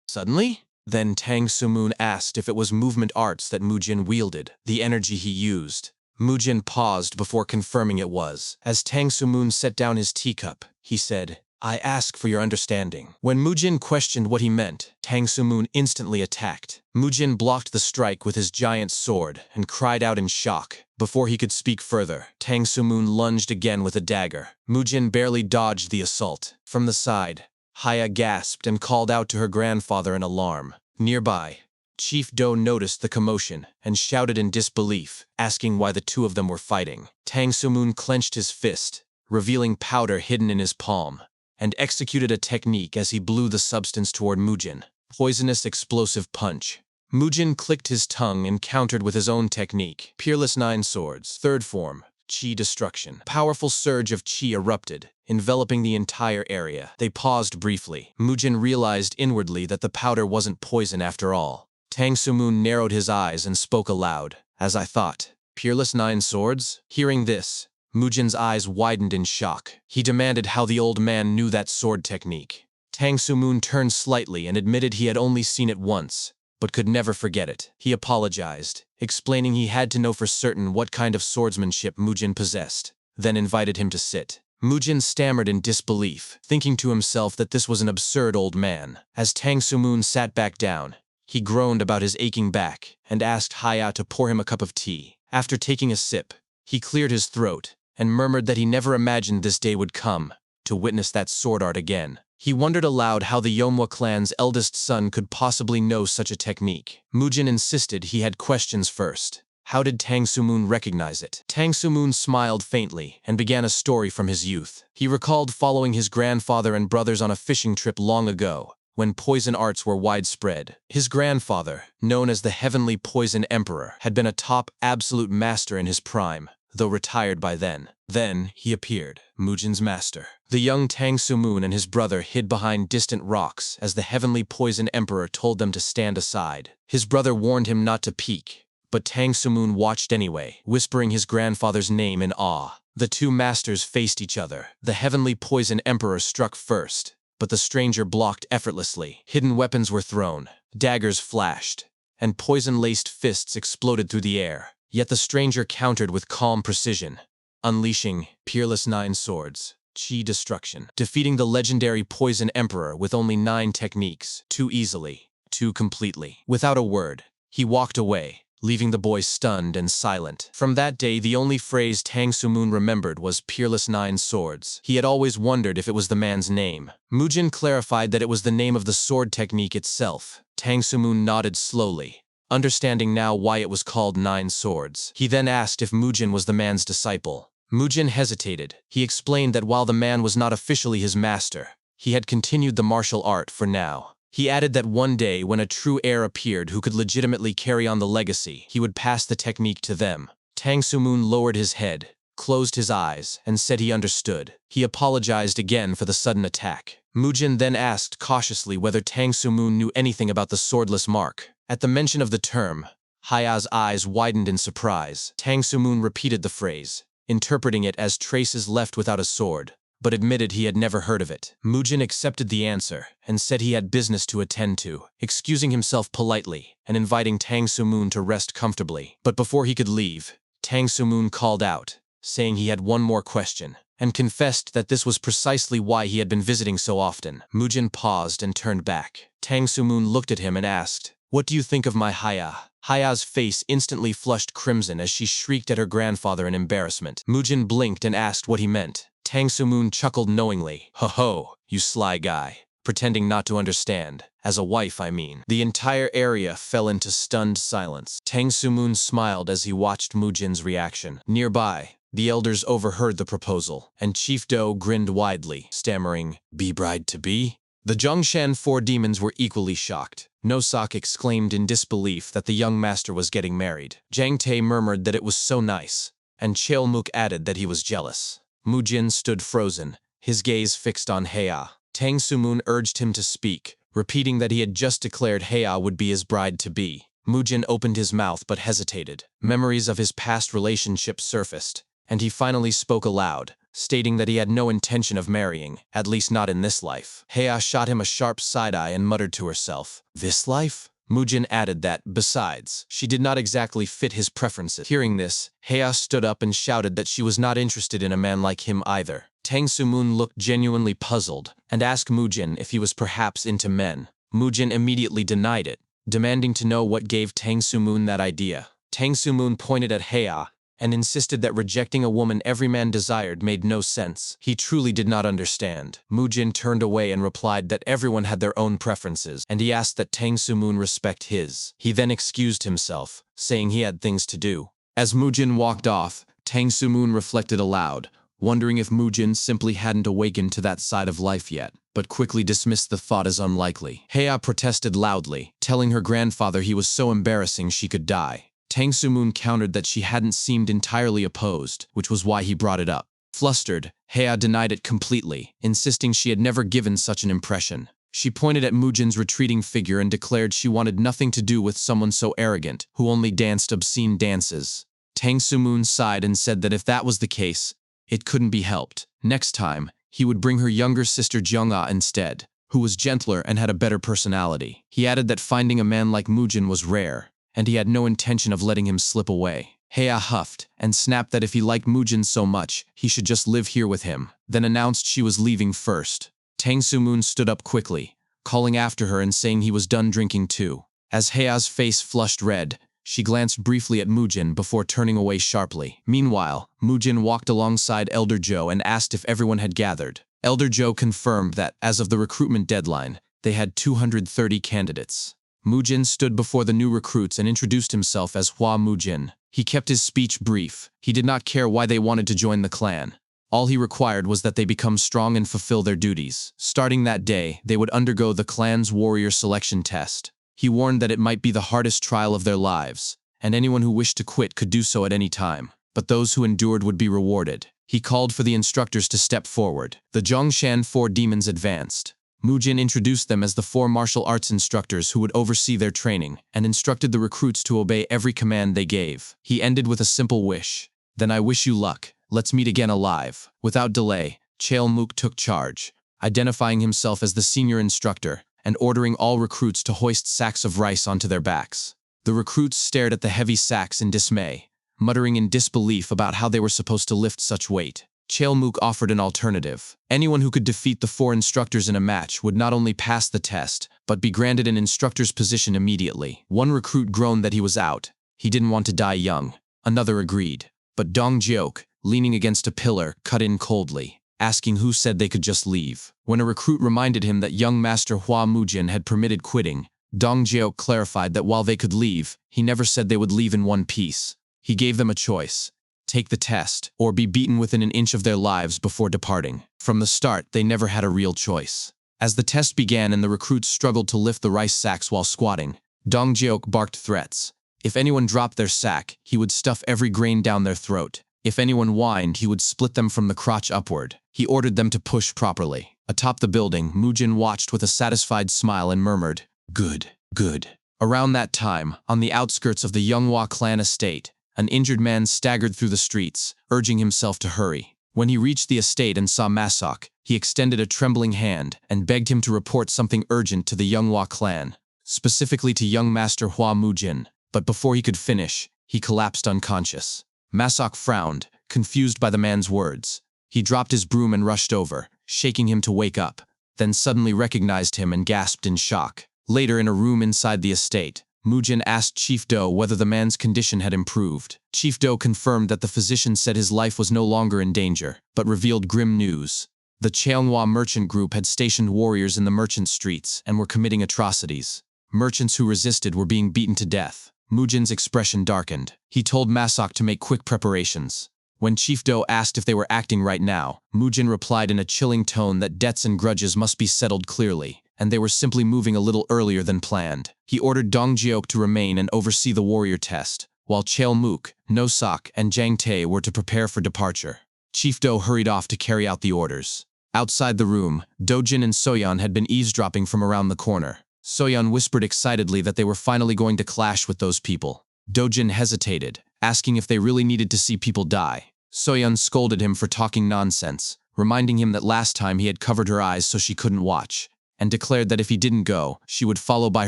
Suddenly? Then Tang Sumoon asked if it was movement arts that Mujin wielded, the energy he used. Mujin paused before confirming it was. As Tang Sumoon set down his teacup, he said, "I ask for your understanding." When Mujin questioned what he meant, Tang Sumoon instantly attacked. Mujin blocked the strike with his giant sword and cried out in shock. Before he could speak further, Tang Sumoon lunged again with a dagger. Mujin barely dodged the assault. From the side, Haya gasped and called out to her grandfather in alarm. Nearby, Chief Do noticed the commotion and shouted in disbelief, asking why the two of them were fighting. Tang Sumoon clenched his fist, revealing powder hidden in his palm, and executed a technique as he blew the substance toward Mujin. Poisonous explosive punch. Mujin clicked his tongue and countered with his own technique. Peerless Nine Swords. Third form. Qi destruction. Powerful surge of qi erupted, enveloping the entire area. They paused briefly. Mujin realized inwardly that the powder wasn't poison after all. Tang Sumoon narrowed his eyes and spoke aloud. "As I thought. Peerless Nine Swords?" Hearing this, Mujin's eyes widened in shock. He demanded how the old man knew that sword technique. Tang Sumoon turned slightly and admitted he had only seen it once, but could never forget it. He apologized, explaining he had to know for certain what kind of swordsmanship Mujin possessed, then invited him to sit. Mujin stammered in disbelief, thinking to himself that this was an absurd old man. As Tang Sumoon sat back down, he groaned about his aching back and asked Haya to pour him a cup of tea. After taking a sip, he cleared his throat and murmured that he never imagined this day would come, to witness that sword art again. He wondered aloud how the Yomhwa clan's eldest son could possibly know such a technique. Mujin insisted he had questions first. How did Tang Sumoon recognize it? Tang Sumoon smiled faintly and began a story from his youth. He recalled following his grandfather and brothers on a fishing trip long ago, when poison arts were widespread. His grandfather, known as the Heavenly Poison Emperor, had been a top absolute master in his prime, though retired by then. Then he appeared, Mujin's master. The young Tang Sumoon and his brother hid behind distant rocks as the Heavenly Poison Emperor told them to stand aside. His brother warned him not to peek, but Tang Sumoon watched anyway, whispering his grandfather's name in awe. The two masters faced each other. The Heavenly Poison Emperor struck first, but the stranger blocked effortlessly. Hidden weapons were thrown, daggers flashed, and poison-laced fists exploded through the air. Yet the stranger countered with calm precision, unleashing Peerless Nine Swords, Qi destruction, defeating the legendary Poison Emperor with only 9 techniques, too easily, too completely. Without a word, he walked away, leaving the boy stunned and silent. From that day, the only phrase Tang Sumoon remembered was Peerless Nine Swords. He had always wondered if it was the man's name. Mujin clarified that it was the name of the sword technique itself. Tang Sumoon nodded slowly, understanding now why it was called 9 Swords. He then asked if Mujin was the man's disciple. Mujin hesitated. He explained that while the man was not officially his master, he had continued the martial art for now. He added that one day when a true heir appeared who could legitimately carry on the legacy, he would pass the technique to them. Tang Sumoon lowered his head, closed his eyes, and said he understood. He apologized again for the sudden attack. Mujin then asked cautiously whether Tang Sumoon knew anything about the swordless mark. At the mention of the term, Haya's eyes widened in surprise. Tang Sumoon repeated the phrase, interpreting it as traces left without a sword, but admitted he had never heard of it. Mujin accepted the answer and said he had business to attend to, excusing himself politely and inviting Tang Sumoon to rest comfortably. But before he could leave, Tang Sumoon called out, saying he had one more question, and confessed that this was precisely why he had been visiting so often. Mujin paused and turned back. Tang Sumoon looked at him and asked, "What do you think of my Haya?" Haya's face instantly flushed crimson as she shrieked at her grandfather in embarrassment. Mujin blinked and asked what he meant. Tang Sumoon chuckled knowingly. "Ho ho, you sly guy. Pretending not to understand. As a wife, I mean." The entire area fell into stunned silence. Tang Sumoon smiled as he watched Mujin's reaction. Nearby, the elders overheard the proposal, and Chief Do grinned widely, stammering, "Be bride-to-be?" The Zhongshan four demons were equally shocked. Nosak exclaimed in disbelief that the young master was getting married. Jiang Te murmured that it was so nice, and Cheolmuk added that he was jealous. Mujin stood frozen, his gaze fixed on Heya. Tang Sumoon urged him to speak, repeating that he had just declared Heya would be his bride-to-be. Mujin opened his mouth but hesitated. Memories of his past relationship surfaced, and he finally spoke aloud, stating that he had no intention of marrying, at least not in this life. Heya shot him a sharp side-eye and muttered to herself, "This life?" Mujin added that, besides, she did not exactly fit his preferences. Hearing this, Heya stood up and shouted that she was not interested in a man like him either. Tang Sumoon looked genuinely puzzled and asked Mujin if he was perhaps into men. Mujin immediately denied it, demanding to know what gave Tang Sumoon that idea. Tang Sumoon pointed at Heya and insisted that rejecting a woman every man desired made no sense. He truly did not understand. Mujin turned away and replied that everyone had their own preferences, and he asked that Tang Sumoon respect his. He then excused himself, saying he had things to do. As Mujin walked off, Tang Sumoon reflected aloud, wondering if Mujin simply hadn't awakened to that side of life yet, but quickly dismissed the thought as unlikely. Heya protested loudly, telling her grandfather he was so embarrassing she could die. Tang Sumoon countered that she hadn't seemed entirely opposed, which was why he brought it up. Flustered, Heya denied it completely, insisting she had never given such an impression. She pointed at Mujin's retreating figure and declared she wanted nothing to do with someone so arrogant, who only danced obscene dances. Tang Sumoon sighed and said that if that was the case, it couldn't be helped. Next time, he would bring her younger sister Jeong-ah instead, who was gentler and had a better personality. He added that finding a man like Mujin was rare, and he had no intention of letting him slip away. Heya huffed and snapped that if he liked Mujin so much, he should just live here with him, then announced she was leaving first. Tang Sumoon stood up quickly, calling after her and saying he was done drinking too. As Heya's face flushed red, she glanced briefly at Mujin before turning away sharply. Meanwhile, Mujin walked alongside Elder Joe and asked if everyone had gathered. Elder Joe confirmed that, as of the recruitment deadline, they had 230 candidates. Mujin stood before the new recruits and introduced himself as Hua Mujin. He kept his speech brief. He did not care why they wanted to join the clan. All he required was that they become strong and fulfill their duties. Starting that day, they would undergo the clan's warrior selection test. He warned that it might be the hardest trial of their lives, and anyone who wished to quit could do so at any time, but those who endured would be rewarded. He called for the instructors to step forward. The Zhongshan four demons advanced. Mujin introduced them as the 4 martial arts instructors who would oversee their training, and instructed the recruits to obey every command they gave. He ended with a simple wish. "Then I wish you luck. Let's meet again alive." Without delay, Cheolmuk took charge, identifying himself as the senior instructor, and ordering all recruits to hoist sacks of rice onto their backs. The recruits stared at the heavy sacks in dismay, muttering in disbelief about how they were supposed to lift such weight. Cheolmuk offered an alternative. Anyone who could defeat the 4 instructors in a match would not only pass the test, but be granted an instructor's position immediately. One recruit groaned that he was out. He didn't want to die young. Another agreed. But Dong Jiok, leaning against a pillar, cut in coldly, asking who said they could just leave. When a recruit reminded him that young Master Hua Mujin had permitted quitting, Dong Jiok clarified that while they could leave, he never said they would leave in one piece. He gave them a choice: take the test, or be beaten within an inch of their lives before departing. From the start, they never had a real choice. As the test began and the recruits struggled to lift the rice sacks while squatting, Dong Jiok barked threats. If anyone dropped their sack, he would stuff every grain down their throat. If anyone whined, he would split them from the crotch upward. He ordered them to push properly. Atop the building, Mujin watched with a satisfied smile and murmured, "Good, good." Around that time, on the outskirts of the Younghwa clan estate, an injured man staggered through the streets, urging himself to hurry. When he reached the estate and saw Masok, he extended a trembling hand and begged him to report something urgent to the Younghwa clan, specifically to young Master Hua Mujin. But before he could finish, he collapsed unconscious. Masok frowned, confused by the man's words. He dropped his broom and rushed over, shaking him to wake up, then suddenly recognized him and gasped in shock. Later, in a room inside the estate, Mujin asked Chief Do whether the man's condition had improved. Chief Do confirmed that the physician said his life was no longer in danger, but revealed grim news. The Cheonghwa merchant group had stationed warriors in the merchant streets and were committing atrocities. Merchants who resisted were being beaten to death. Mujin's expression darkened. He told Masok to make quick preparations. When Chief Do asked if they were acting right now, Mujin replied in a chilling tone that debts and grudges must be settled clearly, and they were simply moving a little earlier than planned. He ordered Dong Jiok to remain and oversee the warrior test, while Cheol Mook, No Sok, and Jang Tae were to prepare for departure. Chief Do hurried off to carry out the orders. Outside the room, Dojin and Soyeon had been eavesdropping from around the corner. Soyeon whispered excitedly that they were finally going to clash with those people. Dojin hesitated, asking if they really needed to see people die. Soyeon scolded him for talking nonsense, reminding him that last time he had covered her eyes so she couldn't watch, and declared that if he didn't go, she would follow by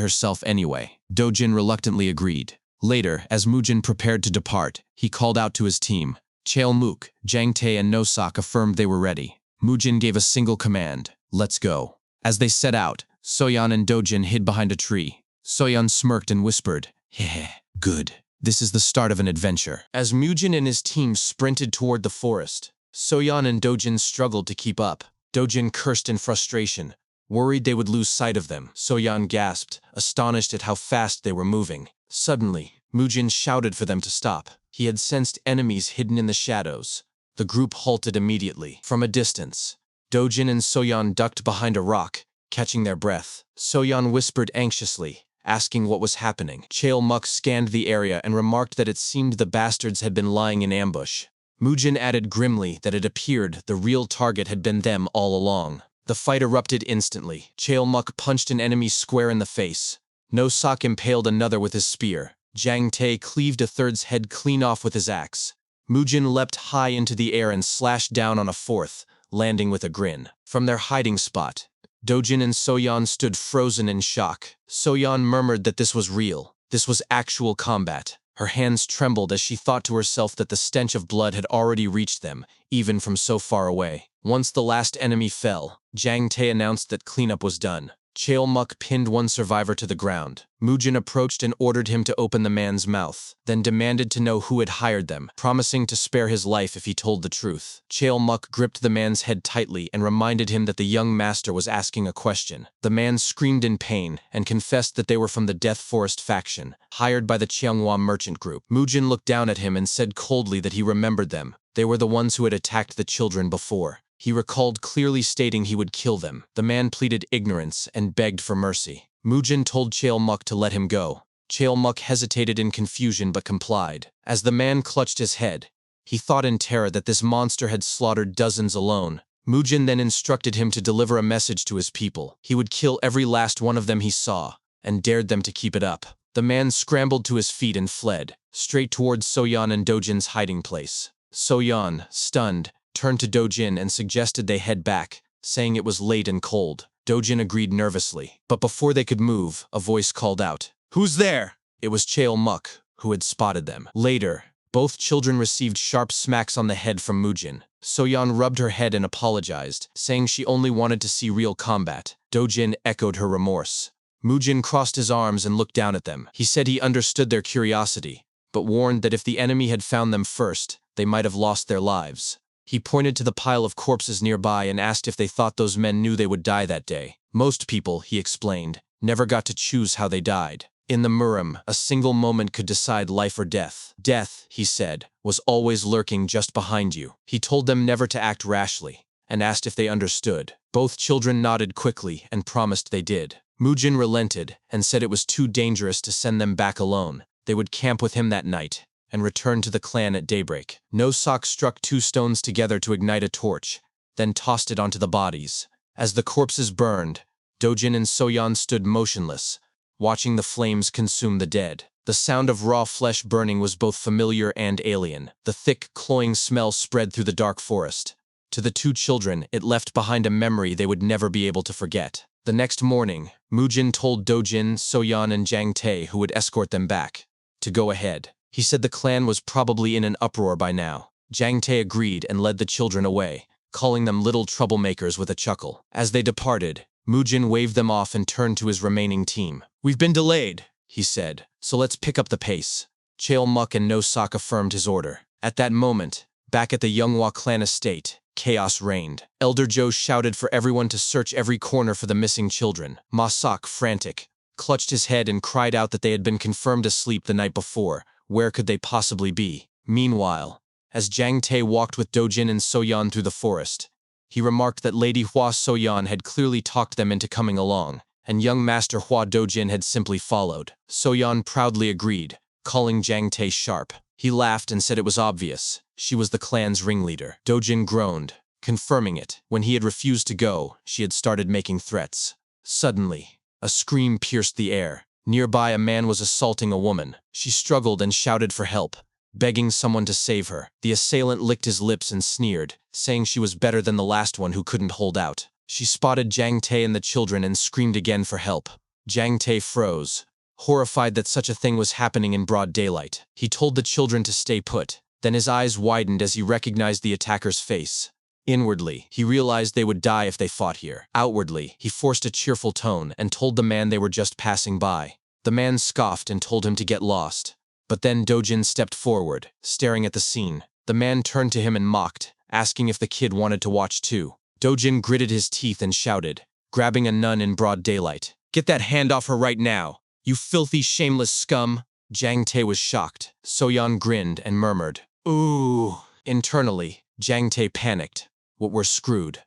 herself anyway. Dojin reluctantly agreed. Later, as Mujin prepared to depart, he called out to his team. Cheol Mook, Jang Tae, and No Sok affirmed they were ready. Mujin gave a single command, "Let's go." As they set out, Soyeon and Dojin hid behind a tree. Soyeon smirked and whispered, "Heh, good. This is the start of an adventure." As Mujin and his team sprinted toward the forest, Soyeon and Dojin struggled to keep up. Dojin cursed in frustration, worried they would lose sight of them. Soyeon gasped, astonished at how fast they were moving. Suddenly, Mujin shouted for them to stop. He had sensed enemies hidden in the shadows. The group halted immediately. From a distance, Dojin and Soyeon ducked behind a rock, catching their breath. Soyeon whispered anxiously, asking what was happening. Cheol Mook scanned the area and remarked that it seemed the bastards had been lying in ambush. Mujin added grimly that it appeared the real target had been them all along. The fight erupted instantly. Cheol Mook punched an enemy square in the face. No Sok impaled another with his spear. Jang Tae cleaved a third's head clean off with his axe. Mujin leapt high into the air and slashed down on a fourth, landing with a grin. From their hiding spot, Dojin and Soyeon stood frozen in shock. Soyeon murmured that this was real. This was actual combat. Her hands trembled as she thought to herself that the stench of blood had already reached them, even from so far away. Once the last enemy fell, Jang Tae announced that cleanup was done. Cheol Mook pinned one survivor to the ground. Mujin approached and ordered him to open the man's mouth, then demanded to know who had hired them, promising to spare his life if he told the truth. Cheol Mook gripped the man's head tightly and reminded him that the young master was asking a question. The man screamed in pain and confessed that they were from the Death Forest faction, hired by the Cheonghwa merchant group. Mujin looked down at him and said coldly that he remembered them. They were the ones who had attacked the children before. He recalled clearly stating he would kill them. The man pleaded ignorance and begged for mercy. Mujin told Cheol Mook to let him go. Cheol Mook hesitated in confusion but complied. As the man clutched his head, he thought in terror that this monster had slaughtered dozens alone. Mujin then instructed him to deliver a message to his people. He would kill every last one of them he saw, and dared them to keep it up. The man scrambled to his feet and fled, straight towards Soyeon and Dojin's hiding place. Soyeon, stunned, turned to Dojin and suggested they head back, saying it was late and cold. Dojin agreed nervously, but before they could move, a voice called out, "Who's there?" It was Cheol Mook, who had spotted them. Later, both children received sharp smacks on the head from Mujin. Soyeon rubbed her head and apologized, saying she only wanted to see real combat. Dojin echoed her remorse. Mujin crossed his arms and looked down at them. He said he understood their curiosity, but warned that if the enemy had found them first, they might have lost their lives. He pointed to the pile of corpses nearby and asked if they thought those men knew they would die that day. Most people, he explained, never got to choose how they died. In the Murim, a single moment could decide life or death. Death, he said, was always lurking just behind you. He told them never to act rashly, and asked if they understood. Both children nodded quickly and promised they did. Mujin relented and said it was too dangerous to send them back alone. They would camp with him that night and return to the clan at daybreak. No Sock struck 2 stones together to ignite a torch, then tossed it onto the bodies. As the corpses burned, Dojin and Soyeon stood motionless, watching the flames consume the dead. The sound of raw flesh burning was both familiar and alien. The thick, cloying smell spread through the dark forest. To the 2 children, it left behind a memory they would never be able to forget. The next morning, Mujin told Dojin, Soyeon, and Jang Tae, who would escort them back, to go ahead. He said the clan was probably in an uproar by now. Jang Tae agreed and led the children away, calling them little troublemakers with a chuckle. As they departed, Mujin waved them off and turned to his remaining team. "We've been delayed," he said, "so let's pick up the pace." Cheolmuk and No Sock affirmed his order. At that moment, back at the Younghwa clan estate, chaos reigned. Elder Joe shouted for everyone to search every corner for the missing children. Ma Sok, frantic, clutched his head and cried out that they had been confirmed asleep the night before. Where could they possibly be? Meanwhile, as Jang Tae walked with Dojin and Soyeon through the forest, he remarked that Lady Hua Soyeon had clearly talked them into coming along, and young Master Hua Dojin had simply followed. Soyeon proudly agreed, calling Jang Tae sharp. He laughed and said it was obvious. She was the clan's ringleader. Dojin groaned, confirming it. When he had refused to go, she had started making threats. Suddenly, a scream pierced the air. Nearby, a man was assaulting a woman. She struggled and shouted for help, begging someone to save her. The assailant licked his lips and sneered, saying she was better than the last one who couldn't hold out. She spotted Jang Tae and the children and screamed again for help. Jang Tae froze, horrified that such a thing was happening in broad daylight. He told the children to stay put. Then his eyes widened as he recognized the attacker's face. Inwardly, he realized they would die if they fought here. Outwardly, he forced a cheerful tone and told the man they were just passing by. The man scoffed and told him to get lost. But then Dojin stepped forward, staring at the scene. The man turned to him and mocked, asking if the kid wanted to watch too. Dojin gritted his teeth and shouted, grabbing a nun in broad daylight, "Get that hand off her right now, you filthy, shameless scum!" Jang Tae was shocked. Soyeon grinned and murmured, "Ooh." Internally, Jang Tae panicked. What, we're screwed.